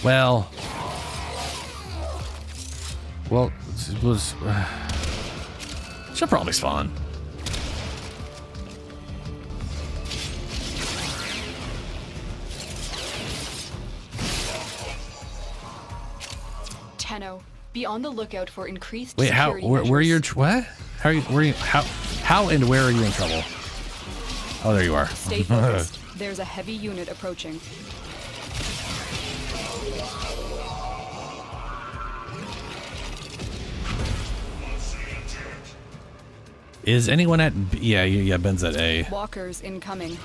Well, it was... she'll probably spawn. Tenno, be on the lookout for increased Wait, security where are you, measures. what? How and where are you in trouble? Oh, there you are. Stay focused. There's a heavy unit approaching. Is anyone at B? Yeah, Ben's at A. Walkers incoming.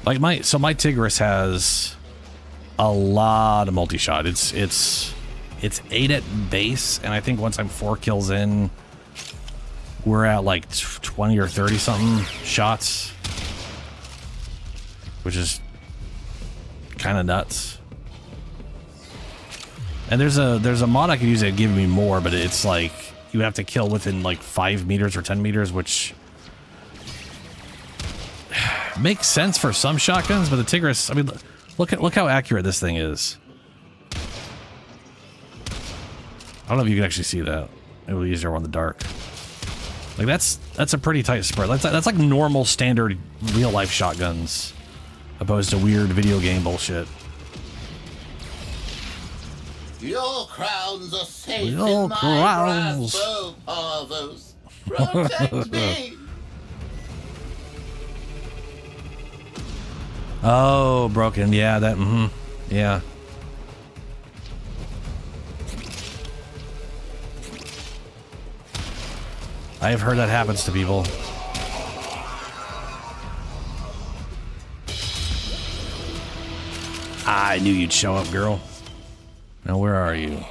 Like my Tigris has a lot of multi-shot. It's 8 at base, and I think once I'm 4 kills in, we're at like 20 or 30 something shots, which is kind of nuts. And there's a mod I could use that give me more, but it's like you have to kill within like 5 meters or 10 meters, which makes sense for some shotguns, but the Tigris, I mean, look how accurate this thing is. I don't know if you can actually see that. Maybe we'll use it in the dark. Like that's a pretty tight spread. That's like normal standard real life shotguns, opposed to weird video game bullshit. Your crowns are safe Your in my crowns. grasp, oh Parvos. Protect me. Oh, broken. Yeah, that. Yeah. I have heard that happens to people. I knew you'd show up, girl. Now, where are you?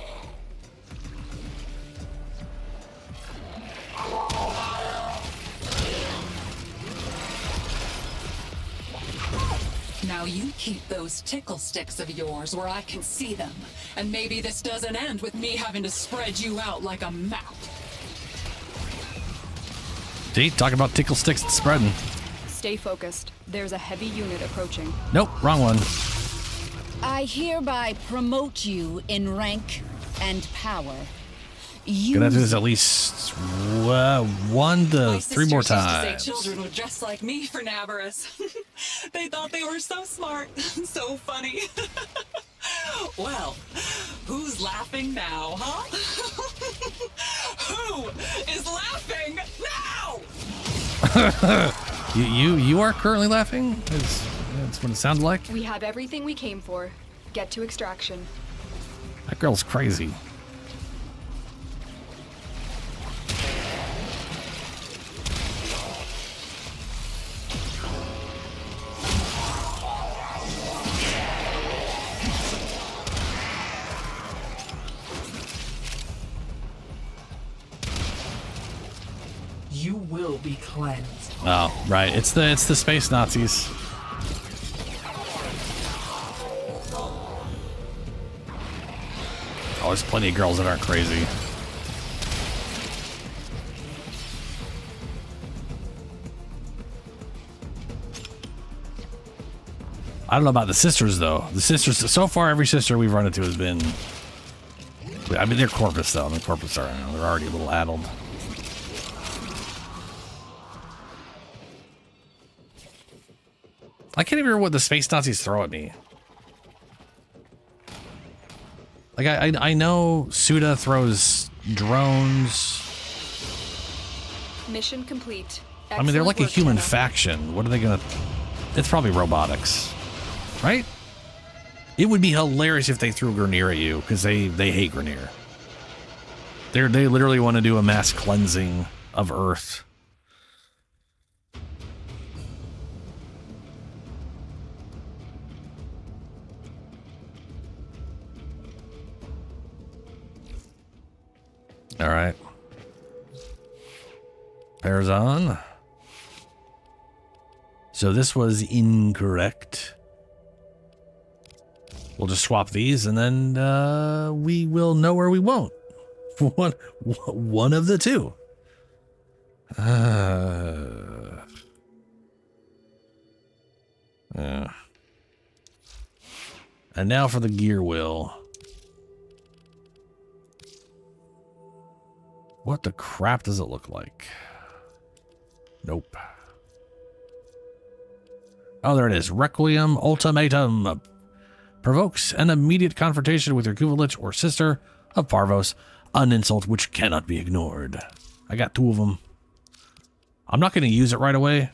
Now you keep those tickle sticks of yours where I can see them. And maybe this doesn't end with me having to spread you out like a map. See, talk about tickle sticks and spreading. Stay focused. There's a heavy unit approaching. Nope, wrong one. I hereby promote you in rank and power. Gonna have to do this at least 1 to 3 more Used to times. say children were just like me for Navarus. They thought they were so smart, so funny. Well, who's laughing now, huh? Who is laughing now? you are currently laughing? That's what it sounds like. We have everything we came for. Get to extraction. That girl's crazy. You will be cleansed. Oh, right. It's the space Nazis. Oh, there's plenty of girls that aren't crazy. I don't know about the sisters, though. The sisters, so far, every sister we've run into has been... I mean, they're corpus, though. The corpus are, they're already a little addled. I can't even remember what the space Nazis throw at me. Like, I know Suda throws drones. Mission complete. I mean, they're like a Excellent work, human Tenno. faction. What are they gonna... It's probably robotics. Right? It would be hilarious if they threw Grineer at you, because they hate Grineer. They literally want to do a mass cleansing of Earth. All right. Pairs on. So this was incorrect. We'll just swap these and then we will know where we won't. One of the two. Yeah. And now for the gear wheel. What the crap does it look like? Nope. Oh, there it is. Requiem Ultimatum. Provokes an immediate confrontation with your Lich or sister of Parvos. An insult which cannot be ignored. I got 2 of them. I'm not going to use it right away.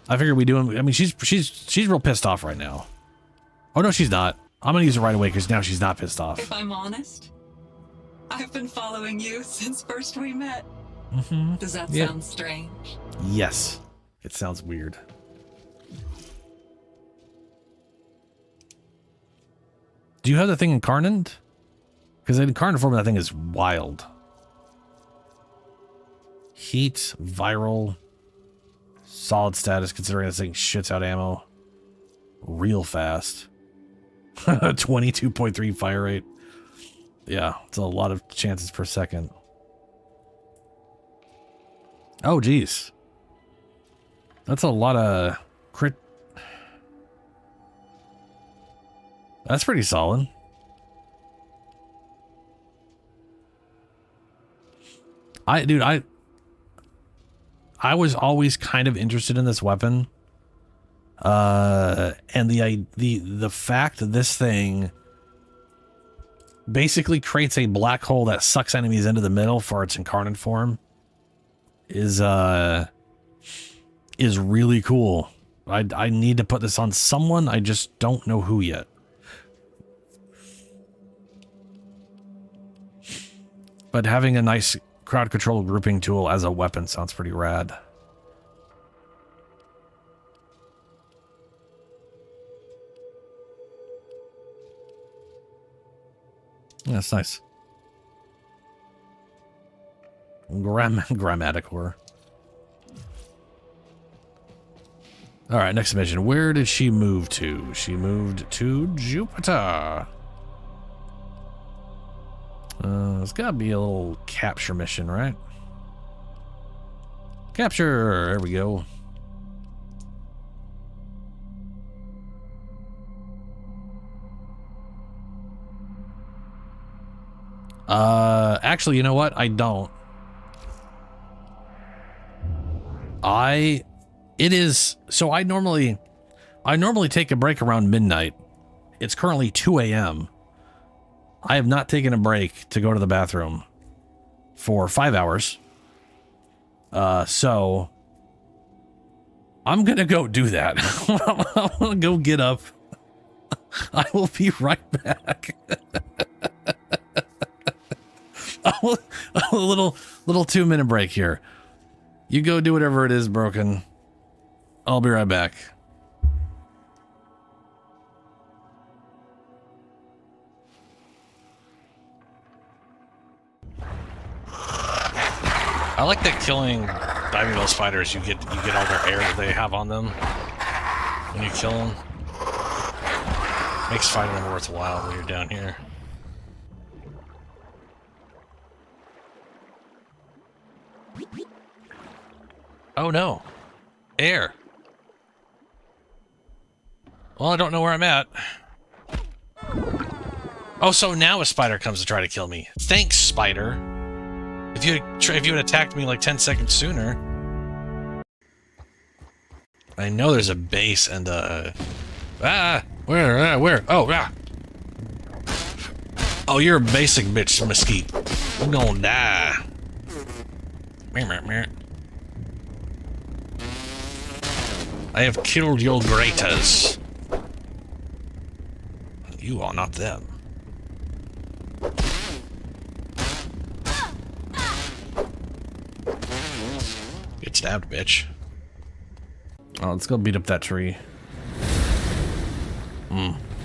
I figured we do. I mean, she's real pissed off right now. Oh, no, she's not. I'm going to use it right away because now she's not pissed off. If I'm honest, I've been following you since first we met. Mm-hmm. Does that Yeah. sound strange? Yes. It sounds weird. Do you have the thing Incarnon? Because the Incarnon form of that thing is wild. Heat, viral, solid status, considering this thing shits out ammo real fast. 22.3 fire rate. Yeah, it's a lot of chances per second. Oh, geez. That's a lot of crit. That's pretty solid. I was always kind of interested in this weapon. And the fact that this thing basically creates a black hole that sucks enemies into the middle for its Incarnon form is really cool. I need to put this on someone. I just don't know who yet. But having a nice crowd control grouping tool as a weapon sounds pretty rad. Yeah, that's nice. Grammatic horror. All right, next mission. Where did she move to? She moved to Jupiter. There's got to be a little capture mission, right? Capture. There we go. Actually, you know what? I don't. So I normally take a break around midnight. It's currently 2 a.m. I have not taken a break to go to the bathroom for 5 hours. So I'm gonna go do that. I'm gonna go get up. I will be right back. A little 2-minute break here. You go do whatever it is, Broken. I'll be right back. I like that killing diving bell spiders. You get all their air that they have on them when you kill them. Makes fighting them worthwhile when you're down here. Oh no. Air. Well, I don't know where I'm at. Oh, so now a spider comes to try to kill me. Thanks, spider. If you had attacked me like 10 seconds sooner. I know there's a base and where? Oh, ah. Oh, you're a basic bitch, mesquite. I'm gonna die. I have killed your graters. You are not them. Get stabbed, bitch. Oh, let's go beat up that tree.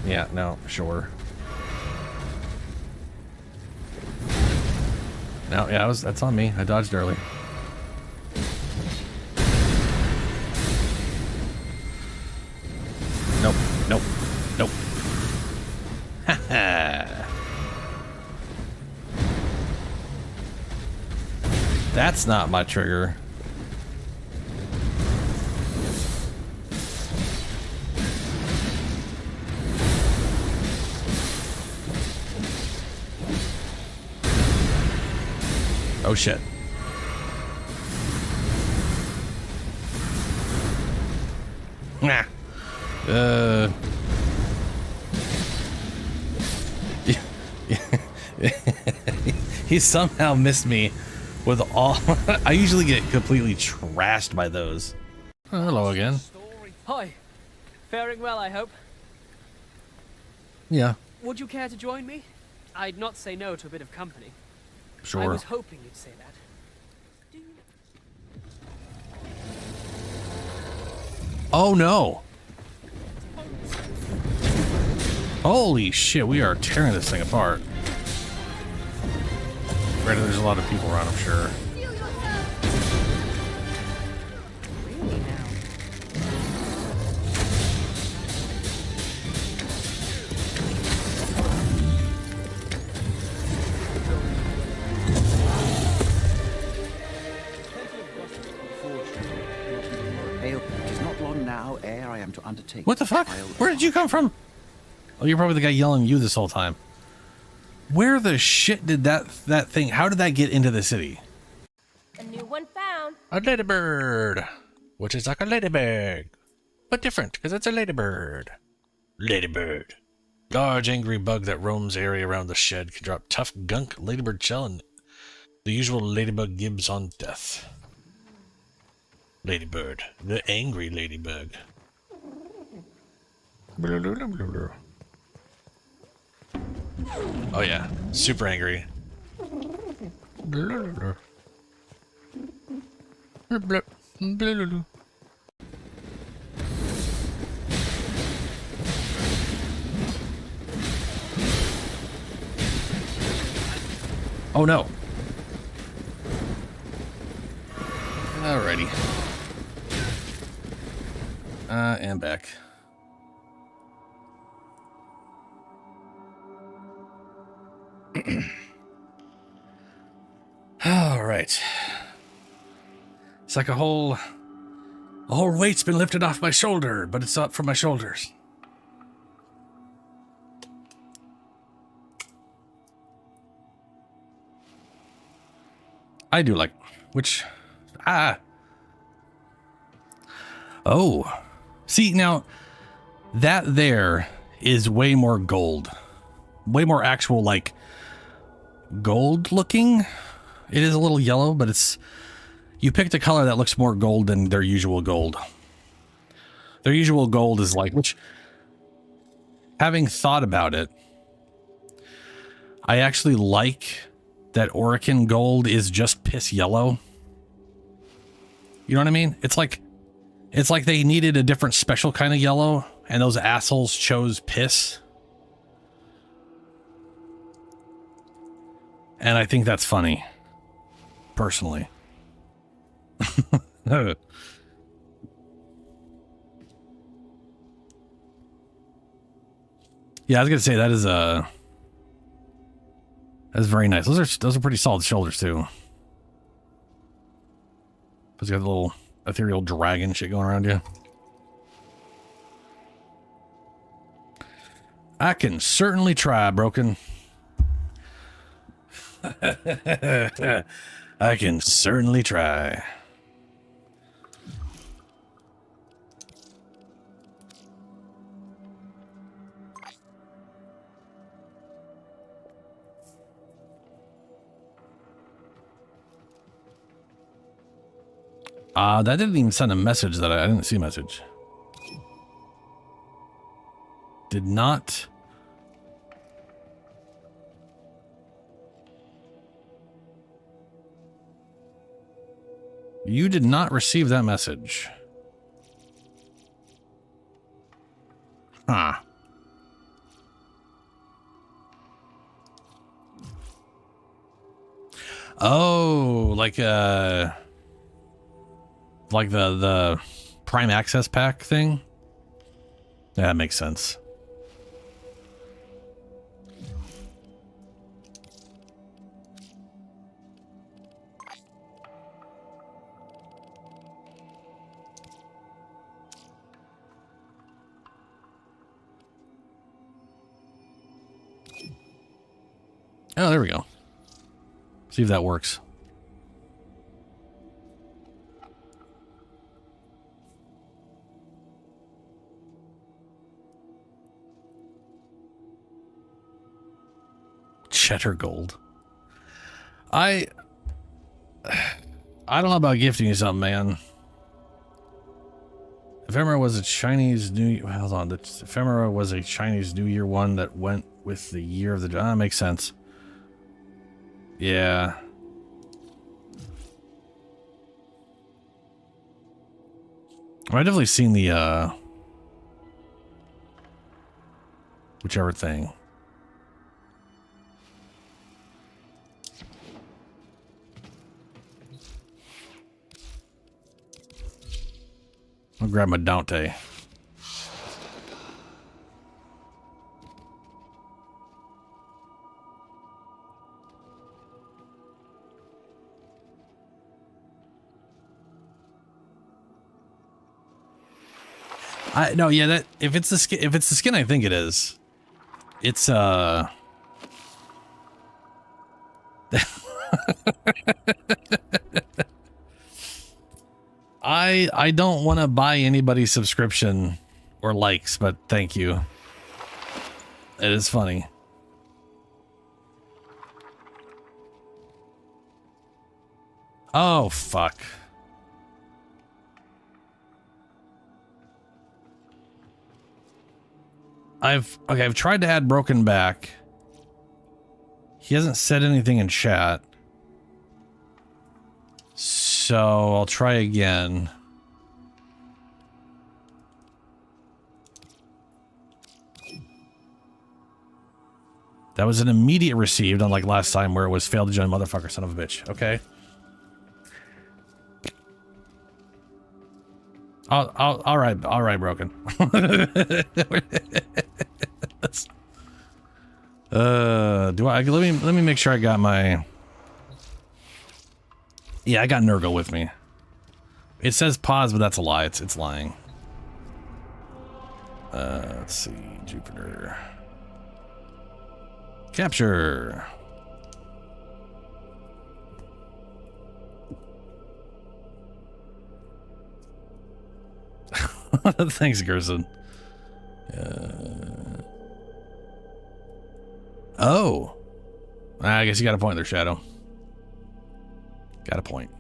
Yeah, no, sure. No, yeah, that's on me. I dodged early. Nope, nope, nope. Haha. That's not my trigger. Oh shit. Nah. He somehow missed me with all. I usually get completely trashed by those. Oh, hello again. Hi. Faring well, I hope. Yeah. Would you care to join me? I'd not say no to a bit of company. Sure. I was hoping you'd say that. Oh no. Holy shit, we are tearing this thing apart. Granted, there's a lot of people around, I'm sure. It is not long now ere I am to undertake. What the fuck? Where did you come from? Oh, you're probably the guy yelling at you this whole time. Where the shit did that thing, how did that get into the city? A new one found. A ladybird, which is like a ladybug, but different because it's a ladybird. Ladybird. Large angry bug that roams area around the shed can drop tough gunk ladybird shell and the usual ladybug gibbs on death. Ladybird, the angry ladybug. Oh yeah, super angry. Oh no. Alrighty. And back. All right. It's like a whole weight's been lifted off my shoulder, but it's up from my shoulders. I do like, which, oh, see now that there is way more gold, way more actual like gold looking. It is a little yellow, but it's, you picked a color that looks more gold than their usual gold. Their usual gold is like, which, having thought about it, I actually like that Orokin gold is just piss yellow. You know what I mean? It's like they needed a different special kind of yellow, and those assholes chose piss. And I think that's funny, personally. Yeah, I was gonna say that is that's very nice. Those are pretty solid shoulders too. Because you got the little ethereal dragon shit going around you. I can certainly try, Broken. I can certainly try. That didn't even send a message that I didn't see a message. Did not. You did not receive that message. Huh. Oh, like the Prime Access Pack thing? Yeah, that makes sense. Oh, there we go. See if that works. Cheddar gold. I don't know about gifting you something, man. Ephemera was a Chinese New Year. Hold on. The Ephemera was a Chinese New Year one that went with the year of the. Makes sense. Yeah. I've definitely seen the whichever thing. I'll grab my Dante. No, yeah, that if it's the skin I think it is. It's I don't want to buy anybody's subscription or likes, but thank you. It is funny. Oh, fuck. I've tried to add Broken back. He hasn't said anything in chat. So I'll try again. That was an immediate received, unlike last time where it was failed to join motherfucker son of a bitch. Okay. All right, broken. Do I? Let me make sure I got my. Yeah, I got Nurgle with me. It says pause, but that's a lie. It's lying. Let's see, Jupiter. Capture. Thanks, Gerson. Oh. I guess you got a point there, Shadow. Got a point.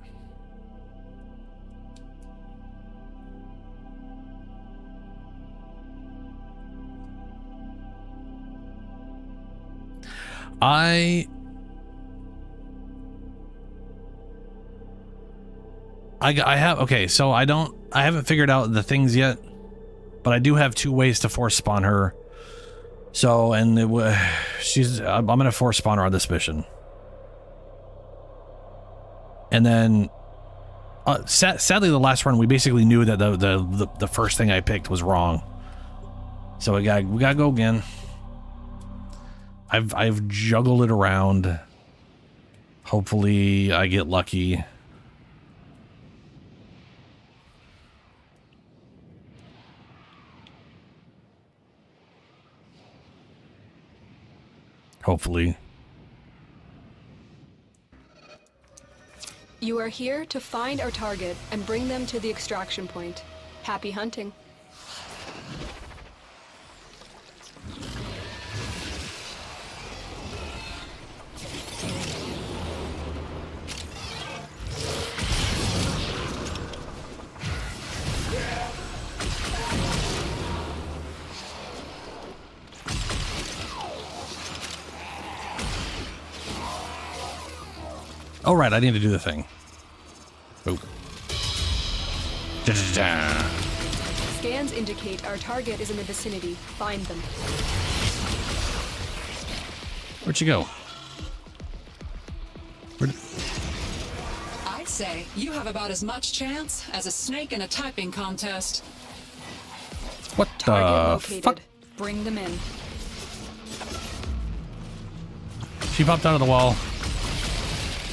I have, okay, so I haven't figured out the things yet, but I do have 2 ways to force spawn her. So, and I'm gonna force spawn her on this mission. And then, sadly, the last run, we basically knew that the first thing I picked was wrong. So we gotta go again. I've juggled it around. Hopefully I get lucky. Hopefully. You are here to find our target and bring them to the extraction point. Happy hunting. Oh, right, I need to do the thing. Oh. Da-da-da. Scans indicate our target is in the vicinity. Find them. Where'd you go? I say you have about as much chance as a snake in a typing contest. What Target the located. fuck? Bring them in. She popped out of the wall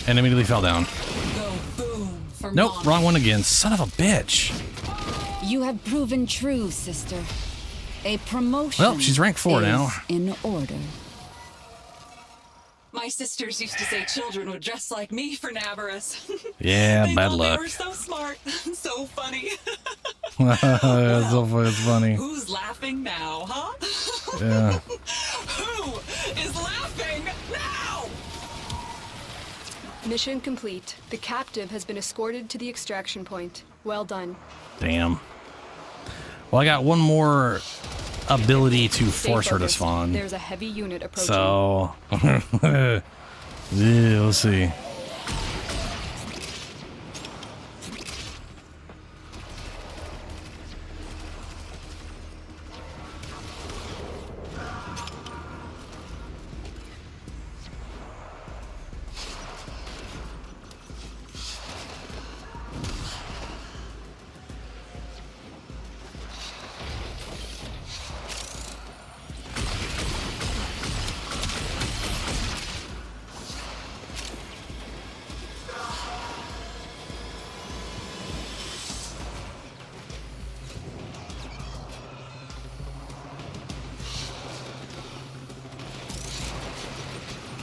and immediately fell down. Go boom for Nope, wrong one again. Son of a bitch. You have proven true, sister. A promotion. Well, she's rank 4 now. In order. My sisters used to say children would dress like me for Navarus. Yeah, they bad thought luck. They were so smart, so funny. It's so funny. It's funny. Who's laughing now, huh? Yeah. Who is laughing now? Mission complete. The captive has been escorted to the extraction point. Well done. Damn. Well, I got one more ability to force her to spawn. There's a heavy unit approaching. So, yeah, we'll see.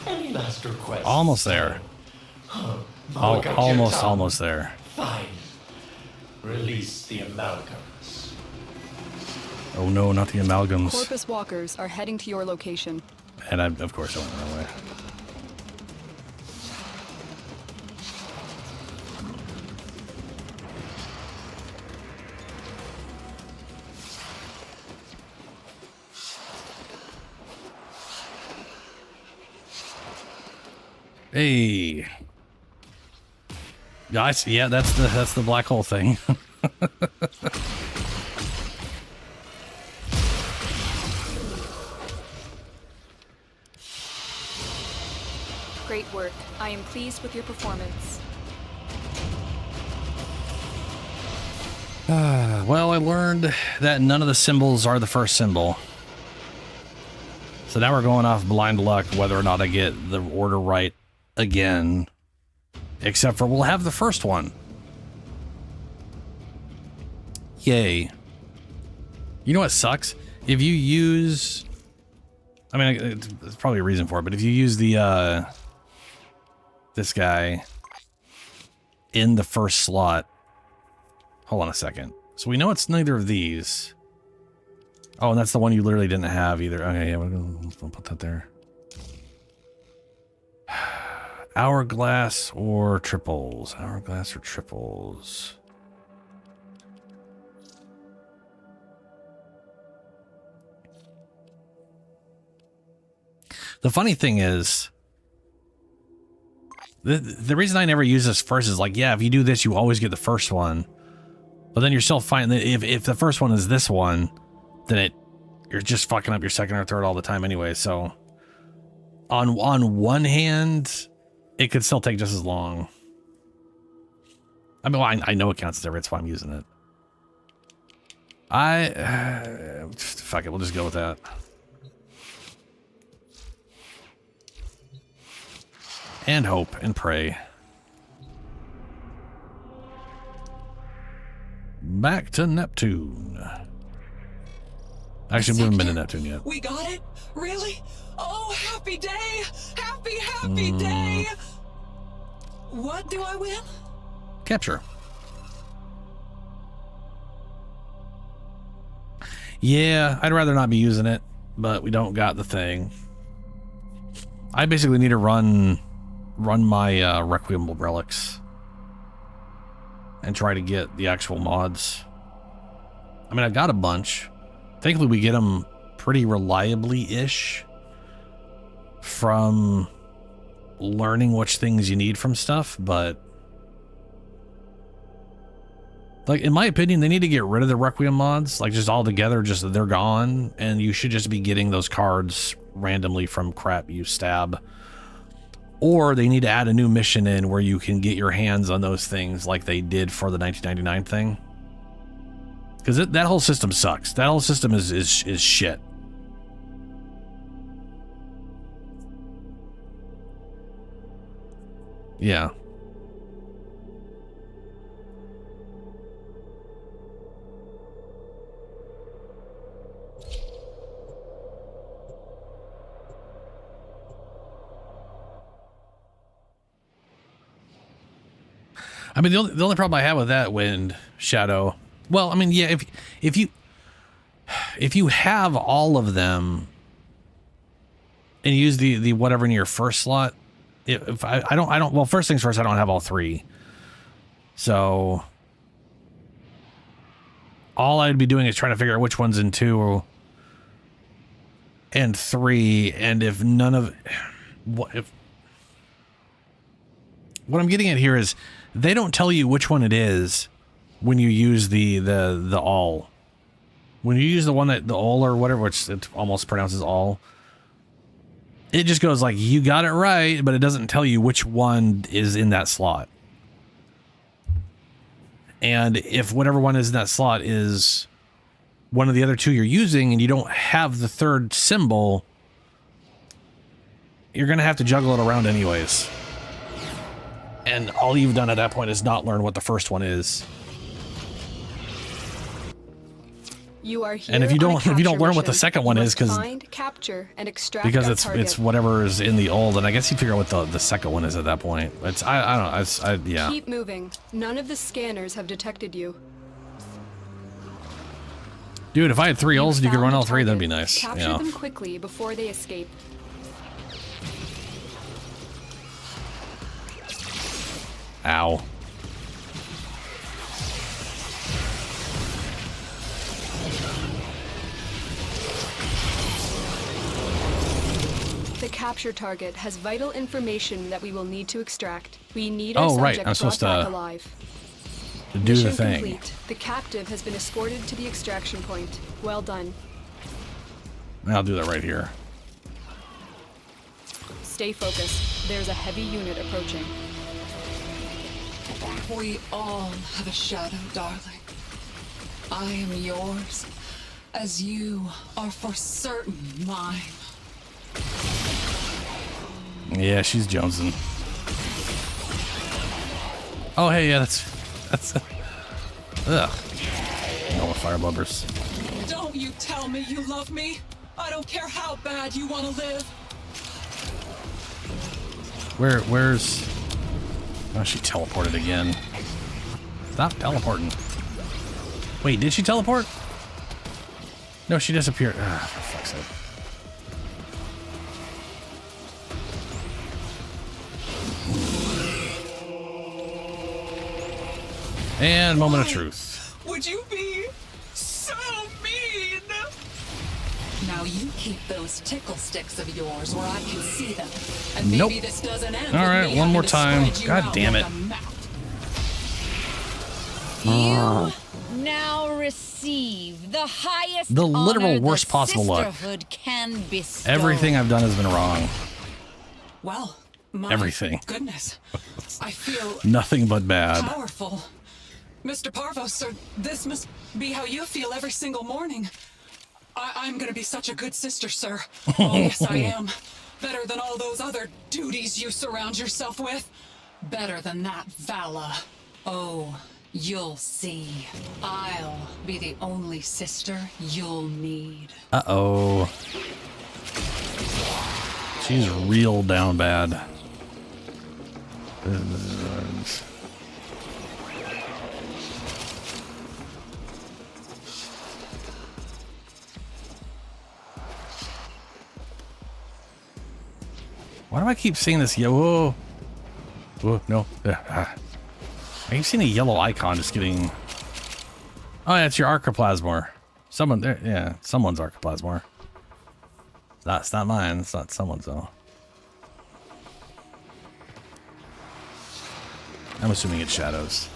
Any last request? Almost there. Almost there. Fine. Release the amalgams. Oh no, not the amalgams. Corpus walkers are heading to your location. And I, of course, I went the wrong way. Hey. Guys, yeah, that's the black hole thing. Great work. I am pleased with your performance. Well, I learned that none of the symbols are the first symbol. So now we're going off blind luck whether or not I get the order right again. Except for we'll have the first one. Yay. You know what sucks? If you use... I mean, there's probably a reason for it, but if you use the, this guy in the first slot... Hold on a second. So we know it's neither of these. Oh, and that's the one you literally didn't have either. Okay, yeah, we'll put that there. Hourglass or triples? Hourglass or triples? The funny thing is, the reason I never use this first is like, yeah, if you do this, you always get the first one. But then you're still fine. If the first one is this one, then you're just fucking up your second or third all the time anyway. So on one hand, it could still take just as long. I mean, well, I know it counts as every. That's why I'm using it. Fuck it. We'll just go with that. And hope and pray. Back to Neptune. Actually, we haven't been to Neptune yet. We got it? Really? Oh, happy day! Happy day! What do I win? Capture. Yeah, I'd rather not be using it, but we don't got the thing. I basically need to run my Requiem relics and try to get the actual mods. I mean, I got a bunch. Thankfully, we get them pretty reliably-ish from learning which things you need from stuff, but like, in my opinion, they need to get rid of the Requiem mods, like just all together, just they're gone, and you should just be getting those cards randomly from crap you stab. Or they need to add a new mission in where you can get your hands on those things like they did for the 1999 thing. Because that whole system sucks. That whole system is shit. Yeah. I mean, the only problem I have with that Wind Shadow, well, I mean, yeah, if you have all of them and use the whatever in your first slot, if I don't, well, first things first, I don't have all three. So all I'd be doing is trying to figure out which one's in 2 and 3, and if none of what I'm getting at here is they don't tell you which one it is when you use the all. When you use the one that the all or whatever, which it almost pronounces all, it just goes like, you got it right, but it doesn't tell you which one is in that slot. And if whatever one is in that slot is one of the other 2 you're using and you don't have the third symbol, you're going to have to juggle it around anyways. And all you've done at that point is not learn what the first one is. You are here and if you don't learn what the mission, second one is, because find, capture, and extract it's whatever is in the old, and I guess you figure out what the second one is at that point. It's I don't know. Yeah. Keep moving. None of the scanners have detected you. Dude, if I had 3 ults and you could run all 3, that'd be nice. Capture them quickly before they escape. Ow. The capture target has vital information that we will need to extract. We need our right. subject I'm supposed brought back to alive. do Mission the thing. Complete. The captive has been escorted to the extraction point. Well done. I'll do that right here. Stay focused. There's a heavy unit approaching. We all have a shadow, darling. I am yours, as you are for certain mine. Yeah, she's jonesing. Oh, hey, yeah, that's ugh. All the fire blubbers. Don't you tell me you love me. I don't care how bad you want to live. Where's... Oh, she teleported again. Stop teleporting. Wait, did she teleport? No, she disappeared. Ah, for fuck's sake. And moment of truth. Would you be so mean? Now you keep those tickle sticks of yours where I can see them. And maybe Nope. this doesn't end All with right, me one more having to time. spread you God out damn like it. a map. You now receive the highest The literal honor worst the possible luck. sisterhood can bestow. Everything I've done has been wrong. Well, my Everything. goodness. I feel Nothing but bad. powerful. Mr. Parvo, sir, this must be how you feel every single morning. I'm gonna be such a good sister, sir. Oh, yes, I am. Better than all those other duties you surround yourself with. Better than that, Vala. Oh, you'll see. I'll be the only sister you'll need. Uh-oh. She's real down bad. Why do I keep seeing this yellow? Whoa, no. I keep seeing a yellow icon just getting... Oh, yeah, it's your Arcaplasmor. Someone there, yeah, someone's Arcaplasmor. It's not mine. It's not someone's, though. I'm assuming it's shadows.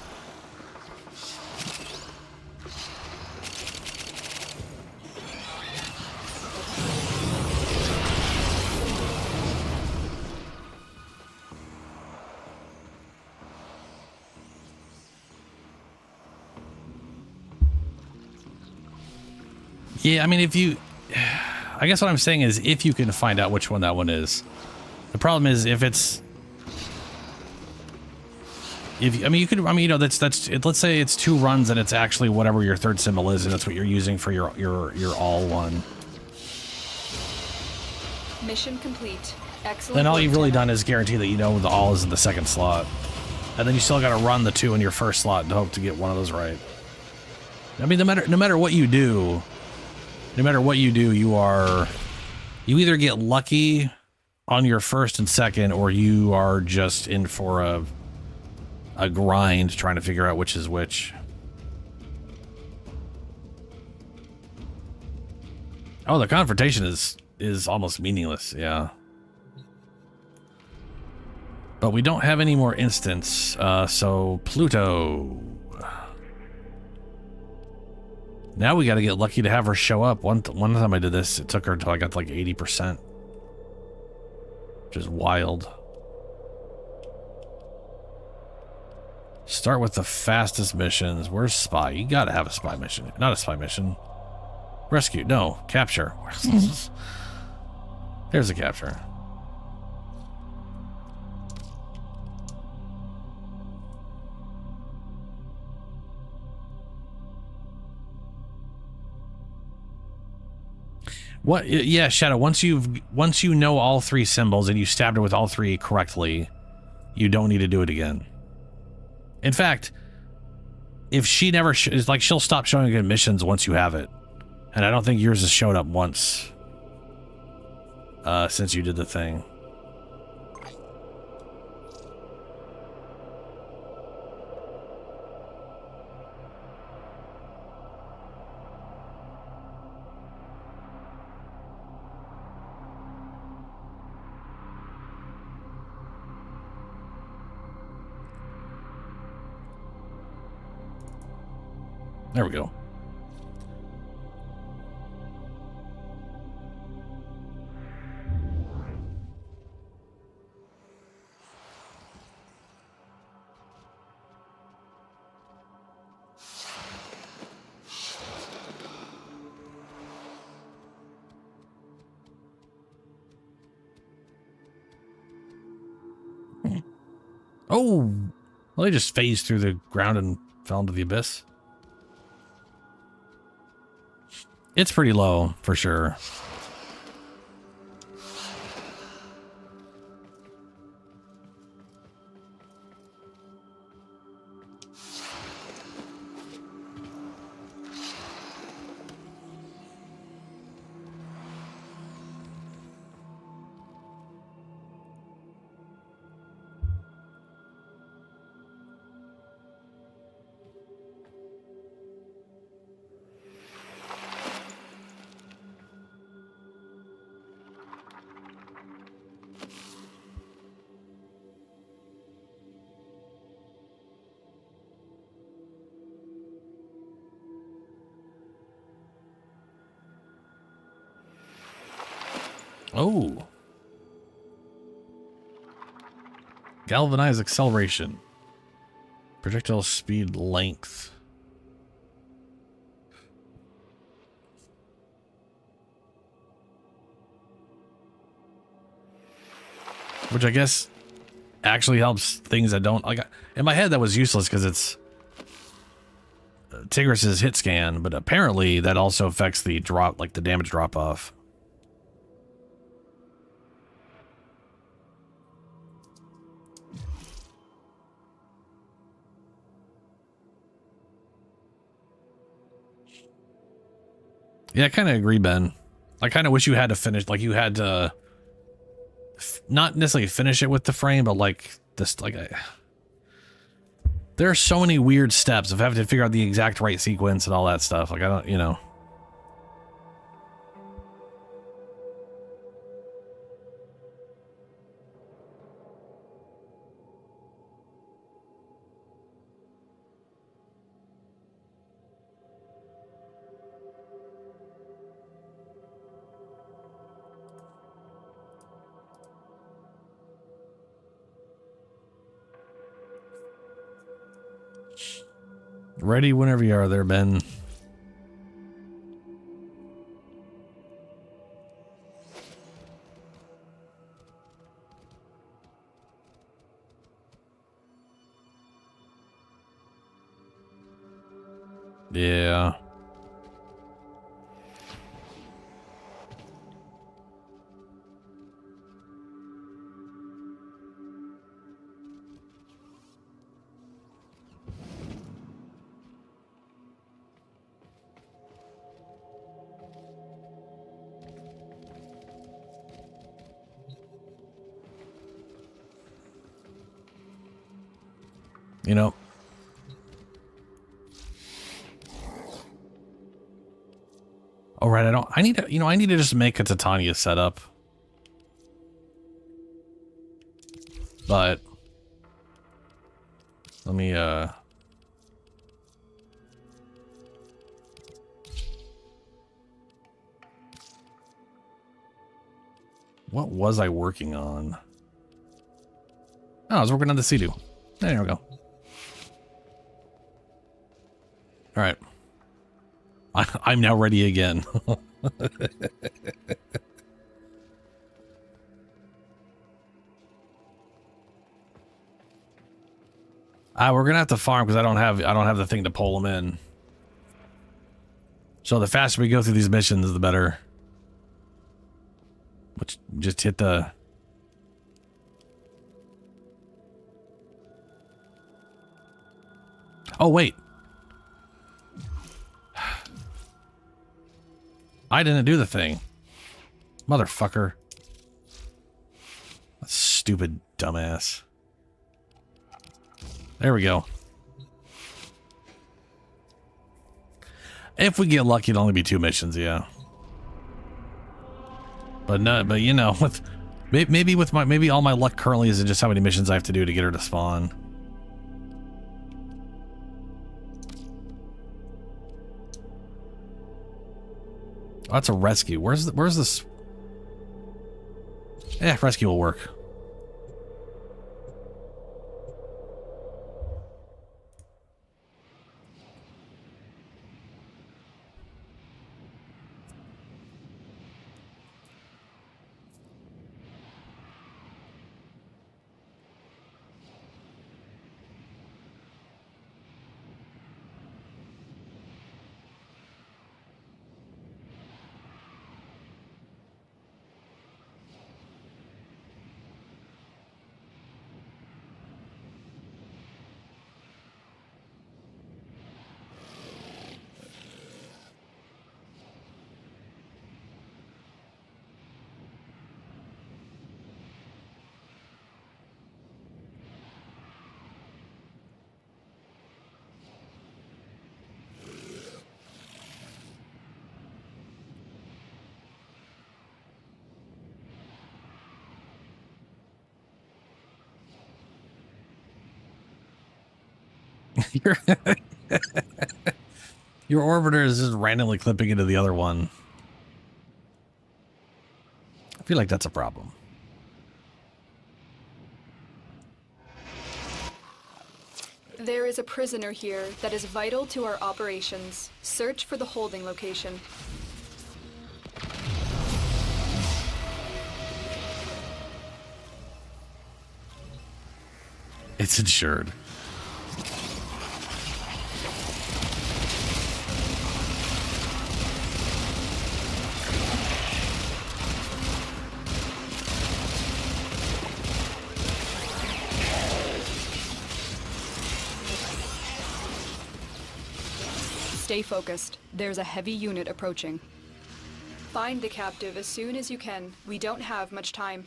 Yeah, I mean, if you... I guess what I'm saying is if you can find out which one that one is. The problem is if it's... If I mean, you could... I mean, you know, that's let's say it's 2 runs and it's actually whatever your third symbol is and that's what you're using for your all one. Mission complete. Excellent. Then all work, you've really Tenno. done is guarantee that you know the all is in the second slot. And then you still got to run the 2 in your first slot to hope to get one of those right. I mean, no matter what you do... No matter what you do, you either get lucky on your first and second, or you are just in for a grind trying to figure out which is which. Oh, the confrontation is almost meaningless, yeah. But we don't have any more instants, so Pluto. Now we got to get lucky to have her show up. One time I did this, it took her until I got to like 80%. Which is wild. Start with the fastest missions. Where's Spy? You got to have a Spy mission. Not a Spy mission. Rescue. No. Capture. There's a capture. What? Yeah, Shadow. Once you know all 3 symbols and you stabbed her with all 3 correctly, you don't need to do it again. In fact, if she never is like, she'll stop showing you missions once you have it, and I don't think yours has showed up once since you did the thing. There we go. Oh, well, they just phased through the ground and fell into the abyss. It's pretty low, for sure. Oh. Galvanized acceleration. Projectile speed length. Which I guess actually helps things that don't like. In my head that was useless because it's Tigris's hit scan, but apparently that also affects the drop, like the damage drop off. Yeah, I kind of agree, Ben. I kind of wish you had to finish, like you had to not necessarily finish it with the frame, but like this, like there are so many weird steps of having to figure out the exact right sequence and all that stuff. Like I don't, you know. Ready whenever you are there, Ben. Yeah. You know. Oh, right. I need to, I need to just make a Titania setup. But let me, what was I working on? Oh, I was working on the Sea-Doo. There we go. All right. I'm now ready again. We're gonna have to farm because I don't have the thing to pull them in. So the faster we go through these missions, the better. Which just hit the. Oh wait. I didn't do the thing. Motherfucker. That stupid dumbass. There we go. If we get lucky, it'll only be 2 missions, yeah. But no, but you know, with maybe all my luck currently is just how many missions I have to do to get her to spawn. Oh, that's a rescue. Where's this? Yeah, rescue will work. Your orbiter is just randomly clipping into the other one. I feel like that's a problem. There is a prisoner here that is vital to our operations. Search for the holding location. It's insured. Stay focused. There's a heavy unit approaching. Find the captive as soon as you can. We don't have much time.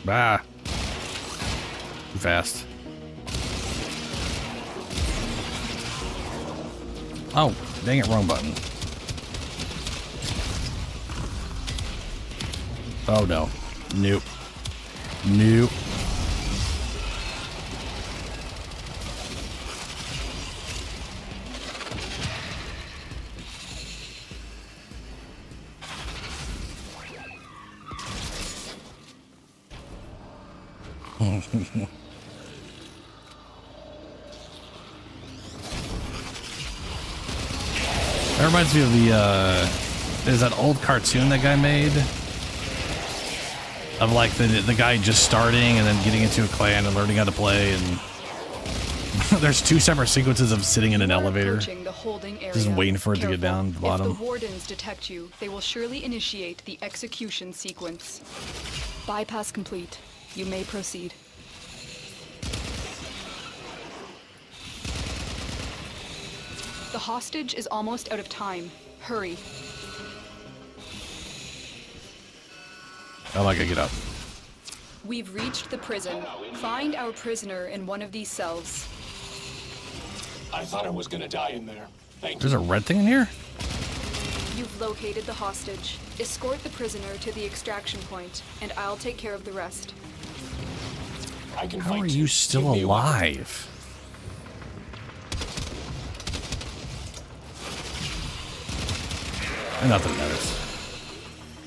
Bah. Too fast. Oh, dang it, wrong button. Oh no. Nope. Nope. That reminds me of the, there's that old cartoon that guy made of like the guy just starting and then getting into a clan and learning how to play, and there's two separate sequences of sitting in an elevator, The holding area. just waiting for it to get down to the bottom. If the wardens detect you, they will surely initiate the execution sequence. Bypass complete. You may proceed. The hostage is almost out of time. Hurry. Oh, I gotta get up. We've reached the prison. Find our prisoner in one of these cells. I thought I was gonna die in there. Thank you. There's a red thing in here? You've located the hostage. Escort the prisoner to the extraction point, and I'll take care of the rest. I can How fight are too. you still Give me a weapon. alive? And nothing matters.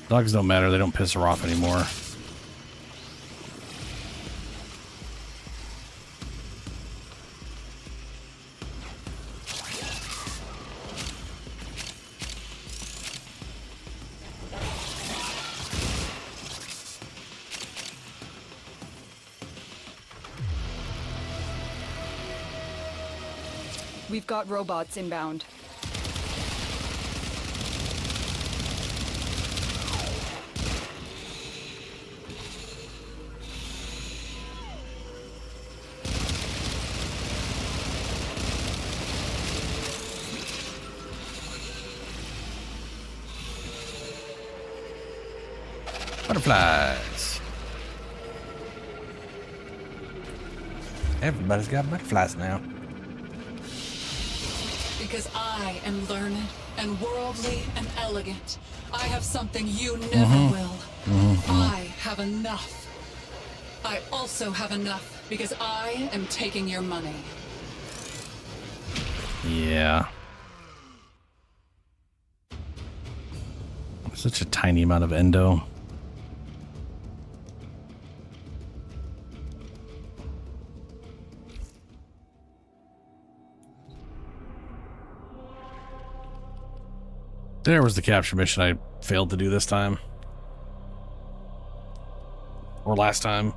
Dogs don't matter, they don't piss her off anymore. We've got robots inbound. Butterflies. Everybody's got butterflies now. Because I am learned and worldly and elegant. I have something you never will. I have enough. I also have enough because I am taking your money. Yeah. Such a tiny amount of endo. There was the capture mission I failed to do this time. Or last time.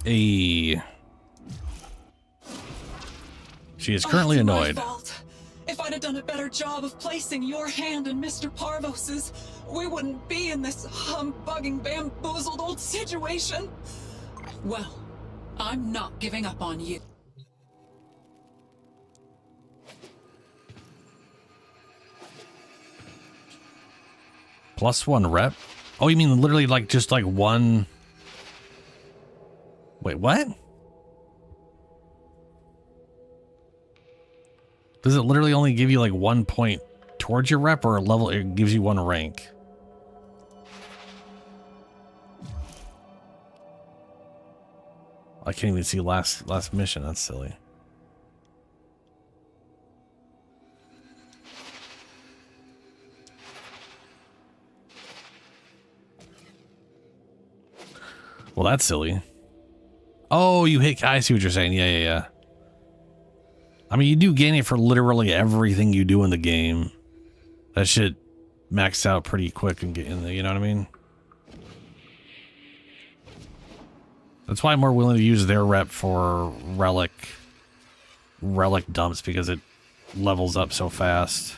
Hey. She is currently It's my annoyed. fault. If I'd have done a better job of placing your hand in Mr. Parvos's, we wouldn't be in this humbugging, bamboozled old situation. Well, I'm not giving up on you. +1 rep? Oh, you mean literally like just like one? Wait, what? Does it literally only give you like 1 point towards your rep, or a level? It gives you 1 rank. I can't even see last mission. That's silly. Well, that's silly. Oh, you hit. I see what you're saying. Yeah. I mean, you do gain it for literally everything you do in the game. That shit maxed out pretty quick and get in there. You know what I mean? That's why I'm more willing to use their rep for relic dumps, because it levels up so fast.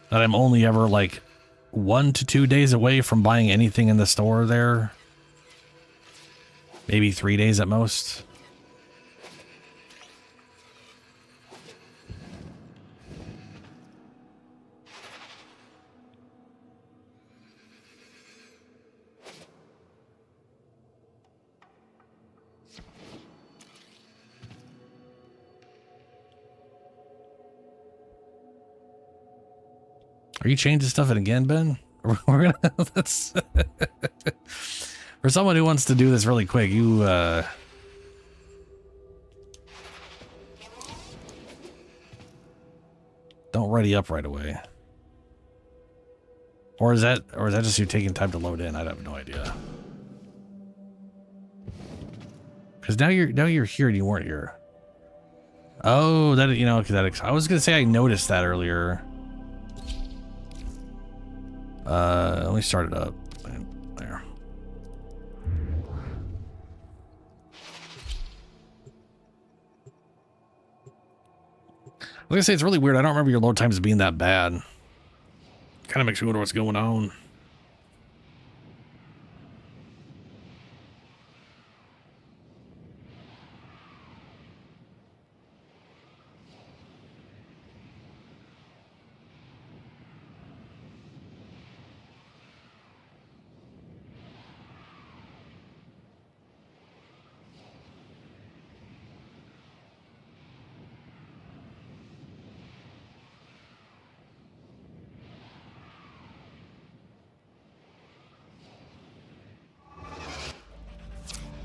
That I'm only ever like 1 to 2 days away from buying anything in the store there. Maybe 3 days at most. Are you changing stuff in again, Ben? We're gonna. That's for someone who wants to do this really quick. You don't ready up right away, or is that just you taking time to load in? I have no idea. Because now you're here and you weren't here. Oh, that I was gonna say I noticed that earlier. Let me start it up. There. Like I say, it's really weird. I don't remember your load times being that bad. Kind of makes me wonder what's going on.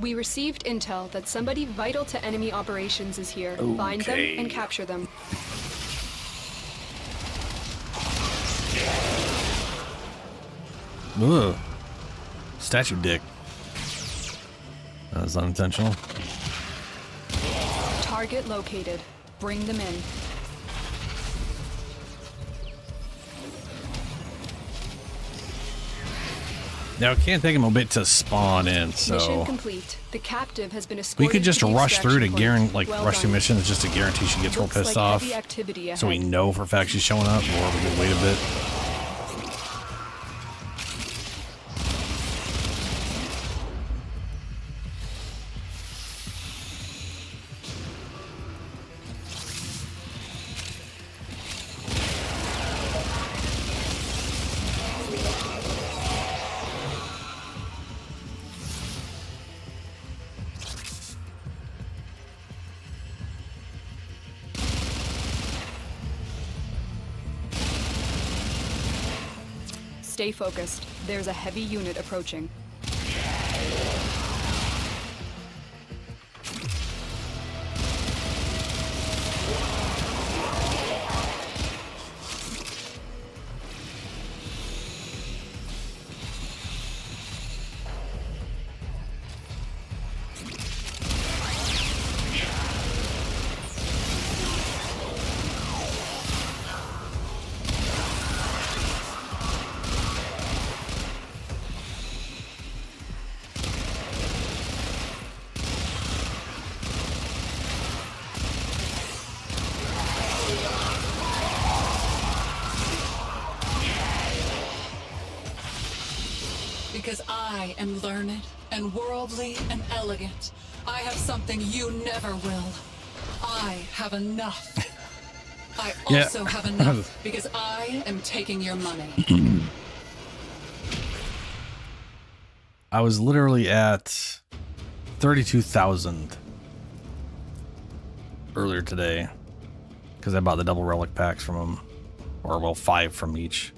We received intel that somebody vital to enemy operations is here. Okay. Find them and capture them. Ugh. Statue dick. That was unintentional. Target located. Bring them in. Now, it can't take him a bit to spawn in, so... Mission complete. The captive has been escorted. We could just to the rush through to extraction point. guarantee, Well rush through done. missions just to guarantee she gets real Looks pissed like off. heavy activity So we ahead. know for a fact she's showing up, or we can wait a bit. Stay focused. There's a heavy unit approaching. Because I am learned and worldly and elegant. I have something you never will. I have enough. I Yeah. also have enough because I am taking your money. I was literally at 32,000 earlier today because I bought the double relic packs from them, or well, 5 from each.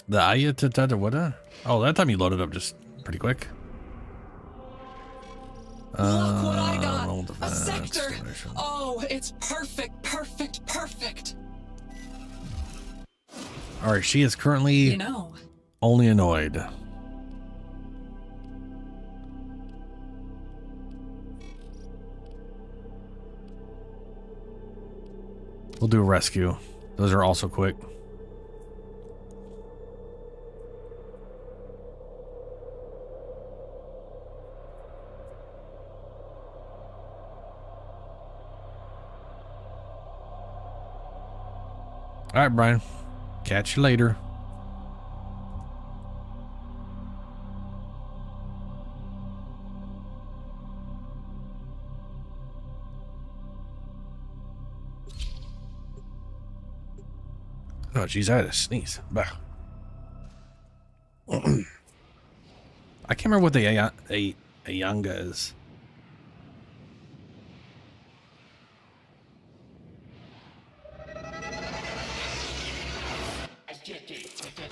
The Ayatata, oh, that time you loaded up just pretty quick. Look what I got! A sector! Oh, it's perfect, perfect, perfect! Alright, she is currently only annoyed. We'll do a rescue. Those are also quick. All right, Brian. Catch you later. Oh, geez, I had to sneeze. Bah. I can't remember what the Ayanga is.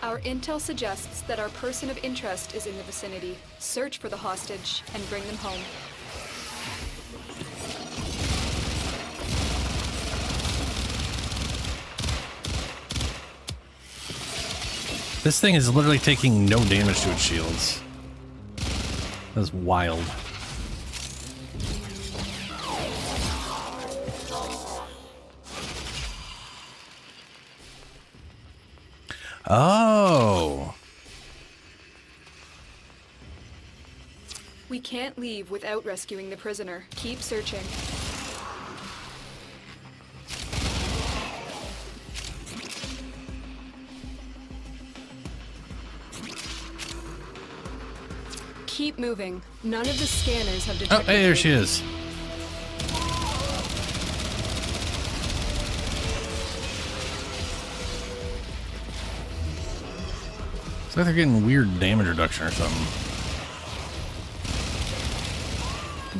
Our intel suggests that our person of interest is in the vicinity. Search for the hostage and bring them home. This thing is literally taking no damage to its shields. That's wild. Oh. We can't leave without rescuing the prisoner. Keep searching. Keep moving. None of the scanners have detected. Oh, hey, there she is. It's like they're getting weird damage reduction or something.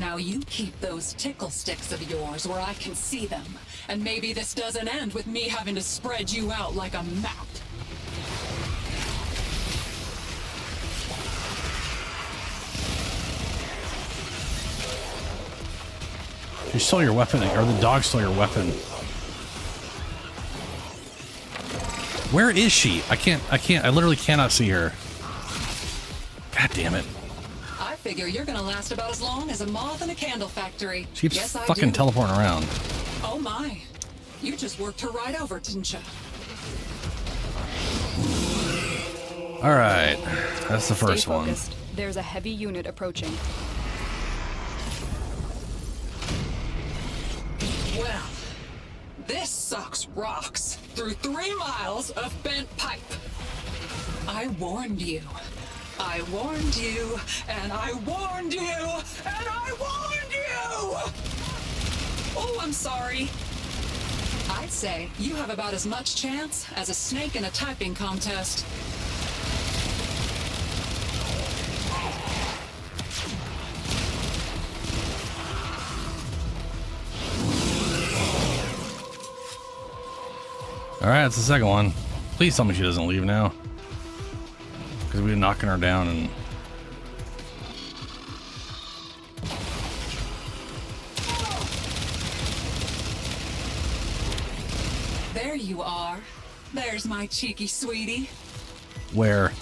Now you keep those tickle sticks of yours where I can see them. And maybe this doesn't end with me having to spread you out like a map. She stole your weapon, or the dog stole your weapon. Where is she? I literally cannot see her. God damn it. I figure you're gonna last about as long as a moth in a candle factory. She keeps Yes, I fucking do. teleporting around. Oh my. You just worked her right over, didn't you? Alright. That's the first Stay one. focused. There's a heavy unit approaching. Well, this sucks rocks through 3 miles of bent pipe. I warned you. I warned you, and I warned you, and I warned you! Oh, I'm sorry. I'd say you have about as much chance as a snake in a typing contest. Alright, that's the second one. Please tell me she doesn't leave now. Because we've been knocking her down and... There you are. There's my cheeky sweetie. Where?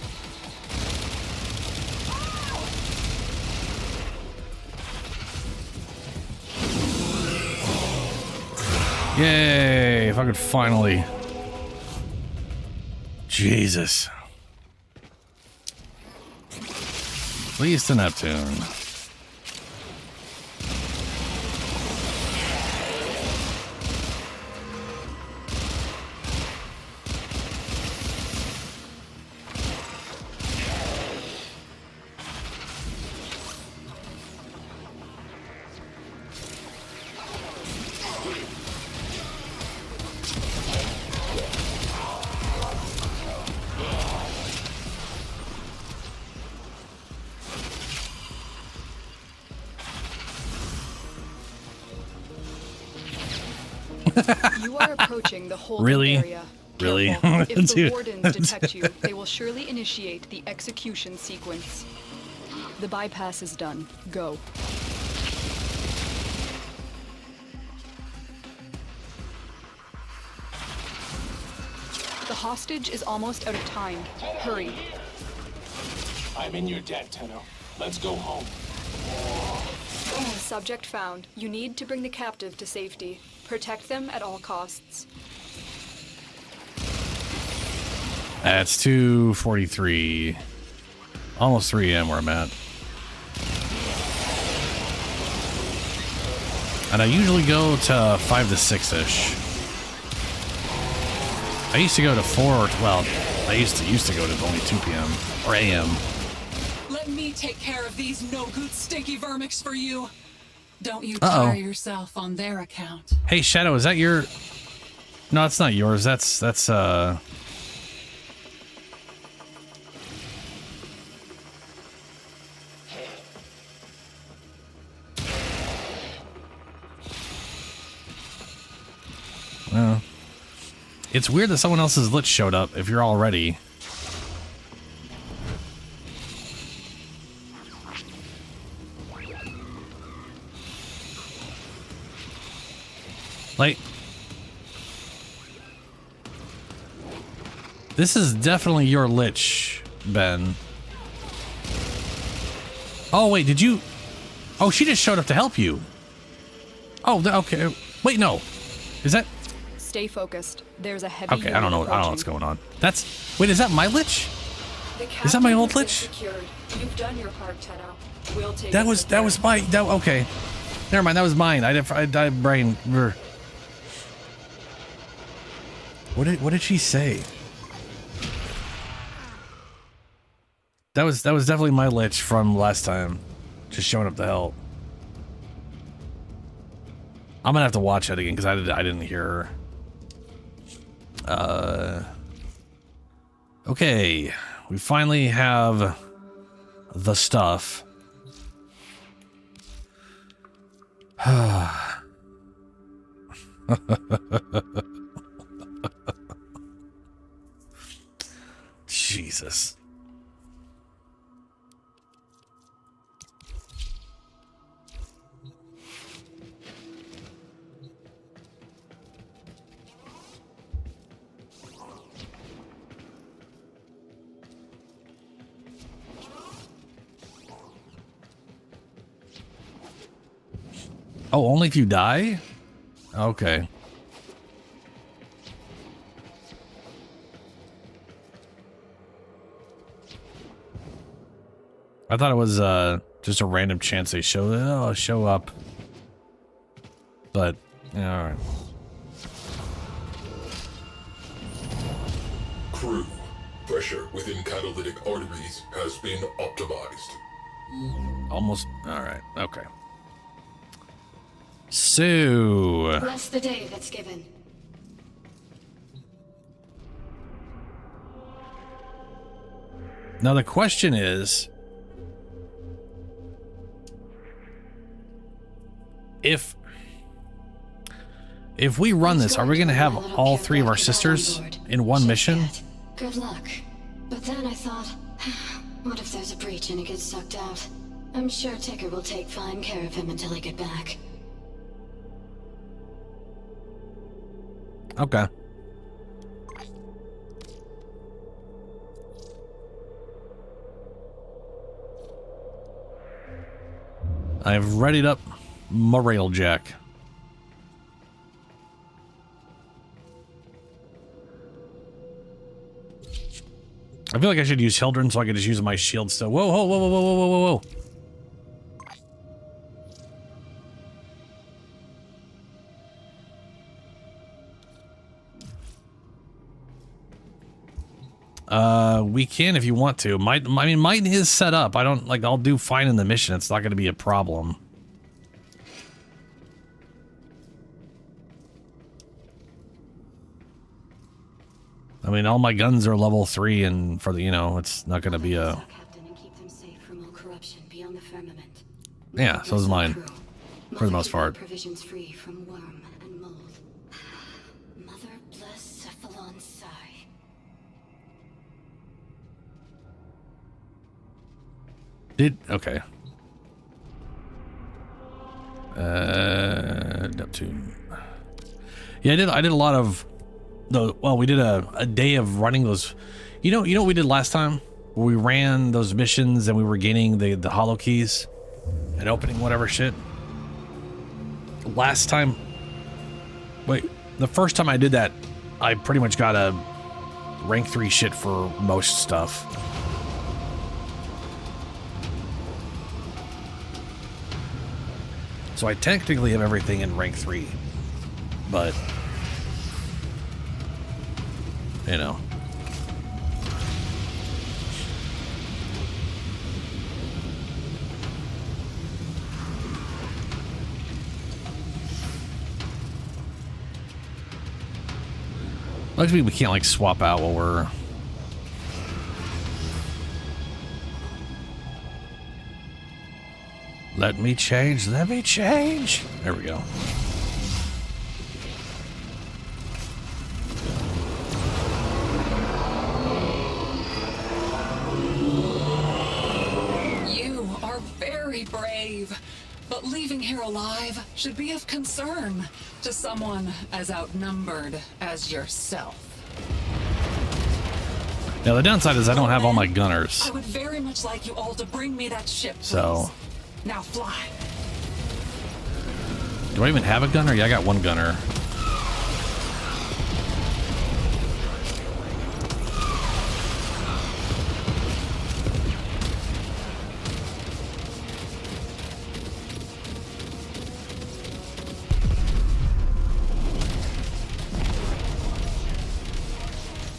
Yay! If I could finally... Jesus. Please to Neptune. You are approaching the holding Really? area. Really? Careful. If the Dude. wardens detect you, they will surely initiate the execution sequence. The bypass is done. Go. The hostage is almost out of time. Hurry. I'm in your debt, Tenno. Let's go home. Subject found. You need to bring the captive to safety. Protect them at all costs. That's 2:43. Almost 3 a.m. where I'm at. And I usually go to 5 to 6-ish. I used to go to 4 or, well, I used to go to only 2 p.m. or a.m. Let me take care of these no-good stinky vermix for you. Don't you Uh-oh. tire yourself on their account. Hey, Shadow, is that your... No, it's not yours. That's Well, it's weird that someone else's Lich showed up if you're all ready. Like, this is definitely your Lich, Ben. Oh, wait, did you... Oh, she just showed up to help you. Oh, okay. Wait, no. Is that... Stay focused. There's a heavy. Okay, I don't know what's going on. That's... Wait, is that my Lich? The Is that my old captive Lich? has been secured. You've done your part, Tenno. We'll take That was my... That, okay. Never mind, that was mine. I brain... What did she say? That was definitely my Lich from last time, just showing up to help. I'm gonna have to watch that again because I didn't hear her. Okay, we finally have the stuff. Jesus. Oh, only if you die? Okay. I thought it was just a random chance they show up. But yeah, all right. Crew, pressure within catalytic arteries has been optimized. Almost. All right. Okay. So. Bless the day that's given. Now the question is, if we run this, are we going to have all 3 of our sisters in one mission? Good luck. But then I thought, what if there's a breach and he gets sucked out? I'm sure Ticker will take fine care of him until I get back. Okay. I've readied up my railjack. I feel like I should use Hildryn so I can just use my shield still. Whoa, whoa, whoa, whoa, whoa, whoa, whoa, whoa. We can if you want to. I mean, mine is set up. I don't, like, I'll do fine in the mission. It's not going to be a problem. I mean, all my guns are level 3, and for the, you know, it's not going to be a... Captain, and keep them safe from all corruption beyond the firmament. Yeah, so is mine, for the most part. Provisions free from worm and mold. Okay. Neptune. Yeah, I did a lot of the. Well, we did a day of running those. You know what we did last time? We ran those missions and we were gaining the hollow keys and opening whatever shit. Last time, wait, the first time I did that, I pretty much got a rank 3 shit for most stuff. So I technically have everything in rank 3, but you know. Luckily we can't like swap out while we're let me change. There we go. You are very brave, but leaving here alive should be of concern to someone as outnumbered as yourself. Now the downside is I don't have all my gunners. I would very much like you all to bring me that ship, please. So now fly. do I even have a gunner? Yeah, I got one gunner.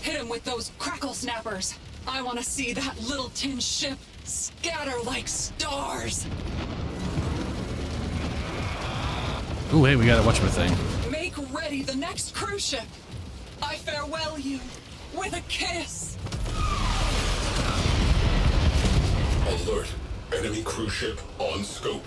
Hit him with those crackle snappers. I want to see that little tin ship scatter like stars. Ooh, hey, we gotta watch my thing. Make ready the next cruise ship. I farewell you with a kiss. Alert. Enemy cruise ship on scope.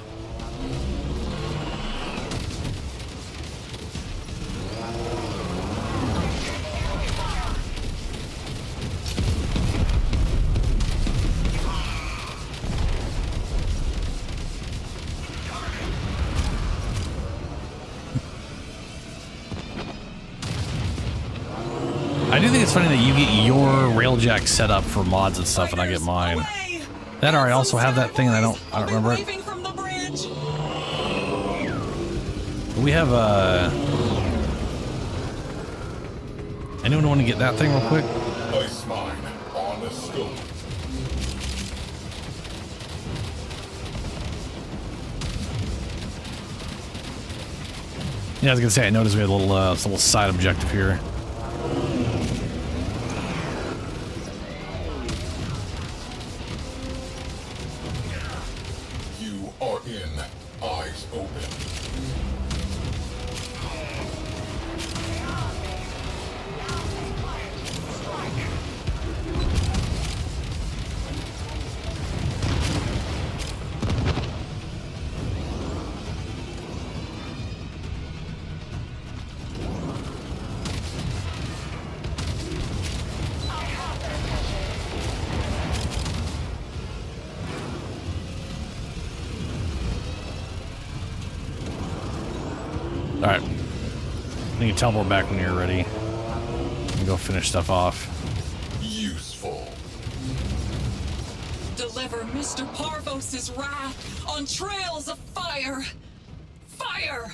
I do think it's funny that you get your railjack set up for mods and stuff and I get mine. That or I also have that thing and I don't remember it. We have anyone want to get that thing real quick? Ice mine on the scope. Yeah, I was gonna say I noticed we had a little side objective here. You are in. Eyes open. Alright. You can teleport back when you're ready. And go finish stuff off. Useful. Deliver Mr. Parvos's wrath on trails of fire. Fire!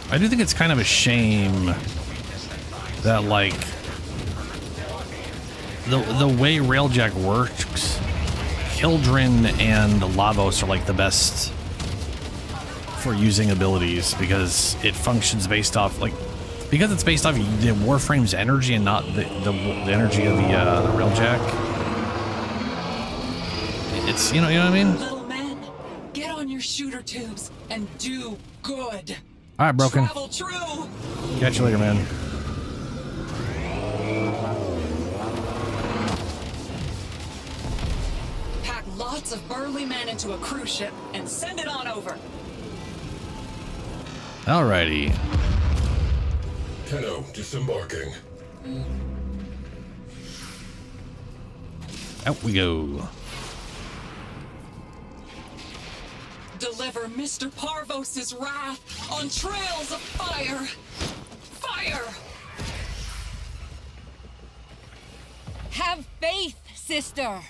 I do think it's kind of a shame that like the way Railjack works, Hildryn and Lavos are like the best for using abilities because it functions based off because it's based off the Warframe's energy and not the energy of the Railjack. It's you know what I mean? Little men, your shooter tubes and do good. All right, Broken. Travel true. Catch you later, man. Pack lots of burly men into a cruise ship and send it on over. Alrighty. Tenno disembarking. Out we go. Deliver Mr. Parvos's wrath on trails of fire. Fire! Have faith, sister.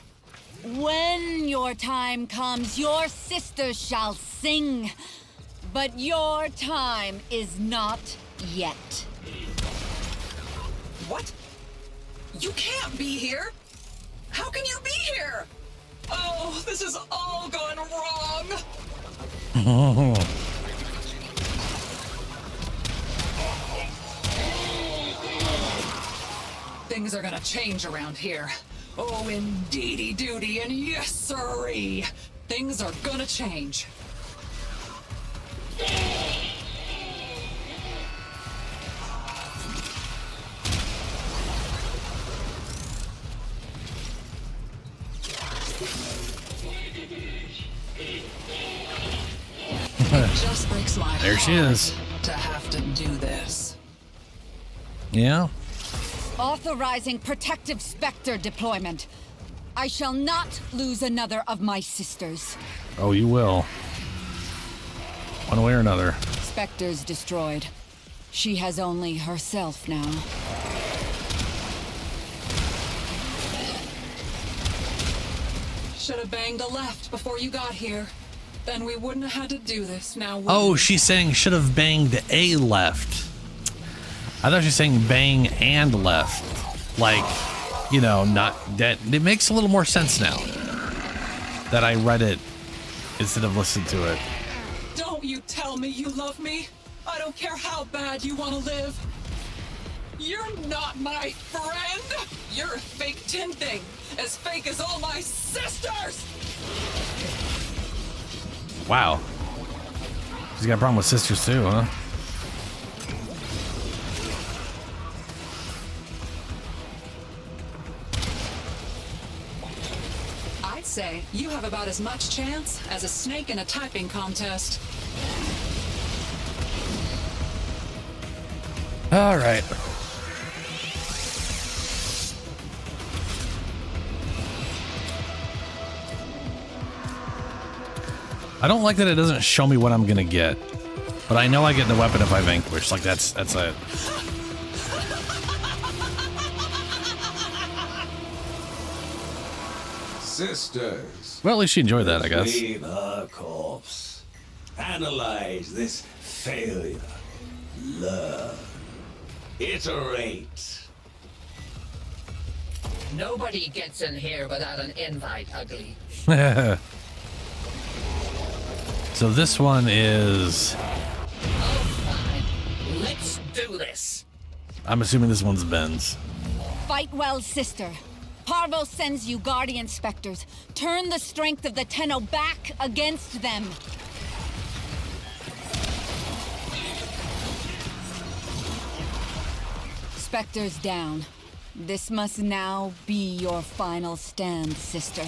When your time comes, your sister shall sing. But your time is not yet. What? You can't be here. How can you be here? Oh, this is all gone wrong. Things are gonna change around here. Oh, indeedy doody, and yes sirree. Things are gonna change. It just breaks my There she heart is. to have to do this. Yeah. Authorizing protective Spectre deployment. I shall not lose another of my sisters. Oh, you will. One way or another. Spectre's destroyed. She has only herself now. Should have banged a left before you got here. Then we wouldn't have had to do this now. would Oh, we? she's saying should have banged a left. I thought she was saying bang and left. Like, you know, not that. It makes a little more sense now that I read it instead of listened to it. Don't you tell me you love me. I don't care how bad you want to live. You're not my friend. You're a fake tin thing. As fake as all my sisters. Wow. She's got a problem with sisters too, huh? I'd say you have about as much chance as a snake in a typing contest. All right. I don't like that it doesn't show me what I'm gonna get, but I know I get the weapon if I vanquish. Like that's it. Sisters. Well, at least she enjoyed that, I guess. Leave her corpse. Analyze this failure. Learn. Iterate. Nobody gets in here without an invite, ugly. So this one is. Let's do this. I'm assuming this one's Ben's. Fight well, sister. Parvo sends you guardian specters. Turn the strength of the Tenno back against them. Specters down. This must now be your final stand, sister.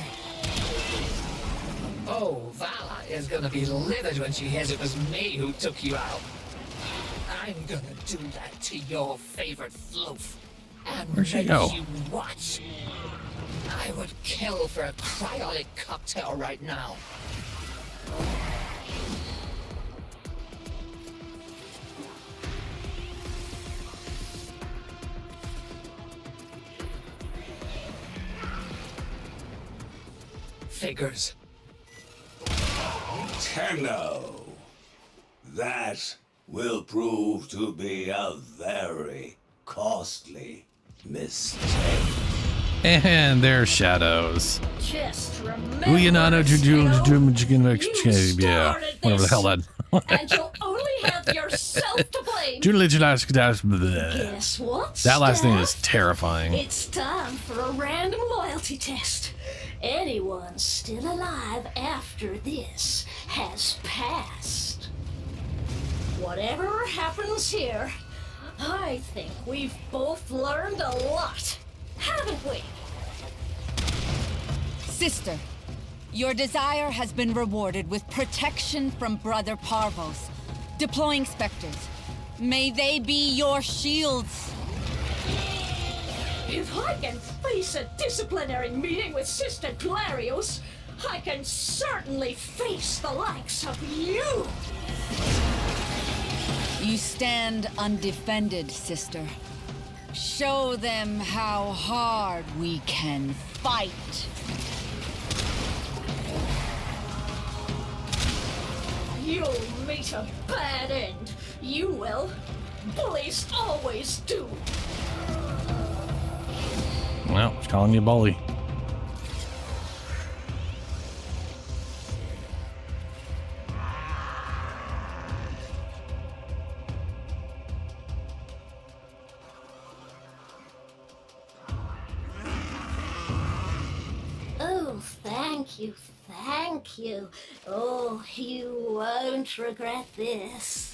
Oh, Vala is gonna be livid when she hears it was me who took you out. I'm gonna do that to your favorite floof. And Where'd she make go? you watch. I would kill for a cryonic cocktail right now. Figures. Tenno. That will prove to be a very costly mistake. And there's shadows. Just remember, Who you not know to do Tenno, yeah, whatever the hell that. and you'll only have yourself to blame. Guess what? That last thing is Steph? terrifying. It's time for a random loyalty test. Anyone still alive after this has passed. Whatever happens here, I think we've both learned a lot, haven't we? Sister, your desire has been rewarded with protection from Brother Parvos. Deploying specters. May they be your shields. If I can face a disciplinary meeting with Sister Clarios, I can certainly face the likes of you! You stand undefended, sister. Show them how hard we can fight. You'll meet a bad end. You will. Bullies always do. Well, she's calling you a bully. Oh, thank you, thank you. Oh, you won't regret this.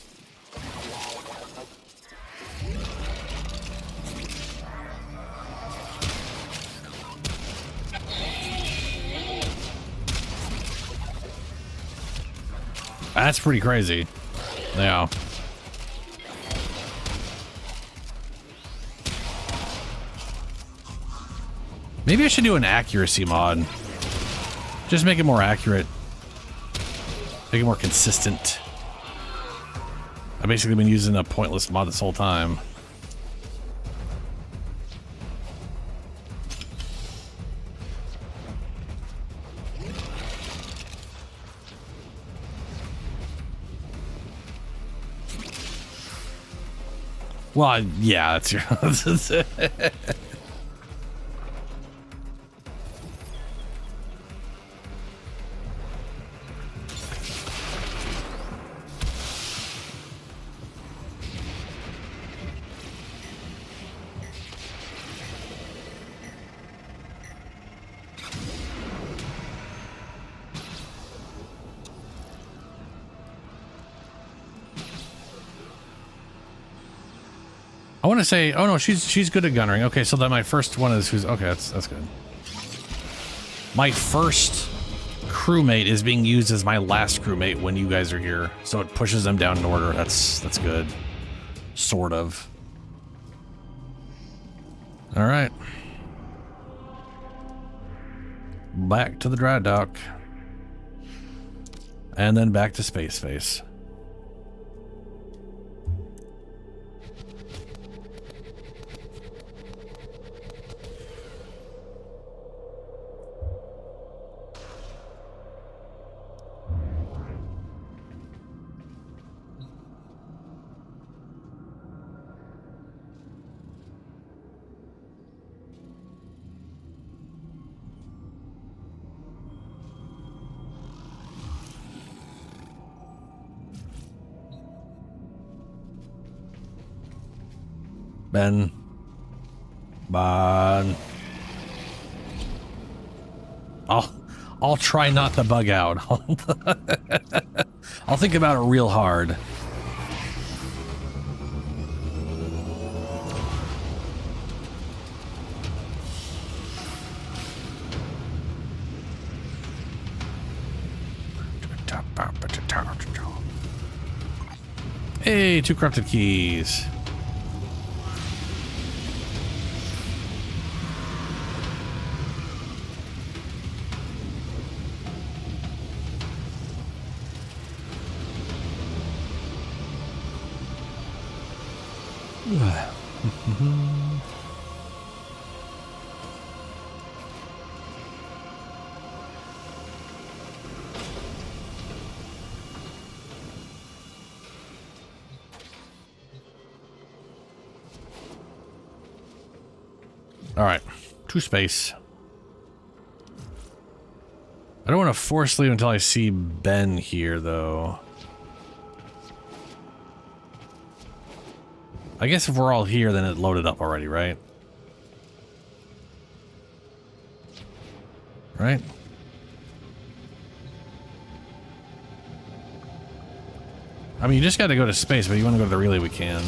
That's pretty crazy. Yeah. Maybe I should do an accuracy mod. Just make it more accurate. Make it more consistent. I've basically been using a pointless mod this whole time. Well, yeah, that's your... I want to say, oh no, she's good at gunnering. Okay, so then my first one is who's okay. That's good. My first crewmate is being used as my last crewmate when you guys are here, so it pushes them down in order. That's good, sort of. All right, back to the dry dock, and then back to space. Ben. I'll try not to bug out. I'll think about it real hard. Hey, 2 corrupted keys. All right, to space. I don't want to force leave until I see Ben here, though. I guess if we're all here, then it loaded up already, right? Right? I mean, you just got to go to space, but you want to go to the relay, we can.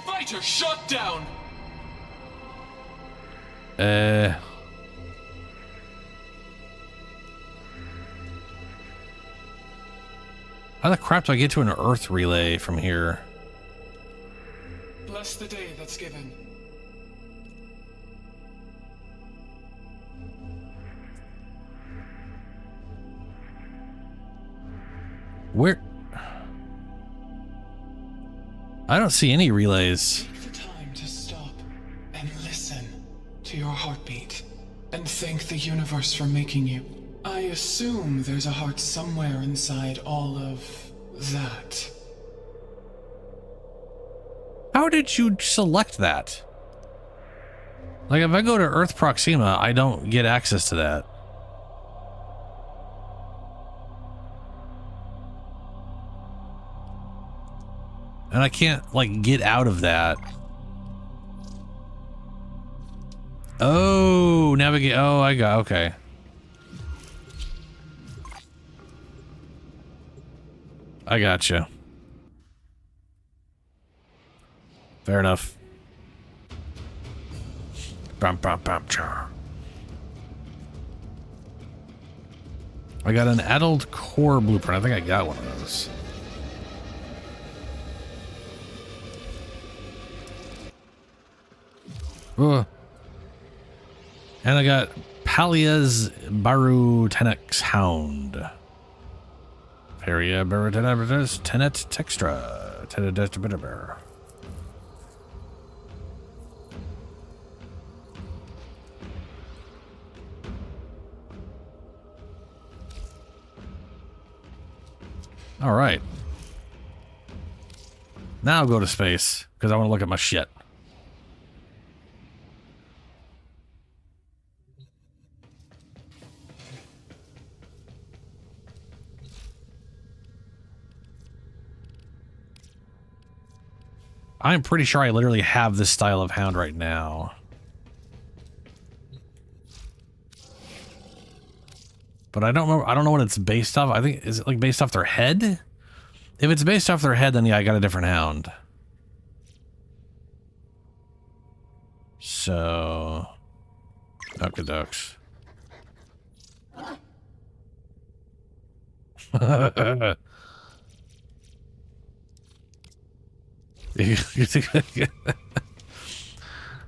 Fighter shut down! How the crap do I get to an Earth relay from here? Bless the day that's given. Where? I don't see any relays. Take the time to stop and listen to your heartbeat and thank the universe for making you. I assume there's a heart somewhere inside all of that. How did you select that? Like, if I go to Earth Proxima, I don't get access to that. And I can't, like, get out of that. Oh, navigate. Oh, I got, okay. I gotcha. Fair enough. Bum, bum, bum, char. I got an adult core blueprint. I think I got one of those. Ugh. And I got Palia's Baru Tenex Hound. Paria Baru Tenet Textra. Tenet. All right. Now I'll go to space because I want to look at my shit. I'm pretty sure I literally have this style of hound right now. But I don't remember, I don't know what it's based off. I think, is it like based off their head? If it's based off their head, then yeah, I got a different hound. So, ducks. Good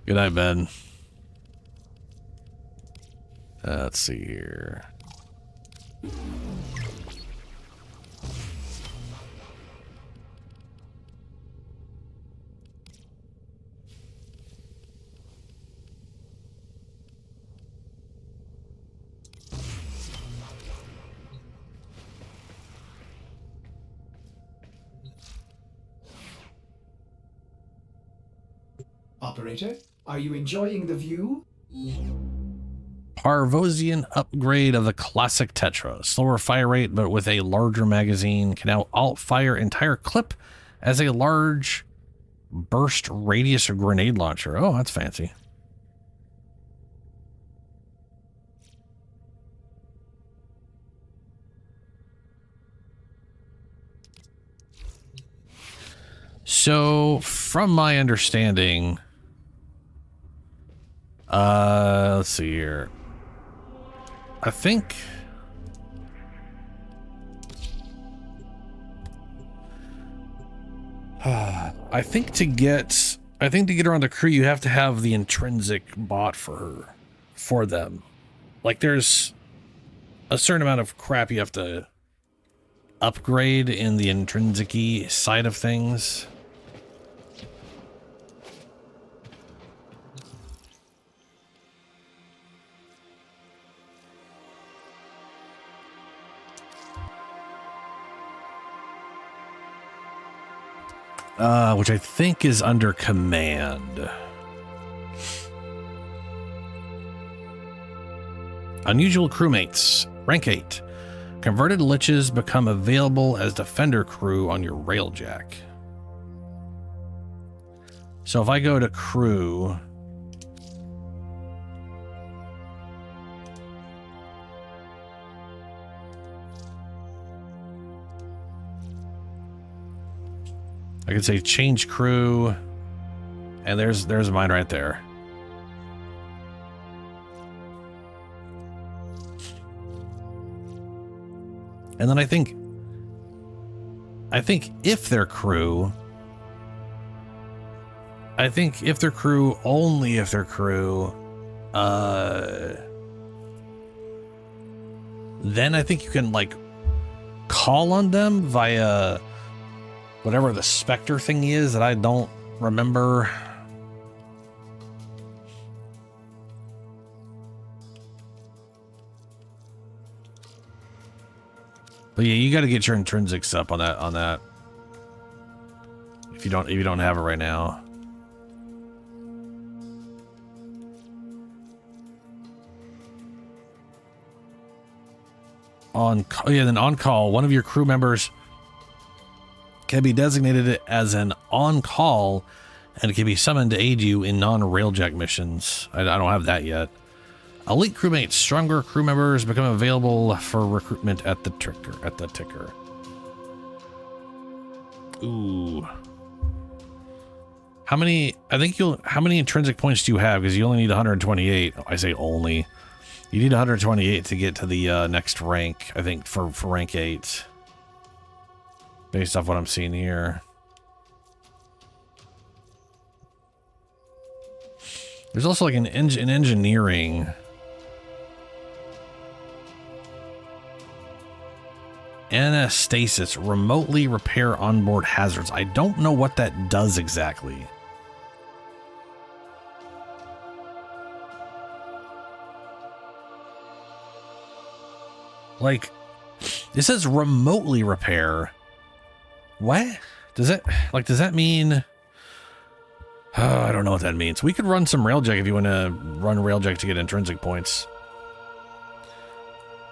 night, Ben. Let's see here. Operator, are you enjoying the view? Parvosian upgrade of the classic Tetra. Slower fire rate, but with a larger magazine. Can now alt-fire entire clip as a large burst radius or grenade launcher. Oh, that's fancy. So, from my understanding, let's see here. I think to get around the crew, you have to have the intrinsic bought for them. Like, there's a certain amount of crap you have to upgrade in the intrinsic-y side of things. Which I think is under command. Unusual crewmates. Rank 8. Converted liches become available as defender crew on your railjack. So if I go to crew, I could say change crew, and there's mine right there. And then I think if their crew, only if their crew, then I think you can like call on them via whatever the Spectre thing is that I don't remember. But yeah, you got to get your intrinsics up on that. If you don't have it right now. Then on call, one of your crew members can be designated as an on call and can be summoned to aid you in non-railjack missions. I don't have that yet. Elite crewmates, stronger crew members become available for recruitment at the ticker. Ooh. How many intrinsic points do you have? Because you only need 128. I say only. You need 128 to get to the next rank, I think, for rank 8. Based off what I'm seeing here. There's also like an engineering. Anastasis, remotely repair onboard hazards. I don't know what that does exactly. Like, it says remotely repair. What? Does that mean? Oh, I don't know what that means. We could run some railjack if you want to run railjack to get intrinsic points.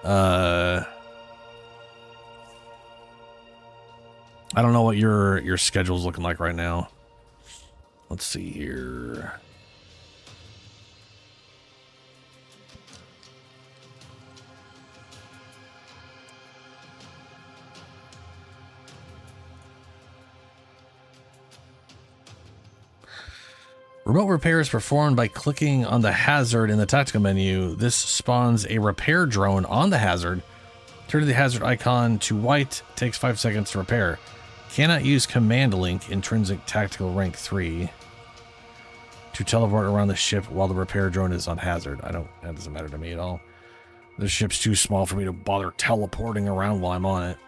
I don't know what your schedule's looking like right now. Let's see here. Remote repair is performed by clicking on the hazard in the tactical menu. This spawns a repair drone on the hazard. Turn the hazard icon to white. Takes 5 seconds to repair. Cannot use command link intrinsic tactical rank 3 to teleport around the ship while the repair drone is on hazard. That doesn't matter to me at all. The ship's too small for me to bother teleporting around while I'm on it.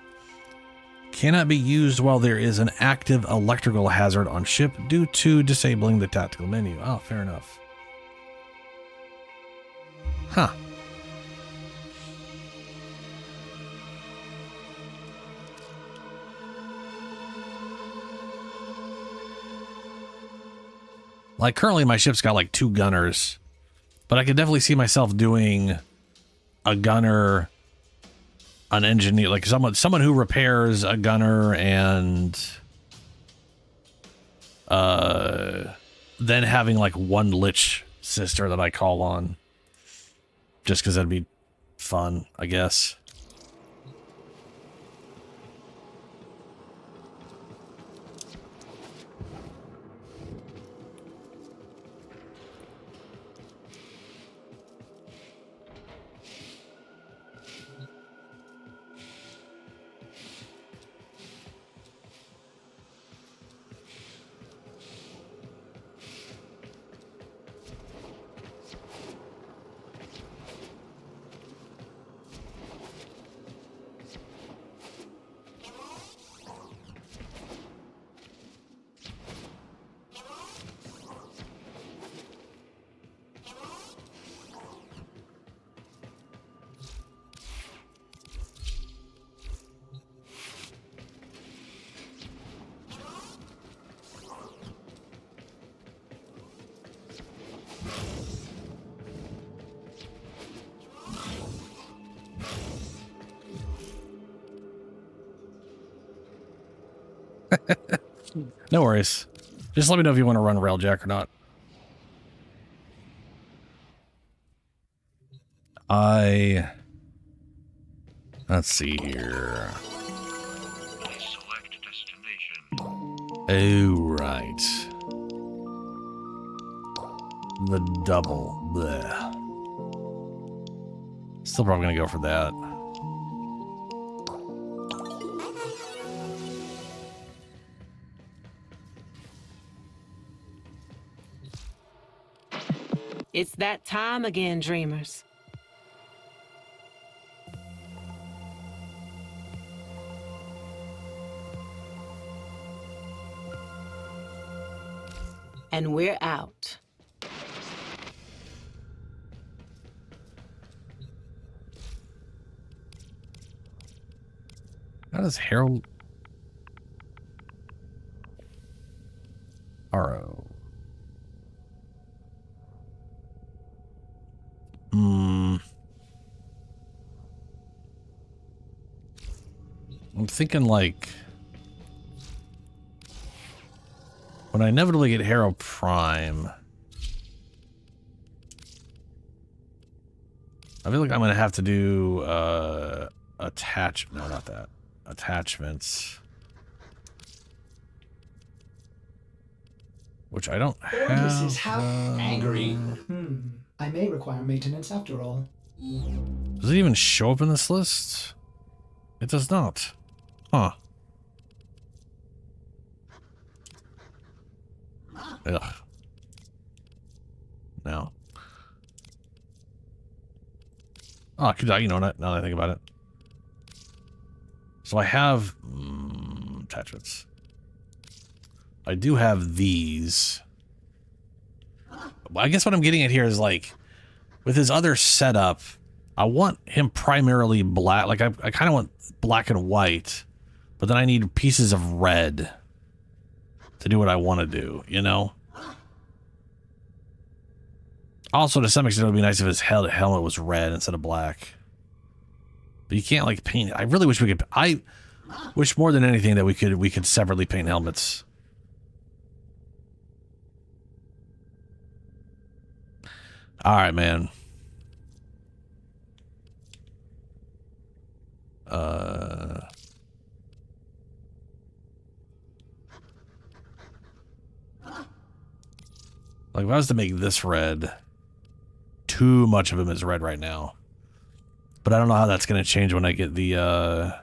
Cannot be used while there is an active electrical hazard on ship due to disabling the tactical menu. Oh, fair enough. Huh. Like currently my ship's got like 2 gunners, but I could definitely see myself doing a gunner, an engineer, like someone who repairs a gunner, and then having like one Lich sister that I call on, just because that'd be fun, I guess. No worries. Just let me know if you want to run Railjack or not. Let's see here. Oh, right. The double. Bleh. Still probably gonna go for that. It's that time again, dreamers. And we're out. How does Harold... Arrow. I'm thinking like... when I inevitably get Harrow Prime... I feel like I'm gonna have to do, no, not that. Attachments. Which I don't have. Ordis is half angry. I may require maintenance after all. Does it even show up in this list? It does not. Huh. Ugh. No. Oh, you know, now that I think about it. So I have attachments. I do have these. I guess what I'm getting at here is like, with his other setup, I want him primarily black. Like I kind of want black and white, but then I need pieces of red to do what I want to do, you know? Also, to some extent, it would be nice if his helmet was red instead of black. But you can't like paint it. I really wish we could. I wish more than anything that we could separately paint helmets. All right, man. Like if I was to make this red, too much of him is red right now. But I don't know how that's going to change when I get the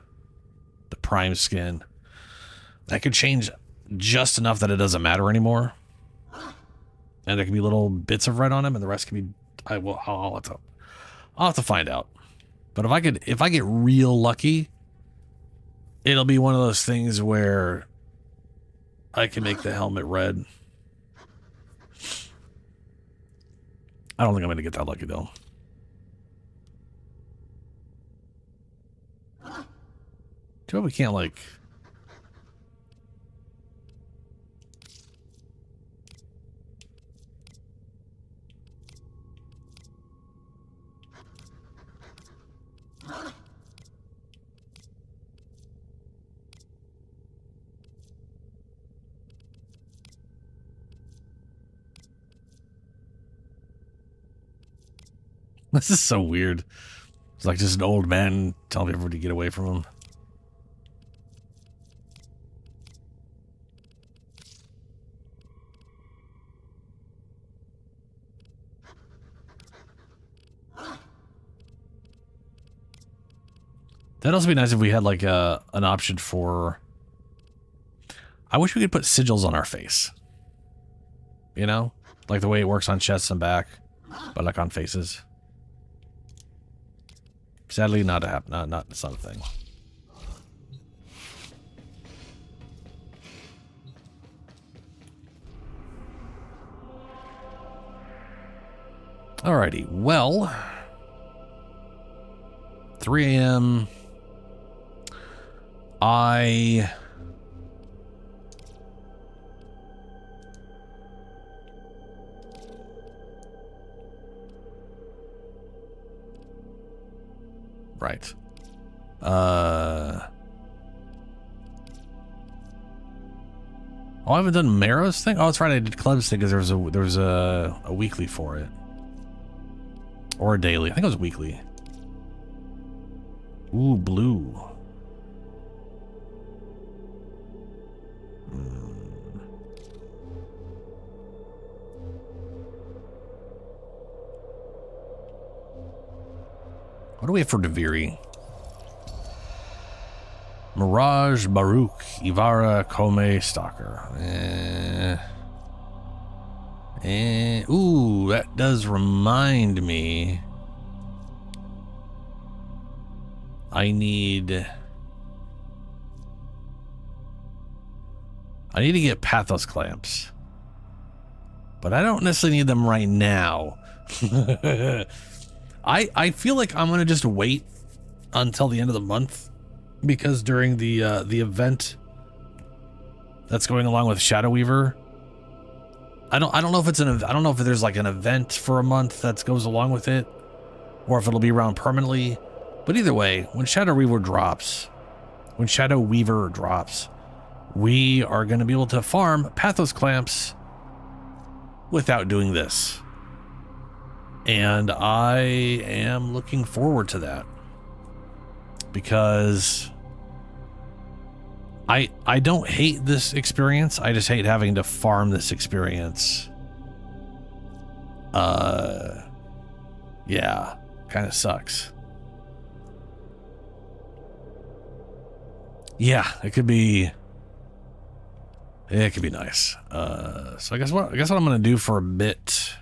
prime skin. That could change just enough that it doesn't matter anymore. And there can be little bits of red on him, and the rest can be. I'll have to find out. But if I get real lucky, it'll be one of those things where I can make the helmet red. I don't think I'm going to get that lucky though. Too bad we can't like. This is so weird. It's like just an old man telling everybody to get away from him. That'd also be nice if we had like an option for... I wish we could put sigils on our face. You know? Like the way it works on chests and back, but like on faces. Sadly, not it's not a thing. Alrighty, well, 3 a.m. Right. Oh, I haven't done Marrow's thing? Oh, that's right, I did Kleb's thing because there was a weekly for it. Or a daily. I think it was weekly. Ooh, blue. What do we have for Deviri? Mirage, Baruch, Ivara, Kome, Stalker. Ooh, that does remind me. I need to get Pathos clamps. But I don't necessarily need them right now. I feel like I'm gonna just wait until the end of the month, because during the event that's going along with Shadow Weaver, I don't know if it's I don't know if there's like an event for a month that goes along with it, or if it'll be around permanently. But either way, when Shadow Weaver drops, we are going to be able to farm Pathos clamps without doing this. And I am looking forward to that, because I don't hate this experience. I just hate having to farm this experience. Yeah, kind of sucks. Yeah, it could be nice. So I guess what I'm gonna do for a bit.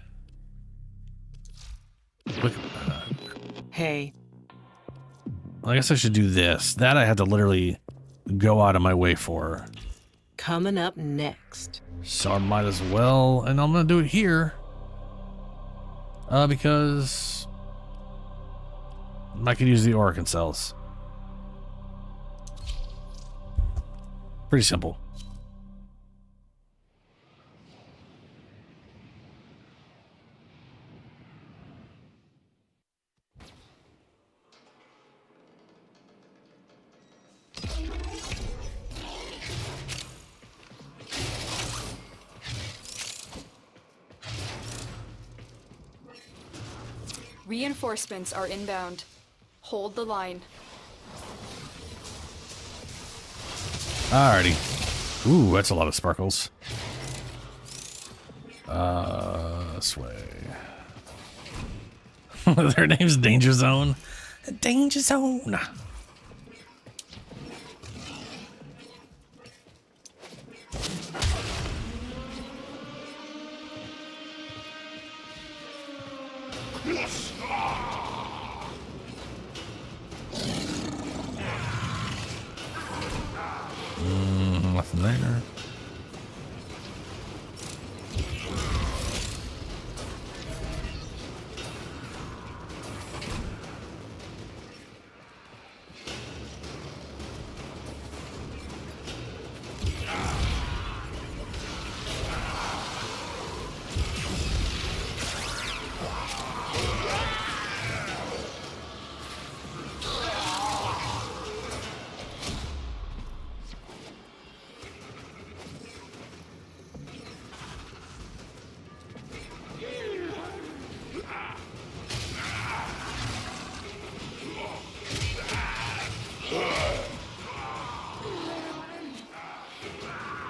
Hey. I guess I should do this. That I had to literally go out of my way for. Coming up next. So I might as well, and I'm gonna do it here. Because I could use the Arcanes cells. Pretty simple. Reinforcements are inbound. Hold the line. Alrighty. Ooh, that's a lot of sparkles. This way. Their name's Danger Zone. Danger Zone. Nothing there.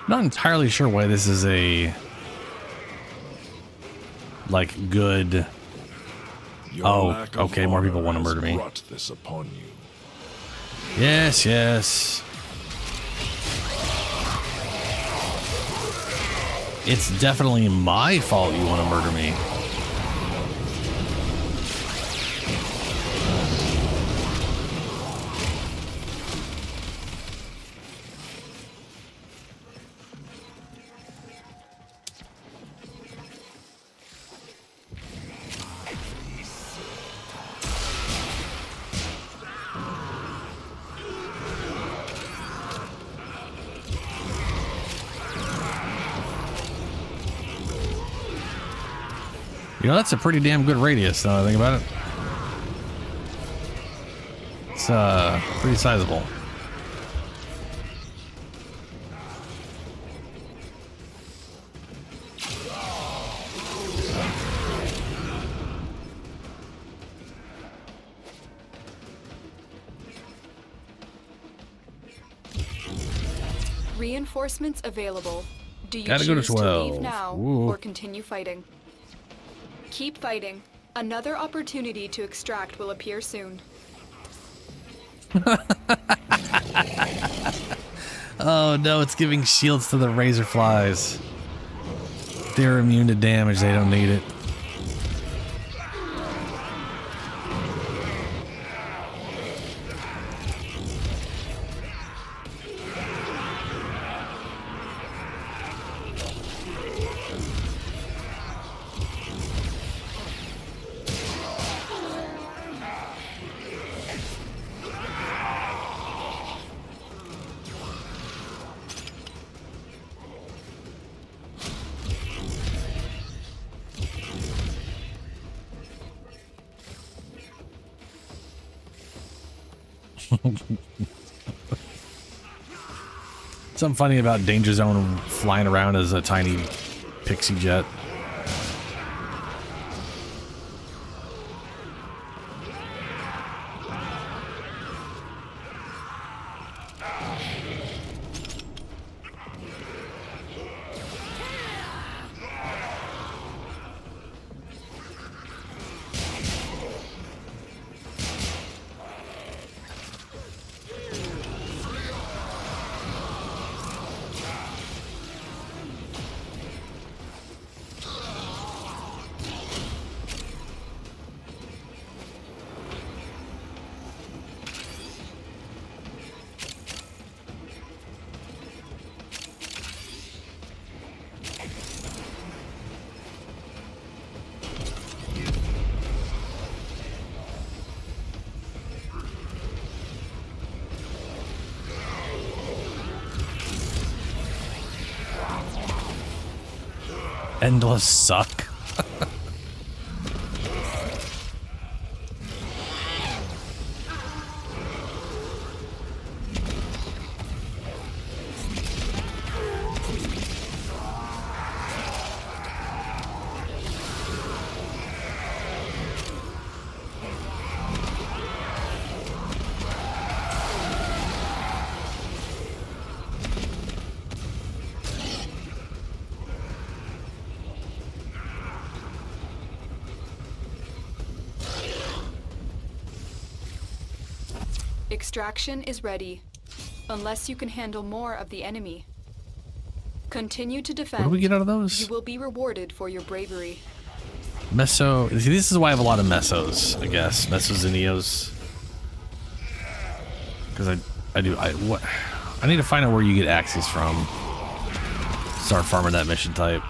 Not entirely sure why this is a like good. Oh, okay. More people want to murder me. This upon you. Yes, yes. It's definitely my fault you want to murder me. You know, that's a pretty damn good radius, now that I think about it. It's pretty sizable. Reinforcements available. Do you Gotta go to choose to 12. leave now Ooh. or continue fighting? Keep fighting. Another opportunity to extract will appear soon. Oh no, it's giving shields to the razor flies. They're immune to damage, they don't need it. Something funny about Danger Zone flying around as a tiny pixie jet. Endless suck. Extraction is ready, unless you can handle more of the enemy. Continue to defend. What do we get out of those? You will be rewarded for your bravery. Meso. See, this is why I have a lot of Mesos, I guess. Mesos and Eos. Because I need to find out where you get Axes from. Start farming that mission type.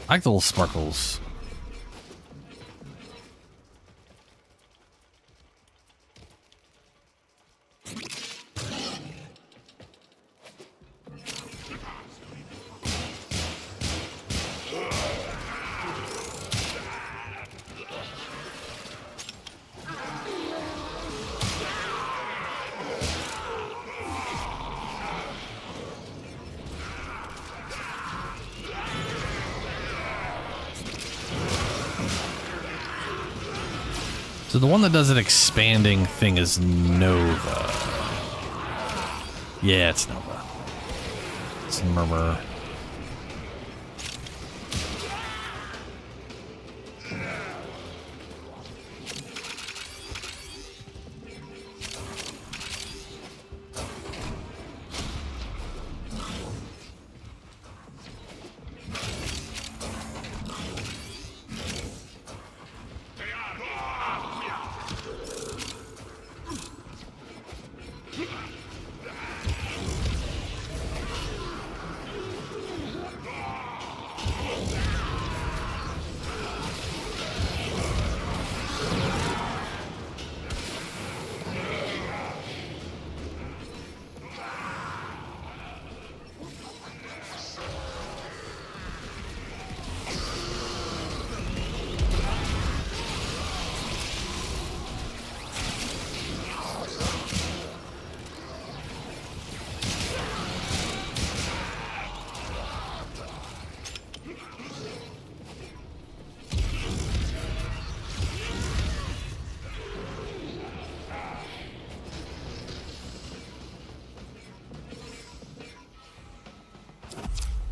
I like the little sparkles. So the one that does an expanding thing is Nova. Yeah, it's Nova. It's Murmur.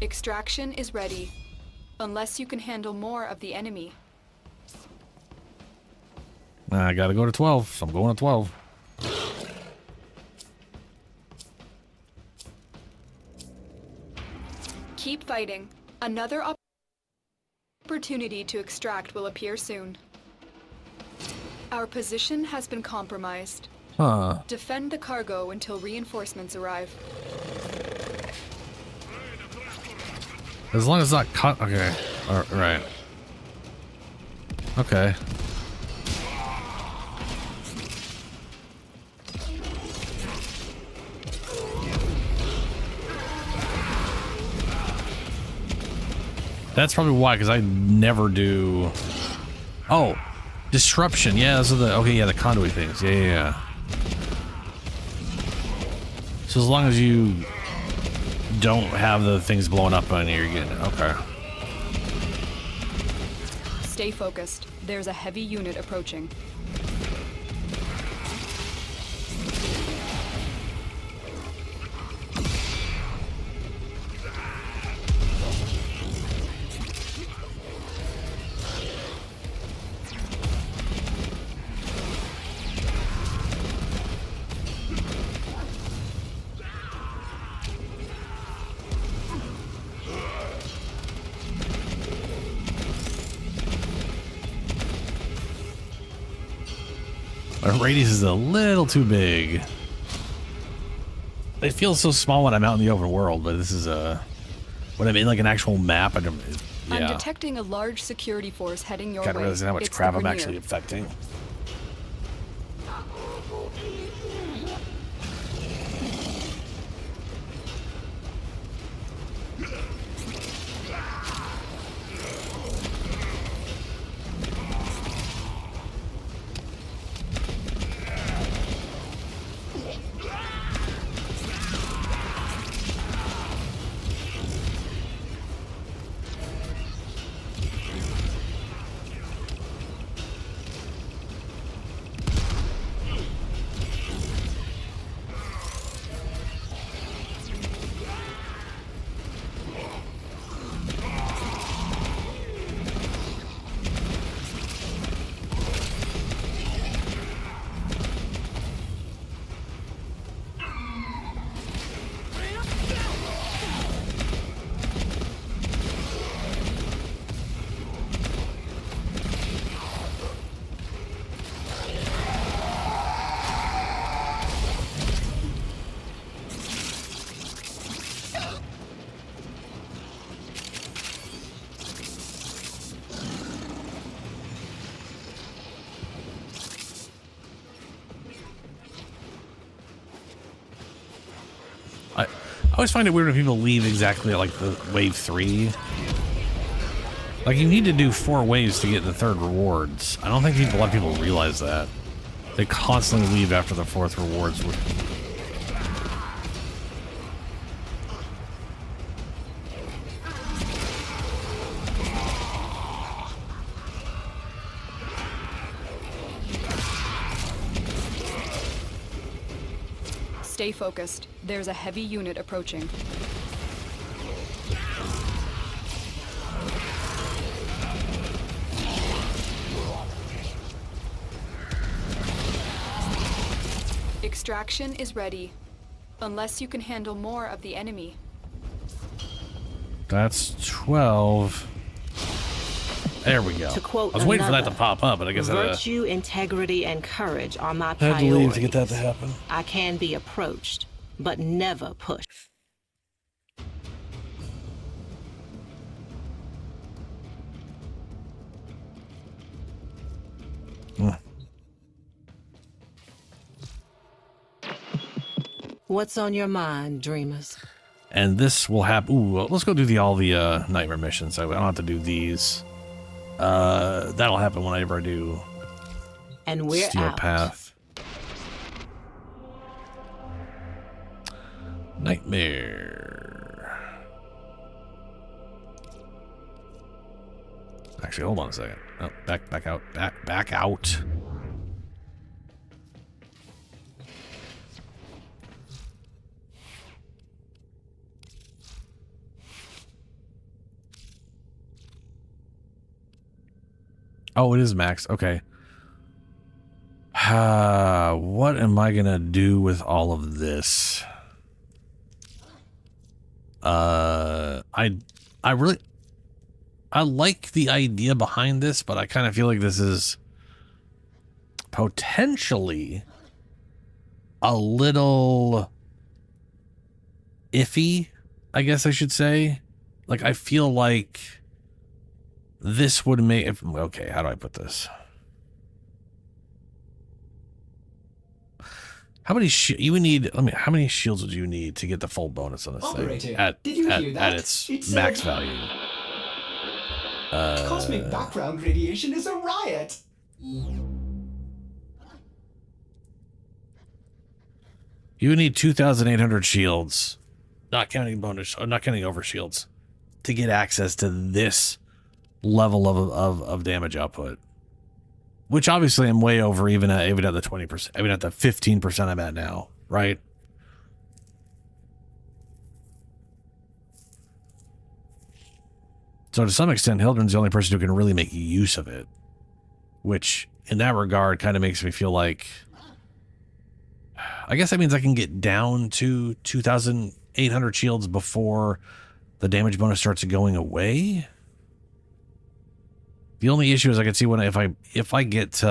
Extraction is ready. Unless you can handle more of the enemy. I gotta go to 12, so I'm going to 12. Keep fighting. Another opportunity to extract will appear soon. Our position has been compromised. Huh. Defend the cargo until reinforcements arrive. As long as it's not cut. Okay. All right. Okay. That's probably why, because I never do. Oh, disruption. Yeah, those are the. Okay, yeah, the conduit things. Yeah. So as long as you don't have the things blowing up on you, you're getting it. Okay. Stay focused. There's a heavy unit approaching. My radius is a little too big. It feels so small when I'm out in the open world, but this is when I'm in like an actual map. I'm detecting a large security force heading your Gotta way. realize how much It's crap the I'm Grenier. actually affecting. I always find it weird when people leave exactly at like the wave 3. Like you need to do 4 waves to get the 3rd rewards. I don't think a lot of people realize that. They constantly leave after the 4th rewards. Stay focused. There's a heavy unit approaching. Extraction is ready. Unless you can handle more of the enemy. That's 12. There we go. To quote I was waiting for that to another, pop up, but I guess virtue, integrity, and courage are my I had priorities. to leave to get that to happen. I can be approached, but never pushed. What's on your mind, dreamers? And this will happen. Ooh, well, let's go do all the nightmare missions. I don't have to do these. That'll happen whenever I do And we're Steel out. Path. Nightmare. Actually, hold on a second. Oh, back out. Back out. Oh, it is max. Okay. What am I gonna do with all of this? I like the idea behind this, but I kind of feel like this is potentially a little iffy, I guess I should say. Like, I feel like this would make... Okay, how do I put this? How many you would need? How many shields would you need to get the full bonus on this Operator, thing at did you hear that? its It's max value? Cosmic background radiation is a riot. You would need 2,800 shields, not counting bonus, or not counting over shields, to get access to this level of damage output. Which obviously I'm way over even at the 20%, even at the 15% I'm at now, right? So to some extent, Hildryn's the only person who can really make use of it. Which, in that regard, kind of makes me feel like... I guess that means I can get down to 2,800 shields before the damage bonus starts going away. The only issue is I can see when if I get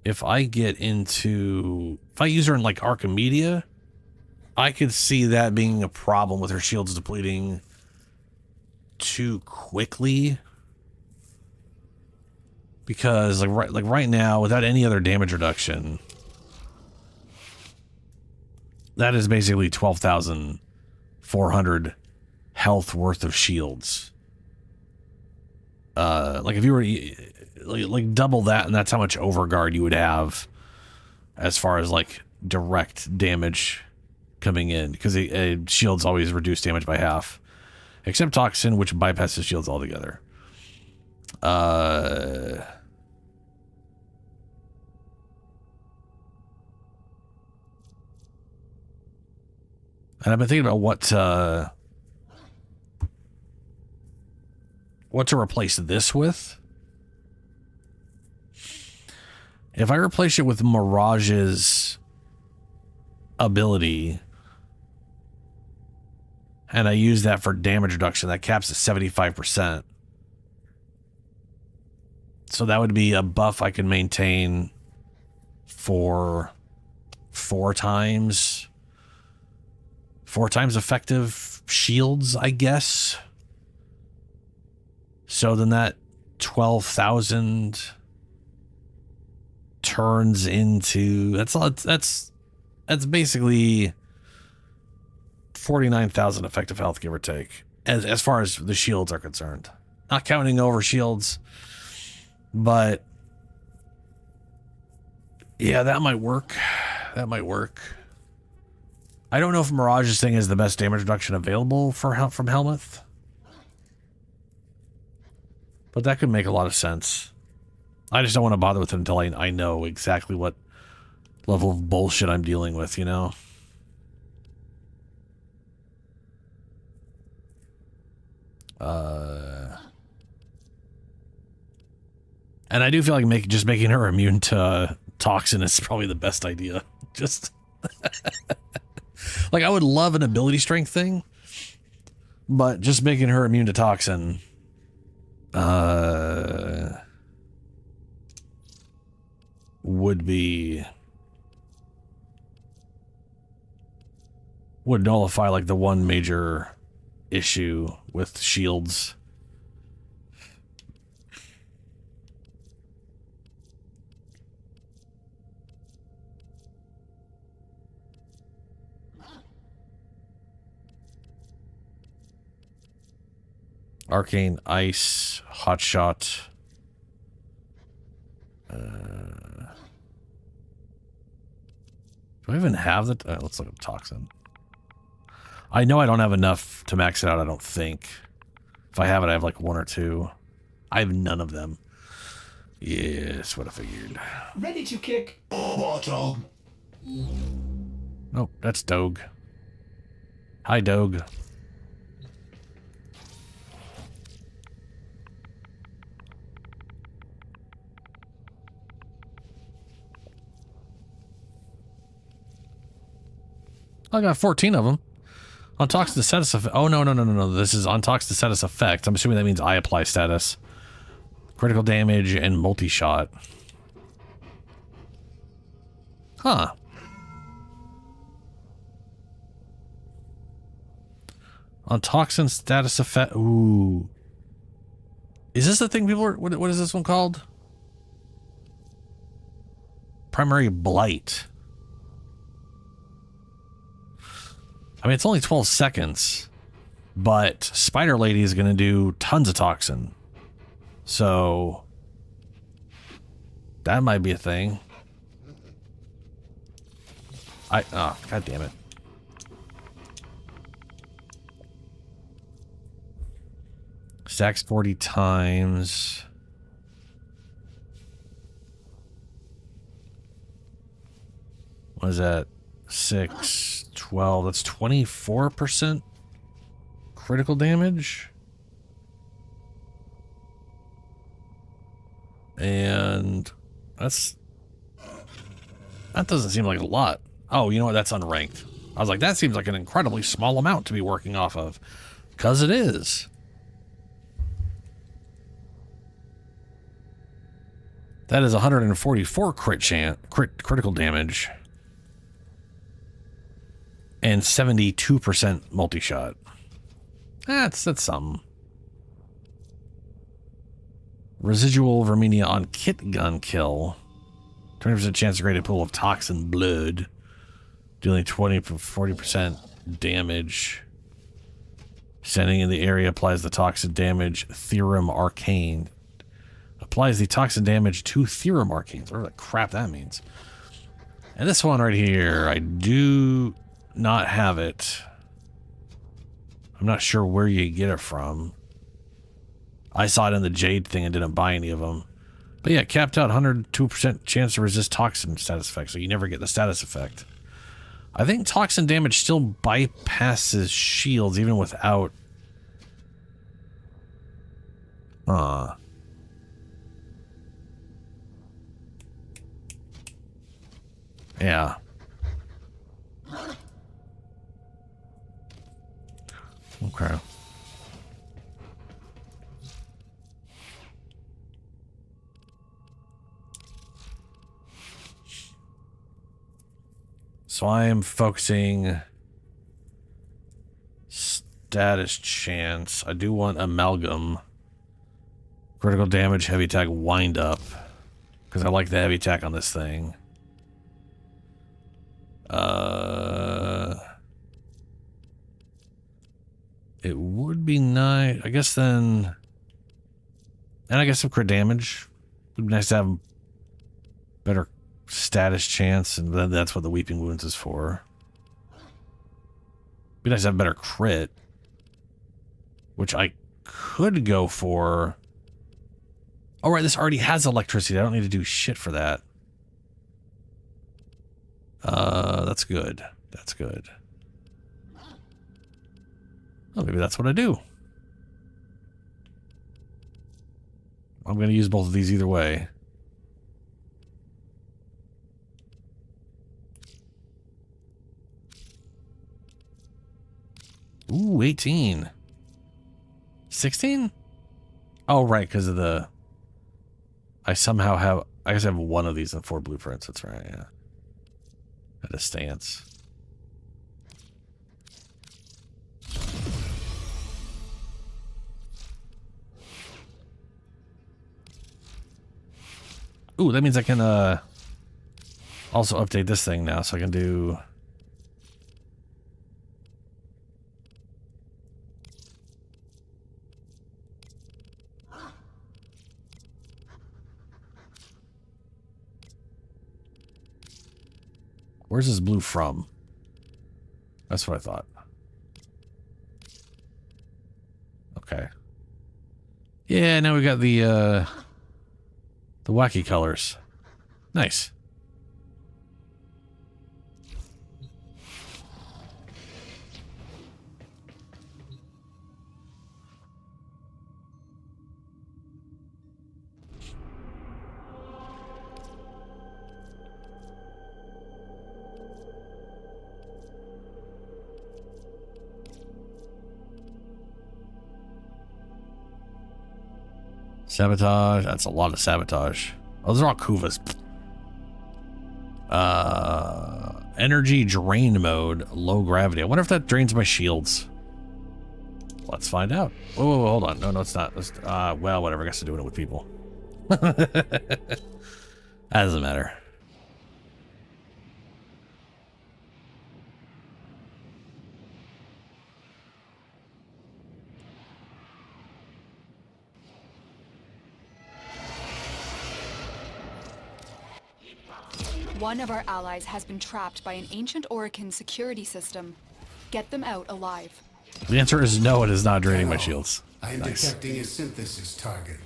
if I use her in like Arcamedia, I could see that being a problem with her shields depleting too quickly. Because like right now, without any other damage reduction, that is basically 12,400 health worth of shields. Like if you were like double that, and that's how much overguard you would have as far as like direct damage coming in, because shields always reduce damage by half, except Toxin, which bypasses shields altogether. And I've been thinking about what to replace this with. If I replace it with Mirage's ability, and I use that for damage reduction, that caps at 75%. So that would be a buff I can maintain for 4 times effective shields, I guess. So then that 12,000 turns into that's basically 49,000 effective health, give or take, as far as the shields are concerned. Not counting over shields, but yeah, that might work. That might work. I don't know if Mirage's thing is the best damage reduction available from Helmuth, but that could make a lot of sense. I just don't want to bother with it until I know exactly what level of bullshit I'm dealing with, you know? And I do feel like making her immune to Toxin is probably the best idea. Just... like, I would love an ability strength thing, but just making her immune to Toxin... would nullify like the one major issue with shields. Arcane Ice, Hotshot. Do I even have the... let's look up Toxin. I know I don't have enough to max it out, I don't think. If I have it, I have like 1 or 2. I have none of them. Yes, what I figured. Ready to kick bottom. Oh, that's Doge. Hi, Doge. I got 14 of them. On toxin status effect. Oh, no. This is on toxin status effect. I'm assuming that means I apply status. Critical damage and multi-shot. Huh. On toxin status effect. Ooh. Is this the thing people are... What is this one called? Primary Blight. I mean, it's only 12 seconds, but Spider Lady is going to do tons of toxin. So that might be a thing. Oh, god damn it. Stacks 40 times. What is that? 6, 12. That's 24% critical damage. And that doesn't seem like a lot. Oh, you know what? That's unranked. I was like, that seems like an incredibly small amount to be working off of. Because it is. That is 144 critical damage. And 72% multi-shot. That's something. Residual Verminia on kit gun kill. 20% chance to create a pool of toxin blood. Dealing 20 to 40% damage. Standing in the area applies the toxin damage. Theorem Arcane. Applies the toxin damage to Theorem Arcanes. Whatever the crap that means. And this one right here, I do not have it. I'm not sure where you get it from. I saw it in the Jade thing and didn't buy any of them. But yeah, capped out 102% chance to resist toxin status effect, so you never get the status effect. I think toxin damage still bypasses shields even without... Yeah. Okay. So I am focusing status chance. I do want amalgam. Critical damage, heavy attack, wind up. Because I like the heavy attack on this thing. It would be nice. I guess then... And I guess some crit damage. It would be nice to have better status chance, and then that's what the Weeping Wounds is for. Be nice to have better crit, which I could go for. Oh, right, this already has electricity. I don't need to do shit for that. That's good. That's good. Oh, maybe that's what I do. I'm going to use both of these either way. Ooh, 18. 16? Oh, right, because of the... I somehow have... I guess I have one of these in 4 blueprints. That's right, yeah. At a stance. Ooh, that means I can also update this thing now, so I can do... Where's this blue from? That's what I thought. Okay. Yeah, now we got the wacky colors. Nice. Sabotage. That's a lot of sabotage. Oh, those are all Kuvas. Energy drain mode, low gravity. I wonder if that drains my shields. Let's find out. Oh, hold on. No, it's not. Well, whatever. I guess I'm doing it with people. That doesn't matter. One of our allies has been trapped by an ancient Arcane security system. Get them out alive. The answer is no, it is not draining my shields. I'm Nice. detecting a synthesis target.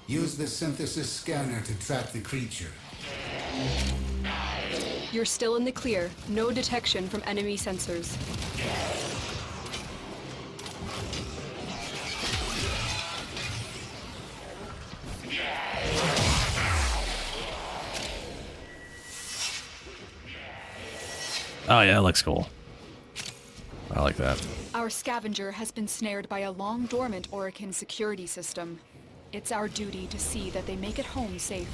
Use the synthesis scanner to track the creature. You're still in the clear. No detection from enemy sensors. Oh yeah, that looks cool. I like that. Our scavenger has been snared by a long dormant Arcane security system. It's our duty to see that they make it home safe.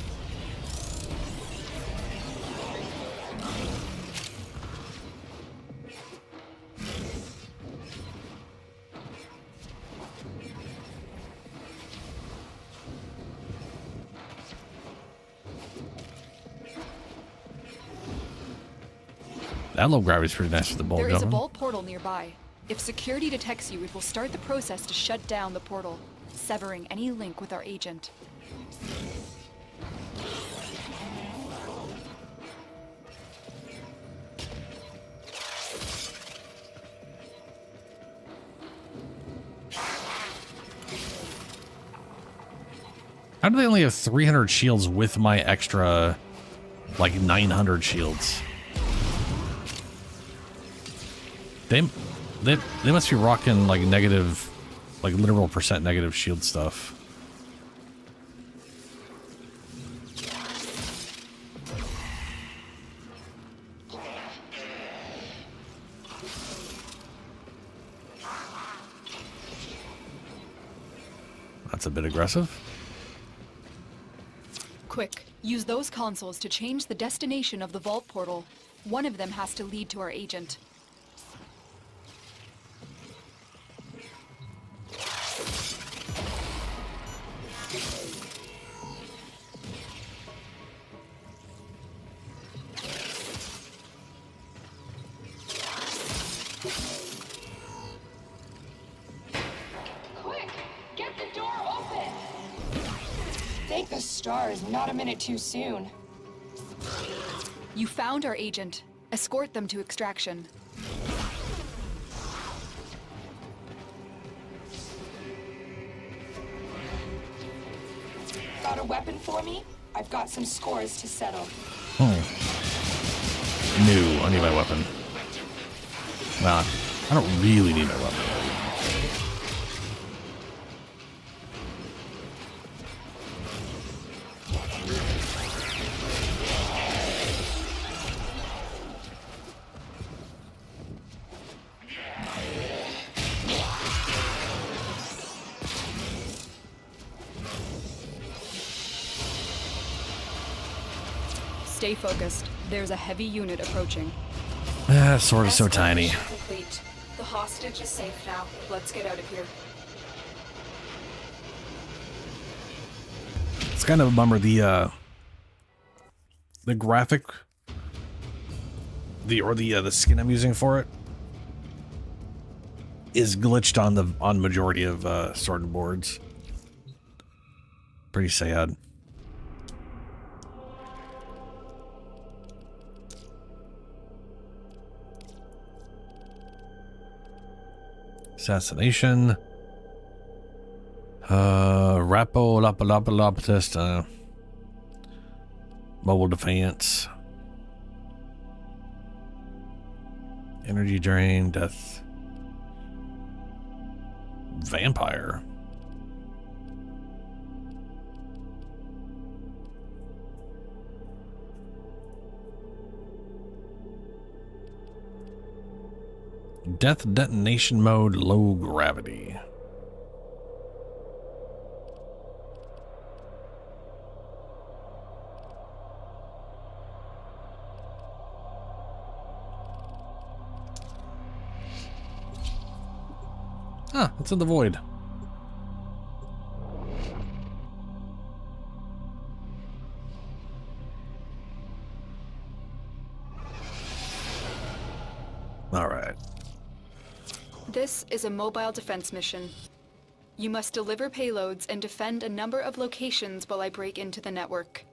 That low gravity's pretty nice for the ball There is a jumping. vault portal nearby. If security detects you, it will start the process to shut down the portal, severing any link with our agent. How do they only have 300 shields with my extra, like, 900 shields? They must be rocking, like, negative, like, literal percent negative shield stuff. That's a bit aggressive. Quick, use those consoles to change the destination of the vault portal. One of them has to lead to our agent. Quick! Get the door open! Thank the stars, not a minute too soon. You found our agent. Escort them to extraction. Got a weapon for me? I've got some scores to settle. No, I need my weapon. Nah, I don't really need my weapon. Stay focused. There's a heavy unit approaching. Sword is so tiny. Complete. The hostage is safe now. Let's get out of here. It's kind of a bummer. The graphic, the skin I'm using for it is glitched on majority of sword and boards. Pretty sad. Assassination. Rapolopolopolopotist. Mobile defense. Energy drain. Death. Vampire. Death detonation mode, low gravity. Huh, what's in the void? All right. This is a mobile defense mission. You must deliver payloads and defend a number of locations while I break into the network.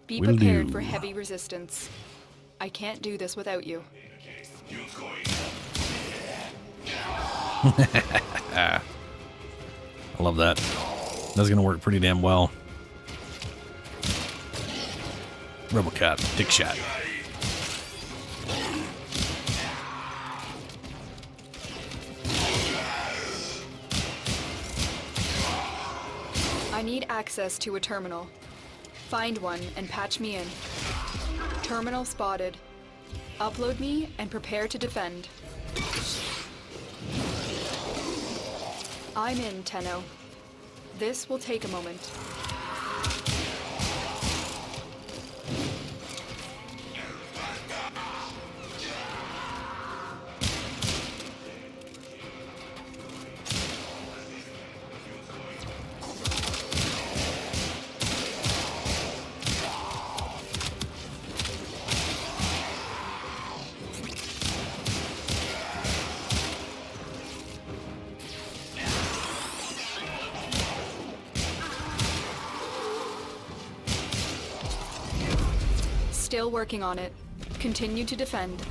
Be Will prepared do. for heavy resistance. I can't do this without you. I love that. That's gonna work pretty damn well. Robocat, dick shot. I need access to a terminal. Find one and patch me in. Terminal spotted. Upload me and prepare to defend. I'm in, Tenno. This will take a moment. Still working on it. Continue to defend.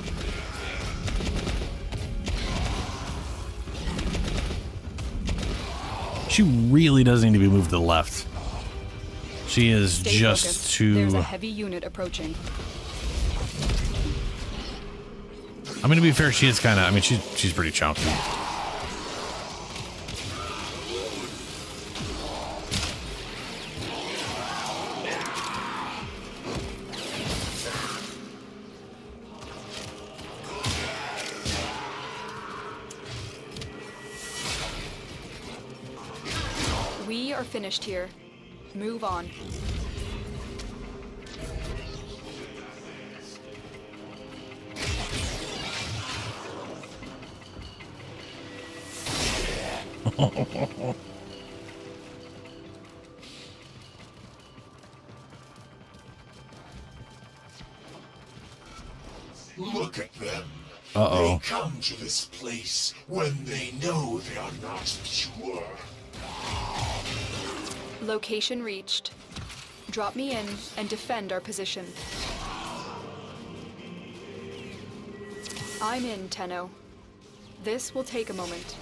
She really does need to be moved to the left. She is Stay just focused. too... There's a heavy unit approaching. I mean, to be fair, she is kind of... I mean, she's pretty chunky. We are finished here. Move on. Look at them. Uh-oh. They come to this place when they know they are not pure. Location reached. Drop me in and defend our position. I'm in, Tenno. This will take a moment.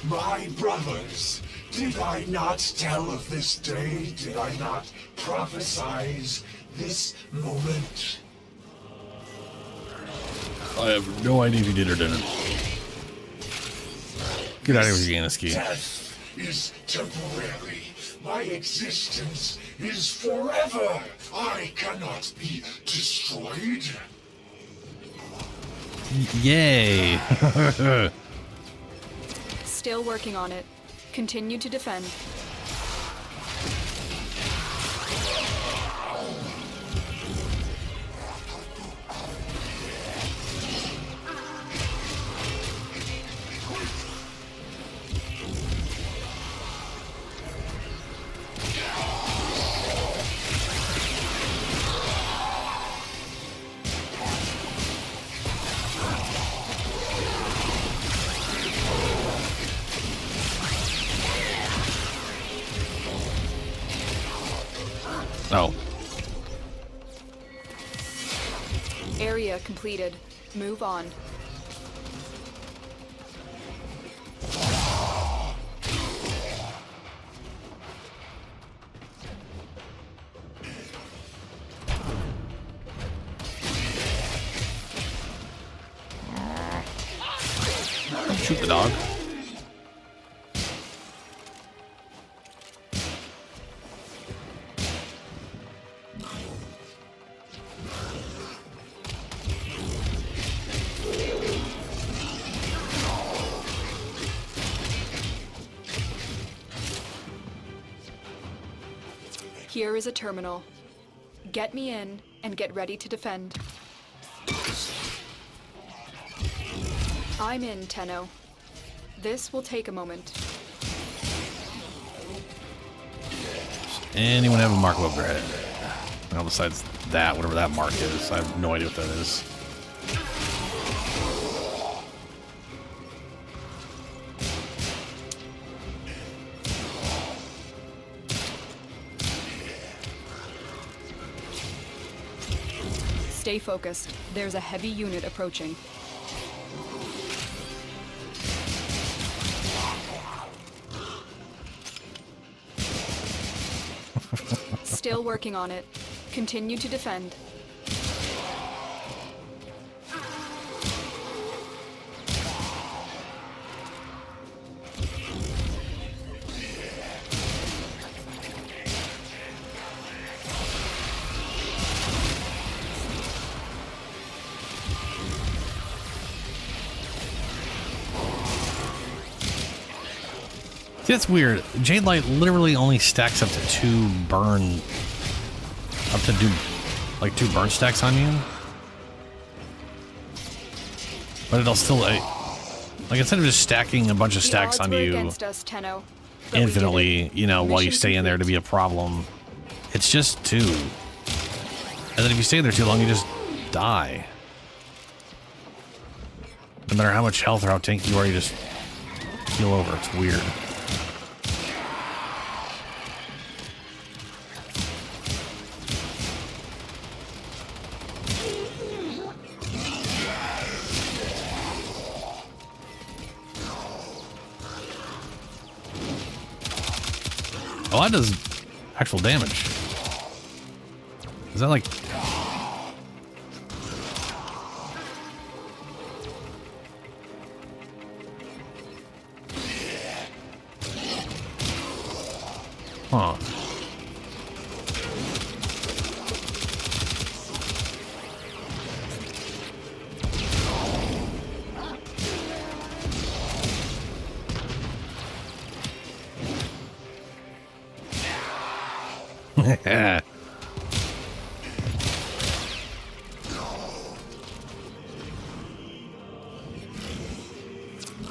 My brothers, did I not tell of this day? Did I not prophesize this moment? I have no idea if you did or didn't. Get out of here, Yaniski. Death is temporary. My existence is forever. I cannot be destroyed. Yay. Still working on it. Continue to defend. Oh. Area completed. Move on. Shoot the dog. Here is a terminal. Get me in and get ready to defend. I'm in, Tenno. This will take a moment. Anyone have a mark above their head? Well, besides that, whatever that mark is, I have no idea what that is. Stay focused. There's a heavy unit approaching. Still working on it. Continue to defend. See, that's weird. Jade Light literally only stacks up to 2 burn. Up to do like 2 burn stacks on you. But it'll still like instead of just stacking a bunch of stacks on you infinitely, you know, while you stay in there to be a problem, it's just 2. And then if you stay there too long, you just die. No matter how much health or how tanky you are, you just heal over. It's weird. Oh, that does actual damage. Is that like... Huh.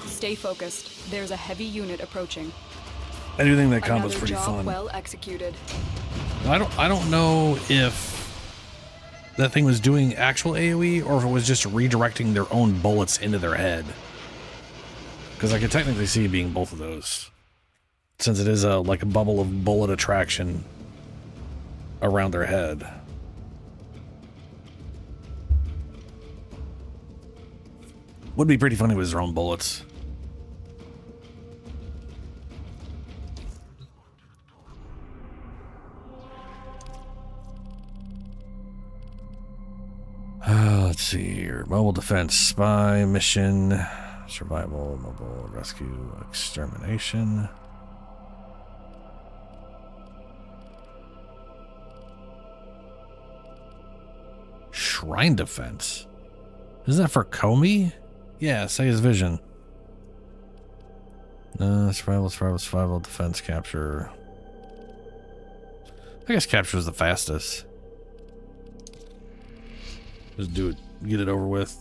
Stay focused. There's a heavy unit approaching. I do think that combo's pretty job fun. Well executed. I don't know if that thing was doing actual AoE or if it was just redirecting their own bullets into their head. Because I could technically see it being both of those, since it is like a bubble of bullet attraction around their head. Would be pretty funny with their own bullets. Let's see here. Mobile defense, spy, mission, survival, mobile rescue, extermination. Shrine defense. Isn't that for Comey? Yeah, say his vision. Survival, defense, capture. I guess capture is the fastest. Just do it, get it over with.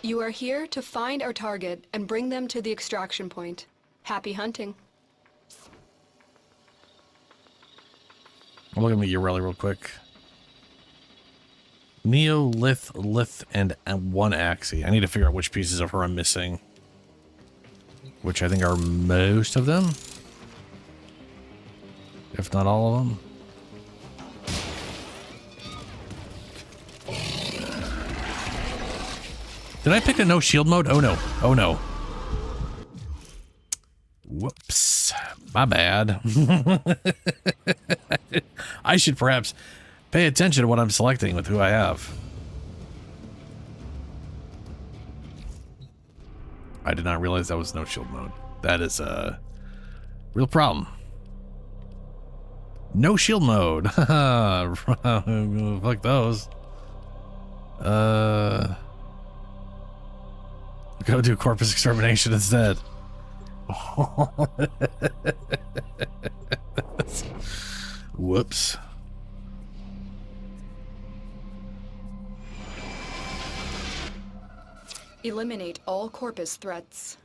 You are here to find our target and bring them to the extraction point. Happy hunting. I'm looking at Ureli real quick. Neo, Lith, and 1 Axie. I need to figure out which pieces of her I'm missing. Which I think are most of them. If not all of them. Did I pick a no shield mode? Oh no. Oh no. Whoops. My bad. I should perhaps pay attention to what I'm selecting with who I have. I did not realize that was no shield mode. That is a real problem. No shield mode. Fuck those. Go do corpus extermination instead. Whoops. Eliminate all corpus threats.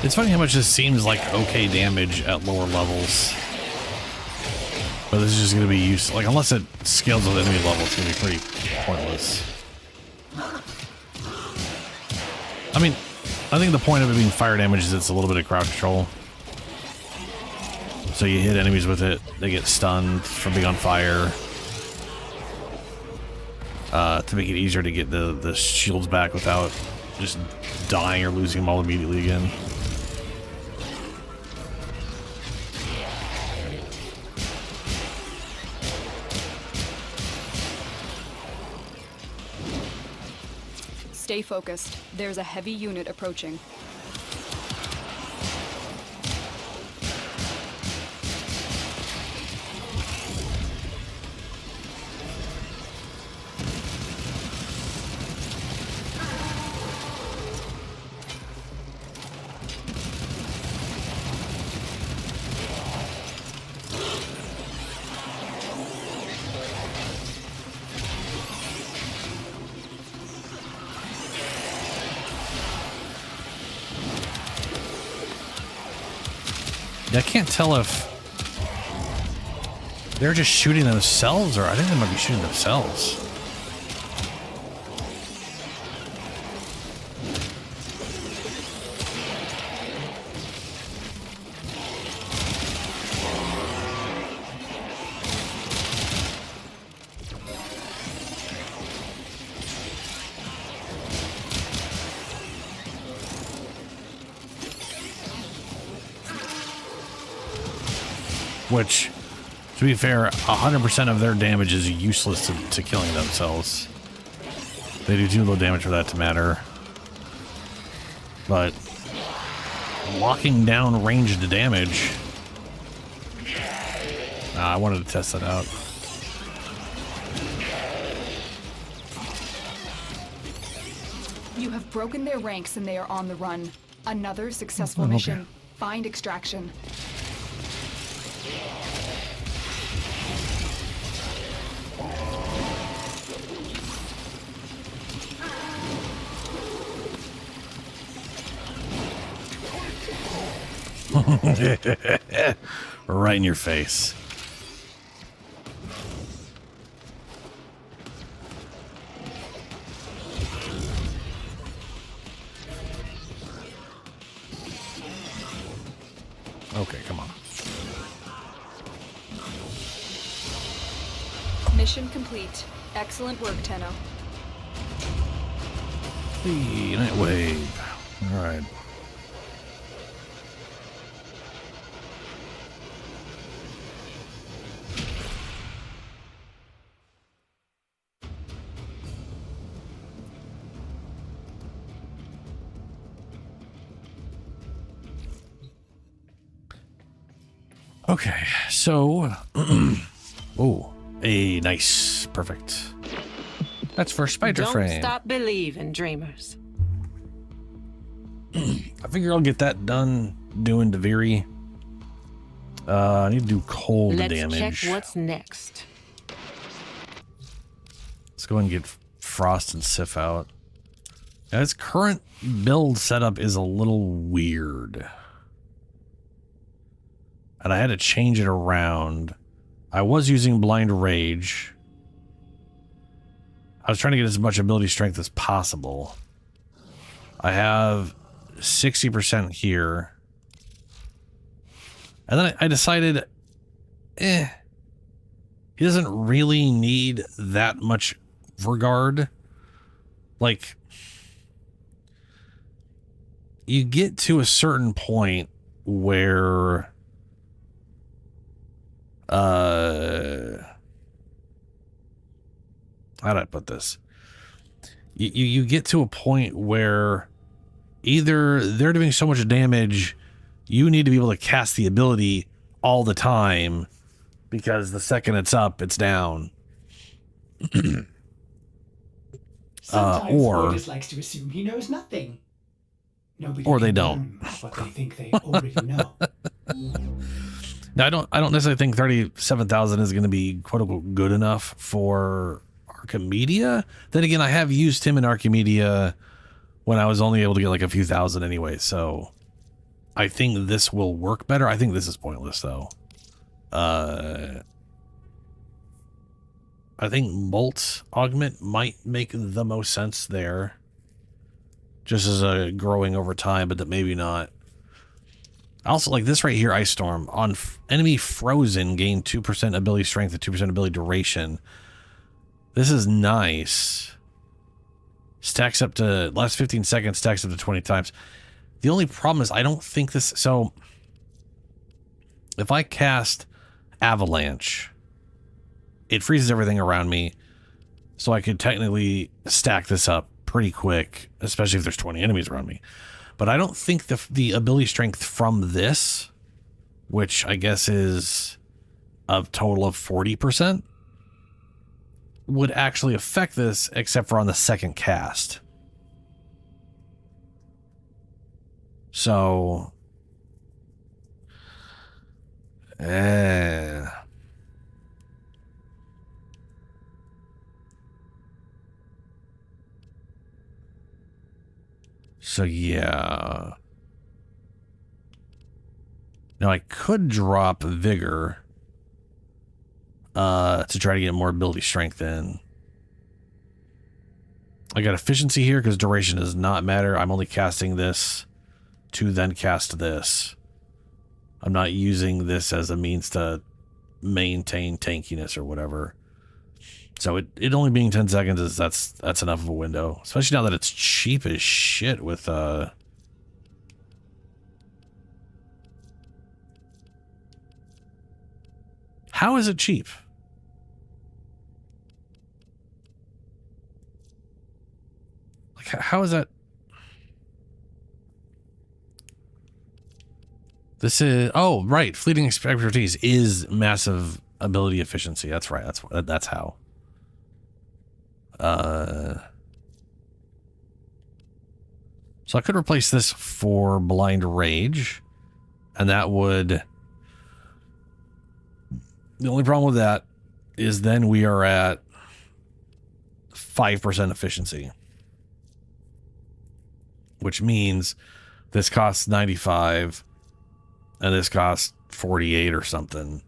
It's funny how much this seems like okay damage at lower levels. But this is just going to be used, like, unless it scales with enemy level, it's going to be pretty pointless. I mean, I think the point of it being fire damage is it's a little bit of crowd control. So you hit enemies with it, they get stunned from being on fire. To make it easier to get the shields back without just dying or losing them all immediately again. Stay focused. There's a heavy unit approaching. I can't tell if they're just shooting themselves or I think they might be shooting themselves. Which, to be fair, 100% of their damage is useless to killing themselves. They do too low damage for that to matter. But locking down ranged damage, I wanted to test that out. You have broken their ranks and they are on the run. Another successful mission. Find extraction. Right in your face. Okay, come on. Mission complete. Excellent work, Tenno. The night wave. All right. Okay, so oh, a nice, perfect. That's for spider Don't frame. stop believing, dreamers. I figure I'll get that done doing Deviri. I need to do cold Let's damage. check what's next. Let's go ahead and get Frost and Sif out. Now, its current build setup is a little weird. And I had to change it around. I was using Blind Rage. I was trying to get as much ability strength as possible. I have 60% here. And then I decided, he doesn't really need that much regard. Like, you get to a certain point where how do I put this? You get to a point where either they're doing so much damage, you need to be able to cast the ability all the time, because the second it's up, it's down. Sometimes or Ordis likes to assume he knows nothing. Nobody or they can don't. learn what they think they already know. Now, I don't necessarily think 37,000 is going to be quote unquote good enough for Archimedia. Then again, I have used him in Archimedia when I was only able to get like a few thousand anyway, so I think this will work better. I think this is pointless though. I think Molt Augment might make the most sense there, just as a growing over time, but that maybe not. Also, like this right here, Ice Storm. On enemy frozen, gain 2% ability strength and 2% ability duration. This is nice. Stacks up to, last 15 seconds, stacks up to 20 times. The only problem is I don't think this, so if I cast Avalanche, it freezes everything around me, so I could technically stack this up pretty quick, especially if there's 20 enemies around me. But I don't think the ability strength from this, which I guess is a total of 40%, would actually affect this, except for on the second cast. So, So yeah. Now I could drop Vigor to try to get more ability strength in. I got efficiency here because duration does not matter. I'm only casting this to then cast this. I'm not using this as a means to maintain tankiness or whatever. So it only being 10 seconds is that's enough of a window. Especially now that it's cheap as shit with How is it cheap? Like how is that? This is, oh right, fleeting expertise is massive ability efficiency. That's right. That's how. So I could replace this for Blind Rage, and that would... The only problem with that is then we are at 5% efficiency, which means this costs 95 and this costs 48 or something,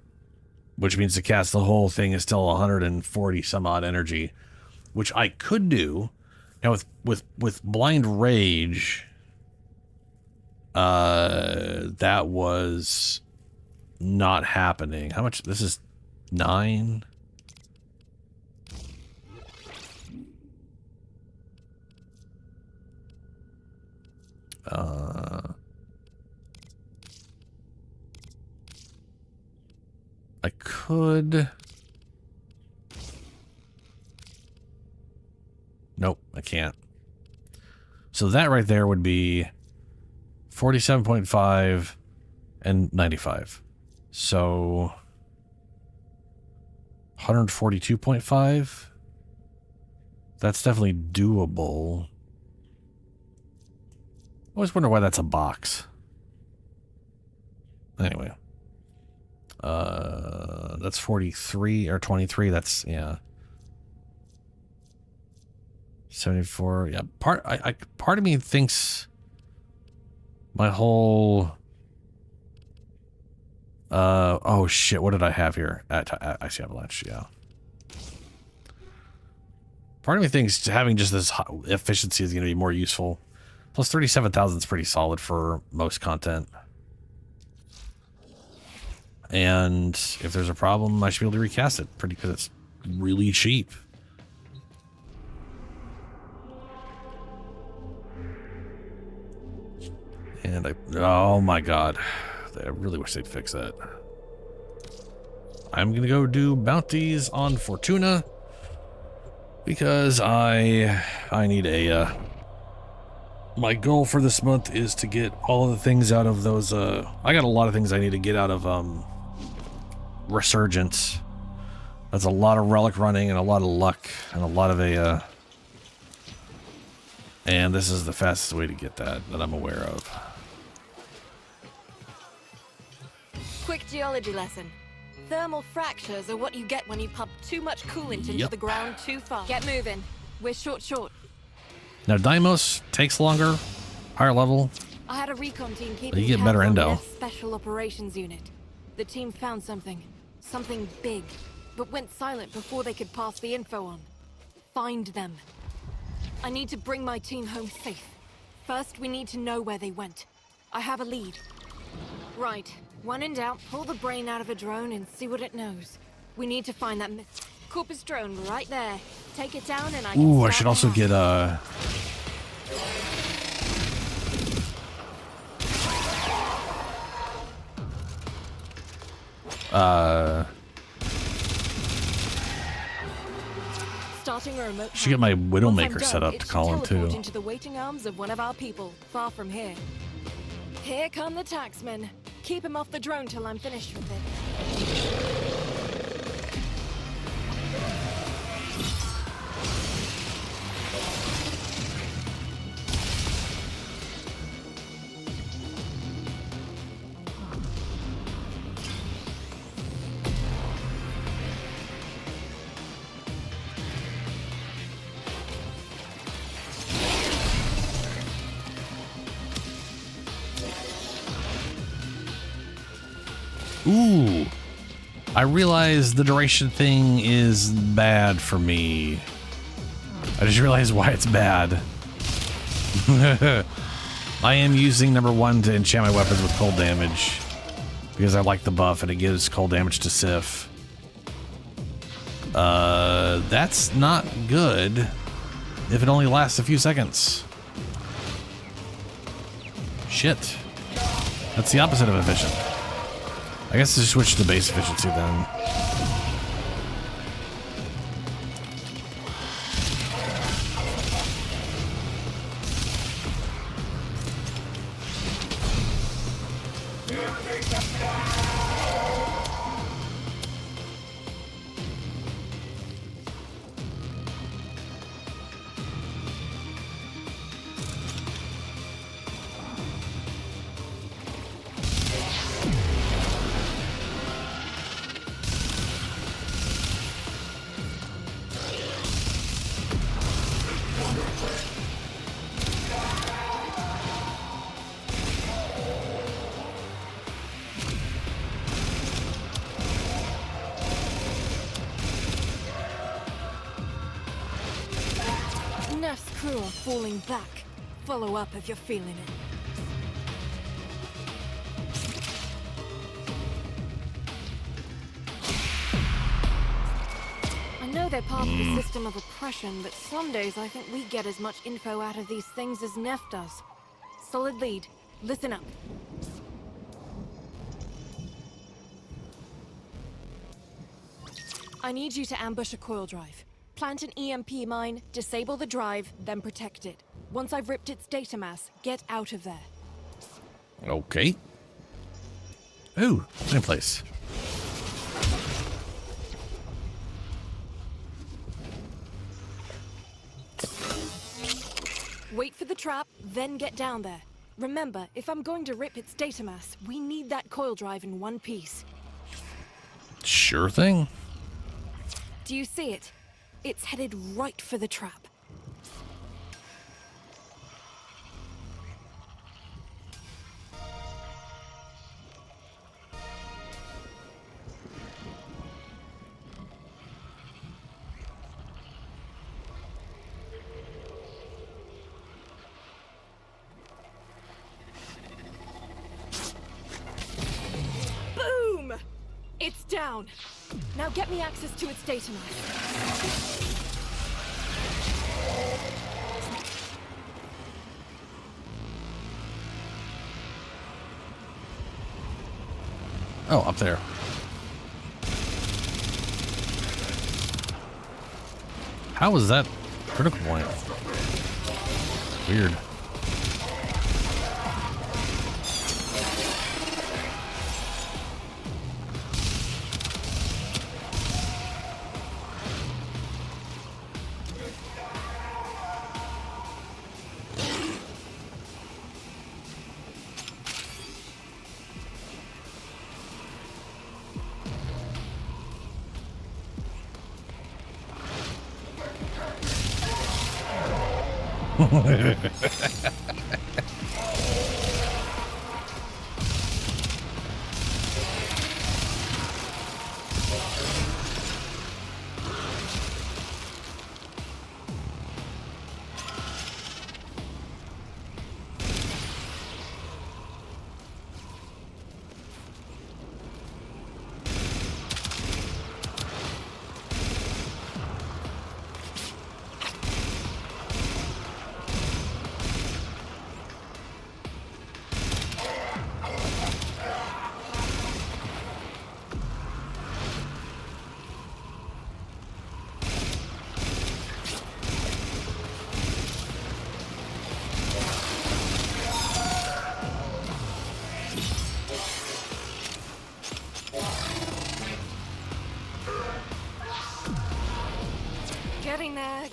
which means to cast the whole thing is still 140 some odd energy, which I could do. Now with Blind Rage, that was not happening. How much? This is 9. I could. Nope, I can't. So that right there would be 47.5 and 95. So 142.5. That's definitely doable. I always wonder why that's a box. Anyway. That's 43 or 23. That's, yeah. 74. Yeah. Part of me thinks my whole, oh shit. What did I have here? I see avalanche. Yeah. Part of me thinks having just this efficiency is going to be more useful. Plus 37,000 is pretty solid for most content. And if there's a problem, I should be able to recast it pretty because it's really cheap. And oh my god, I really wish they'd fix that. I'm gonna go do bounties on Fortuna because I need a my goal for this month is to get all of the things out of those I got a lot of things I need to get out of Resurgence. That's a lot of relic running and a lot of luck and a lot of and this is the fastest way to get that I'm aware of. Quick geology lesson. Thermal fractures are what you get when you pump too much coolant into the ground too far. Get moving. We're short. Now Deimos takes longer, higher level. I had a recon team keeping You get better tabs on endo. their special operations unit. The team found something big, but went silent before they could pass the info on. Find them. I need to bring my team home safe. First, we need to know where they went. I have a lead. Right. When in doubt, pull the brain out of a drone and see what it knows. We need to find that Corpus drone right there. Take it down and I can Ooh, I start should also the get starting a remote should get my Widowmaker Once I'm set done, up it to should call him teleport too. into the waiting arms of one of our people, far from here. Here come the taxmen. Keep him off the drone till I'm finished with it. Ooh, I realize the duration thing is bad for me. I just realized why it's bad. I am using number 1 to enchant my weapons with cold damage because I like the buff and it gives cold damage to Sif. That's not good if it only lasts a few seconds. Shit. That's the opposite of efficient. I guess just switch to base efficiency then. Neff's crew are falling back. Follow up if you're feeling it. I know they're part of the system of oppression, but some days I think we get as much info out of these things as Neff does. Solid lead. Listen up. I need you to ambush a coil drive. Plant an EMP mine, disable the drive, then protect it. Once I've ripped its data mass, get out of there. Okay. Ooh, same place. Wait for the trap, then get down there. Remember, if I'm going to rip its data mass, we need that coil drive in one piece. Sure thing. Do you see it? It's headed right for the trap. Boom! It's down. Now get me access to its data mass. Oh, up there. How was that critical point? Weird.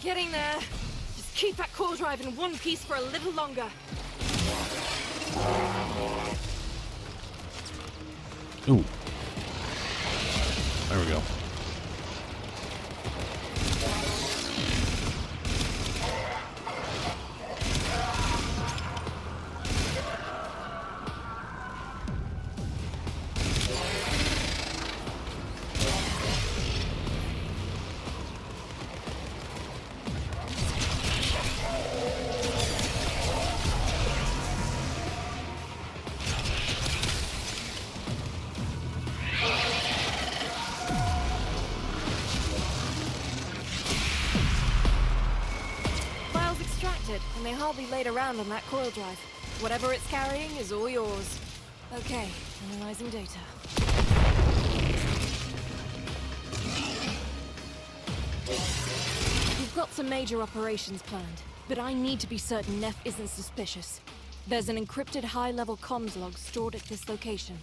Getting there. Just keep that core drive in one piece for a little longer. Ooh. There we go. And they hardly laid around on that coil drive. Whatever it's carrying is all yours. Okay, analyzing data. We've got some major operations planned, but I need to be certain Neff isn't suspicious. There's an encrypted high-level comms log stored at this location.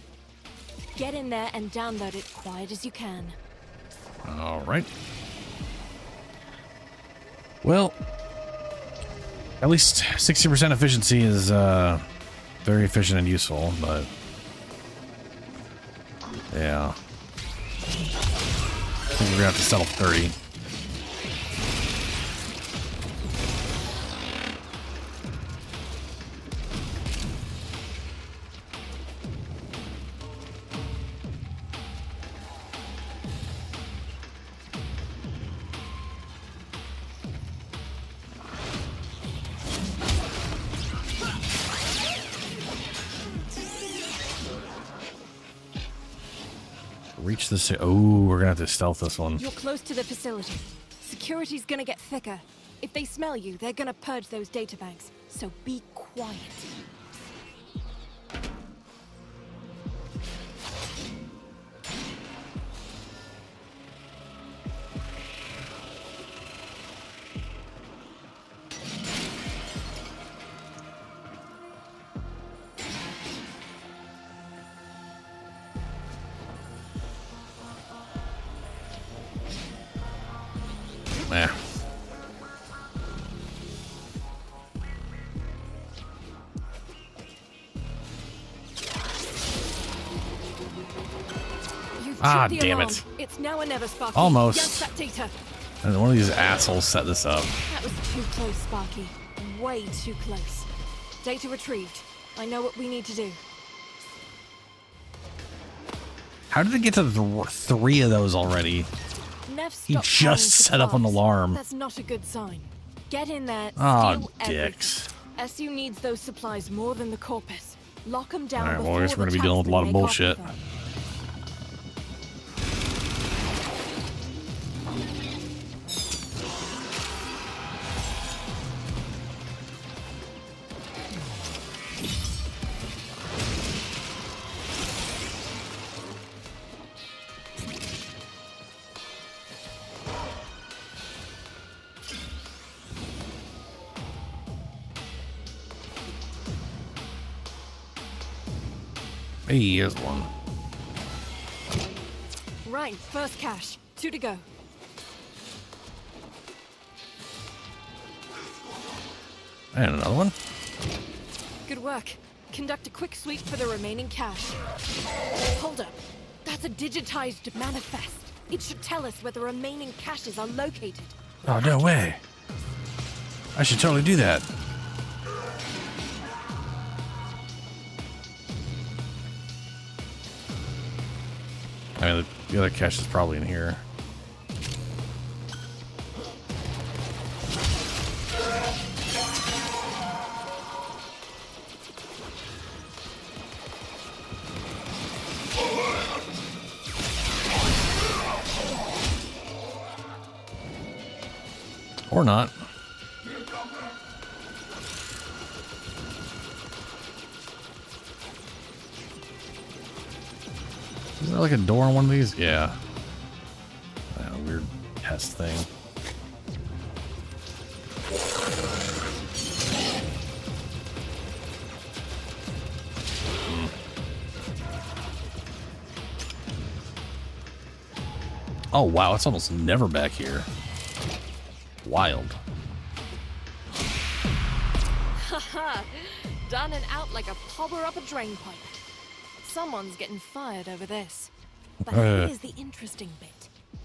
Get in there and download it quiet as you can. All right. Well, at least 60% efficiency is very efficient and useful, but yeah. I think we're gonna have to settle 30. Reach this. Oh, we're gonna have to stealth this one. You're close to the facility. Security's gonna get thicker. If they smell you, they're gonna purge those databanks. So be quiet. Ah, the damn alarm. it. It's now or never, Sparky. Almost. Yes, that data. And one of these assholes set this up. That was too close, Sparky. Way too close. Data retrieved. I know what we need to do. How did it get to three of those already? Nev He stopped just calling set up an supplies. alarm. That's not a good sign. Get in there, Aw, steal dicks. everything. SU needs those supplies more than the Corpus. Lock them down Alright, well, before I guess we're the gonna be dealing with a lot of Taxman make off bullshit. with them. Hey, here's one. Right, first cache. 2 to go. And another one. Good work. Conduct a quick sweep for the remaining cache. Hold up. That's a digitized manifest. It should tell us where the remaining caches are located. Oh, no way. I should totally do that. I mean, the other cache is probably in here. Or not. Is there like a door on one of these? Yeah. Weird test thing. Oh wow, it's almost never back here. Wild. Haha. Done and out like a pobber up a drain pipe. Someone's getting fired over this. But here's the interesting bit.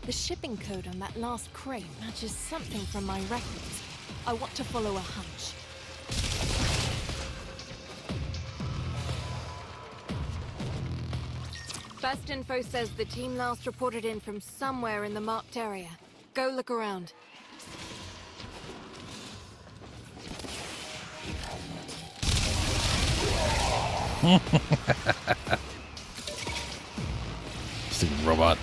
The shipping code on that last crate matches something from my records. I want to follow a hunch. First info says the team last reported in from somewhere in the marked area. Go look around. Stupid robot.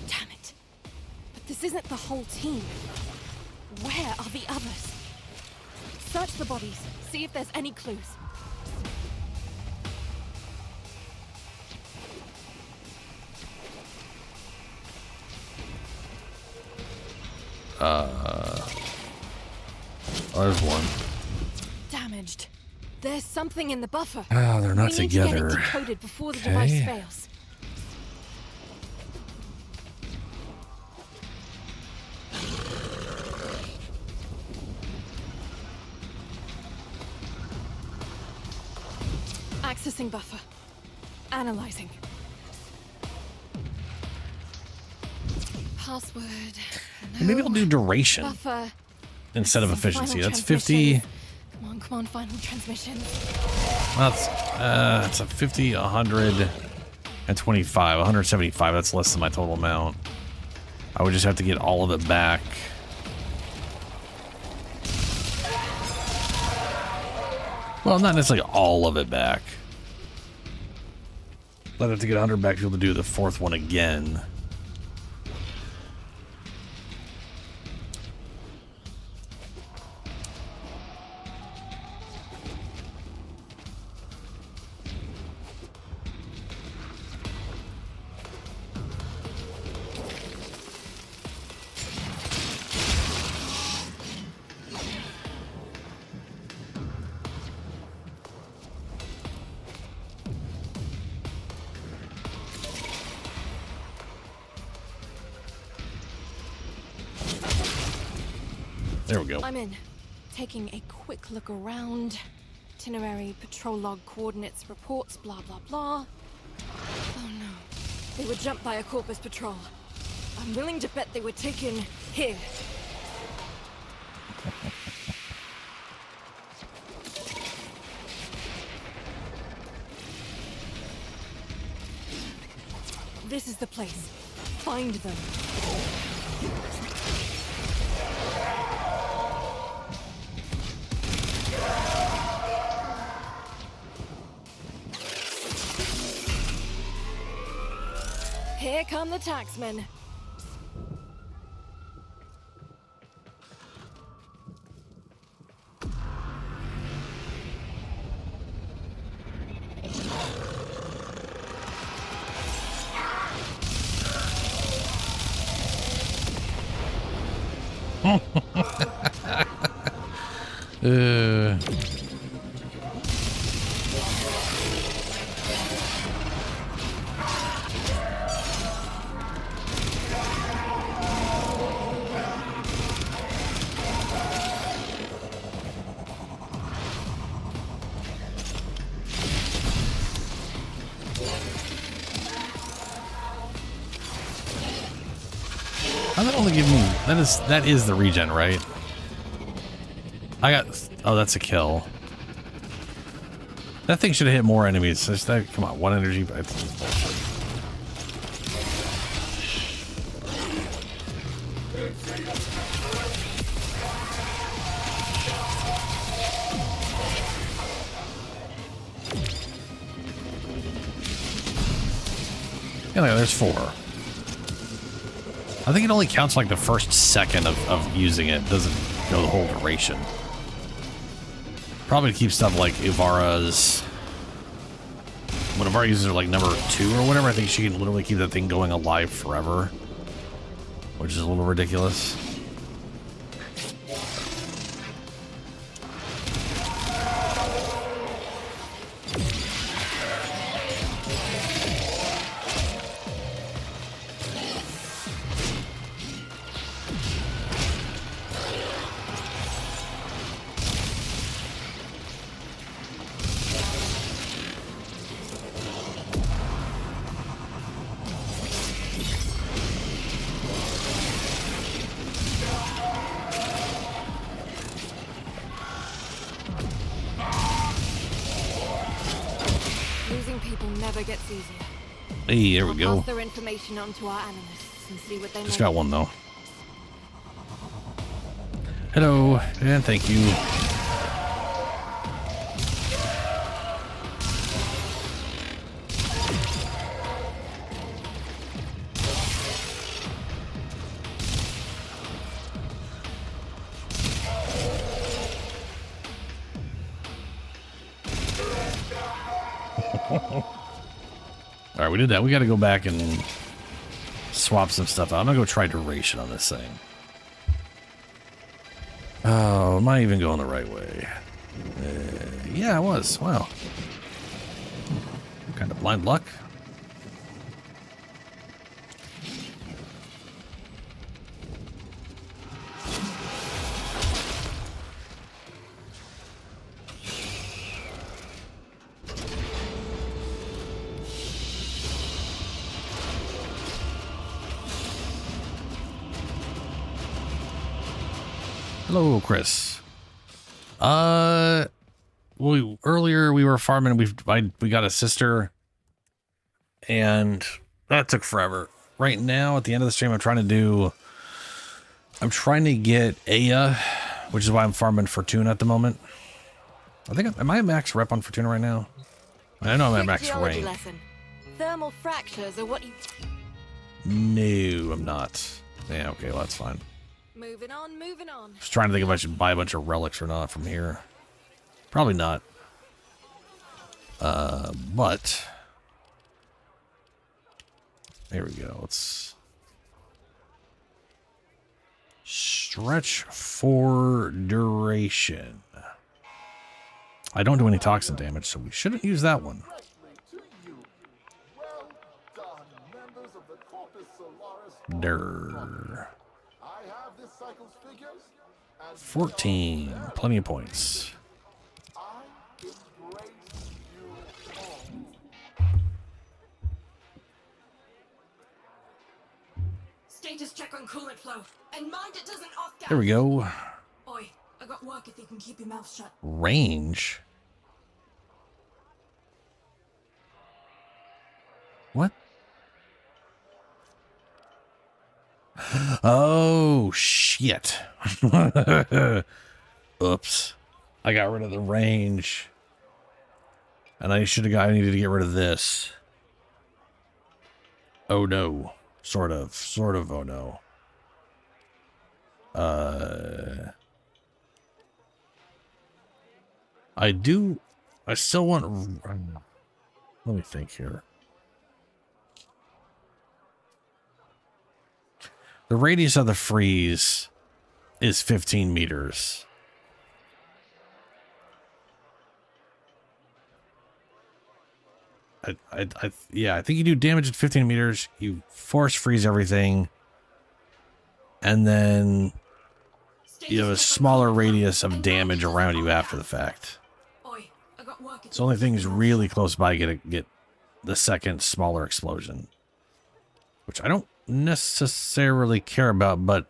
Damn it. But this isn't the whole team. Where are the others? Search the bodies. See if there's any clues. Oh, there's one. Damaged. There's something in the buffer. Oh, they're not we need to get together. it decoded before the device Okay. fails. Accessing buffer. Analyzing. Password. Maybe I'll do duration Buffer. instead of Some efficiency. final That's 50. Come on, final transmission. That's a 50, 100, and 25. 175. That's less than my total amount. I would just have to get all of it back. Well, not necessarily all of it back. I'd have to get 100 back to be able to do the fourth one again. There we go. I'm in. Taking a quick look around. Itinerary, patrol log, coordinates, reports, blah, blah, blah. Oh no. They were jumped by a Corpus patrol. I'm willing to bet they were taken here. This is the place. Find them. Here come the taxmen. How'd that only give me... That is the regen, right? I got... Oh, that's a kill. That thing should have hit more enemies. Come on, 1 energy. Yeah, look, there's 4. I think it only counts like the first second of using it. It doesn't go the whole duration. Probably to keep stuff like Ivara's... When Ivara uses her like number 2 or whatever, I think she can literally keep that thing going alive forever. Which is a little ridiculous. Gets easier. Hey, there we go. Pass their information on to our analysts and see what they Just make. got one though. Hello, and thank you. Alright, we did that. We got to go back and swap some stuff out. I'm going to go try duration on this thing. Oh, am I even going the right way? Yeah, I was. Wow. Kind of blind luck. Hello, Chris. Earlier we were farming. We got a sister, and that took forever. Right now, at the end of the stream, I'm trying to get Aya, which is why I'm farming Fortuna at the moment. I think am I at max rep on Fortuna right now? I know I'm at max rank. Lesson. Thermal fractures are what you... No, I'm not. Yeah, okay, well that's fine. Moving on, moving on. Just trying to think if I should buy a bunch of relics or not from here. Probably not. But there we go. Let's stretch for duration. I don't do any toxin damage, so we shouldn't use that one. Durr. I have this cycle's figures, 14. Plenty of points. Status check on coolant flow. And mind it doesn't off gas. There we go. Oi, I got work if you can keep your mouth shut. Range. What? Oh, shit. Oops. I got rid of the range. And I needed to get rid of this. Oh no. Sort of, oh no. I still want, let me think here. The radius of the freeze is 15 meters. Yeah, I think you do damage at 15 meters. You force freeze everything. And then you have a smaller radius of damage around you after the fact. So only things really close by get the second smaller explosion. Which I don't necessarily care about, but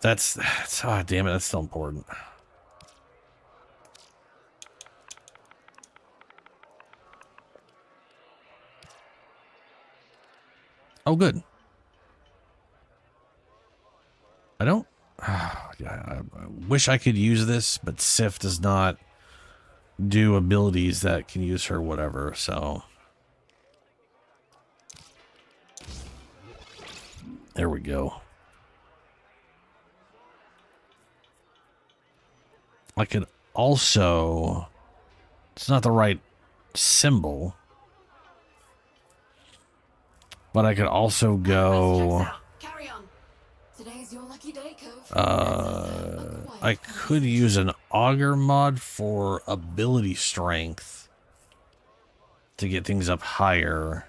that's oh damn it, that's still important. Oh, good. I don't. Yeah, I wish I could use this, but Sif does not do abilities that can use her whatever, so. There we go. I could also. It's not the right symbol. But I could also go. Carry on. Today's your lucky day, Cove. I could use an auger mod for ability strength to get things up higher.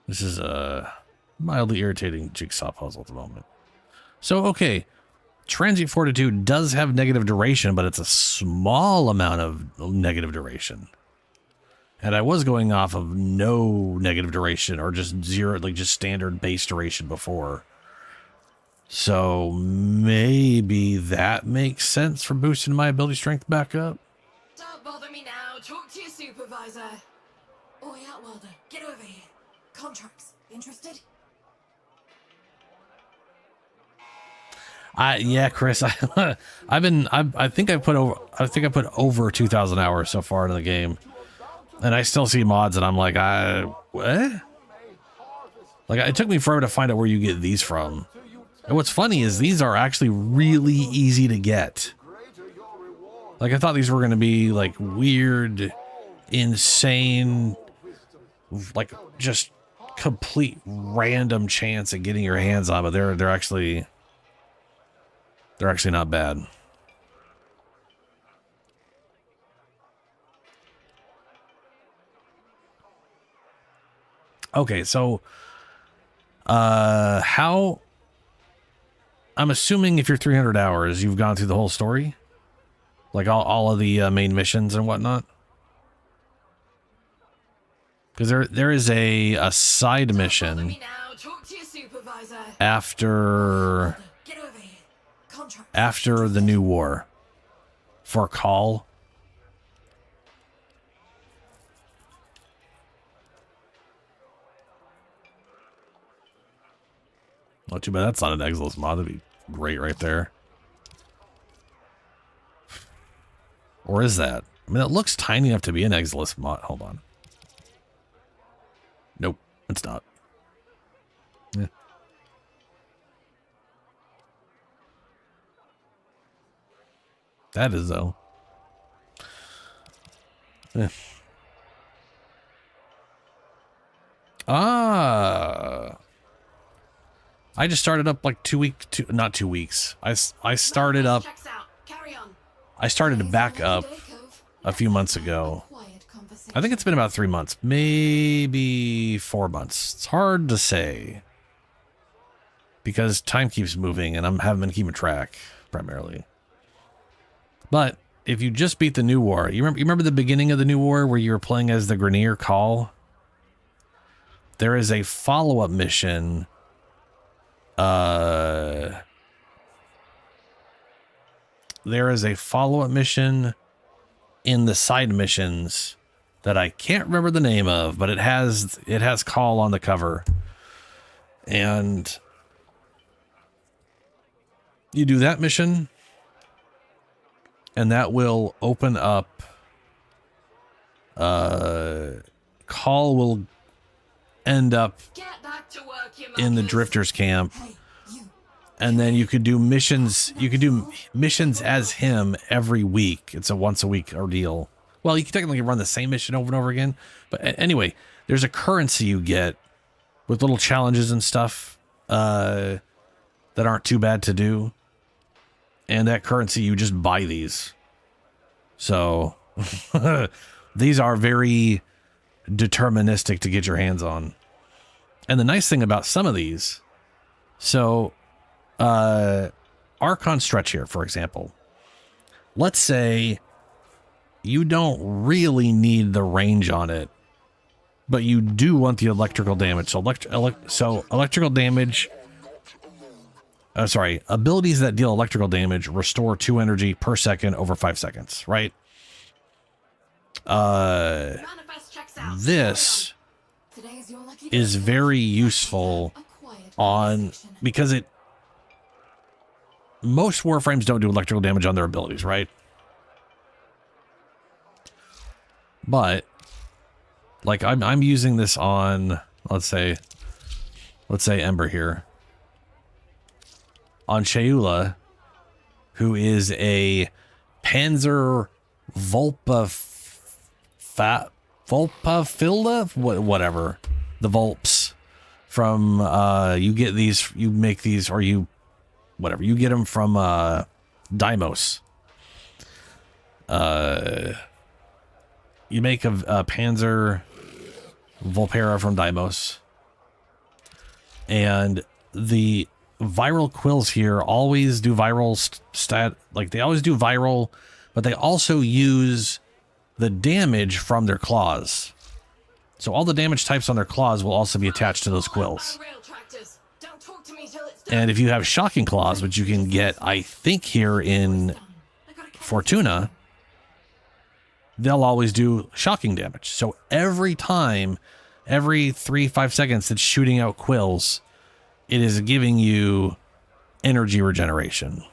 This is a mildly irritating jigsaw puzzle at the moment. So, okay. Transient Fortitude does have negative duration, but it's a small amount of negative duration. And I was going off of no negative duration or just zero, like just standard base duration before. So maybe that makes sense for boosting my ability strength back up. Don't bother me now. Talk to your supervisor. Oi, Outworlder, get over here. Contracts. Interested? Yeah, Chris. I think I put over 2,000 hours so far into the game, and I still see mods, and I'm like, what? Like, it took me forever to find out where you get these from. And what's funny is these are actually really easy to get. Like, I thought these were going to be like weird, insane, like just complete random chance at getting your hands on, but they're actually not bad. Okay, so how I'm assuming if you're 300 hours, you've gone through the whole story, like all of the main missions and whatnot. Because there is a side mission after the new war for Call. Not too bad. That's not an Exilus mod. That'd be great right there. Or is that? I mean, it looks tiny enough to be an Exilus mod. Hold on. Nope, it's not. Yeah. That is, though. Yeah. Ah. I just started up like not 2 weeks. I started up. I started to back up a few months ago. I think it's been about 3 months, maybe 4 months. It's hard to say because time keeps moving and I haven't been keeping track primarily. But if you just beat the new war, you remember the beginning of the new war where you were playing as the Grenier Call? There is a follow-up mission. There is a follow-up mission in the side missions that I can't remember the name of, but it has Call on the cover. And you do that mission, and that will open up. Call will end up in the Drifters camp, and then you could do missions. You could do missions as him every week. It's a once a week ordeal. Well, you can technically run the same mission over and over again, but anyway, there's a currency you get with little challenges and stuff that aren't too bad to do, and that currency you just buy these. So these are very deterministic to get your hands on. And the nice thing about some of these, so Archon Stretch here, for example, let's say you don't really need the range on it, but you do want the electrical damage. So electrical damage, abilities that deal electrical damage restore 2 energy per second over 5 seconds, right? This is very useful because most Warframes don't do electrical damage on their abilities, right? But like I'm using this on, let's say Ember here, on Sheula, who is a Panzer Volpafilda, whatever, the Volps from you get these, you make these, or you get them from Deimos. You make a Panzer Volpera from Deimos, and the viral quills here always do viral they always do viral, but they also use the damage from their claws. So all the damage types on their claws will also be attached to those quills. And if you have shocking claws, which you can get, I think, here in Fortuna, they'll always do shocking damage. So every time, every 3-5 seconds it's shooting out quills, it is giving you energy regeneration,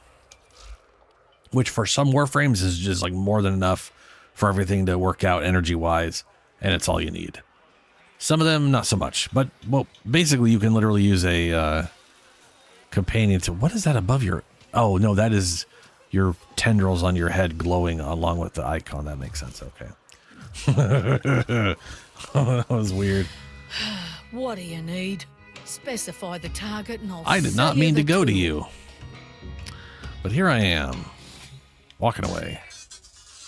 which for some Warframes is just like more than enough for everything to work out energy wise, and it's all you need. Some of them not so much, but well, basically you can literally use a companion to, what is that above your, oh no, that is your tendrils on your head glowing along with the icon. That makes sense. Okay. That was weird. What do you need? Specify the target and I did not mean to go to you, but here I am, walking away.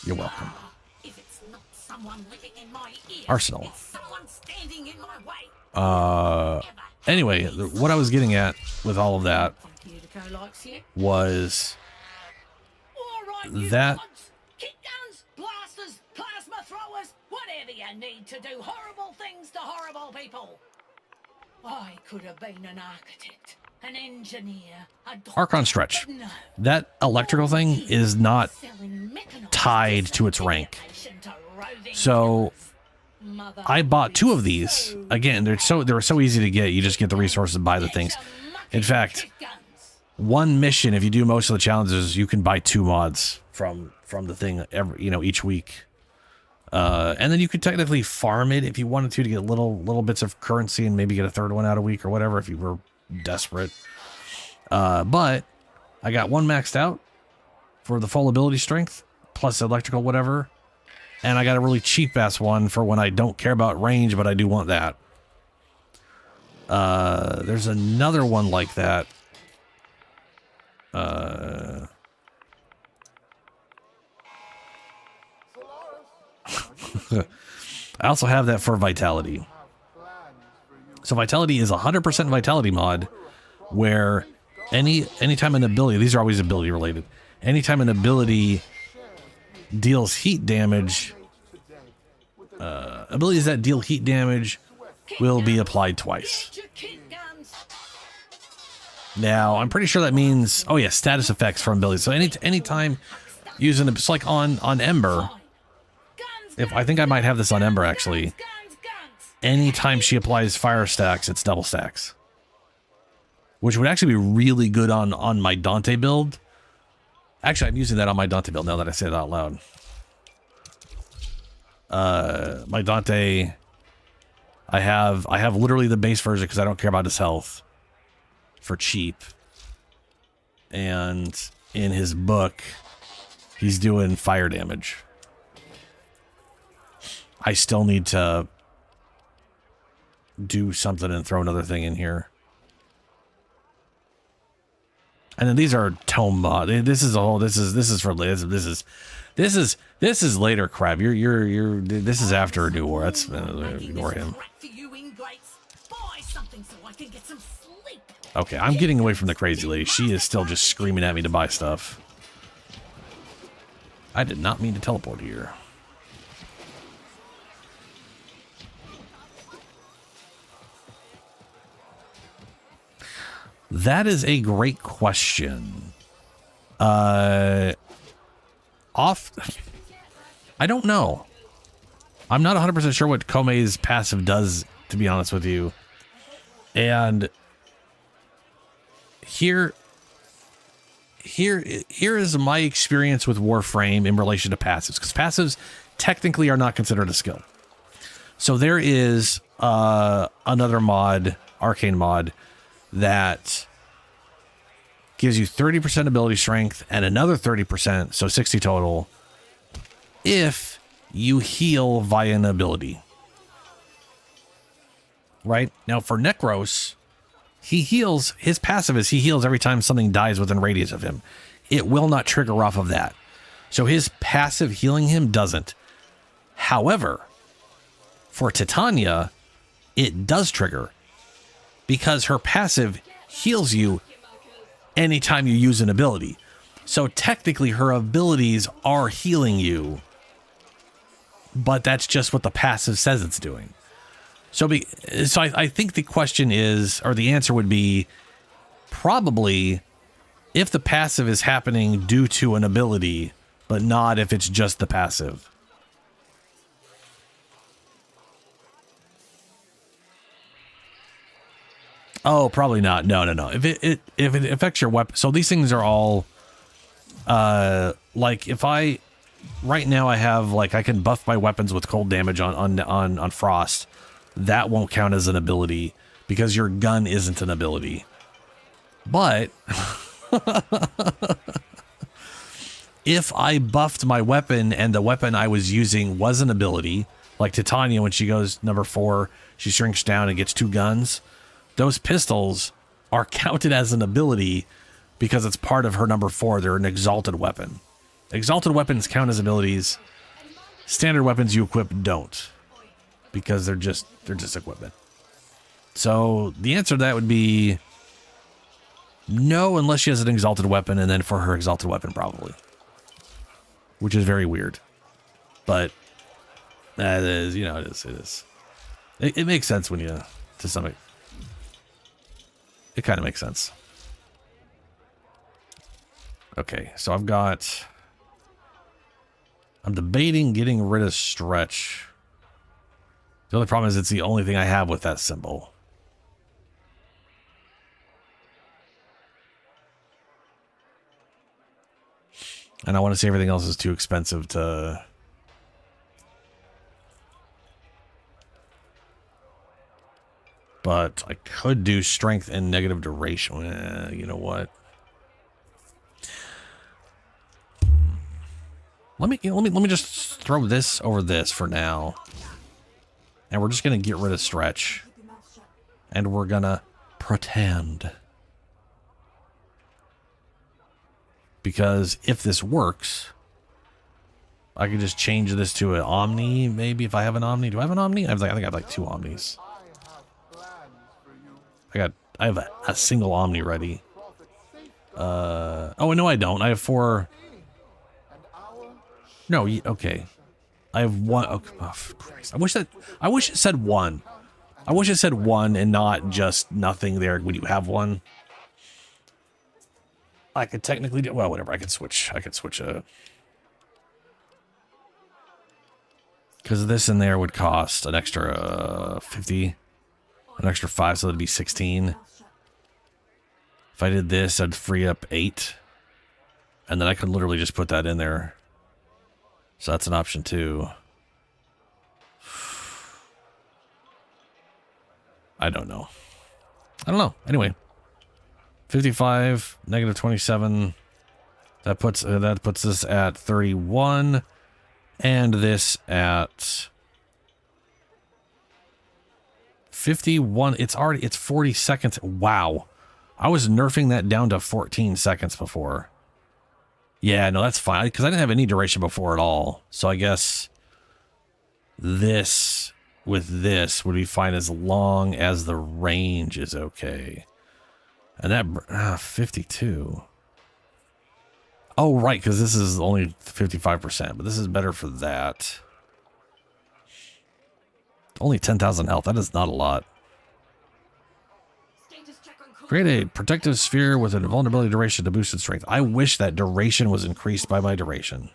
You're welcome. If it's not someone living in my ear, Arsenal. it's someone standing in my way. Anyway, what I was getting at with all of that was that Kick guns, blasters, plasma throwers, whatever you need to do horrible things to horrible people. I could have been an architect, an engineer, a doctor, Archon Stretch. but no. That electrical thing is not tied to its rank. So I bought 2 of these. Again, they're so easy to get. You just get the resources and buy the things. In fact, one mission, if you do most of the challenges, you can buy 2 mods from the thing each week. And then you could technically farm it if you wanted to get little bits of currency and maybe get a 3rd one out a week or whatever if you were desperate. But I got 1 maxed out for the full ability strength plus electrical whatever, and I got a really cheap ass one for when I don't care about range but I do want that. There's another one like that. I also have that for Vitality. So Vitality is 100% Vitality mod, where anytime an ability, these are always ability related, anytime an ability deals heat damage, abilities that deal heat damage will be applied twice. Now, I'm pretty sure that means, oh yeah, status effects from abilities. So anytime using, it's like on Ember, I think I might have this on Ember actually. Anytime she applies fire stacks, it's double stacks. Which would actually be really good on my Dante build. Actually, I'm using that on my Dante build now that I say it out loud. My Dante, I have literally the base version because I don't care about his health for cheap. And in his book, he's doing fire damage. I still need to do something and throw another thing in here. And then these are tome mod. This is later crap. This is after a new war. That's ignore him. Okay, I'm getting away from the crazy lady. She is still just screaming at me to buy stuff. I did not mean to teleport here. That is a great question. I don't know. I'm not 100% sure what Komei's passive does, to be honest with you. And here is my experience with Warframe in relation to passives, because passives technically are not considered a skill. So there is another mod, Arcane mod, that gives you 30% ability strength and another 30%, so 60 total, if you heal via an ability. Right? Now for Necros, he heals, his passive is he heals every time something dies within radius of him. It will not trigger off of that. So his passive healing him doesn't. However, for Titania, it does trigger, because her passive heals you anytime you use an ability. So technically her abilities are healing you, but that's just what the passive says it's doing. So I think the question is, or the answer would be, probably if the passive is happening due to an ability, but not if it's just the passive. Oh, probably not. No. If it affects your weapon, so these things are all, like if right now I have, like, I can buff my weapons with cold damage on frost. That won't count as an ability because your gun isn't an ability. But if I buffed my weapon and the weapon I was using was an ability, like Titania, when she goes number 4, she shrinks down and gets 2 guns. Those pistols are counted as an ability because it's part of her number 4. They're an exalted weapon. Exalted weapons count as abilities. Standard weapons you equip don't, because they're just equipment. So the answer to that would be no, unless she has an exalted weapon, and then for her exalted weapon probably, which is very weird. But that is, you know, it is. It makes sense when you, to some extent. It kind of makes sense. Okay, so I'm debating getting rid of stretch. The only problem is it's the only thing I have with that symbol. And I want to see everything else is too expensive to... But I could do strength and negative duration. You know what? Let me just throw this over this for now. And we're just gonna get rid of stretch. And we're gonna pretend. Because if this works, I could just change this to an Omni, maybe, if I have an Omni. Do I have an Omni? I think I have like 2 Omnis. I have a single Omni ready. Oh, no, I don't. I have 4. No, okay. I have 1. Oh, Christ. I wish it said 1. I wish it said 1 and not just nothing there when you have 1. I could technically do, well, whatever. I could switch a, because this in there would cost an extra 50, an extra 5, so that'd be 16. If I did this, I'd free up 8, and then I could literally just put that in there. So that's an option too. I don't know. Anyway, 55, negative 27. That puts us at 31, and this at 51. It's 40 seconds. Wow. I was nerfing that down to 14 seconds before. Yeah, no, that's fine, because I didn't have any duration before at all. So I guess this with this would be fine as long as the range is okay. And that 52. Oh, right, because this is only 55%, but this is better for that. Only 10,000 health. That is not a lot. Create a protective sphere with an invulnerability duration to boost its strength. I wish that duration was increased by my duration.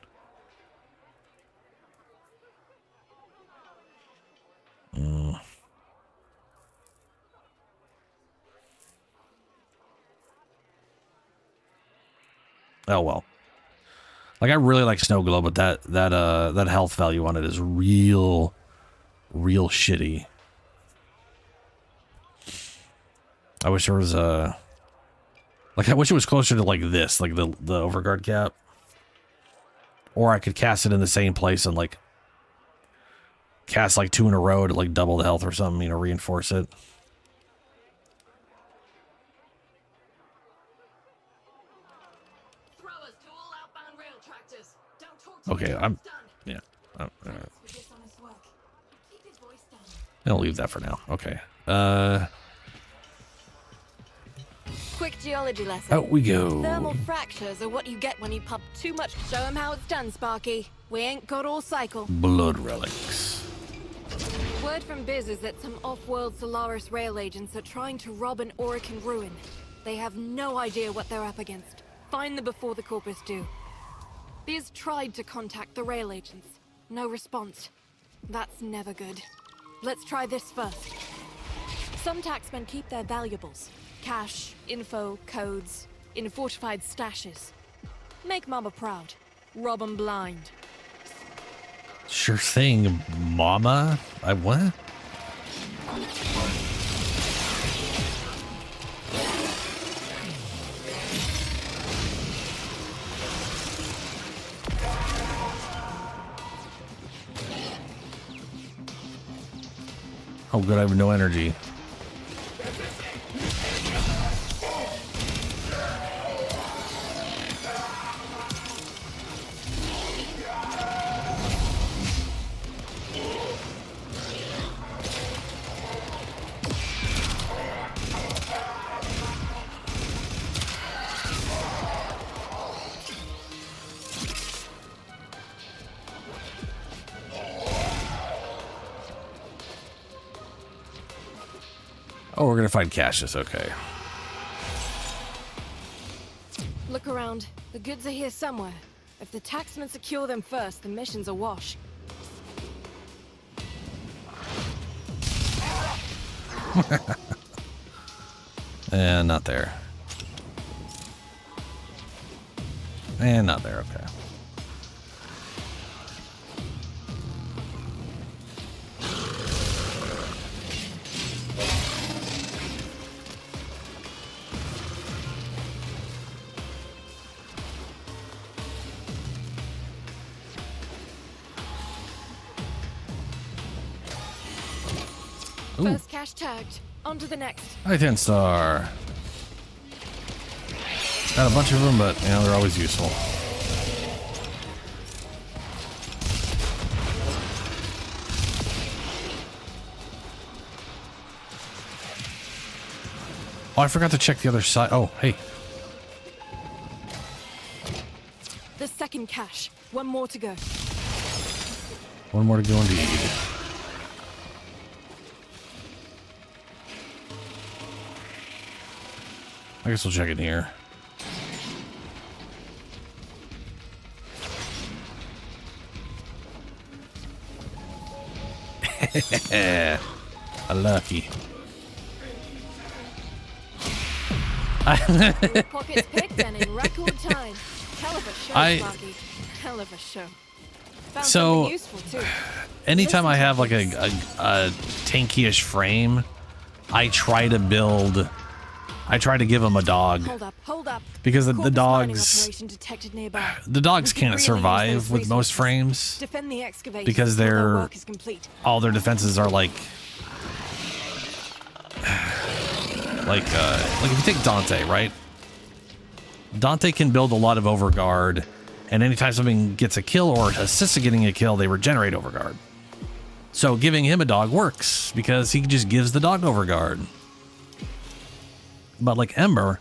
Oh well. Like, I really like Snow Glow, but that health value on it is real shitty. I wish there was a, like, I wish it was closer to like this, like the overguard cap. Or I could cast it in the same place and like cast like 2 in a row to like double the health or something, you know, reinforce it. Okay, I'll leave that for now. Okay. Quick geology lesson. Out we go. Thermal fractures are what you get when you pump too much. Show him how it's done, Sparky. We ain't got all cycle. Blood relics. Word from Biz is that some off-world Solaris rail agents are trying to rob an Aurican ruin. They have no idea what they're up against. Find them before the Corpus do. Biz tried to contact the rail agents. No response. That's never good. Let's try this first. Some taxmen keep their valuables. Cash, info, codes, in fortified stashes. Make Mama proud. Rob 'em blind. Sure thing, Mama. What? Oh, good, I have no energy. Oh, we're gonna find Cassius, okay. Look around. The goods are here somewhere. If the taxmen secure them first, the mission's a wash. And not there. And not there, okay. First cache tagged. On to the next. Titan Star. Got a bunch of them, but you know they're always useful. Oh, I forgot to check the other side. Oh, hey. The second cache. One more to go. One more to go indeed. I guess we'll check it here. Lucky. Pockets picked and in record time. Hell of a show, Sparky. Hell of a show. Found So, something useful too. anytime I have like a tanky-ish frame, I try to give him a dog. Hold up. Because the Corpus mining dogs, operation detected nearby. the dogs We could can't really survive use those with most resources. frames Defend the excavators because until their they're work is complete. all their defenses are like if you take Dante, right? Dante can build a lot of overguard, and anytime something gets a kill or assists in getting a kill, they regenerate overguard. So giving him a dog works because he just gives the dog overguard. But like Ember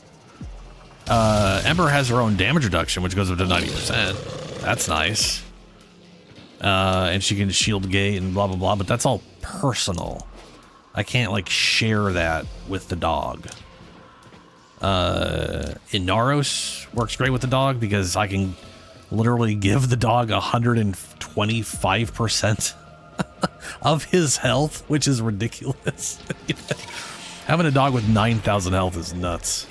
has her own damage reduction, which goes up to 90%. That's nice. And she can shield gate and blah, blah, blah, but that's all personal. I can't like share that with the dog. Inaros works great with the dog because I can literally give the dog 125% of his health, which is ridiculous. Having a dog with 9,000 health is nuts.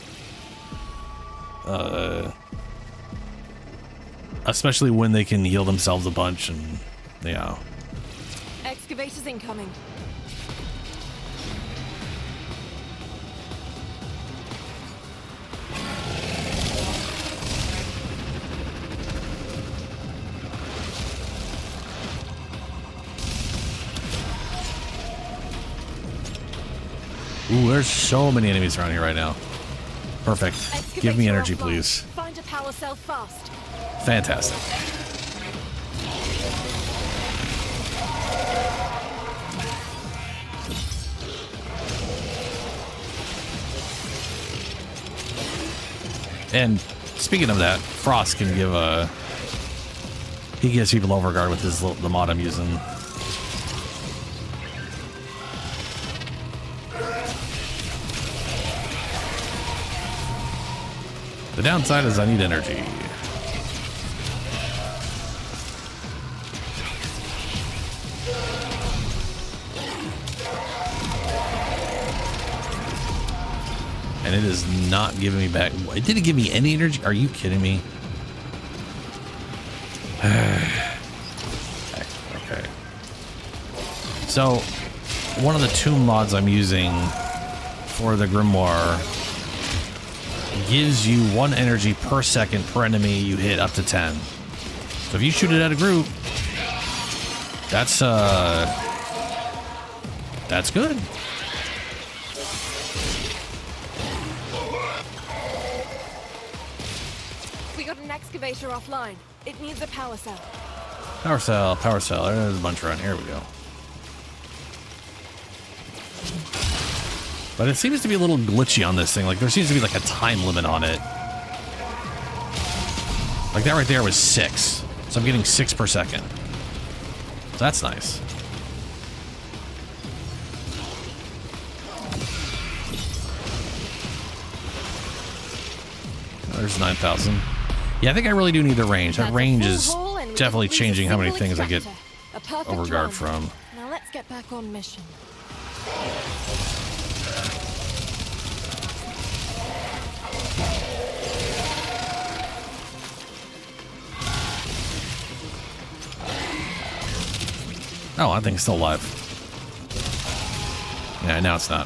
Especially when they can heal themselves a bunch and, yeah. Excavators incoming. Ooh, there's so many enemies around here right now. Perfect. Give me energy, please. Find a power cell fast. Fantastic. And speaking of that, Frost can give he gives people overguard with the mod I'm using. The downside is I need energy. And it is not giving me back. It didn't give me any energy. Are you kidding me? Okay. So, one of the tomb mods I'm using for the Grimoire gives you 1 energy per second per enemy you hit up to 10. So if you shoot it at a group, that's good. We got an excavator offline. It needs a power cell. Power cell. There's a bunch around here. We go. But it seems to be a little glitchy on this thing. Like, there seems to be like a time limit on it. Like, that right there was 6. So I'm getting 6 per second. So that's nice. There's 9,000. Yeah, I think I really do need the range. That range is definitely changing how many things I get overguard from. Now let's get back on mission. Oh, I think it's still alive. Yeah, now it's not.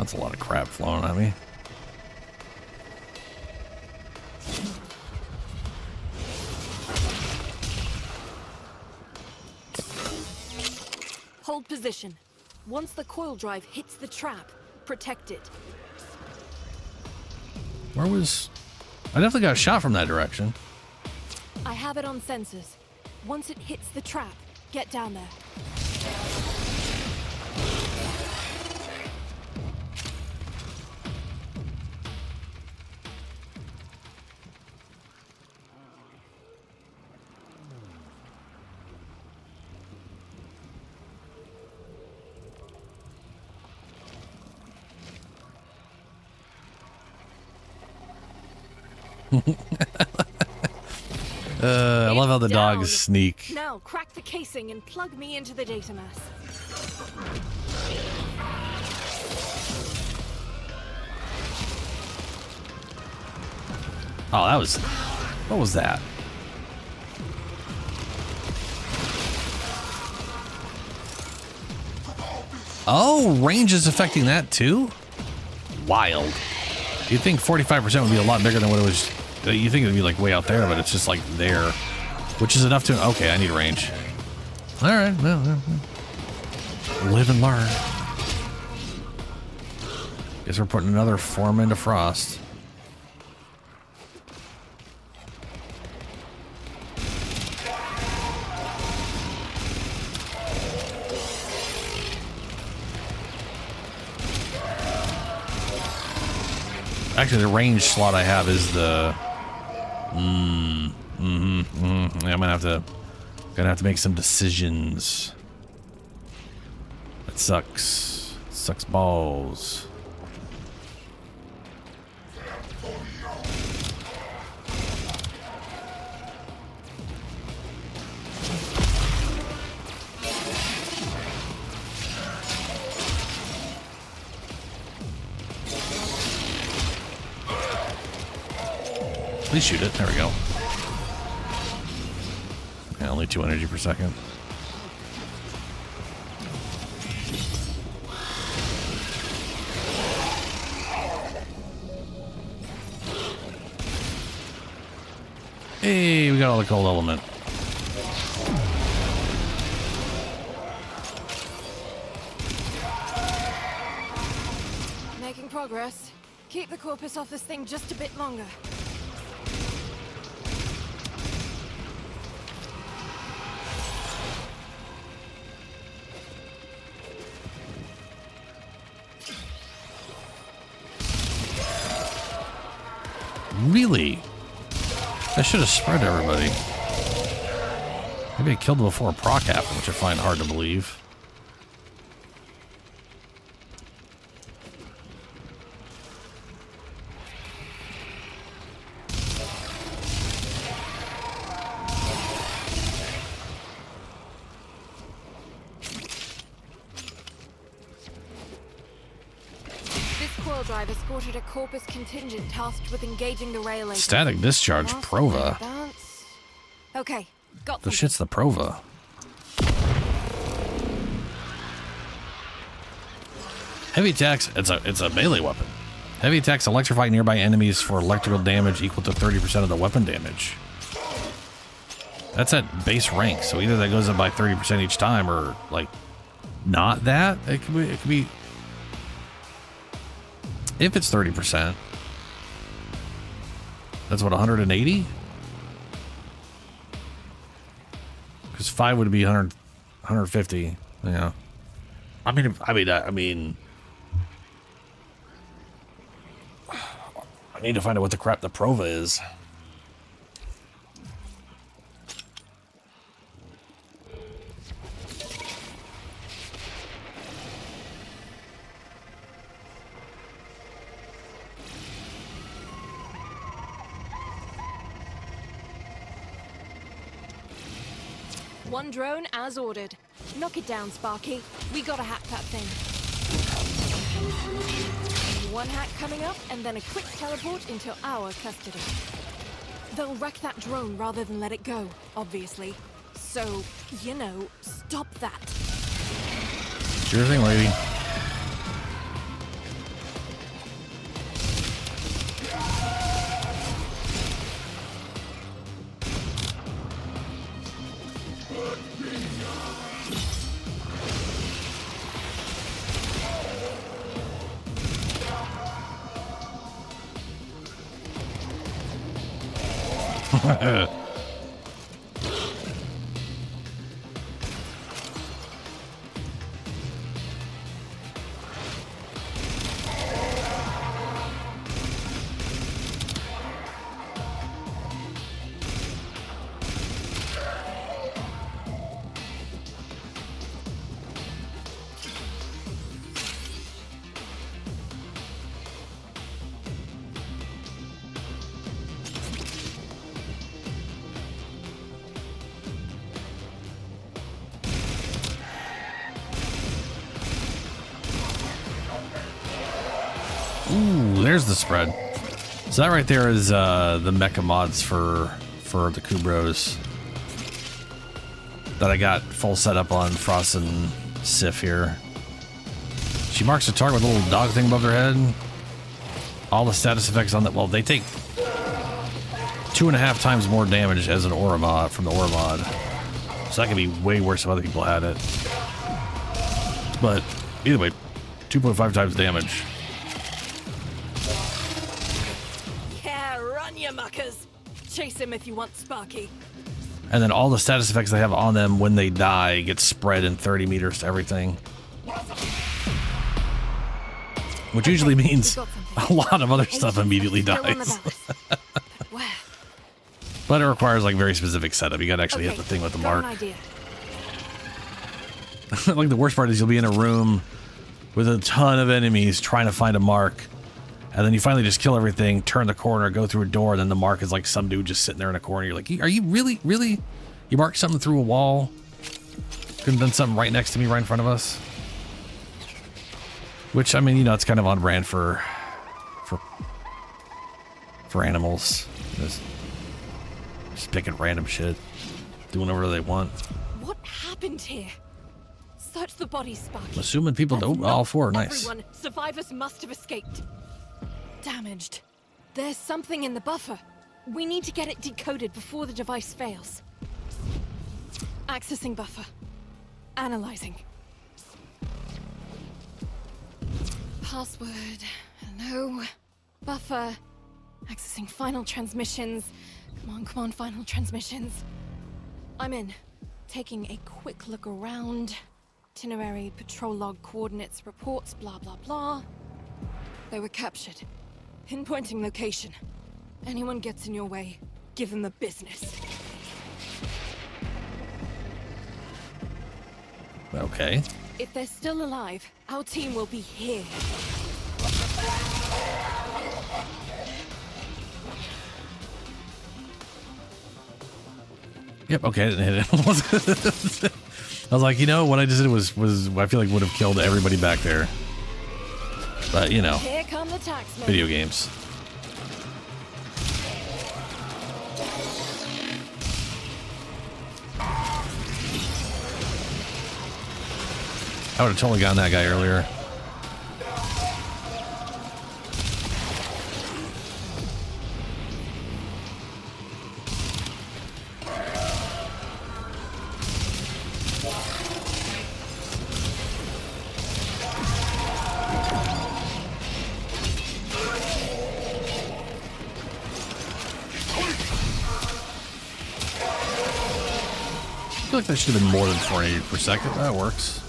That's a lot of crap flowing at me. Hold position. Once the coil drive hits the trap, protect it. Where was... I definitely got a shot from that direction. I have it on sensors. Once it hits the trap, get down there. I love how the dogs sneak. Now crack the casing and plug me into the data mass. Oh, that was... What was that? Oh, range is affecting that too? Wild. You'd think 45% would be a lot bigger than what it was. You think it would be like way out there, but it's just like there. Which is enough to... Okay, I need range. Alright, well, live and learn. Guess we're putting another form into Frost. Actually, the range slot I have is the... Yeah, I'm gonna have to make some decisions. That sucks. Sucks balls. Please shoot it. There we go. Yeah, only 2 energy per second. Hey, we got all the cold element. Making progress. Keep the corpus off this thing just a bit longer. Really? I should have spread everybody. Maybe I killed them before a proc happened, which I find hard to believe. Drive escorted a corpus contingent tasked with engaging the rail. Static discharge Prova. Okay, got the shit's the Prova. Heavy attacks. It's a melee weapon. Heavy attacks electrify nearby enemies for electrical damage equal to 30% of the weapon damage. That's at base rank, so either that goes up by 30% each time, or like not that. It could be. If it's 30%, that's what, 180? Because 5 would be 150. Yeah. I mean, I need to find out what the crap the Prova is. One drone as ordered. Knock it down, Sparky. We gotta hack that thing. One hack coming up, and then a quick teleport into our custody. They'll wreck that drone rather than let it go, obviously. So, you know, stop that. Sure thing, lady. Ooh, there's the spread. So that right there is the mecha mods for the Kubros that I got full setup on Frost and Sif here. She marks a target with a little dog thing above their head. All the status effects on that, well, they take 2.5 times more damage as an aura mod from the aura mod. So that could be way worse if other people had it. But either way, 2.5 times damage. You muckers. Chase him if you want, Sparky. And then all the status effects they have on them when they die get spread in 30 meters to everything. Which usually means a lot of other stuff immediately dies. But it requires like very specific setup. You gotta actually hit the thing with the mark. Like the worst part is you'll be in a room with a ton of enemies trying to find a mark. And then you finally just kill everything, turn the corner, go through a door, and then the mark is like some dude just sitting there in a corner. You're like, are you really? You marked something through a wall? Couldn't have done something right next to me, right in front of us? Which, I mean, you know, it's kind of on brand for animals. Just picking random shit, doing whatever they want. What happened here? Search the bodies, Sparky. I'm assuming people don't. All four, nice. Everyone, survivors must have escaped. Damaged. There's something in the buffer. We need to get it decoded before the device fails. Accessing buffer. Analyzing. Password. Hello. Buffer. Accessing final transmissions. Come on, final transmissions. I'm in. Taking a quick look around. Itinerary, patrol log, coordinates, reports, blah, blah, blah. They were captured. Pinpointing location. Anyone gets in your way, give them the business. Okay. If they're still alive, our team will be here. Yep, okay, I didn't hit it. I was like, you know, what I just did was I feel like would have killed everybody back there. But, you know, Here come the taxmen. video games. I would have totally gotten that guy earlier. I feel like that should have been more than 480 per second. That works.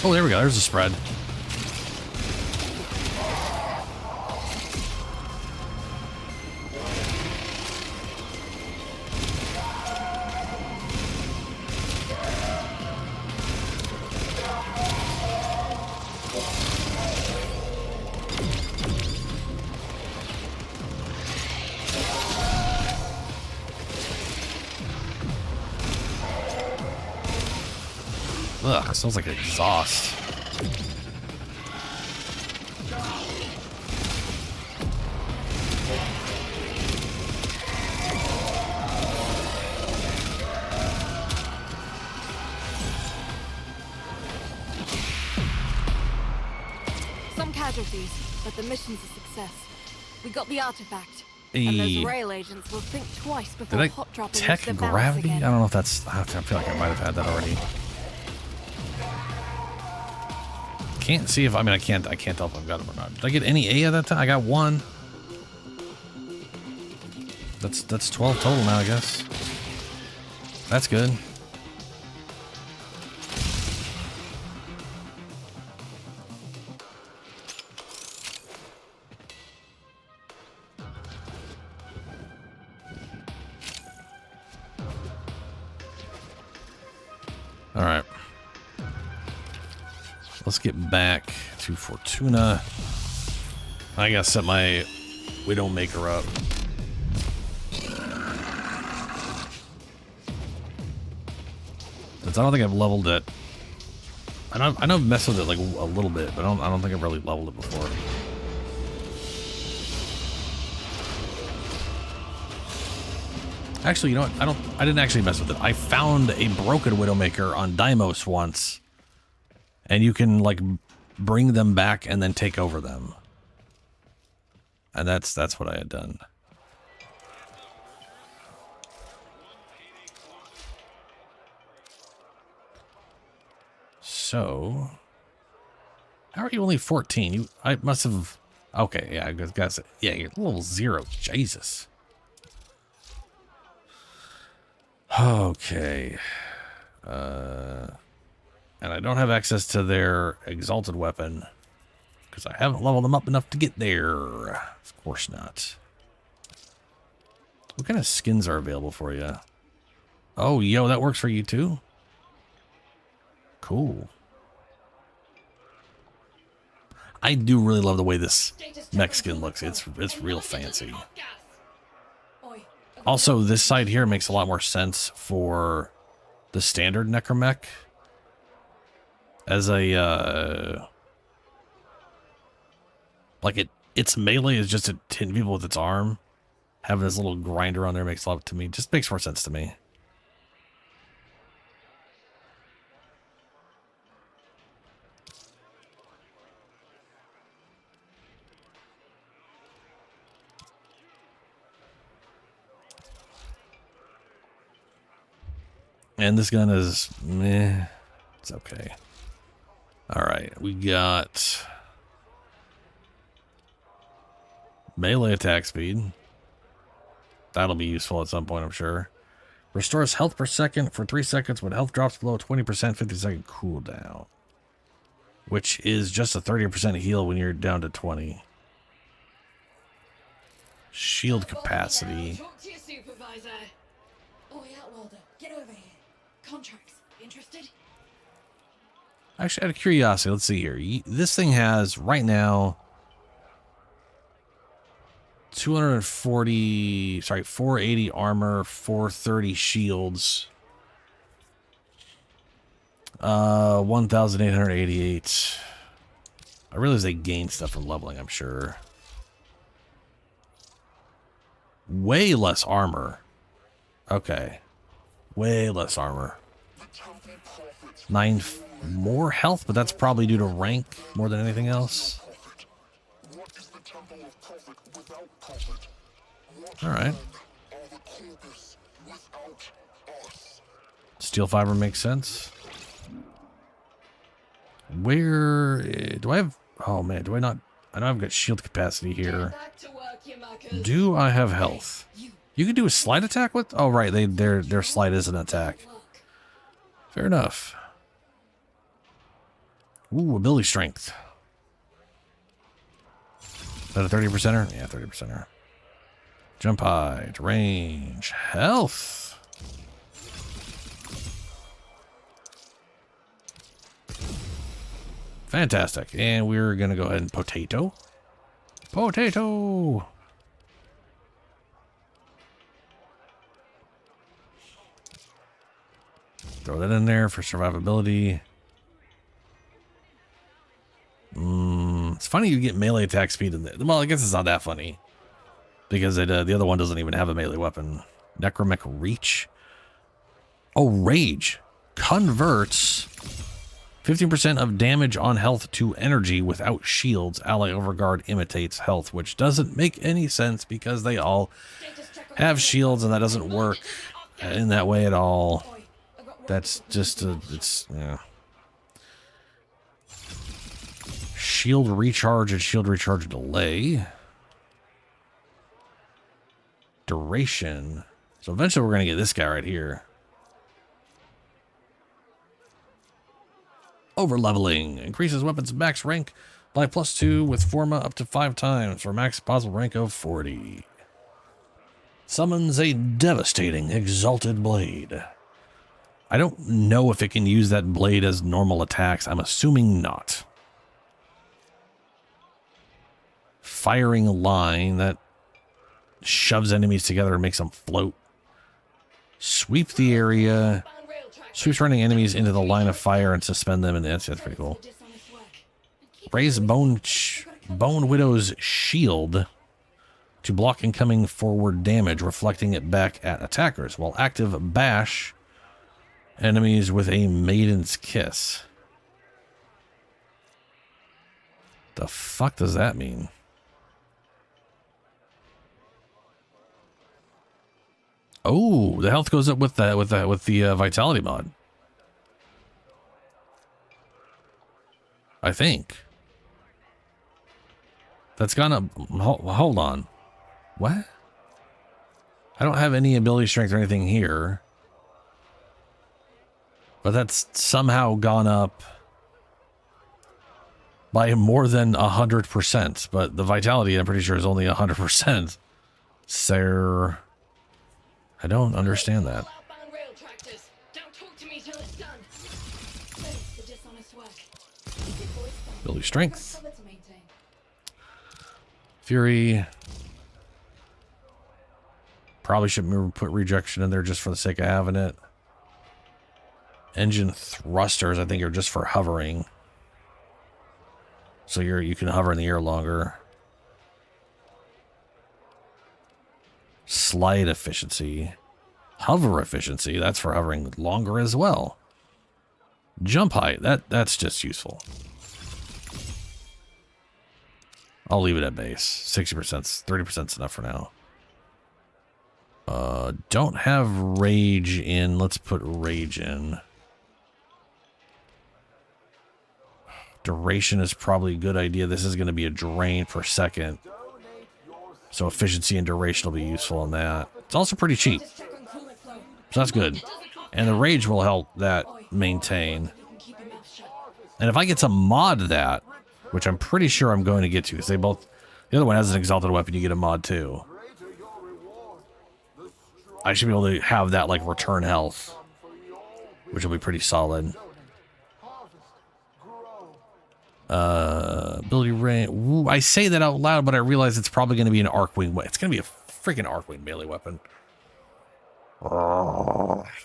Oh, there we go. There's a spread. Ugh, it smells like exhaust. Some casualties, but the mission's a success. We got the artifact. Hey. And those rail agents will think twice before Did I hot dropping tech into the balance gravity? I again. don't know if that's... I feel like I might have had that already. Can't see if... I mean, I can't tell if I've got them or not. Did I get any A at that time? I got one. That's 12 total now, I guess. That's good. All right. Let's get back to Fortuna. I gotta set my Widowmaker up. Since I don't think I've leveled it. I know I've messed with it like a little bit, but I don't think I've really leveled it before. Actually, you know what? I didn't actually mess with it. I found a broken Widowmaker on Deimos once. And you can like bring them back and then take over them. And that's what I had done. So, how are you only 14? I must have. Okay, yeah, I guess. Yeah, you're level 0. Jesus. Okay. And I don't have access to their exalted weapon because I haven't leveled them up enough to get there. Of course not. What kind of skins are available for you? Oh, yo, that works for you too? Cool. I do really love the way this mech skin looks. It's real fancy. Also, this side here makes a lot more sense for the standard necromech. As a, like its melee is just to hit people with its arm. Having this little grinder on there makes a lot to me. Just makes more sense to me. And this gun is meh. It's okay. All right, we got melee attack speed. That'll be useful at some point, I'm sure. Restores health per second for 3 seconds when health drops below 20%, 50-second cooldown. Which is just a 30% heal when you're down to 20. Shield capacity. Talk to your supervisor. Oh yeah, Walder, get over here. Contracts, interested? Actually, out of curiosity, let's see here. This thing has, right now, 480 armor, 430 shields, 1,888. I realize they gain stuff from leveling, I'm sure. Way less armor. Okay. Way less armor. 9 more health, but that's probably due to rank more than anything else. All right. Steel fiber makes sense. Where do I have? Oh man, do I not? I know I've got shield capacity here. Do I have health? You can do a slide attack with? Oh right, their slide is an attack. Fair enough. Ooh, ability strength. Is that a 30%er? Yeah, 30%er. Jump height, range, health. Fantastic. And we're going to go ahead and potato. Potato. Throw that in there for survivability. It's funny you get melee attack speed in there. Well, I guess it's not that funny. Because it, the other one doesn't even have a melee weapon. Necromech Reach. Oh, Rage. Converts 15% of damage on health to energy without shields. Ally Overguard imitates health, which doesn't make any sense because they all have shields and that doesn't work in that way at all. That's just yeah. Shield recharge and shield recharge delay. Duration. So eventually we're going to get this guy right here. Overleveling. Increases weapons max rank by +2 with Forma up to 5 times for max possible rank of 40. Summons a devastating Exalted Blade. I don't know if it can use that blade as normal attacks. I'm assuming not. Firing line that shoves enemies together and makes them float. Sweep the area. Sweeps running enemies into the line of fire and suspend them, and that's pretty cool. Raise Bone Widow's shield to block incoming forward damage, reflecting it back at attackers, while active bash enemies with a Maiden's Kiss. The fuck does that mean? Oh, the health goes up with the vitality mod. I think that's gone up. Hold on, what? I don't have any ability strength or anything here, but that's somehow gone up by more than 100%. But the vitality, I'm pretty sure, is only 100%. So I don't understand that. Ability strength. Fury. Probably shouldn't put rejection in there just for the sake of having it. Engine thrusters, I think, are just for hovering. So you can hover in the air longer. Slide efficiency. Hover efficiency, that's for hovering longer as well. Jump height, that's just useful. I'll leave it at base. 60%, 30% is enough for now. Don't have rage in. Let's put rage in. Duration is probably a good idea. This is going to be a drain per second. So efficiency and duration will be useful in that. It's also pretty cheap. So that's good. And the rage will help that maintain. And if I get to mod that, which I'm pretty sure I'm going to get to, because they both, the other one has an exalted weapon, you get a mod too. I should be able to have that like return health, which will be pretty solid. Ability range. Ooh, I say that out loud, but I realize it's probably going to be an Arcwing. It's going to be a freaking Arcwing melee weapon.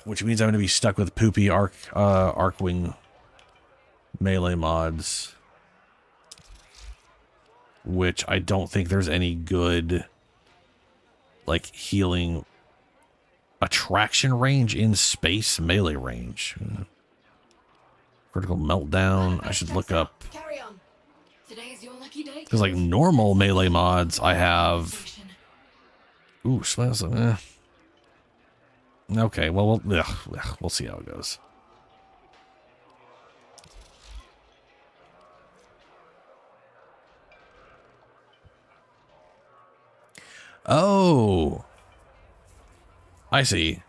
Which means I'm going to be stuck with poopy Arcwing melee mods. Which I don't think there's any good, like, healing attraction range in space melee range. Critical meltdown. I should look up. Because, like, normal melee mods, I have. Ooh, smells. Okay, well, we'll see how it goes. Oh, I see.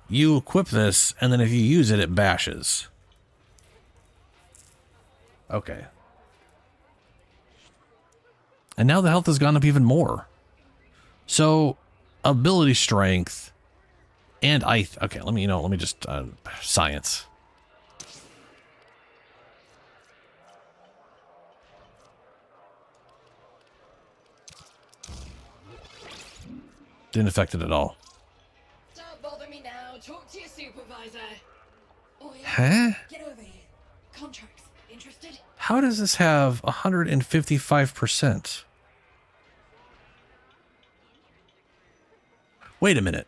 You equip this, and then if you use it, it bashes. Okay. And now the health has gone up even more. So, ability strength, and okay, let me just, science. Didn't affect it at all. Don't bother me now. Talk to your supervisor. Oh, yeah. Huh? Get over here. Contracts. Interested? How does this have 155%? Wait a minute.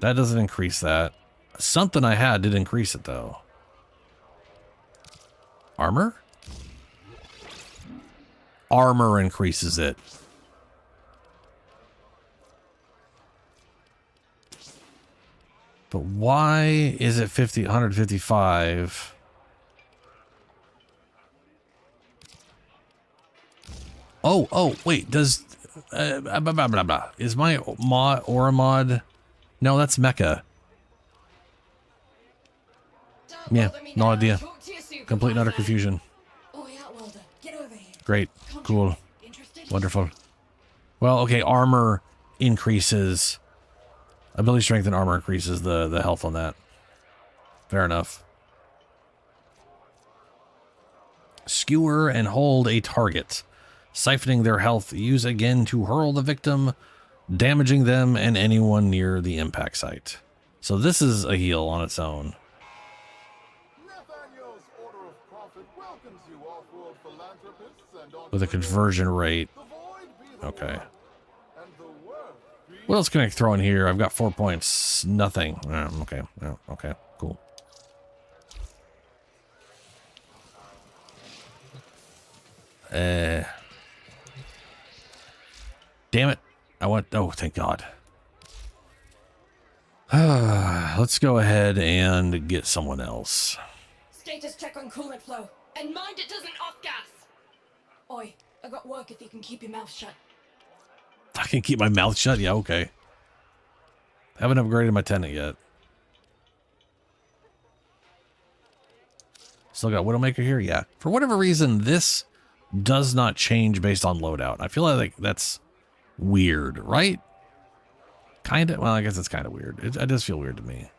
That doesn't increase that. Something I had did increase it, though. Armor? Armor increases it. But why is it 155? Oh, wait, does... blah, blah, blah, blah. Is my aura mod... No, that's Mecha. Yeah, no idea. Complete and utter confusion. Great. Cool. Wonderful. Well, okay, armor increases. Ability strength and armor increases the health on that. Fair enough. Skewer and hold a target. Siphoning their health. Use again to hurl the victim, damaging them and anyone near the impact site. So this is a heal on its own. With a conversion rate. Okay. What else can I throw in here? I've got 4 points. Nothing. Okay. Okay. Cool. Damn it. I want... Oh, thank God. Let's go ahead and get someone else. Status check on coolant flow. And mind it doesn't off-gas. Oi, I got work if you can keep your mouth shut. I can keep my mouth shut? Yeah, okay. Haven't upgraded my tenant yet. Still got Widowmaker here? Yeah. For whatever reason, this does not change based on loadout. I feel like that's weird, right? Kind of. Well, I guess it's kind of weird. It does feel weird to me.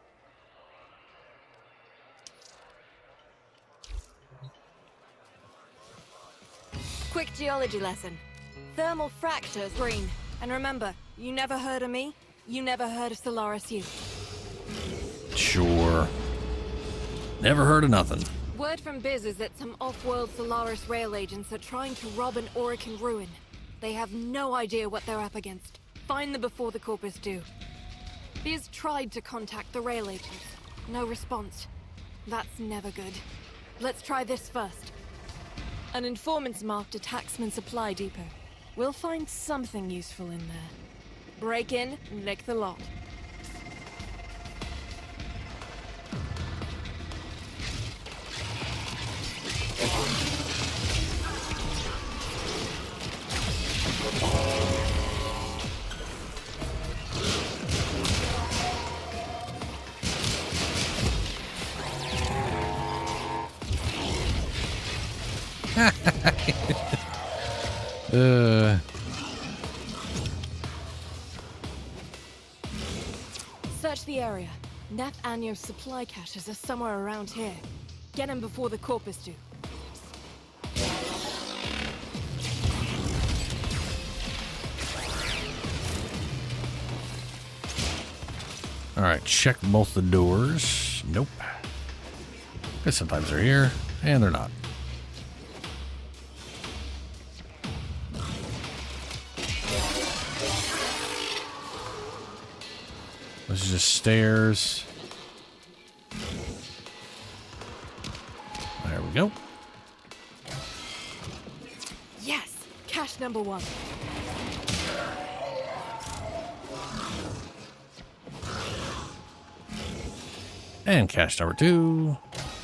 Quick geology lesson. Thermal fractures green. And remember, you never heard of me, you never heard of Solaris U. Sure. Never heard of nothing. Word from Biz is that some off-world Solaris rail agents are trying to rob an Aurican ruin. They have no idea what they're up against. Find them before the Corpus do. Biz tried to contact the rail agents. No response. That's never good. Let's try this first. An informant's marked a taxman supply depot. We'll find something useful in there. Break in, nick the lot. Search the area. Nef Anyo's supply caches are somewhere around here. Get them before the Corpus do. Alright, check both the doors. Nope. Because sometimes they're here, and they're not. This is just stairs. There we go. Yes! Cache number 1. And cache number 2.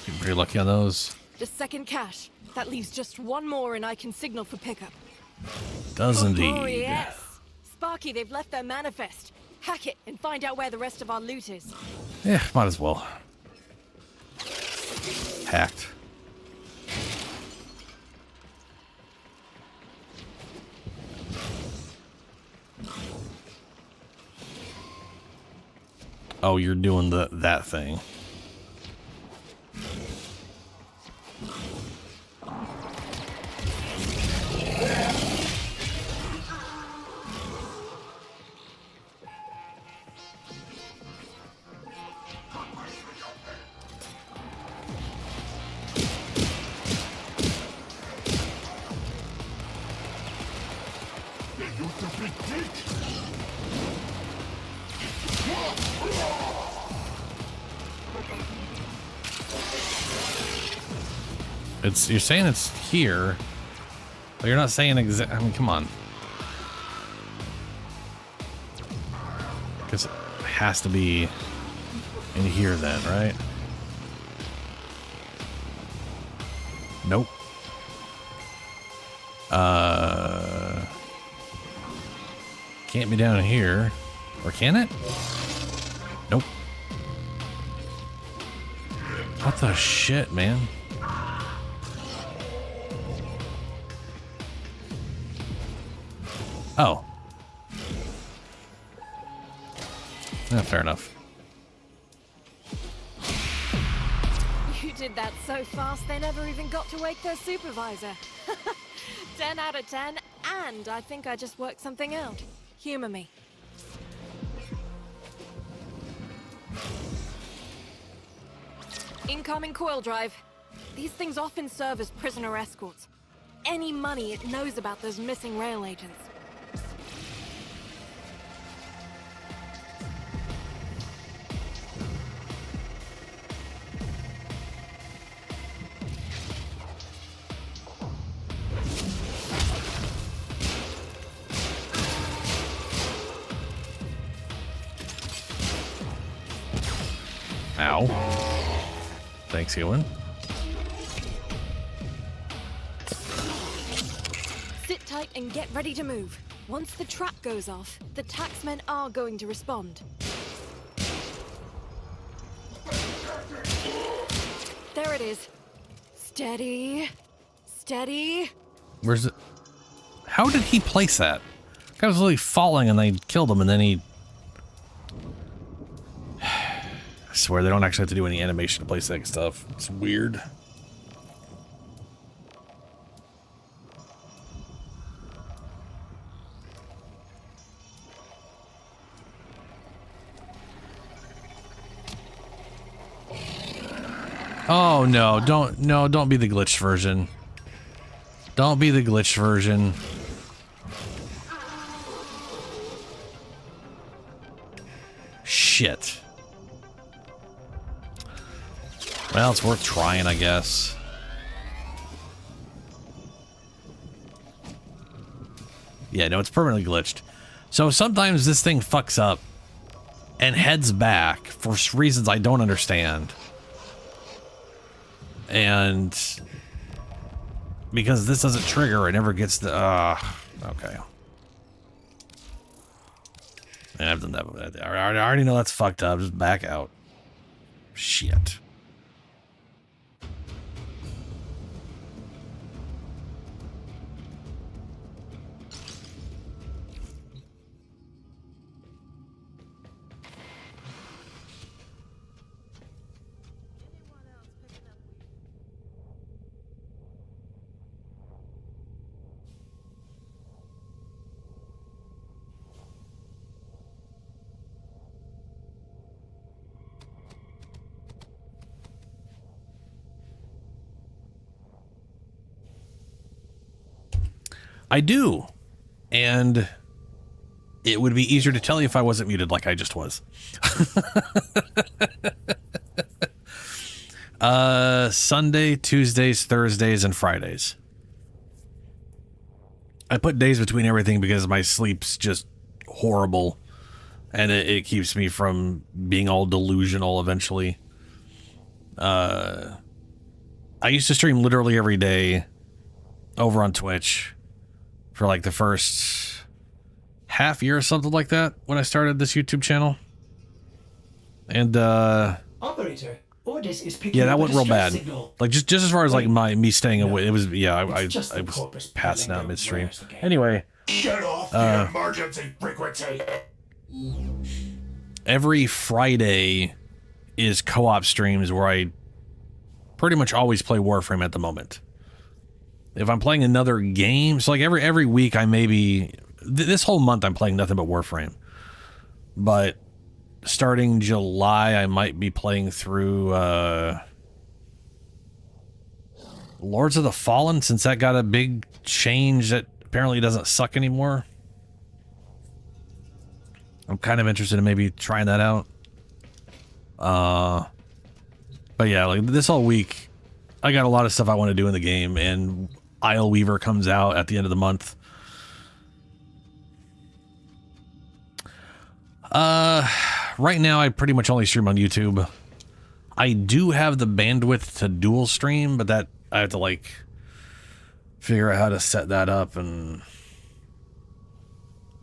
Getting pretty lucky on those. The second cache. That leaves just one more and I can signal for pickup. Does indeed. Oh yes! Sparky, they've left their manifest. Hack it and find out where the rest of our loot is. Yeah, might as well. Hacked. Oh, you're doing that thing. You're saying it's here, but you're not saying I mean, come on. Because it has to be in here then, right? Nope. Can't be down here. Or can it? Nope. What the shit, man? Oh. Yeah, fair enough. You did that so fast they never even got to wake their supervisor. 10 out of 10, and I think I just worked something out. Humor me. Incoming coil drive. These things often serve as prisoner escorts. Any money it knows about those missing rail agents. Ow. Thanks, Ewan. Sit tight and get ready to move. Once the trap goes off, the taxmen are going to respond. There it is. Steady. Steady. Where's it? How did he place that? The guy was literally falling and they killed him, and then he... I swear they don't actually have to do any animation to place that stuff. It's weird. Oh no, don't be the glitched version. Don't be the glitched version. Shit. Well, it's worth trying, I guess. Yeah, no, it's permanently glitched. So sometimes this thing fucks up and heads back for reasons I don't understand. And because this doesn't trigger, it never gets the... okay. Yeah, I've done that. I already know that's fucked up. Just back out. Shit. I do, and it would be easier to tell you if I wasn't muted like I just was. Sunday, Tuesdays, Thursdays, and Fridays. I put days between everything because my sleep's just horrible, and it keeps me from being all delusional eventually. I used to stream literally every day over on Twitch for like the first half year or something like that when I started this YouTube channel. And Operator, Ordis is picking yeah, that up a went real distress bad. signal. Like just as far as like me staying No, away, it was I it's just the was corpus passing peeling out their midstream. wares again. Anyway, Get off the emergency frequency. every Friday is co-op streams where I pretty much always play Warframe at the moment. If I'm playing another game, so like every week I maybe this whole month I'm playing nothing but Warframe. But starting July I might be playing through Lords of the Fallen, since that got a big change that apparently doesn't suck anymore. I'm kind of interested in maybe trying that out. But yeah, like this whole week, I got a lot of stuff I want to do in the game, and Isle Weaver comes out at the end of the month. Right now I pretty much only stream on YouTube. I do have the bandwidth to dual stream, but that I have to like figure out how to set that up, and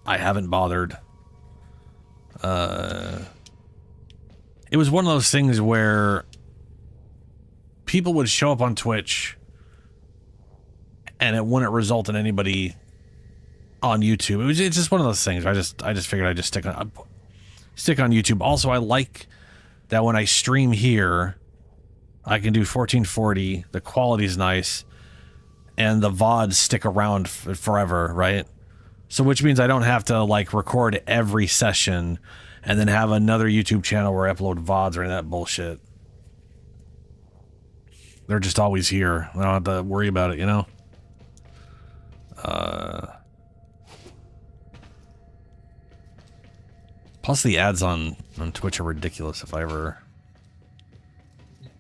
I haven't bothered. It was one of those things where people would show up on Twitch and it wouldn't result in anybody on YouTube. It's just one of those things. I just figured I'd just stick on YouTube. Also, I like that when I stream here, I can do 1440. The quality's nice, and the VODs stick around forever, right? So, which means I don't have to like record every session and then have another YouTube channel where I upload VODs or any of that bullshit. They're just always here. I don't have to worry about it, you know? Plus the ads on Twitch are ridiculous if I ever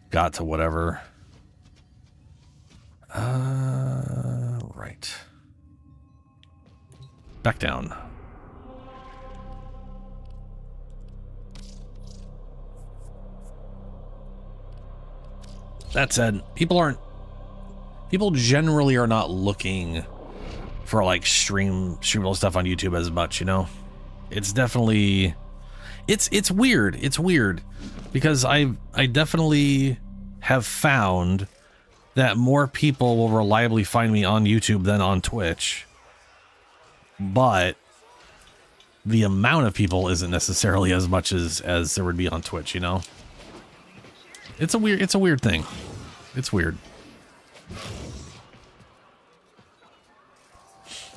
got to whatever. Right. Back down. That said, people generally are not looking for like streamable stuff on YouTube as much, you know? It's definitely it's weird. It's weird because I definitely have found that more people will reliably find me on YouTube than on Twitch. But the amount of people isn't necessarily as much as there would be on Twitch, you know? It's a weird thing. It's weird.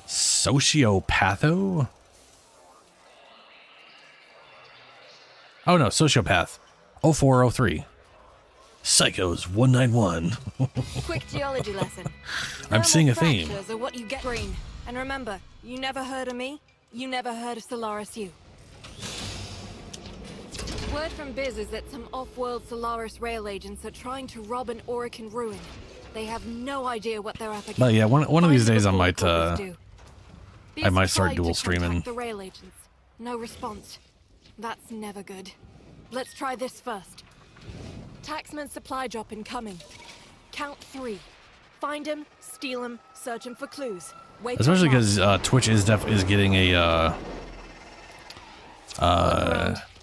Sociopatho? Oh no, sociopath. 0403. Psychos 191. Quick geology lesson. I'm seeing a theme. Fractures are what you get green. And remember, you never heard of me, you never heard of Solaris U. Word from Biz is that some off-world Solaris rail agents are trying to rob an Orican ruin. They have no idea what they're up against. But yeah, one of these days I might Biz start tried dual to streaming. contact the rail agents. No response. That's never good. Let's try this first. Taxman supply drop incoming. Count 3. Find him, steal him, search him for clues. Wait Especially because Twitch is getting a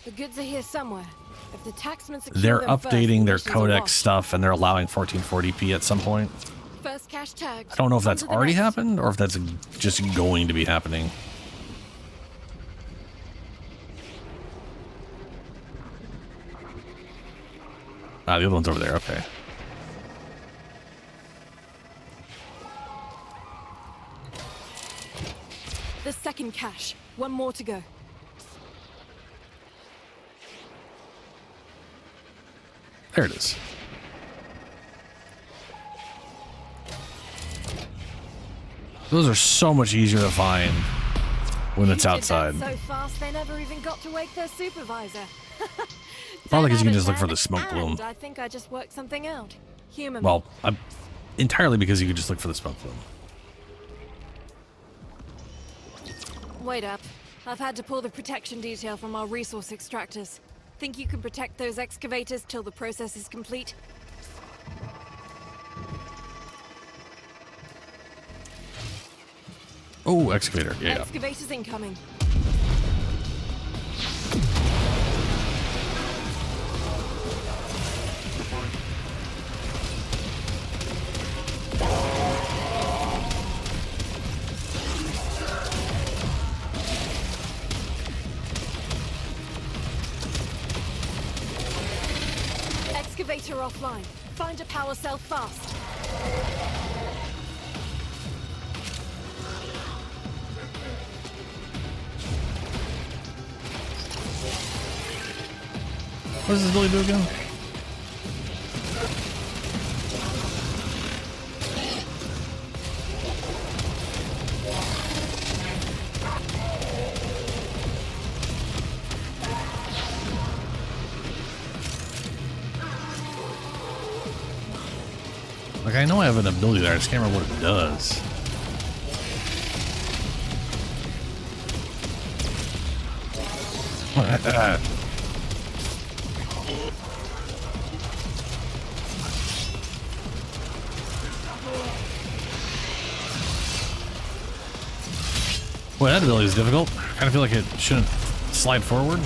the goods are here somewhere. If the taxman they're updating their codec stuff and they're allowing 1440p at some point. First cash tagged. I don't know if that's already happened or if that's just going to be happening. Ah, the other one's over there. Okay. The second cache. One more to go. There it is. Those are so much easier to find when it's outside. So fast they never even got to wake their supervisor. Probably because you can just look for the smoke bloom. I think I just worked something out. Human. Well, entirely because you could just look for the smoke bloom. Wait up. I've had to pull the protection detail from our resource extractors. Think you can protect those excavators till the process is complete? Oh, excavator. Yeah. Excavators incoming. Excavator offline. Find a power cell fast. What does this really do again? Like, I know I have an ability there, I just can't remember what it does. Boy, that ability is difficult. I kind of feel like it shouldn't slide forward.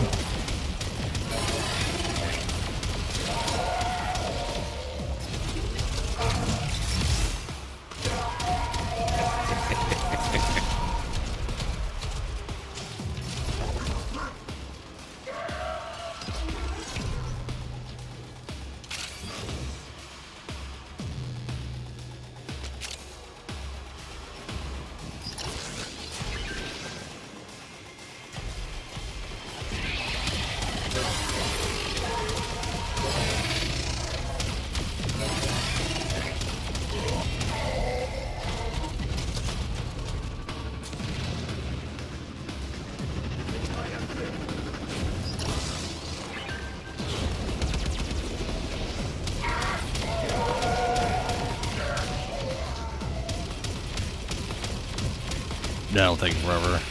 That'll take forever.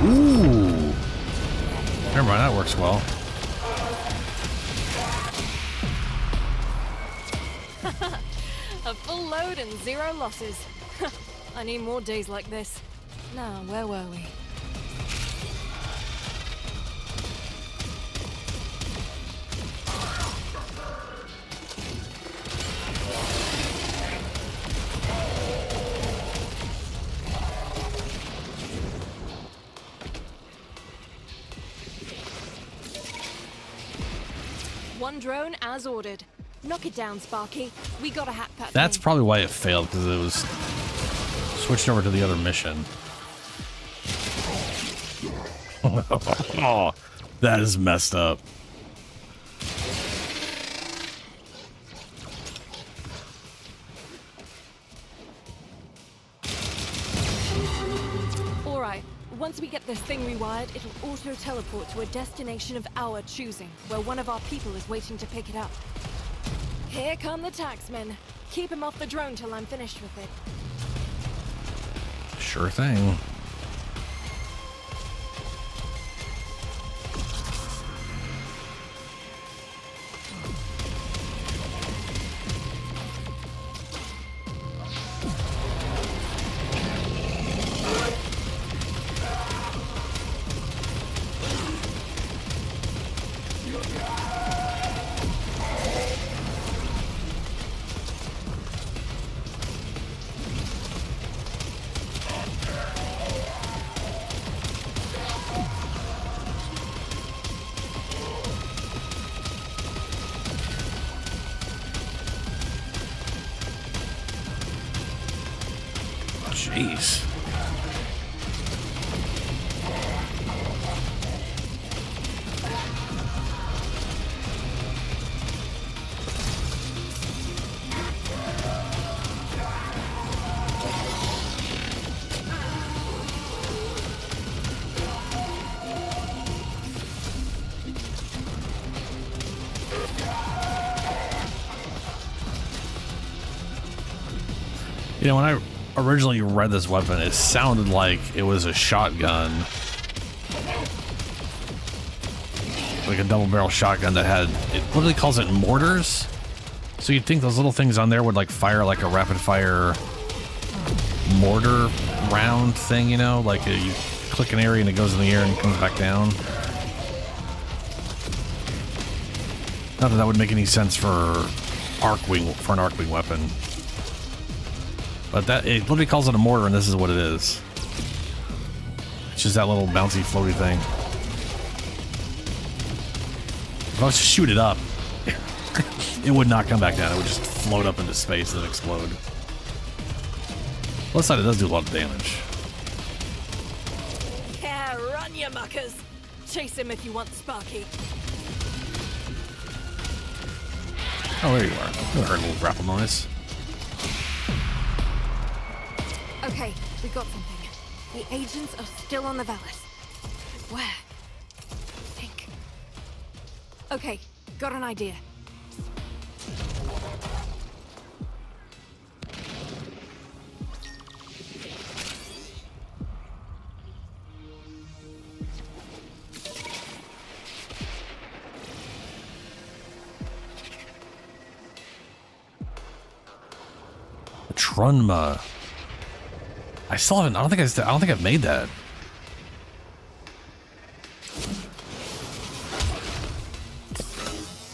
Ooh. Never mind, that works well. A full load and 0 losses. I need more days like this. Now, where were we? One drone as ordered. Knock it down, Sparky. We gotta hack that That's thing. probably why it failed, because it was switched over to the other mission. Oh, that is messed up. Alright, once we get this thing rewired, it'll auto-teleport to a destination of our choosing, where one of our people is waiting to pick it up. Here come the taxmen. Keep him off the drone till I'm finished with it. Sure thing. Jeez. You know, when I originally read this weapon, it sounded like it was a shotgun. Like a double barrel shotgun that had, it literally calls it mortars. So you'd think those little things on there would like fire like a rapid fire mortar round thing, you know? Like you click an area and it goes in the air and comes back down. Not that that would make any sense for an arc wing weapon. But that, it literally calls it a mortar, and this is what it is. It's just that little bouncy, floaty thing. If I was to shoot it up, it would not come back down. It would just float up into space and explode. Plus side, it does do a lot of damage. Yeah, run, you muckers. Chase him if you want, Sparky. Oh, there you are. I heard a little grapple noise. Okay, we got something. The agents are still on the Valis. Where? Think. Okay, got an idea. Krunma. I still haven't. I don't think I've made that.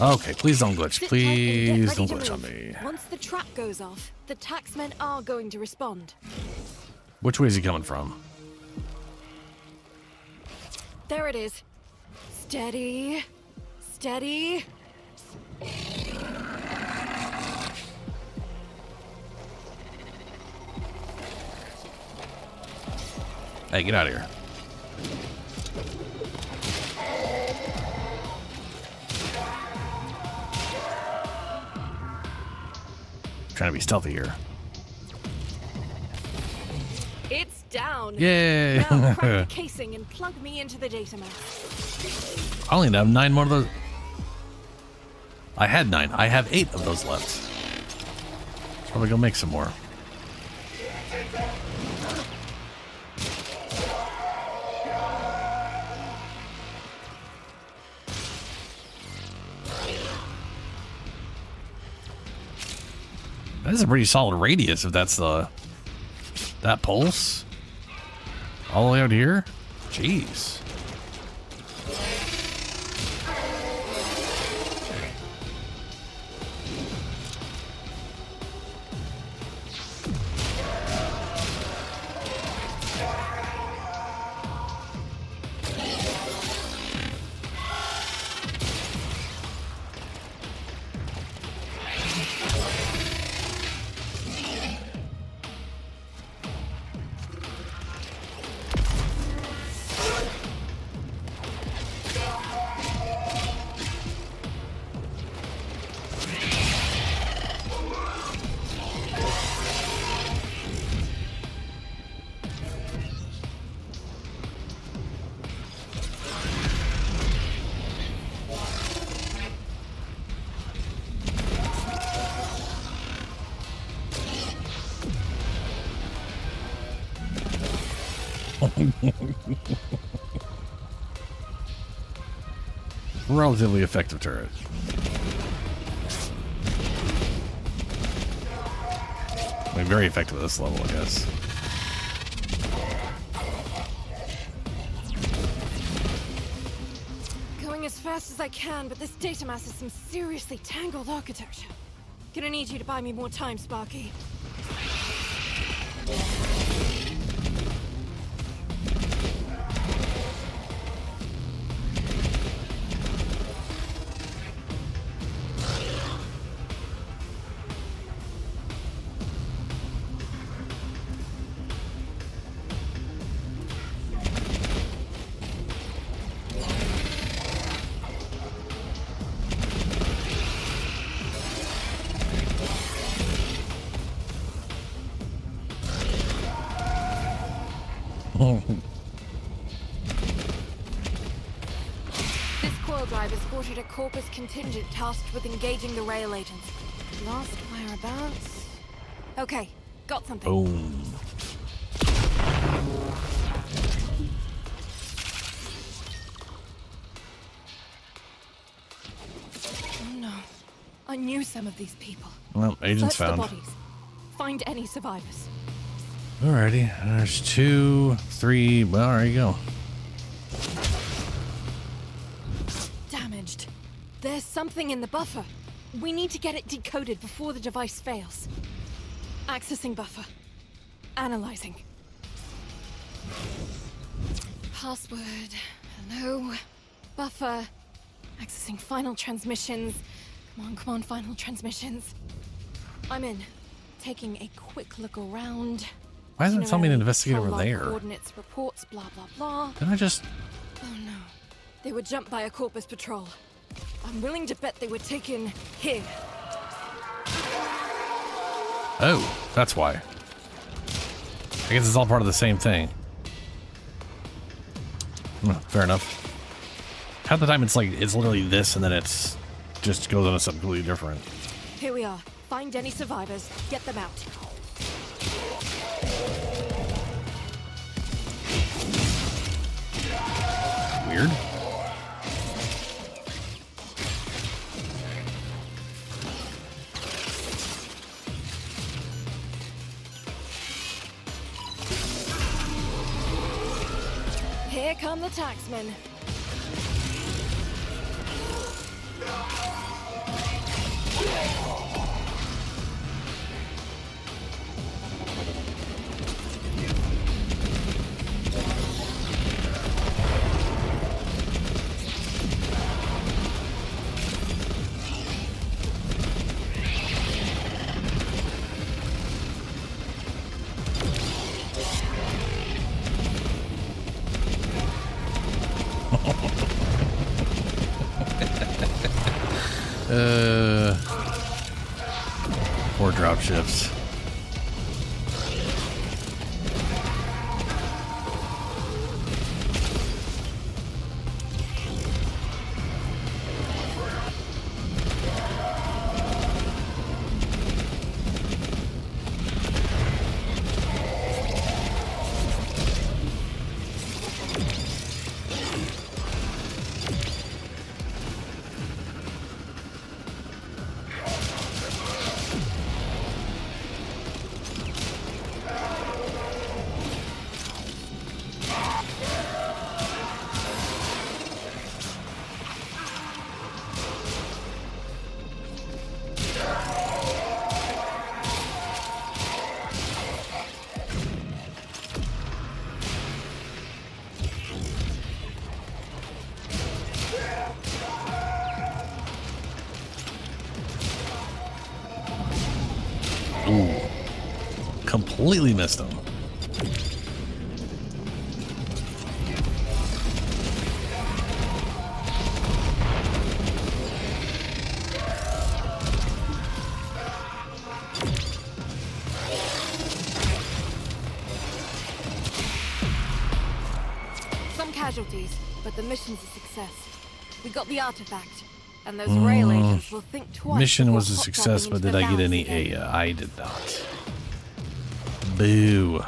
Okay, please don't glitch. Sit tight and get Please ready don't to glitch on move. me. Once the trap goes off, the taxmen are going to respond. Which way is he coming from? There it is. Steady. Steady. Hey, get out of here. Trying to be stealthy here. It's down. Yay! Now crack the casing and plug me into the data mass. I only have 9 more of those. I had 9. I have 8 of those left. Probably go make some more. That is a pretty solid radius if that's that pulse. All the way out here? Jeez. Relatively effective turret. I mean, very effective at this level, I guess. Going as fast as I can, but this data mass is some seriously tangled architecture. Gonna need you to buy me more time, Sparky. This coil drive escorted a Corpus contingent tasked with engaging the rail agents. Lost whereabouts? Okay, got something. Boom. Oh no. I knew some of these people. Well, agents Search found. the bodies. Find any survivors. Alrighty, there's 2, 3. Well, there you go. Damaged. There's something in the buffer. We need to get it decoded before the device fails. Accessing buffer. Analyzing. Password. Hello. Buffer. Accessing final transmissions. Come on, final transmissions. I'm in. Taking a quick look around. Why doesn't it tell me to investigate over there? Coordinates, reports, blah, blah, blah. Didn't I just... Oh no. They were jumped by a Corpus patrol. I'm willing to bet they were taken here. Oh, that's why. I guess it's all part of the same thing. Fair enough. Half the time it's like, it's literally this and then it's just goes on to something completely different. Here we are. Find any survivors. Get them out. Weird. Here come the taxmen. Or drop ships. Ooh. Completely missed him. Some casualties, but the mission's a success. We got the artifact, and those rail agents will think twice. Mission was a before success, hot-dropping but into did the I get valves any again. A? I did not. Boo.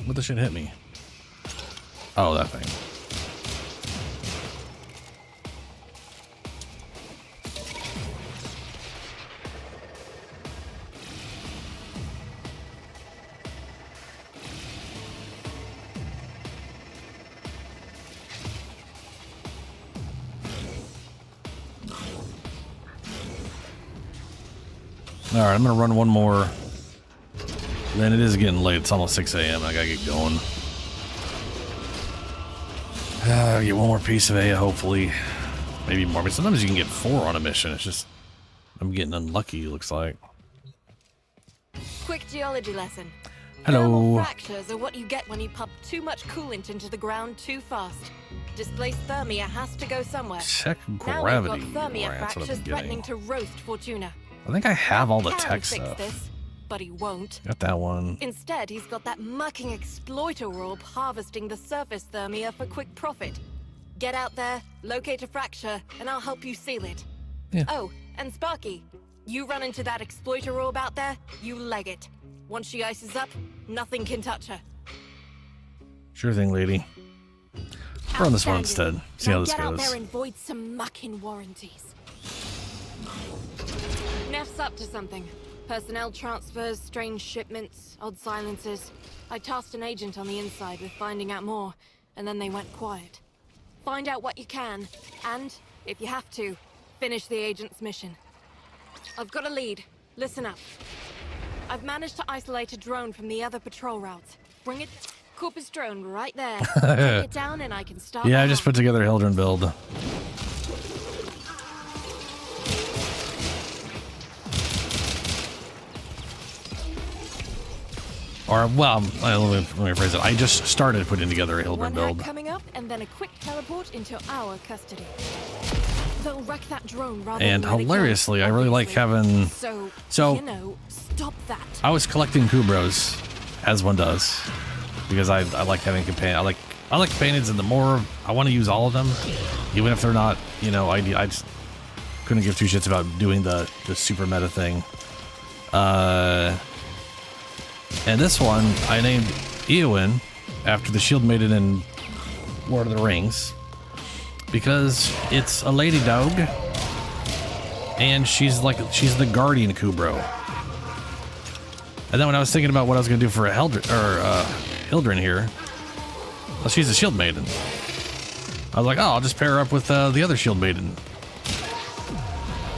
What the shit hit me? Oh, that thing. All right, I'm gonna run one more. Then it is getting late. It's almost 6 a.m. I gotta get going. Get one more piece of A, hopefully. Maybe more. But sometimes you can get 4 on a mission. It's just I'm getting unlucky. Looks like. Quick geology lesson. Hello. Thermal fractures are what you get when you pump too much coolant into the ground too fast. Displaced thermia has to go somewhere. Check Now gravity. we've got thermia Right, that's what I'm fractures threatening getting. to roast Fortuna. I think I have all the Can tech fix stuff. this, but he won't. Got that one. Instead, he's got that mucking exploiter orb harvesting the surface thermia for quick profit. Get out there, locate a fracture, and I'll help you seal it. Yeah. Oh, and Sparky, you run into that exploiter orb out there, you leg it. Once she ices up, nothing can touch her. Sure thing, lady. Run this one instead. See how Now this get out goes. there and void some mucking warranties. Neff's up to something. Personnel transfers, strange shipments, odd silences. I tasked an agent on the inside with finding out more, and then they went quiet. Find out what you can, and, if you have to, finish the agent's mission. I've got a lead. Listen up. I've managed to isolate a drone from the other patrol routes. Bring it. Corpus drone right there. Take it down and I can start. Yeah, the I just hunt. put together a Hildryn build. Or, well, let me rephrase it. I just started putting together a Hildryn One build. hack coming up, and then a quick teleport into our custody. They'll wreck that drone rather And than let it go, hilariously, I really like obviously. having... So, you know, stop that. I was collecting Kubros, as one does, because I like having companion. I like companions, and the more I want to use all of them, even if they're not, you know, I just couldn't give two shits about doing the super meta thing. And this one I named Eowyn after the Shield Maiden in Lord of the Rings because it's a lady dog And she's the guardian Kubro. And then when I was thinking about what I was gonna do for a Hildryn here, well, she's a shield maiden. I was like, oh, I'll just pair her up with the other shield maiden.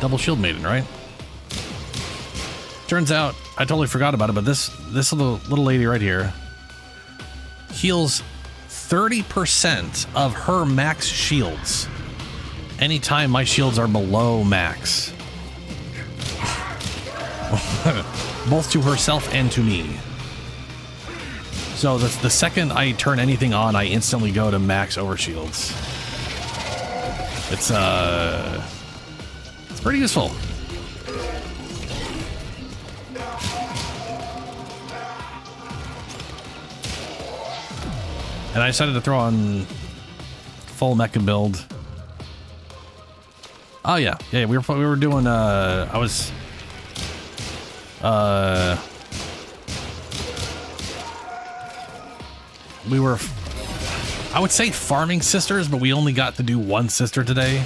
Double shield maiden, right? Turns out I totally forgot about it, but this little lady right here heals 30% of her max shields anytime my shields are below max. Both to herself and to me. So the second I turn anything on, I instantly go to max overshields. It's pretty useful. And I decided to throw on full mecha build. Oh yeah, we were doing I would say farming sisters, but we only got to do one sister today,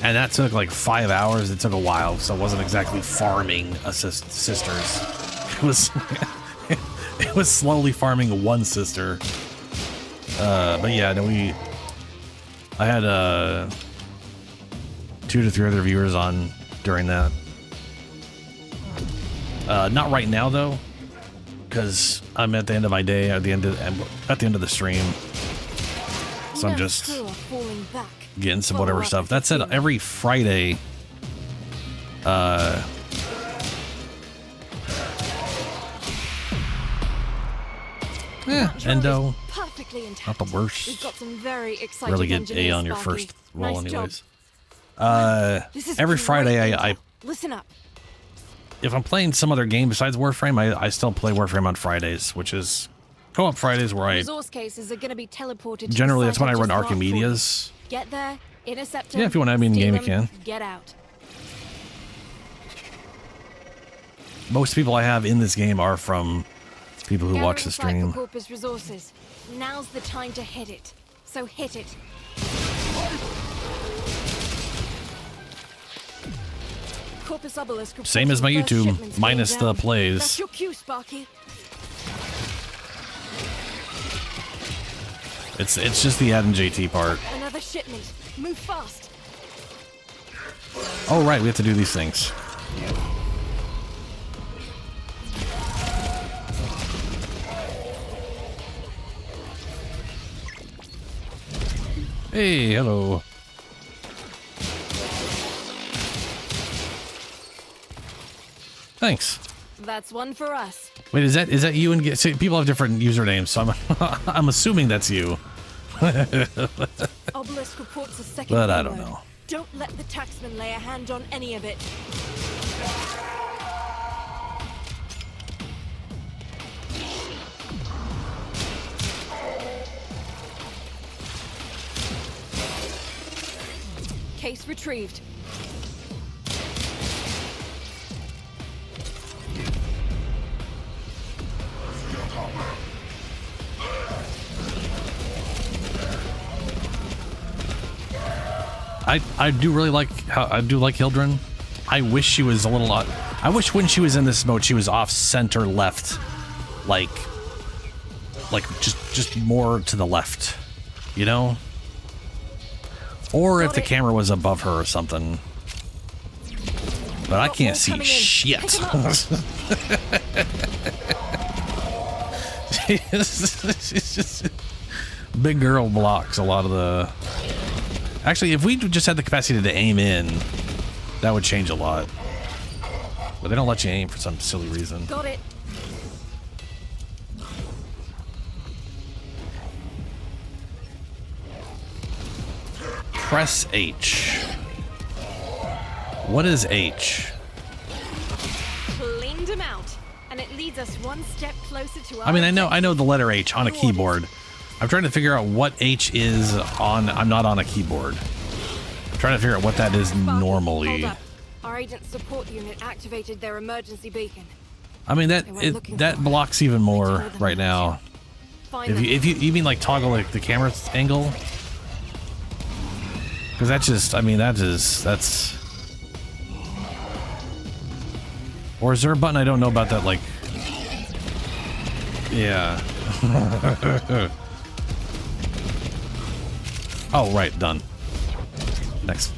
and that took like 5 hours. It took a while, so it wasn't exactly farming sisters. It was it was slowly farming one sister. But yeah, no, I had 2 to 3 other viewers on during that. Not right now though, because I'm at the end of my day, at the end of the stream. So I'm just getting some whatever stuff. That said, every Friday, Endo, not the worst. We've got some very exciting really get A on your Sparky. first roll, Nice anyways. This is Every great Friday, info. I Listen up. if I'm playing some other game besides Warframe, I still play Warframe on Fridays, which is co-op Fridays, where I Resource cases are going to be teleported. To generally the that's when I site run just marked for you. Arcamedias. Get there, intercept them. Yeah, if you want to have me in steal game, you them, can. Get out. Most people I have in this game are from people who watch the Gathering site stream. for Corpus resources. Now's the time to hit it. So hit it. Corpus Obelisk Same as my reporting first YouTube, shipments minus going the down. plays. That's your cue, Sparky. It's just the add and JT part. Another shipment. Move fast. Oh right, we have to do these things. Hey, hello. Thanks. That's one for us. Wait, is that you? And see, people have different usernames, so I'm assuming that's you. Obelisk reports a second. But I don't payload. know. Don't let the taxman lay a hand on any of it. Case retrieved. I do really like Hildryn. I wish she was a little. I wish when she was in this mode, she was off center left, like just more to the left, you know. Or if the camera was above her or something. But I can't see shit. She's just big girl blocks a lot of the. Actually, if we just had the capacity to aim in, that would change a lot. But they don't let you aim for some silly reason. Got it. Press H. What is H? Cleaned him out, and it leads us one step closer to our. I mean, I know the letter H on a keyboard. I'm trying to figure out what H is on. I'm not on a keyboard. I'm trying to figure out what that is normally. Hold up. Our agent support unit activated their emergency beacon. I mean that blocks even more right now. If you mean like toggle like the camera angle, because that's just that's Or is there a button I don't know about that, like... Yeah. Oh, right, done. Next.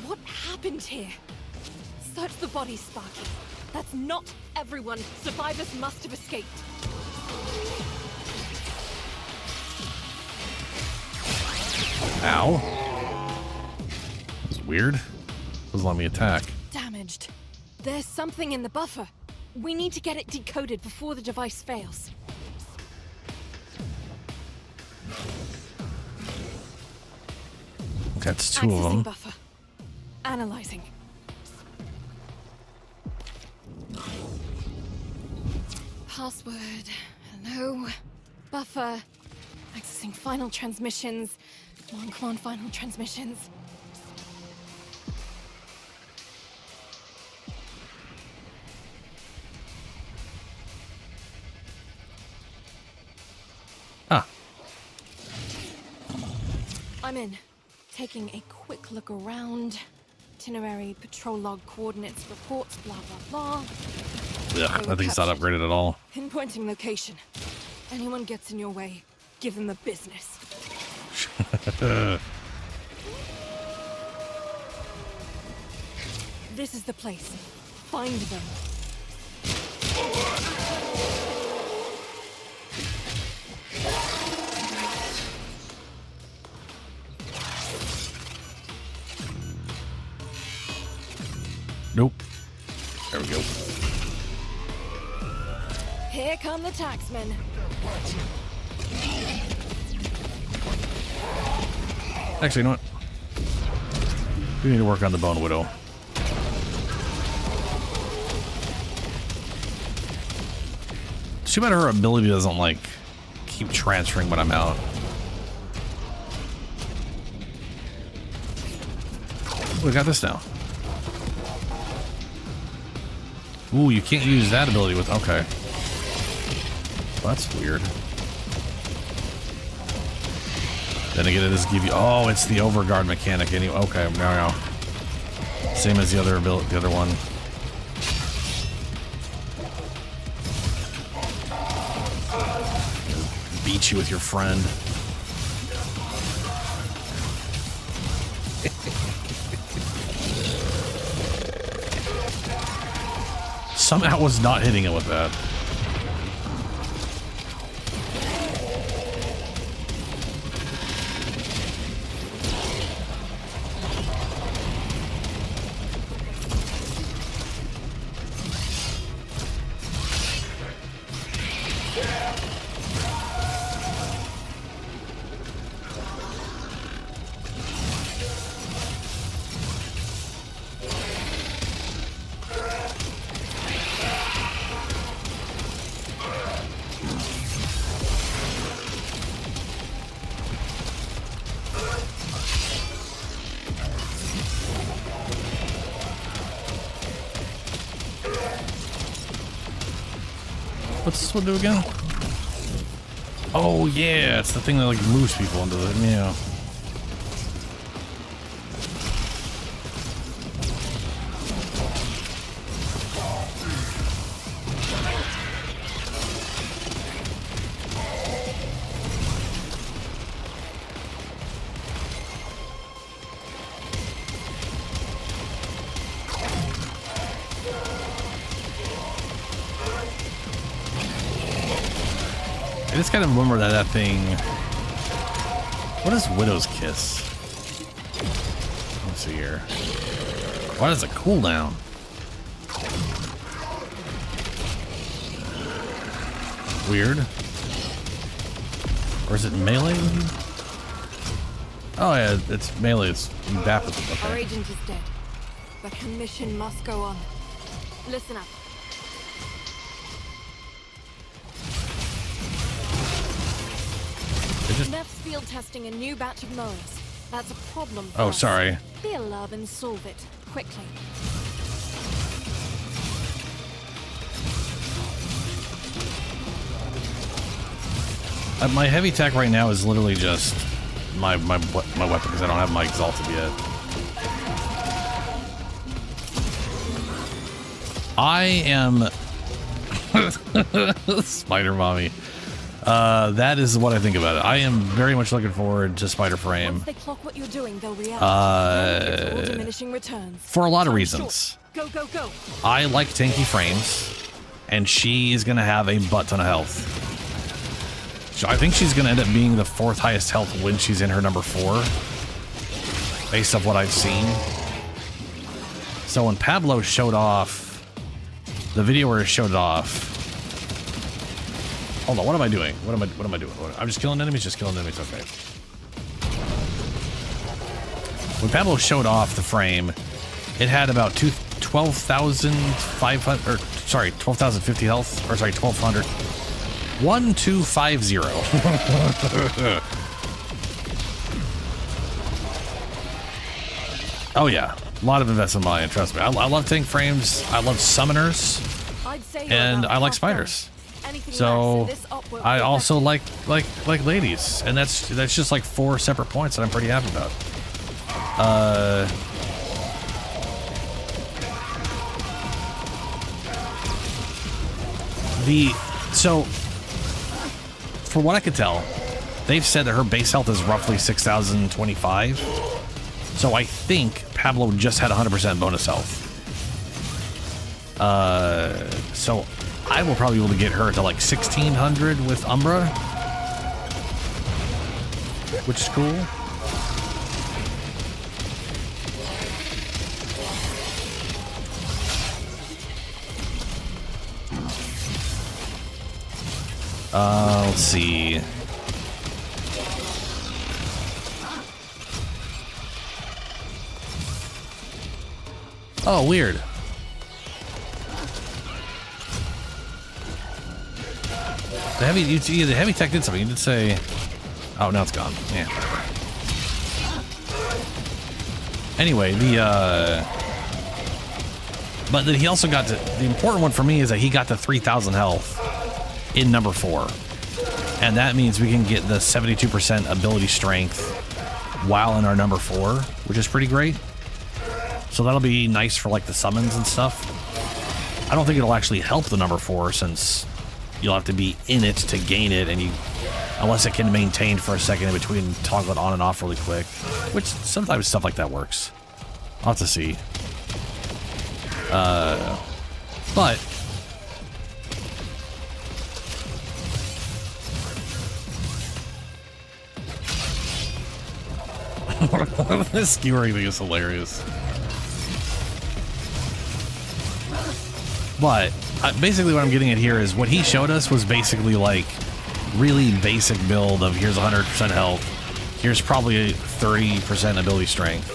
What happened here? Search the body, Sparky. That's not everyone. Survivors must have escaped. Ow. That was weird. Doesn't let me attack. Damaged. There's something in the buffer. We need to get it decoded before the device fails. That's two of them. Buffer. Analyzing. Password. Hello. Buffer. Accessing final transmissions. Come on, final transmissions. Ah. I'm in. Taking a quick look around. Itinerary, patrol log, coordinates, reports, blah, blah, blah. Ugh, I think it's not upgraded at all. Pinpointing location. Anyone gets in your way, give them the business. This is the place. Find them. Nope. There we go. Here come the taxmen. Actually, you know what? We need to work on the Bone Widow. It's too bad her ability doesn't, like, keep transferring when I'm out. Oh, we got this now. Ooh, you can't use that ability with... Okay. Well, that's weird. Then again, it does give you... Oh, it's the overguard mechanic anyway. Okay, no. Same as the other ability, the other one. Beat you with your friend. Somehow was not hitting it with that. What's this one do again? Oh yeah, it's the thing that like moves people into it. Yeah. I just kind of remember that thing. What is Widow's Kiss? Let's see here. Why does it cool down? Weird. Or is it melee? Oh yeah, it's melee. It's you bap with it. Our Okay. agent is dead, but her mission must go on. Listen up. Neff's field testing a new batch of mowers. That's a problem for Oh, us. sorry. Be a love and solve it quickly. My heavy attack right now is literally just my weapon because I don't have my exalted yet. I am Spider Mommy. That is what I think about it. I am very much looking forward to Spider Frame. Once they clock what you're doing, they'll react. All diminishing returns. For a lot of reasons. Go, go, go. I like tanky frames, and she is gonna have a butt ton of health. So I think she's gonna end up being the 4th highest health when she's in her number 4, based off what I've seen. So when Pablo showed off, the video where it showed it off. Hold on, what am I doing? What am I doing? I'm just killing enemies, okay. When Pablo showed off the frame, it had about 12,500, or sorry, 12,050 health, or sorry, 1,200. 1250. Oh yeah, a lot of investment money, trust me. I love tank frames, I love summoners, and I like spiders. So I also like ladies, and that's just like 4 separate points that I'm pretty happy about. So from what I could tell, they've said that her base health is roughly 6,025. So I think Pablo just had 100% bonus health. So I will probably be able to get her to like 1,600 with Umbra, which is cool. Let's see. Oh, weird. The heavy tech did something. You did say, oh, now it's gone. Yeah, whatever. Anyway, but then he also got to, the important one for me is that he got to 3,000 health in number 4. And that means we can get the 72% ability strength while in our number 4, which is pretty great. So that'll be nice for like the summons and stuff. I don't think it'll actually help the number 4 since you'll have to be in it to gain it, and unless it can maintain for a second in between, toggle it on and off really quick, which sometimes stuff like that works. I'll have to see. But this skewering thing is hilarious. But basically what I'm getting at here is what he showed us was basically like really basic build of here's 100% health, here's probably a 30% ability strength.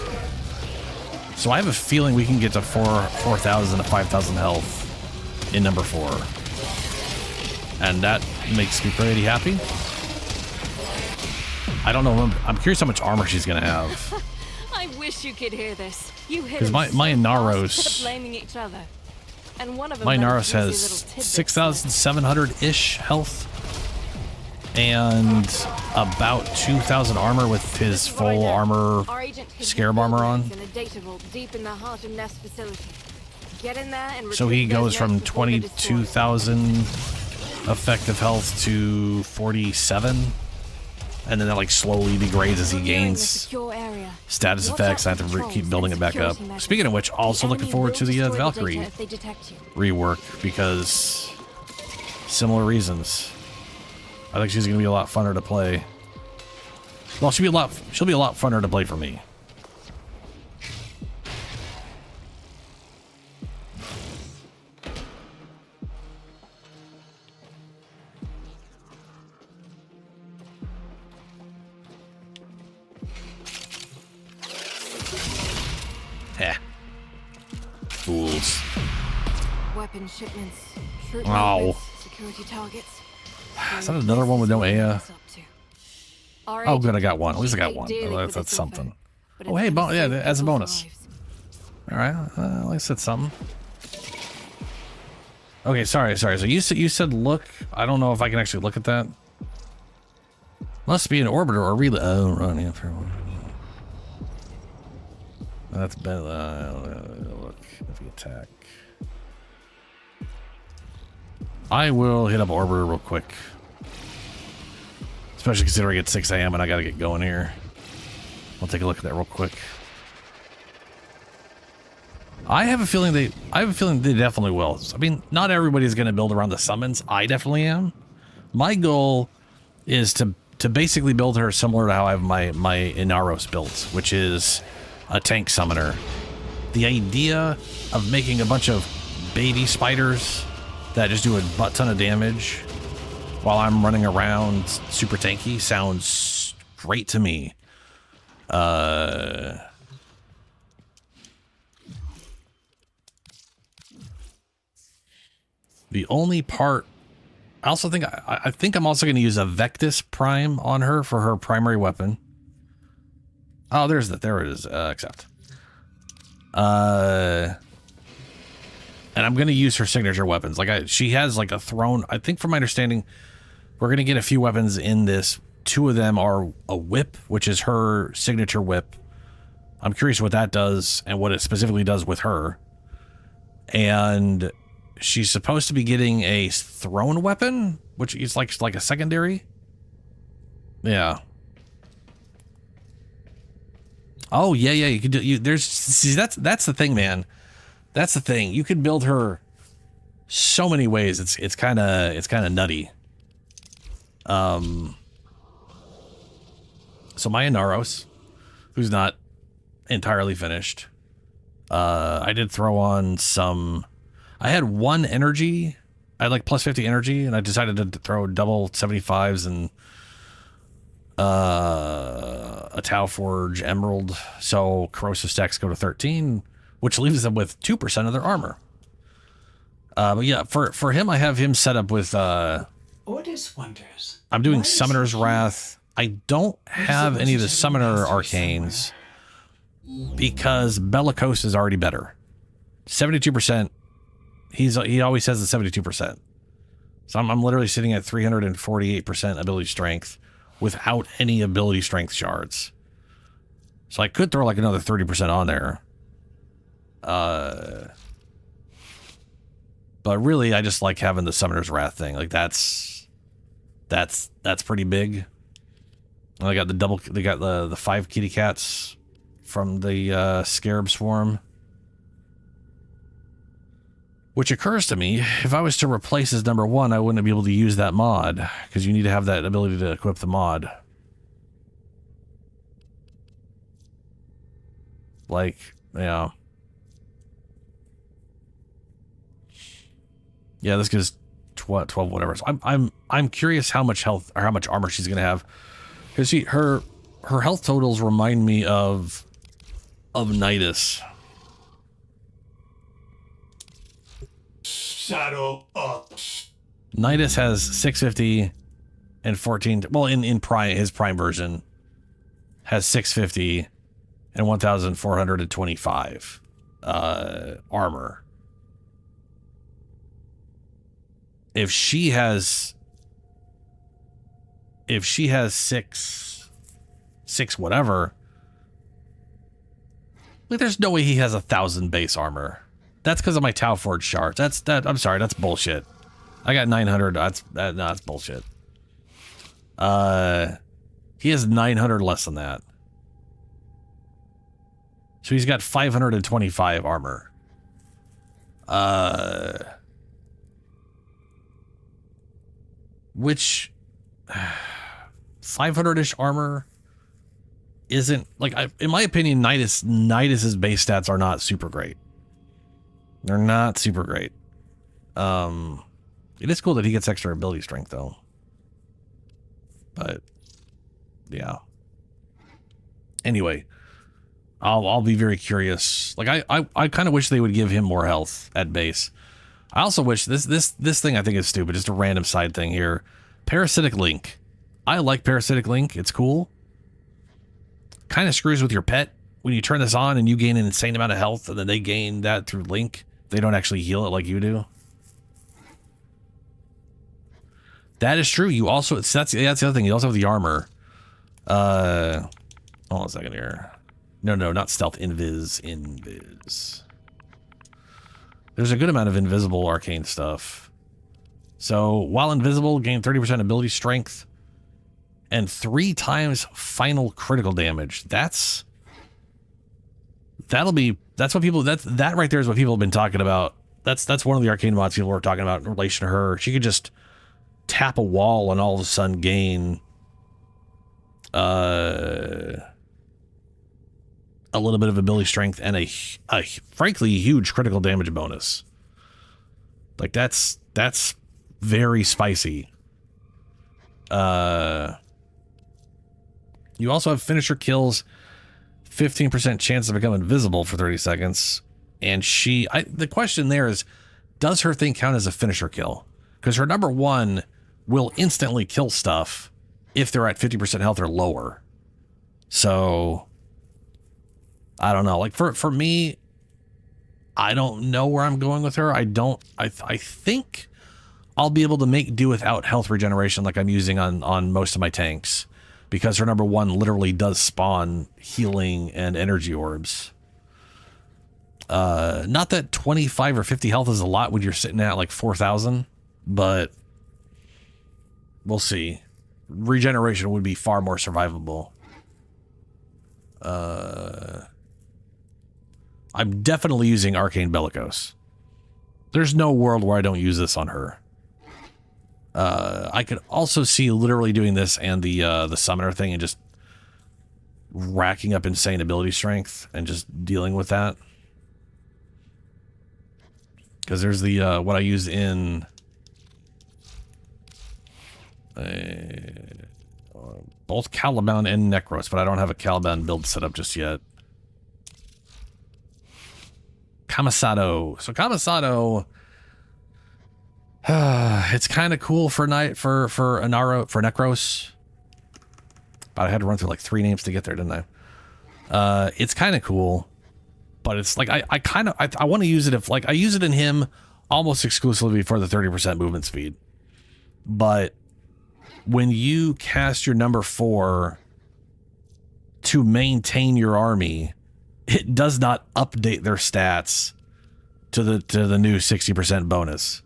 So I have a feeling we can get to 4,000 to 5,000 health in number 4. And that makes me pretty happy. I don't know, I'm curious how much armor she's gonna have. I wish you could hear this. You hit because my Inaros, blaming each other. And one of them my Inaros has 6,700-ish health and about 2,000 armor with his full armor, scarab armor on. So he goes from 22,000 effective health to 47. And then that like slowly degrades as he gains status effects. I have to keep building it back up. Speaking of which, also looking forward to the Valkyrie rework because similar reasons. I think she's gonna be a lot funner to play. Well, she'll be a lot funner to play for me. Fools. Weapon shipments, troop security targets. Is that another one with no Aya? Oh, good, I got one. At least I got one. Oh, that's something. Oh, hey, yeah, as a bonus. All right, at least that's something. Okay, sorry. So you said look. I don't know if I can actually look at that. Must be an orbiter or relay. Oh, right. Yeah, fair one. That's better. Look at the attack. I will hit up Orbiter real quick. Especially considering it's 6 a.m. and I gotta get going here. I'll take a look at that real quick. I have a feeling they definitely will. I mean, not everybody's gonna build around the summons. I definitely am. My goal is to basically build her similar to how I have my Inaros built, which is a tank summoner. The idea of making a bunch of baby spiders that just do a butt ton of damage while I'm running around super tanky sounds great to me. The only part, I also think I think I'm also going to use a Vectis Prime on her for her primary weapon. Oh, there it is. Accept. And I'm going to use her signature weapons. She has like a throne. I think from my understanding, we're going to get a few weapons in this. 2 of them are a whip, which is her signature whip. I'm curious what that does and what it specifically does with her. And she's supposed to be getting a throne weapon, which is like a secondary. Yeah. Oh yeah. You could do. That's the thing, man. That's the thing. You could build her so many ways. It's kind of nutty. So my Inaros, who's not entirely finished, I did throw on some. I had 1 energy. I had like plus 50 energy, and I decided to throw double 75s and a Tau Forge Emerald. So corrosive stacks go to 13, which leaves them with 2% of their armor. But yeah, for him, I have him set up with Ordis wonders. I'm doing Summoner's Wrath. I don't have any of the Summoner Arcanes because Bellicose is already better. 72%. He always says the 72%. So I'm literally sitting at 348% ability strength without any ability strength shards. So I could throw like another 30% on there. But really, I just like having the Summoner's Wrath thing. Like that's pretty big. And they got the 5 kitty cats from the Scarab Swarm. Which occurs to me, if I was to replace his number 1, I wouldn't be able to use that mod, because you need to have that ability to equip the mod. Like, yeah. Yeah, this gives 12 whatever. So I'm curious how much health or how much armor she's gonna have. Because her health totals remind me of Nidus. Saddle up. Nidus has 650 and 14. Well, in prime, his prime version has 650 and 1,425 armor. If she has six whatever, like there's no way he has 1,000 base armor. That's because of my Tau Forge shards. I'm sorry, that's bullshit. I got 900. That's bullshit. He has 900 less than that. So he's got 525 armor. 500-ish armor isn't like in my opinion, Nidus's base stats are not super great. They're not super great. It is cool that he gets extra ability strength though. But yeah. Anyway, I'll be very curious. Like I kind of wish they would give him more health at base. I also wish this thing I think is stupid. Just a random side thing here. Parasitic Link. I like Parasitic Link. It's cool. Kind of screws with your pet when you turn this on and you gain an insane amount of health, and then they gain that through Link. They don't actually heal it like you do. That is true. You also that's the other thing. You also have the armor. Hold on a second here. No, not stealth. Invis. There's a good amount of invisible arcane stuff. So while invisible, gain 30% ability strength and 3 times final critical damage. That's what people, that right there is what people have been talking about. That's one of the arcane mods people were talking about in relation to her. She could just tap a wall and all of a sudden gain a little bit of ability strength and a frankly huge critical damage bonus. Like that's very spicy. You also have finisher kills, 15% chance to become invisible for 30 seconds. And the question there is, does her thing count as a finisher kill? Because her number 1 will instantly kill stuff if they're at 50% health or lower. So I don't know. Like for me, I don't know where I'm going with her. I think I'll be able to make do without health regeneration like I'm using on most of my tanks, because her number 1 literally does spawn healing and energy orbs. Not that 25 or 50 health is a lot when you're sitting at like 4,000, but we'll see. Regeneration would be far more survivable. I'm definitely using Arcane Bellicose. There's no world where I don't use this on her. I could also see literally doing this and the summoner thing and just racking up insane ability strength and just dealing with that. Because there's the what I use in both Caliban and Necros, but I don't have a Caliban build set up just yet. Kamisado. So Kamisado, it's kind of cool for Necros, but I had to run through like 3 names to get there, didn't I? It's kind of cool, but it's like I want to use it if like I use it in him almost exclusively for the 30% movement speed. But when you cast your number 4 to maintain your army, it does not update their stats to the new 60% bonus.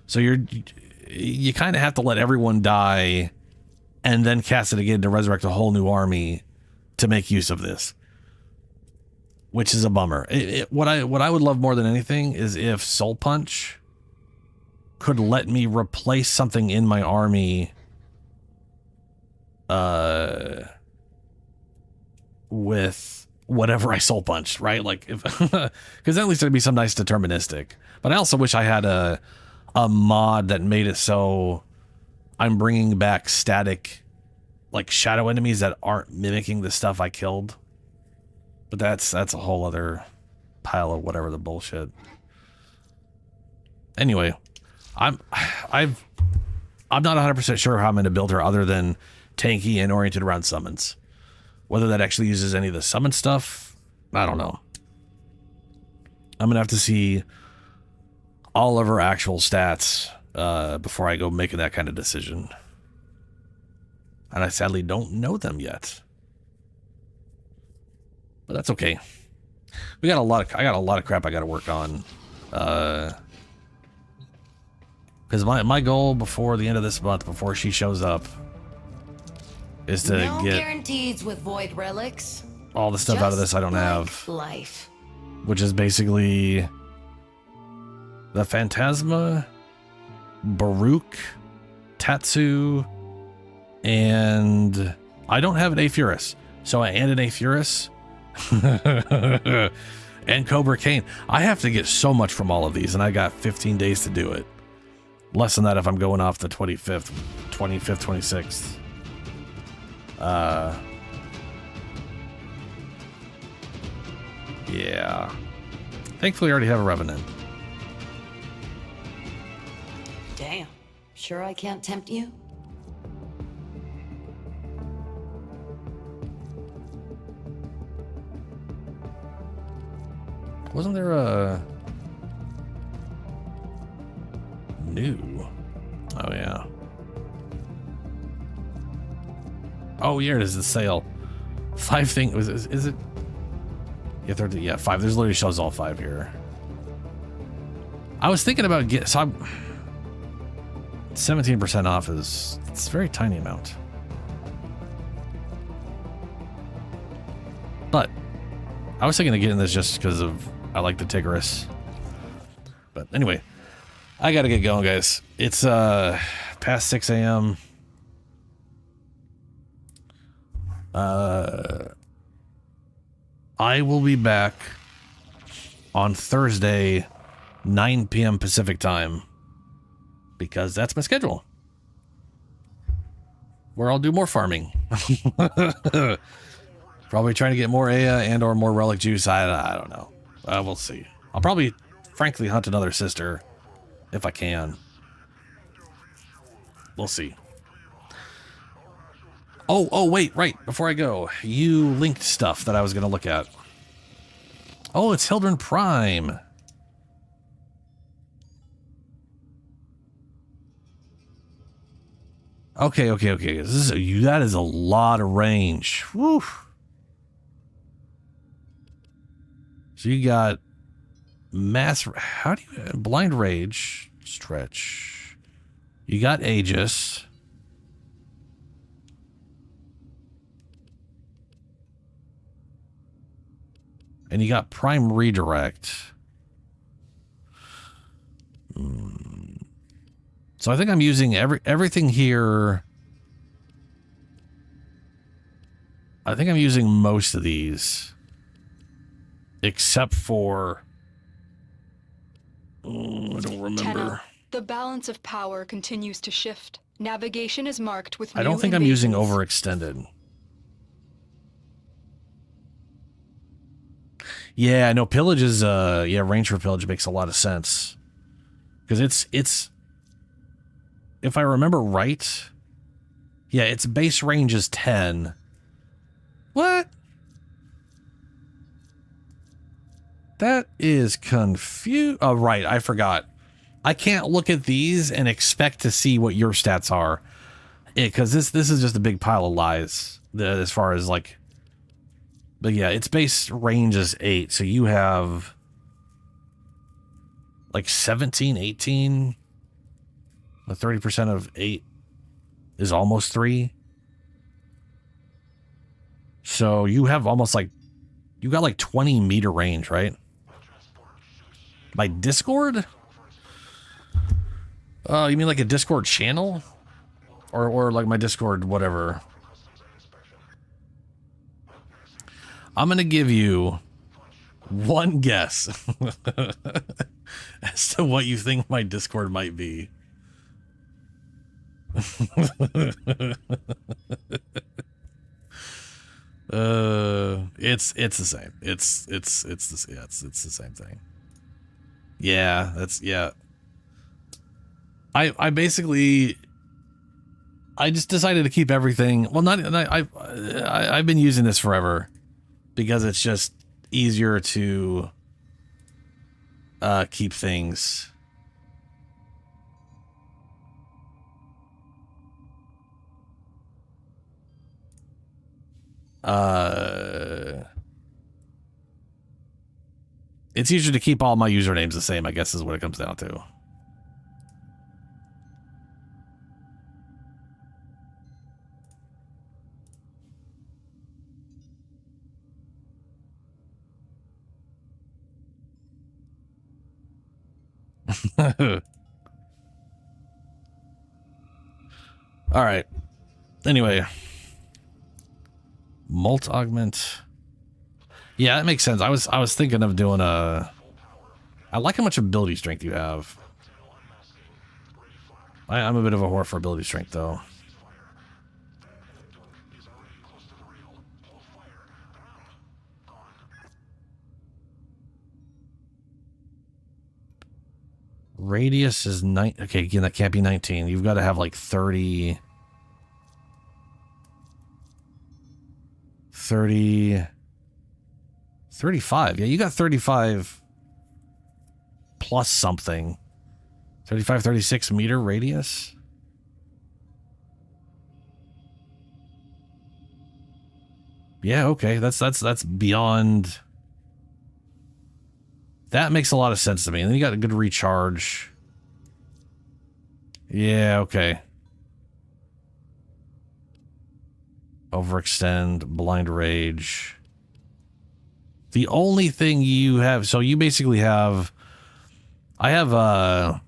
So you kind of have to let everyone die and then cast it again to resurrect a whole new army to make use of this, which is a bummer. What I would love more than anything is if Soul Punch could let me replace something in my army with whatever I soul punched, right? Like if because at least there'd be some nice deterministic. But I also wish I had a mod that made it so I'm bringing back static like shadow enemies that aren't mimicking the stuff I killed. But that's a whole other pile of whatever the bullshit. Anyway, I'm not 100% sure how I'm going to build her other than tanky and oriented around summons. Whether that actually uses any of the summon stuff, I don't know. I'm going to have to see all of her actual stats before I go making that kind of decision. And I sadly don't know them yet. But that's okay. I got a lot of crap I got to work on. Because my goal before the end of this month, before she shows up, is to no get guarantees with void relics. all the stuff out of this I don't have. Life. Which is basically the Phantasma, Baruch, Tatsu, and I don't have an Aephyris. So I add an Aephyris and Cobra Kane. I have to get so much from all of these, and I got 15 days to do it. Less than that if I'm going off the 25th, 26th. Yeah. Thankfully, I already have a Revenant. Damn. Sure I can't tempt you? Wasn't there a new? Oh, yeah. Oh, here it is, the sale. 5 things. Is it? Yeah, 5. There's literally shows all 5 here. I was thinking about 17% off is, it's a very tiny amount. But I was thinking of getting this just because of I like the Tigris. But anyway, I gotta get going, guys. It's past 6 a.m. I will be back on Thursday, 9 p.m. Pacific time, because that's my schedule, where I'll do more farming. Probably trying to get more Aya and or more relic juice. I don't know. We'll see. I'll probably, frankly, hunt another sister if I can. We'll see. Oh, wait, right. Before I go, you linked stuff that I was going to look at. Oh, it's Hildryn Prime. Okay. That is a lot of range. Woo. So you got mass. How do you blind rage stretch? You got Aegis. And you got Prime Redirect. So I think I'm using everything here. I think I'm using most of these. Except for... Oh, I don't remember. Tenna, the balance of power continues to shift. Navigation is marked with I don't think I'm using overextended. Yeah, no, pillage is, yeah, range for pillage makes a lot of sense. Because it's, if I remember right, yeah, its base range is 10. What? That is confused. Oh, right, I forgot. I can't look at these and expect to see what your stats are. Because this is just a big pile of lies, as far as, like... But yeah, its base range is 8, so you have like 17, 18. The 30% of 8 is almost 3. So you have almost like, you got like 20 meter range, right? By Discord? You mean like a Discord channel? Or like my Discord, whatever. I'm going to give you one guess as to what you think my Discord might be. It's the same. It's the same thing. Yeah, yeah. I basically I just decided to keep everything. Well, I've been using this forever. Because it's just easier to keep things. It's easier to keep all my usernames the same, I guess is what it comes down to. All right. Anyway, Molt augment. Yeah, that makes sense. I was thinking of doing a. I like how much ability strength you have. I'm a bit of a whore for ability strength, though. Radius is 9. Okay, again, that can't be 19. You've got to have like 30. 35. Yeah, you got 35 plus something. 35, 36 meter radius. Yeah, okay. That's beyond. That makes a lot of sense to me. And then you got a good recharge. Yeah, okay. Overextend, blind rage. The only thing you have, so you basically have, I have, I've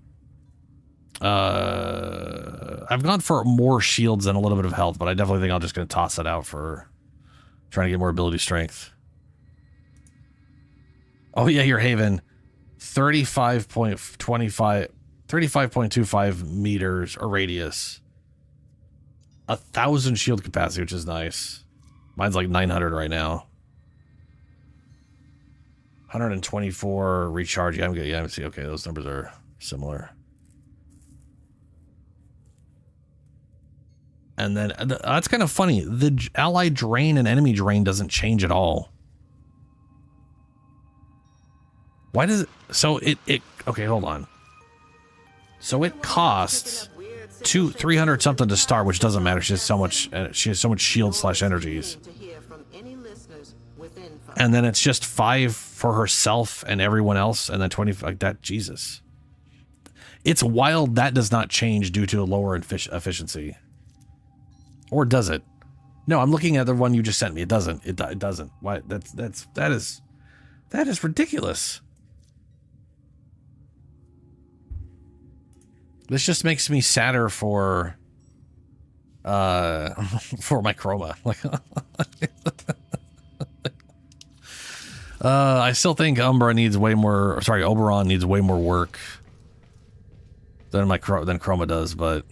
gone for more shields and a little bit of health, but I definitely think I'm just going to toss it out for trying to get more ability strength. Oh yeah, your Haven, 35.25 meters or radius. 1,000 shield capacity, which is nice. Mine's like 900 right now. 124 recharge. Yeah, I'm good. Yeah, I'm see. Okay, those numbers are similar. And then that's kind of funny. The ally drain and enemy drain doesn't change at all. Why does it? So it okay, hold on. So it costs 300 something to start, which doesn't matter. She has so much shield / energies. And then it's just 5 for herself and everyone else, and then 20 like that. Jesus. It's wild that does not change due to a lower efficiency. Or does it? No, I'm looking at the one you just sent me. It doesn't. It doesn't. Why? That is ridiculous. This just makes me sadder for my chroma. Like I still think Oberon needs way more work than chroma does, but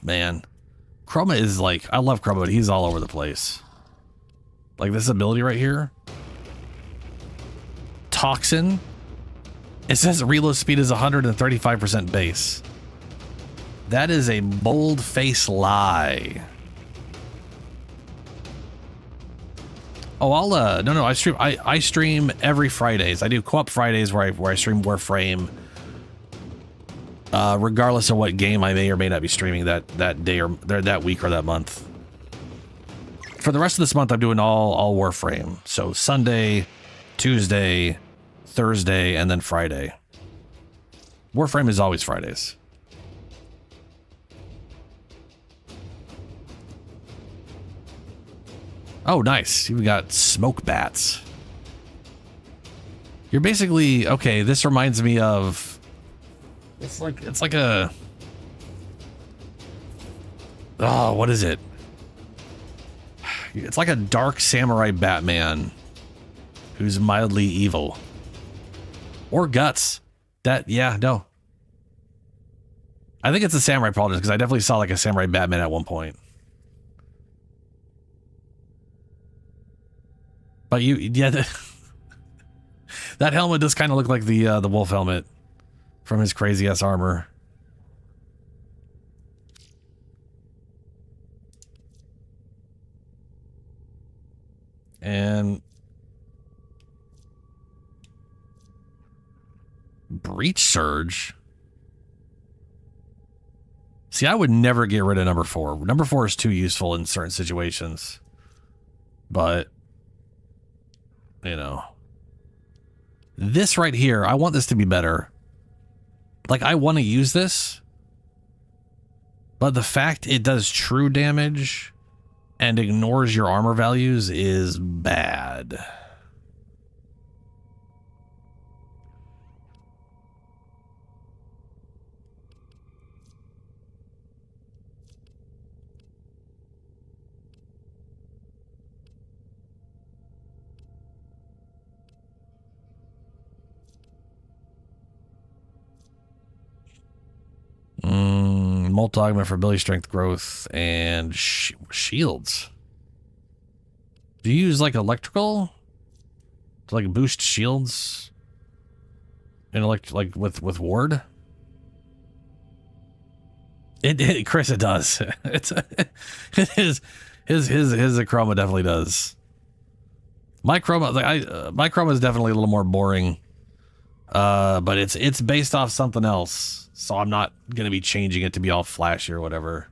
man, chroma is like, I love chroma, but he's all over the place. Like this ability right here, Toxin. It says reload speed is 135% base. That is a bold-faced lie. Oh, no, I stream every Fridays. I do co-op Fridays where I stream Warframe. Regardless of what game I may or may not be streaming that day or that week or that month. For the rest of this month, I'm doing all Warframe. So Sunday, Tuesday, Thursday, and then Friday. Warframe is always Fridays. Oh, nice. You've got smoke bats. You're basically, okay, this reminds me of, it's like a, oh, what is it? It's like a dark samurai Batman who's mildly evil. Or Guts. Yeah, no. I think it's a samurai politics because I definitely saw like a samurai Batman at one point. But that helmet does kind of look like the wolf helmet from his crazy ass armor. And Breach Surge. See, I would never get rid of number 4. Number 4 is too useful in certain situations. But, you know. This right here, I want this to be better. Like, I want to use this. But the fact it does true damage and ignores your armor values is bad. Multi-augment for ability strength growth and shields. Do you use like electrical to like boost shields? And like with ward? Chris, it does. It is his chroma definitely does. My chroma, my chroma is definitely a little more boring. But it's based off something else. So I'm not going to be changing it to be all flashy or whatever.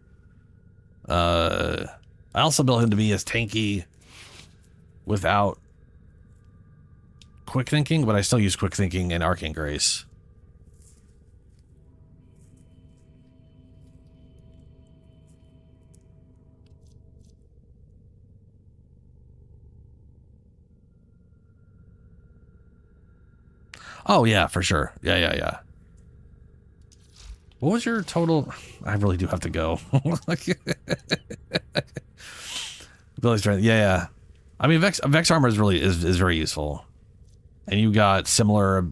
I also built him to be as tanky without quick thinking, but I still use quick thinking and Arcane Grace. Oh yeah, for sure. Yeah. What was your total? I really do have to go. Ability strength. Yeah. I mean, Vex armor is really is very useful, and you got similar.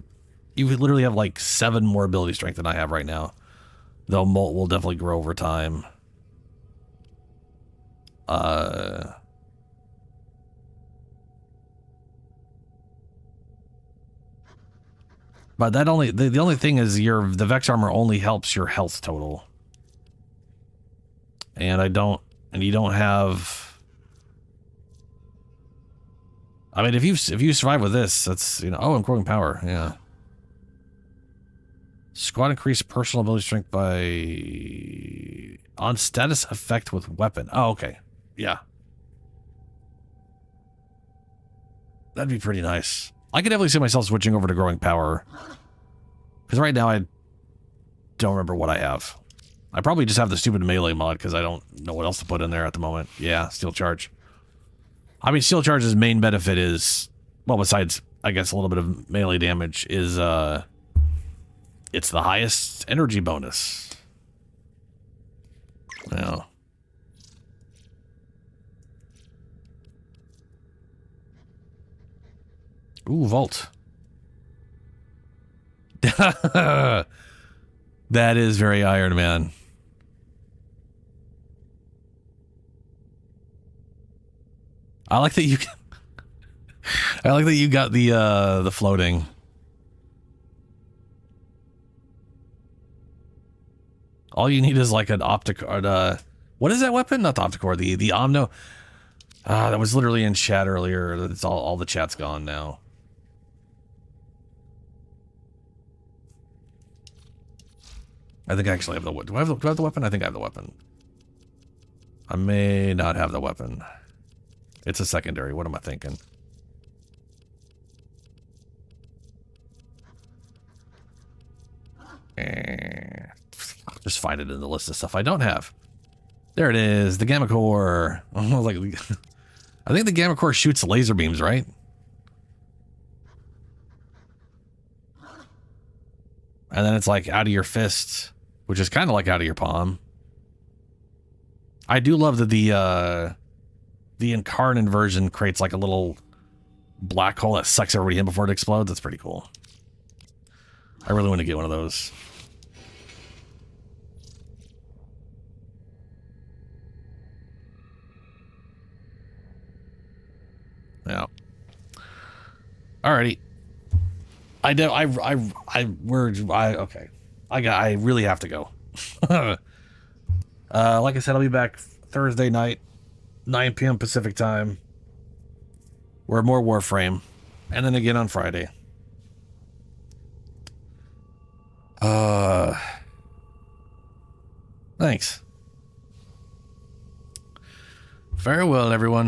You literally have like 7 more ability strength than I have right now. Though Molt will definitely grow over time. But that only the only thing is the Vex armor only helps your health total. And you don't have. I mean, if you survive with this, that's, you know, oh, and growing power, yeah. Squad increase personal ability strength by on status effect with weapon. Oh, okay. Yeah. That'd be pretty nice. I could definitely see myself switching over to growing power. Because right now I don't remember what I have. I probably just have the stupid melee mod because I don't know what else to put in there at the moment. Yeah, steel charge. I mean, steel charge's main benefit is, well, besides, I guess, a little bit of melee damage, is it's the highest energy bonus. Yeah. Ooh, vault. That is very Iron Man. I like that you I like that you got the floating. All you need is like an optic, what is that weapon? Not the opticore, the omno. That was literally in chat earlier. It's all the chat's gone now. I think I actually have the, do I have the weapon? I think I have the weapon. I may not have the weapon. It's a secondary. What am I thinking? I'll just find it in the list of stuff I don't have. There it is, the Gamma Core. I think the Gamma Core shoots laser beams, right? And then it's like out of your fist, which is kind of like out of your palm. I do love that the Incarnon version creates like a little black hole that sucks everybody in before it explodes. That's pretty cool. I really want to get one of those. Yeah. Alrighty. Okay. I really have to go. Like I said, I'll be back Thursday night, 9 p.m. Pacific time. We're more Warframe. And then again on Friday. Thanks. Farewell, everyone.